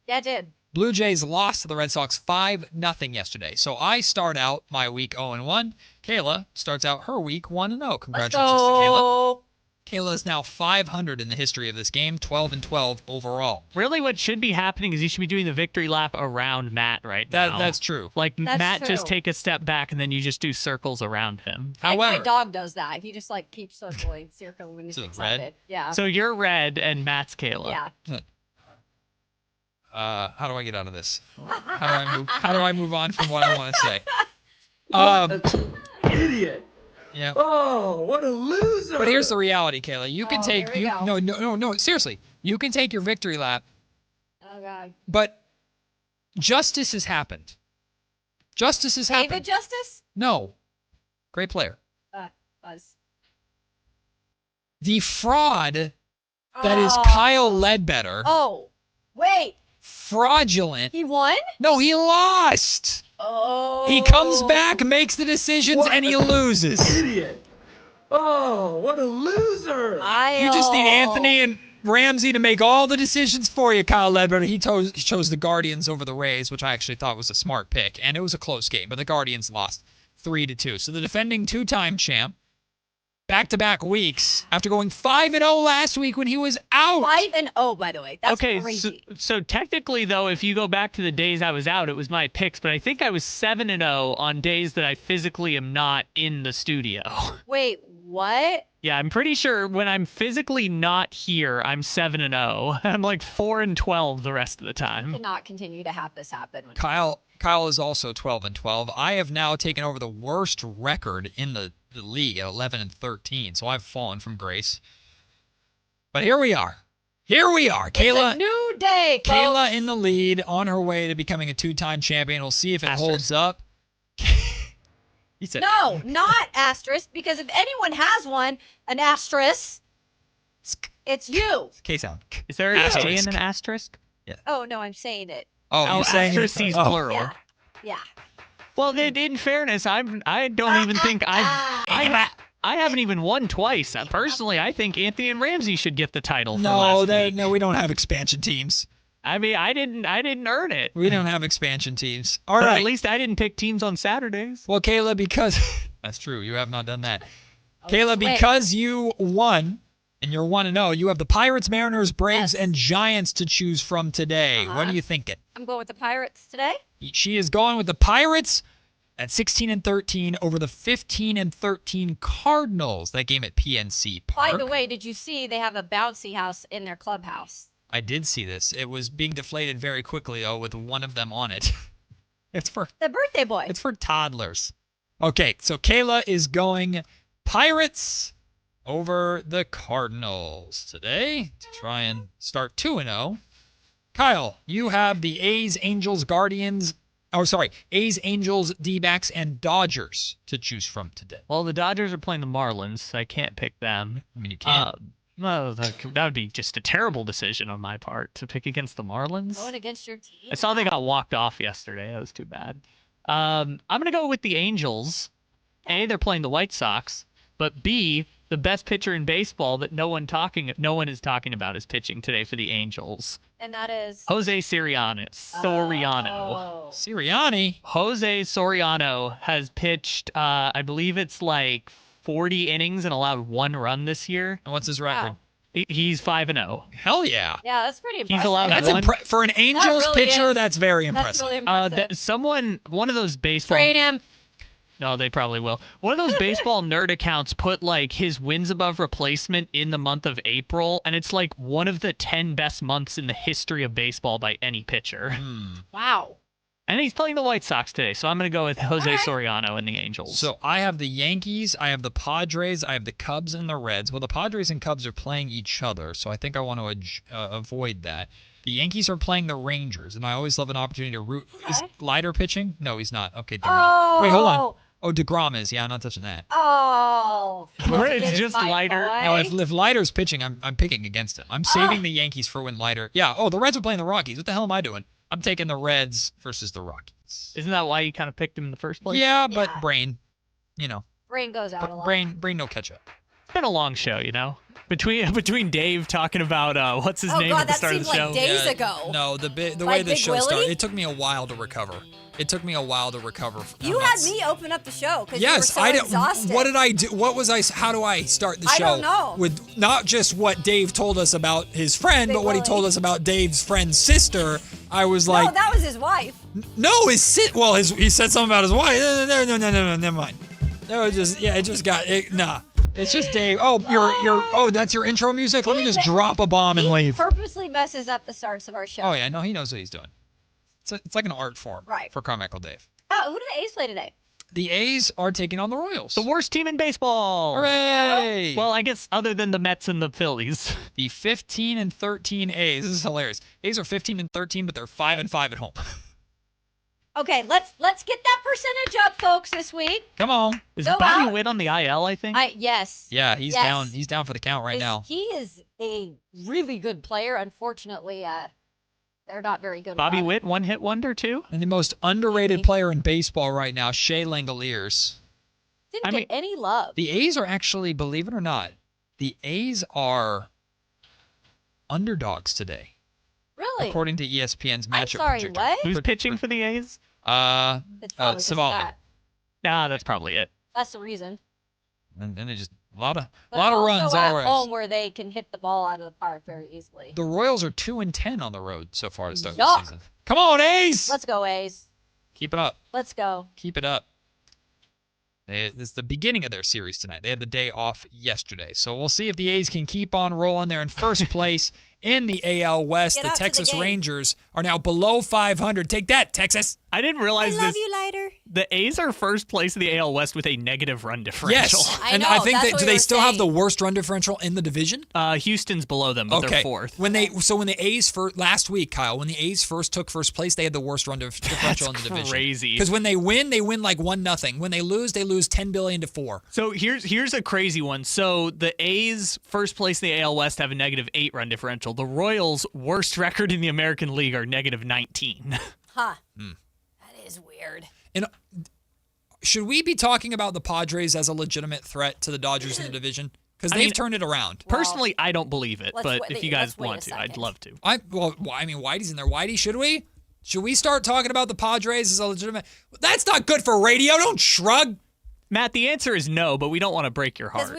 Yeah, it did. Blue Jays lost to the Red Sox 5-0 yesterday. So I start out my week 0-1. Kayla starts out her week 1-0. Congratulations to Kayla. Kayla is now 500 in the history of this game, 12-12 overall. Really, what should be happening is you should be doing the victory lap around Matt right now. That's true. Like, That's Matt true. just take a step back, and then you just do circles around him. Like However, my dog does that. He just keeps circling when he's So excited. red? Yeah. So you're red, and Matt's Kayla. Yeah. How do I get out of this? How do I move on from what I want to say? Idiot. Yeah. Oh, what a loser. But here's the reality, Kayla. You can take here we go. no, seriously. You can take your victory lap, Oh God. but justice has happened. Justice has happened. David Justice? No. Great player. Buzz. The fraud that is Kyle Ledbetter. Oh, wait. Fraudulent. He won? No, he lost. Oh. He comes back, makes the decisions, and he loses. Idiot. Oh, what a loser. You just need Anthony and Ramsey to make all the decisions for you, Kyle Ledbetter. He chose the Guardians over the Rays, which I actually thought was a smart pick, and it was a close game, but the Guardians lost 3-2. So the defending two-time champ, back-to-back weeks, after going 5-0 last week when he was out. 5-0, by the way. That's okay, crazy. so technically, though, if you go back to the days I was out, it was my picks, but I think I was 7-0 on days that I physically am not in the studio. Wait, what? Yeah, I'm pretty sure when I'm physically not here, I'm 7-0. I'm like 4-12 the rest of the time. Cannot continue to have this happen. Kyle is also 12-12. I have now taken over the worst record in the league at 11-13, so I've fallen from grace. But here we are. Kayla. It's a new day, folks. Kayla in the lead, on her way to becoming a two-time champion. We'll see if it holds up. He said, No, not asterisk, because if anyone has one, an asterisk, it's you. K-sound. Is there an A and an asterisk? Yeah. Oh, no, I'm saying it. Oh, you're saying asterisk is plural. Yeah. Well, in fairness, I don't even think I haven't even won twice. Personally, I think Anthony and Ramsey should get the title. No, we don't have expansion teams. I mean, I didn't earn it. We don't have expansion teams. All But right. at least I didn't pick teams on Saturdays. Well, Kayla, because that's true, you have not done that. Kayla, wait. because you won and you're 1-0, you have the Pirates, Mariners, Braves, and Giants to choose from today. What are you thinking? I'm going with the Pirates today. She is going with the Pirates at 16-13 over the 15-13 Cardinals. That game at PNC Park. By the way, did you see they have a bouncy house in their clubhouse? I did see this. It was being deflated very quickly, though, with one of them on it. It's for the birthday boy. It's for toddlers. Okay, so Kayla is going Pirates over the Cardinals today to try and start 2-0. Kyle, you have the A's, Angels, Guardians A's, Angels, D-backs, and Dodgers to choose from today. Well, the Dodgers are playing the Marlins, so I can't pick them. I mean, you can't. No, that would be just a terrible decision on my part to pick against the Marlins. Going against your team. I saw they got walked off yesterday. That was too bad. I'm going to go with the Angels. A, they're playing the White Sox, but B, the best pitcher in baseball that no one is talking about is pitching today for the Angels. And that is Jose Soriano. Sirianni? Jose Soriano has pitched, I believe it's like 40 innings and allowed 1 run this year. And what's his record? Wow. He's 5-0. Hell yeah. Yeah, that's pretty impressive. He's allowed for an Angels really pitcher, is. that's very That's impressive. really impressive. One of those baseball... Trade him. No, they probably will. One of those baseball nerd accounts put like his wins above replacement in the month of April, and it's like one of the 10 best months in the history of baseball by any pitcher. Wow. And he's playing the White Sox today, so I'm going to go with Jose Soriano and the Angels. So I have the Yankees, I have the Padres, I have the Cubs and the Reds. Well, the Padres and Cubs are playing each other, so I think I want to avoid that. The Yankees are playing the Rangers, and I always love an opportunity to root. Okay. Is Leiter pitching? No, he's not. Okay, darn it. Wait, hold on. Oh, DeGrom is. Yeah, I'm not touching that. Oh. It's just Leiter. No, if Leiter's pitching, I'm picking against him. I'm saving the Yankees for when Leiter. Yeah. Oh, the Reds are playing the Rockies. What the hell am I doing? I'm taking the Reds versus the Rockies. Isn't that why you kind of picked him in the first place? Yeah, but brain, Brain goes out a lot. Brain no catch up. It's been a long show, Between Dave talking about what's his name at the start of the show. Like days ago. No, the way the show started, it took me a while to recover. You had me open up the show because yes, you were so exhausted. What did I do? How do I start the show? I don't know. With not just what Dave told us about his friend, but what he told us about Dave's friend's sister. I was like, no, that was his wife. No, he said something about his wife. No, never mind. No, it just got nah. It's just Dave. Oh, that's your intro music? Let me just drop a bomb and leave. He purposely messes up the starts of our show. Oh, yeah, no, he knows what he's doing. It's like an art form for Carmichael Dave. Oh, who do the A's play today? The A's are taking on the Royals. The worst team in baseball. Hooray! Well, I guess other than the Mets and the Phillies. The 15-13 A's. This is hilarious. A's are 15-13, but they're 5-5 at home. Okay, let's get that percentage up, folks, this week. Come on. Is Bobby Witt on the IL, I think? Yes. Yeah, he's down. He's down for the count right now. He is a really good player. Unfortunately, they're not very good. Bobby Witt, one-hit wonder, too? And the most underrated player in baseball right now, Shea Langoliers. Didn't get any love. The A's are actually, believe it or not, the A's are underdogs today. Really? According to ESPN's matchup projector. What? Who's pitching for the A's? Savali. Nah, that's probably it. That's the reason. And then they just a lot of runs at all around. home where they can hit the ball out of the park very easily. The Royals are 2-10 on the road so far to start the season. Come on, A's! Let's go, A's. Keep it up. Let's go. Keep it up. This is the beginning of their series tonight. They had the day off yesterday. So we'll see if the A's can keep on rolling. They're in first place in the AL West. The Texas Rangers are now below 500. Take that, Texas. I didn't realize I love you, Leiter. The A's are first place in the AL West with a negative run differential. Yes, I think do they still have the worst run differential in the division? Houston's below them, but they're fourth. When the A's last week, Kyle, when the A's first took first place, they had the worst run differential in the division. Crazy. Because when they win like 1-0. When they lose $10 billion to 4. So here's a crazy one. So the A's first place in the AL West have a negative 8 run differential. The Royals' worst record in the American League are negative 19. Huh. That is weird. And should we be talking about the Padres as a legitimate threat to the Dodgers in the division? Because they've turned it around. Personally, I don't believe it, but if you guys want to, I'd love to. Whitey's in there. Whitey, should we? Should we start talking about the Padres as a legitimate? That's not good for radio. Don't shrug. Matt, the answer is no, but we don't want to break your heart.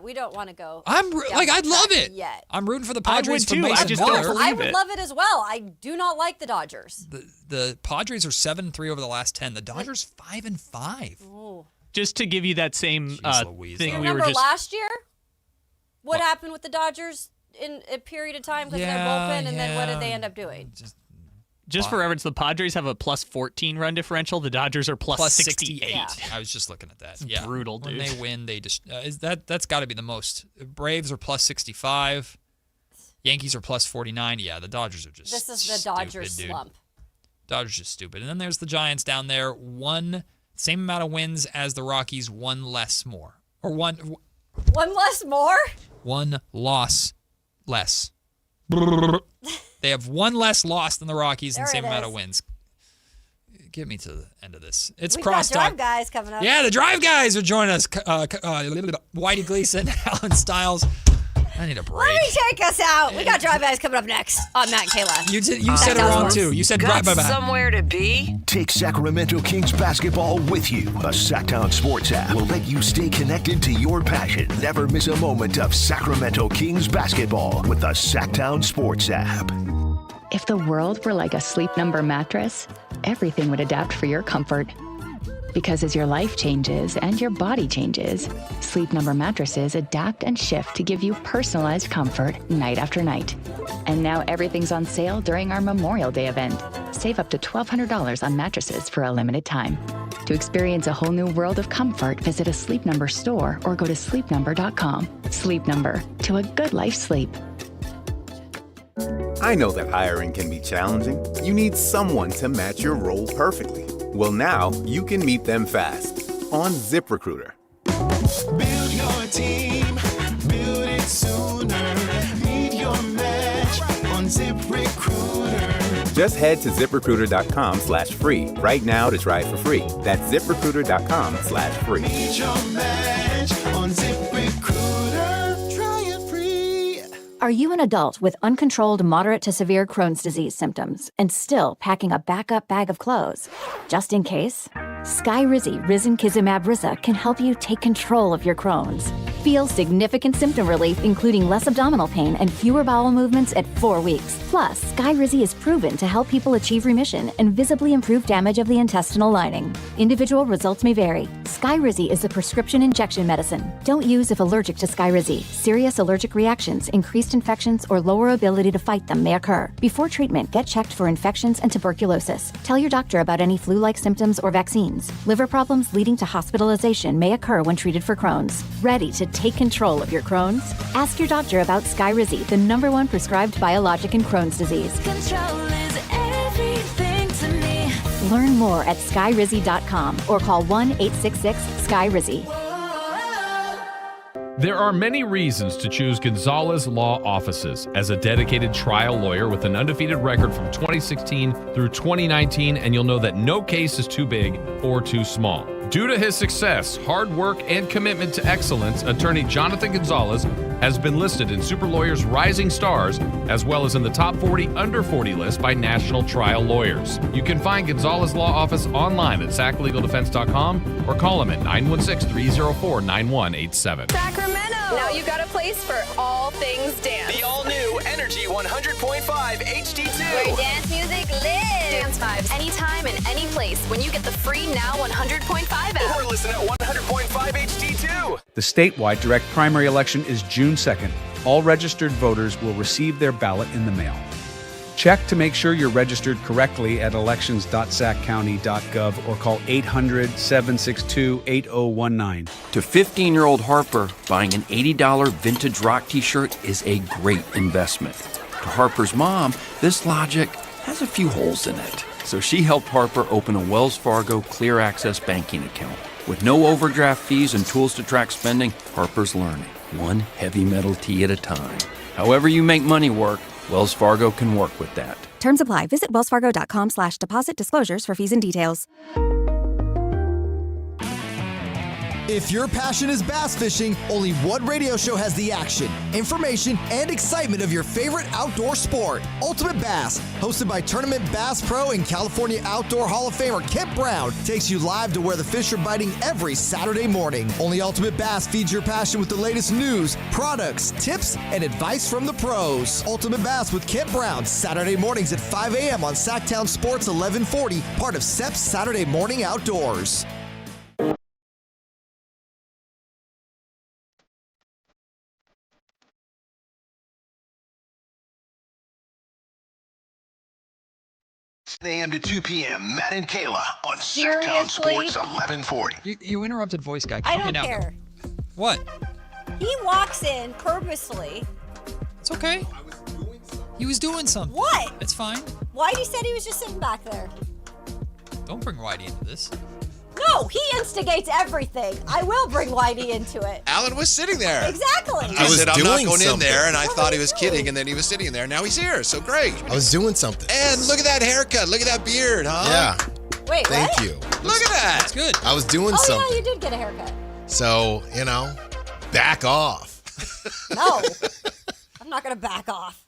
We don't want to go. I'd love it. Yet. I'm rooting for the Padres for too. Mason I just Miller. don't I would love it as well. I do not like the Dodgers. The Padres are 7-3 over the last 10. The Dodgers 5-5. Ooh. Just to give you that same thing, remember last year? What happened with the Dodgers in a period of time because of their bullpen, and then what did they end up doing? Just for reference, the Padres have a plus 14 run differential. The Dodgers are plus 68. Yeah. I was just looking at that. It's brutal, dude. When they win, they just that's got to be the most. Braves are plus 65. Yankees are plus 49. Yeah, the Dodgers are just. This is the Dodgers slump. Dodgers just stupid. And then there's the Giants down there. Same amount of wins as the Rockies, one less more. Or one less more? One loss less. They have one less loss than the Rockies and same amount of wins. Get me to the end of this. It's We've crosstalk. got Drive Guys coming up. Yeah, the Drive Guys are joining us. Whitey Gleason, Alan Stiles. I need a break. Let me take us out. We got Drive Guys coming up next on Matt and Kayla. You said it wrong, too. You said Got bye-bye. Somewhere to be? Take Sacramento Kings basketball with you. The Sactown Sports app will let you stay connected to your passion. Never miss a moment of Sacramento Kings basketball with the Sactown Sports app. If the world were like a Sleep Number mattress, everything would adapt for your comfort. Because as your life changes and your body changes, Sleep Number mattresses adapt and shift to give you personalized comfort night after night. And now everything's on sale during our Memorial Day event. Save up to $1,200 on mattresses for a limited time. To experience a whole new world of comfort, visit a Sleep Number store or go to sleepnumber.com. Sleep Number, to a good life sleep. I know that hiring can be challenging. You need someone to match your role perfectly. Well, now you can meet them fast on ZipRecruiter. Build your team, build it sooner. Meet your match on ZipRecruiter. Just head to ZipRecruiter.com/free right now to try it for free. That's ZipRecruiter.com/free. Meet your match on ZipRecruiter. Try it free. Are you an adult with uncontrolled moderate to severe Crohn's disease symptoms and still packing a backup bag of clothes? Just in case, Skyrizi Risankizumab Risa can help you take control of your Crohn's. Feel significant symptom relief, including less abdominal pain and fewer bowel movements at 4 weeks. Plus, Skyrizi is proven to help people achieve remission and visibly improve damage of the intestinal lining. Individual results may vary. Skyrizi is a prescription injection medicine. Don't use if allergic to Skyrizi. Serious allergic reactions, increased infections, or lower ability to fight them may occur. Before treatment, get checked for infections and tuberculosis. Tell your doctor about any flu-like symptoms or vaccines. Liver problems leading to hospitalization may occur when treated for Crohn's. Ready to take control of your Crohn's? Ask your doctor about Skyrizi, the #1 prescribed biologic in Crohn's disease. Control is everything to me. Learn more at skyrizi.com or call 1-866-SKYRIZI. There are many reasons to choose Gonzalez Law Offices. As a dedicated trial lawyer with an undefeated record from 2016 through 2019, and you'll know that no case is too big or too small. Due to his success, hard work, and commitment to excellence, attorney Jonathan Gonzalez has been listed in Super Lawyers Rising Stars, as well as in the top 40 under 40 list by national trial lawyers. You can find Gonzalez Law Office online at saclegaldefense.com or call him at 916-304-9187. Sacramento! Now you got a place for all things dance. The all-new Energy 100.5 HD2. Where dance music lives. Dance vibes anytime and any place when you get the free Now 100.5 app. Or listen at 100.5 HD2. The statewide direct primary election is June 2nd. All registered voters will receive their ballot in the mail. Check to make sure you're registered correctly at elections.saccounty.gov or call 800-762-8019. To 15-year-old Harper, buying an $80 vintage rock t-shirt is a great investment. To Harper's mom, this logic has a few holes in it. So she helped Harper open a Wells Fargo Clear Access banking account. With no overdraft fees and tools to track spending, Harper's learning, one heavy metal tee at a time. However you make money work, Wells Fargo can work with that. Terms apply. Visit wellsfargo.com/deposit disclosures for fees and details. If your passion is bass fishing, only one radio show has the action, information, and excitement of your favorite outdoor sport. Ultimate Bass, hosted by Tournament Bass Pro and California Outdoor Hall of Famer Kent Brown, takes you live to where the fish are biting every Saturday morning. Only Ultimate Bass feeds your passion with the latest news, products, tips, and advice from the pros. Ultimate Bass with Kent Brown, Saturday mornings at 5 a.m. on Sactown Sports 1140, part of SEP's Saturday Morning Outdoors. AM to 2 p.m. Matt and Kayla on Sactown Sports 1140. You interrupted voice guy. I don't care. What? He walks in purposely. It's okay. He was doing something. What? It's fine. Whitey said he was just sitting back there. Don't bring Whitey into this. No, he instigates everything. I will bring Whitey into it. Alan was sitting there. Exactly. I said, I'm not going in there, and I thought he was kidding, and then he was sitting there. Now he's here, so great. I was doing something. And look at that haircut. Look at that beard, huh? Yeah. Wait, Thank what? you. Look at that. That's good. I was doing Oh, something. yeah, you did get a haircut. So, back off. No. I'm not going to back off.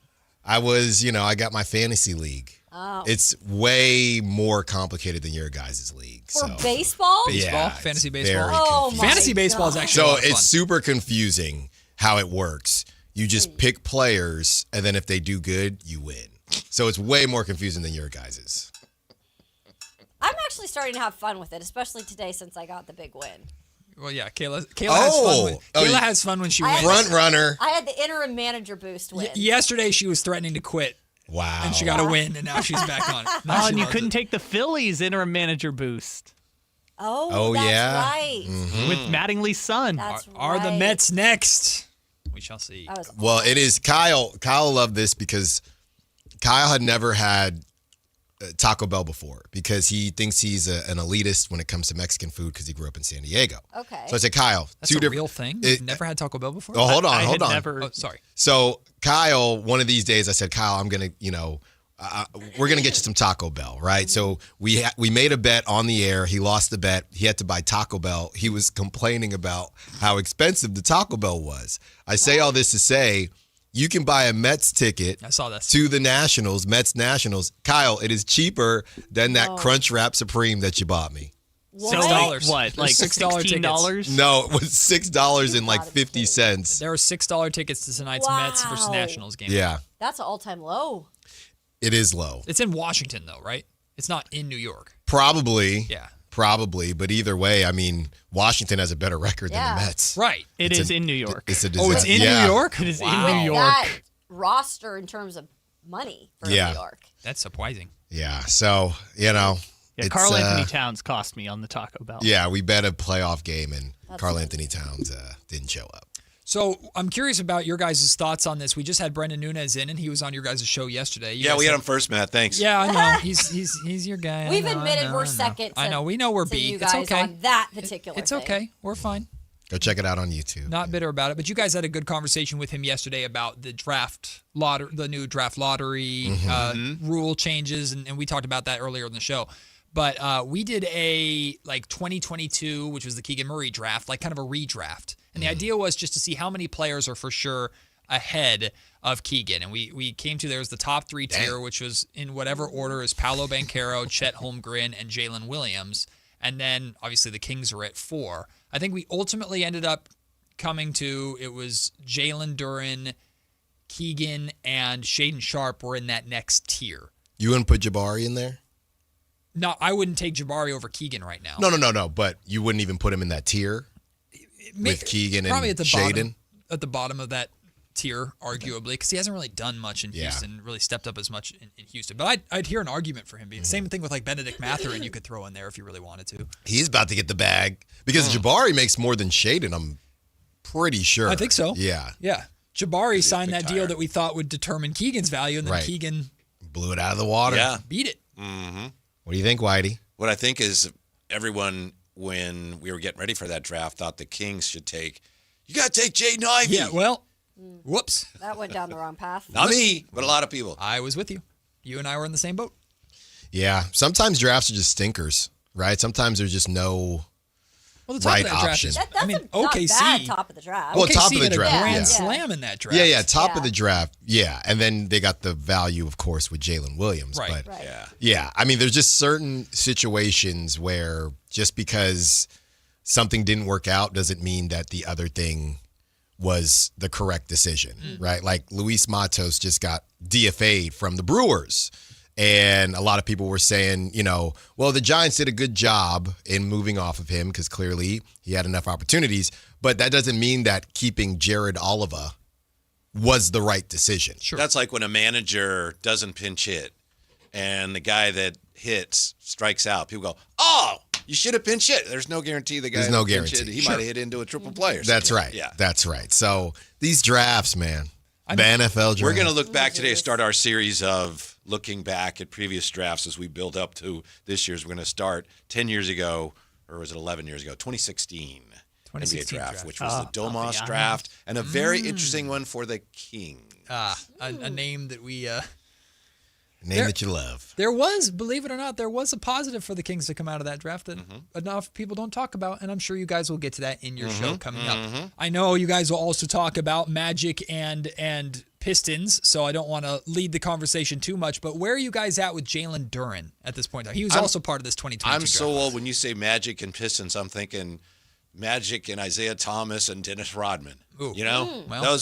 I was, I got my fantasy league. Oh. It's way more complicated than your guys' league. For So. baseball? Yeah, fantasy it's baseball. very Oh, confusing. Fantasy baseball is actually a So lot of fun. it's super confusing how it works. You just pick players, and then if they do good, you win. So it's way more confusing than your guys'. I'm actually starting to have fun with it, especially today since I got the big win. Well, yeah, Kayla has fun. Kayla has fun when she wins. Front runner. I had the interim manager boost win. Yesterday, she was threatening to quit. Wow. And she got a win, and now she's back on. Oh, and you couldn't take the Phillies interim manager boost. Oh, that's yeah. right. Mm-hmm. With Mattingly's son. That's Are the right. Mets next? We shall see. Well, it is Kyle. Kyle loved this because Kyle had never had Taco Bell before because he thinks he's an elitist when it comes to Mexican food because he grew up in San Diego. Okay. So I said, Kyle, That's a real thing? You've never had Taco Bell before? Oh, hold on, I hold had on. Never, oh, sorry. So Kyle, one of these days, I said, Kyle, I'm gonna, we're gonna get you some Taco Bell, right? So we made a bet on the air. He lost the bet. He had to buy Taco Bell. He was complaining about how expensive the Taco Bell was. I say all this to say, you can buy a Mets ticket to the Nationals, Mets Nationals. Kyle, it is cheaper than that Crunchwrap Supreme that you bought me. $6. What, like $16? No, it was $6 and like 50 cents. There were $6 tickets to tonight's Mets versus Nationals game. Yeah. That's an all-time low. It is low. It's in Washington, though, right? It's not in New York. Probably. Yeah. Probably. But either way, I mean, Washington has a better record than the Mets. Right. It is in New York. It's a Oh, it's in New York? It is Wow. in New With York. that roster in terms of money for New York. That's surprising. Yeah. So, Yeah, it's, Karl Anthony Towns cost me on the Taco Bell. Yeah, we bet a playoff game, and Karl Anthony Towns didn't show up. So I'm curious about your guys' thoughts on this. We just had Brendan Nunez in, and he was on your guys' show yesterday. Yeah, we had him first, Matt. Thanks. Yeah, I know. He's your guy. We've admitted we're second. I know. We know we're to beat. you It's guys okay. on that particular. It's thing. okay. We're fine. Go check it out on YouTube. Not bitter about it. But you guys had a good conversation with him yesterday about the the new draft lottery rule changes, and we talked about that earlier in the show. But we did a 2022, which was the Keegan Murray draft, like kind of a redraft. And the idea was just to see how many players are for sure ahead of Keegan. And we came to, there was the top three tier, which was in whatever order is Paolo Banchero, Chet Holmgren, and Jalen Williams. And then obviously the Kings are at 4. I think we ultimately ended up coming to, it was Jalen Duren, Keegan, and Shaden Sharp were in that next tier. You wouldn't put Jabari in there? No, I wouldn't take Jabari over Keegan right now. No. But you wouldn't even put him in that tier with Keegan and probably at the Shaden? bottom, at the bottom of that tier, arguably, because he hasn't really done much in Houston, really stepped up as much in Houston. But I'd hear an argument for him being same thing with like Benedict Mathurin. You could throw in there if you really wanted to. He's about to get the bag because Jabari makes more than Shaden, I'm pretty sure. I think so. Yeah. Yeah. Jabari signed that deal that we thought would determine Keegan's value, and then Keegan blew it out of the water. Yeah. Beat it. Mm-hmm. What do you think, Whitey? What I think is everyone, when we were getting ready for that draft, thought the Kings should take, you got to take Jaden Ivey. Yeah, well, whoops. That went down the wrong path. Not me, but a lot of people. I was with you. You and I were in the same boat. Yeah. Sometimes drafts are just stinkers, right? Sometimes there's just no the top right of that draft option. is, That's OKC. not bad top of the draft. Well, top of OKC the had a draft, grand yeah. slam in that draft. Yeah, top of the draft. Yeah. And then they got the value, of course, with Jalen Williams. Right. But yeah, I mean, there's just certain situations where just because something didn't work out doesn't mean that the other thing was the correct decision, right? Like Luis Matos just got DFA'd from the Brewers. And a lot of people were saying, well, the Giants did a good job in moving off of him because clearly he had enough opportunities. But that doesn't mean that keeping Jared Oliva was the right decision. Sure. That's like when a manager doesn't pinch hit and the guy that hits strikes out. People go, oh, you should have pinch hit. There's no guarantee the guy There's no pinch hit, guarantee. he might have hit into a triple play or That's something. right. Yeah. That's right. So these drafts, man, The NFL draft. We're going to look back today, start our series of looking back at previous drafts as we build up to this year's. We're going to start 10 years ago, or was it 11 years ago? 2016 NBA draft, which was the Domas draft, and a very interesting one for the Kings. A name that we... Name that you love. There was, believe it or not, there was a positive for the Kings to come out of that draft that enough people don't talk about, and I'm sure you guys will get to that in your show coming up. I know you guys will also talk about Magic and Pistons, so I don't want to lead the conversation too much, but where are you guys at with Jalen Duren at this point? He was also part of this 2020 I'm so old. When you say Magic and Pistons, I'm thinking Magic and Isaiah Thomas and Dennis Rodman. Ooh. You know? Well,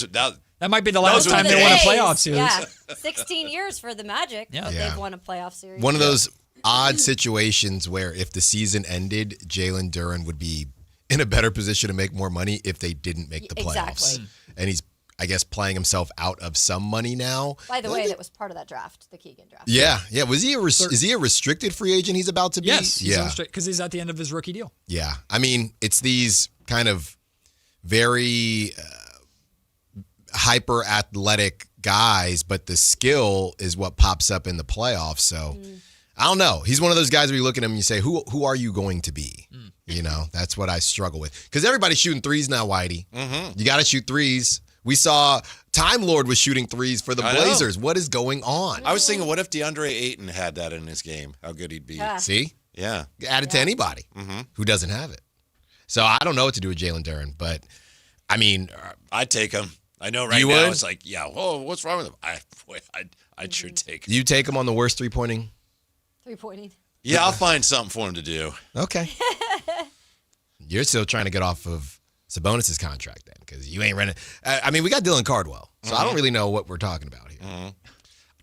that might be the last time they won a playoff series. Yeah, 16 years for the Magic. Yeah. They've won a playoff series. One of those odd situations where if the season ended, Jalen Duren would be in a better position to make more money if they didn't make the playoffs. Exactly. And he's, I guess, playing himself out of some money now. By the way, that was part of that draft, the Keegan draft. Yeah. Was he is he a restricted free agent he's about to be? Yes. Because he's at the end of his rookie deal. Yeah. I mean, it's these kind of very hyper athletic guys, but the skill is what pops up in the playoffs. So I don't know. He's one of those guys where you look at him and you say, who are you going to be? You know, that's what I struggle with. Because everybody's shooting threes now, Whitey. You got to shoot threes. We saw Time Lord was shooting threes for the Blazers. What is going on? I was thinking, what if DeAndre Ayton had that in his game? How good he'd be. Yeah. See? Yeah. Add it to anybody who doesn't have it. So I don't know what to do with Jalen Duren, but I mean, I'd take him. I know now would? it's like, what's wrong with him? I'd sure take him. You take him on the worst three-pointing? Three-pointing. Yeah, I'll find something for him to do. Okay. You're still trying to get off of Sabonis' contract then, because you ain't running. I mean, we got Dylan Cardwell, so I don't really know what we're talking about here.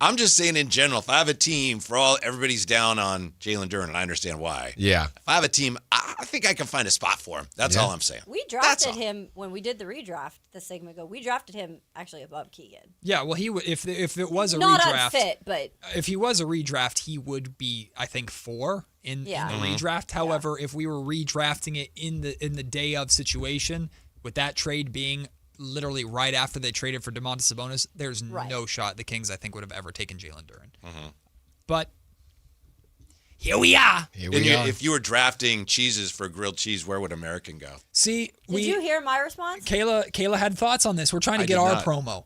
I'm just saying in general, if I have a team, everybody's down on Jalen Duren, and I understand why. Yeah. If I have a team, I think I can find a spot for him. That's all I'm saying. We drafted him when we did the redraft the segment ago. We drafted him actually above Keegan. Yeah, well, if it was a Not redraft, unfit, but if he was a redraft, he would be, I think, 4 in the redraft. However, if we were redrafting it in the day of situation, with that trade being literally right after they traded for Domantas Sabonis, there's no shot the Kings, I think, would have ever taken Jalen Duren. But here we are. If you were drafting cheeses for grilled cheese, where would American go? See, did you hear my response? Kayla had thoughts on this. We're trying to get our promo.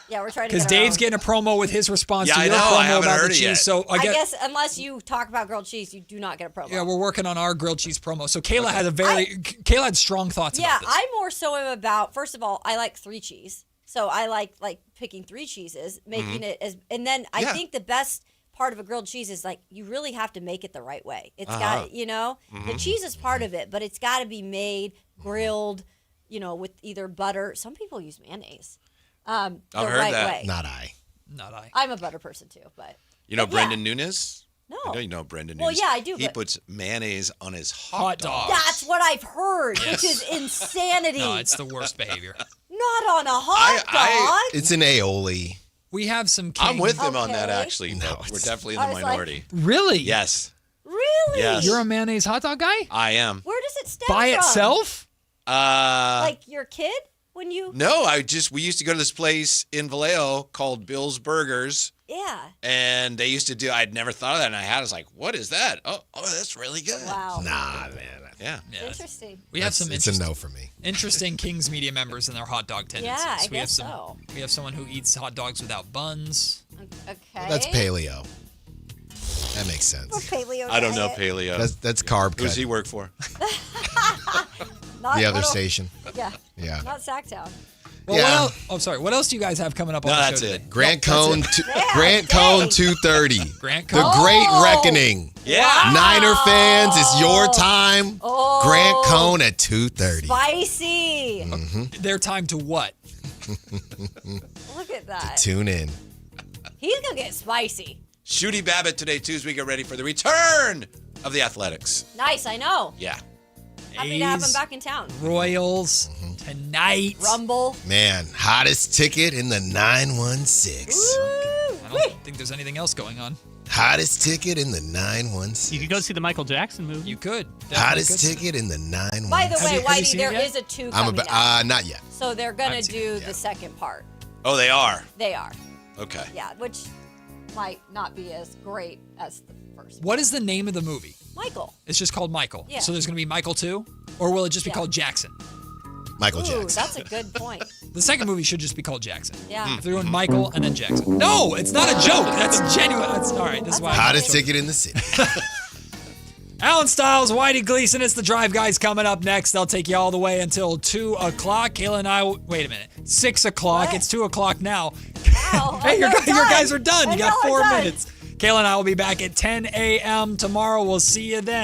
Yeah, we're trying to because get our Dave's own. getting a promo with his response to I your know, promo I haven't about heard the it cheese. yet. So I guess unless you talk about grilled cheese, you do not get a promo. Yeah, we're working on our grilled cheese promo. So Kayla had strong thoughts about this. I more so am about, first of all, I like 3 cheese. So I like picking 3 cheeses, making it as, and then I think the best part of a grilled cheese is like you really have to make it the right way. It's got, the cheese is part of it, but it's got to be made, grilled, with either butter. Some people use mayonnaise. I've heard that. way. Not I. I'm a butter person too, but Brendan Nunes? No. I know you know Brendan Well, Nunes. yeah, I do. He but puts mayonnaise on his hot dogs. that's what I've heard, which is insanity. No, it's the worst behavior. Not on a hot dog. It's an aioli. We have some. I'm with him on that actually. No, we're definitely in the minority. Really? Yes. Really? Yes. You're a mayonnaise hot dog guy? I am. Where does it stem By from? itself? Like your kid when you? No, we used to go to this place in Vallejo called Bill's Burgers. Yeah. And they used to do. I'd never thought of that, and I was like, "What is that? Oh, that's really good." Wow. Nah, man. Yeah. Interesting. We have some. It's a no for me. Interesting Kings media members and their hot dog tendencies. Yeah, I we have guess some. so. We have someone who eats hot dogs without buns. Okay. That's paleo. That makes sense. Paleo. I don't know diet. paleo. That's carb cut. Who does he work for? Not the other little- station. Yeah. Yeah. Not Sactown. Well, what else? Oh, sorry. What else do you guys have coming up on the show that's today? it. Grant Cohn, Grant Cohn 2:30. Grant The Cohn. Great Reckoning. Yeah. Niner fans, it's your time. Oh. Grant Cohn at 2:30. Spicy. Their time to what? Look at that. Tune in. He's gonna get spicy. Shooty Babbitt today too as we get ready for the return of the Athletics. Nice, I know. Yeah. Happy to have him A's, back in town. Royals tonight. Rumble. Man, hottest ticket in the 916. I don't think there's anything else going on. Hottest ticket in the 916. You could go see the Michael Jackson movie. You could. Hottest ticket in the 916. By the way, have you Whitey, seen there it yet? is a 2 coming out. Not yet. So they're gonna I've seen do it, the second part. Oh, they are? They are. Okay. Yeah, which might not be as great as the first. What is the name of the movie? Michael. It's just called Michael. Yeah. So there's going to be Michael 2? Or will it just be called Jackson? Michael Ooh, Jackson. That's a good point. The second movie should just be called Jackson. Yeah. If they're doing Michael and then Jackson. No, it's not a joke. That's genuine. That's all right. This is why. Hottest ticket in the city. Alan Stiles, Whitey Gleason. It's the Drive Guys coming up next. They'll take you all the way until 2 o'clock. Kayla and I, wait a minute, 6 o'clock. What? It's 2 o'clock now. Wow, hey, your guys are done. You got 4 done. minutes. Kayla and I will be back at 10 a.m. tomorrow. We'll see you then.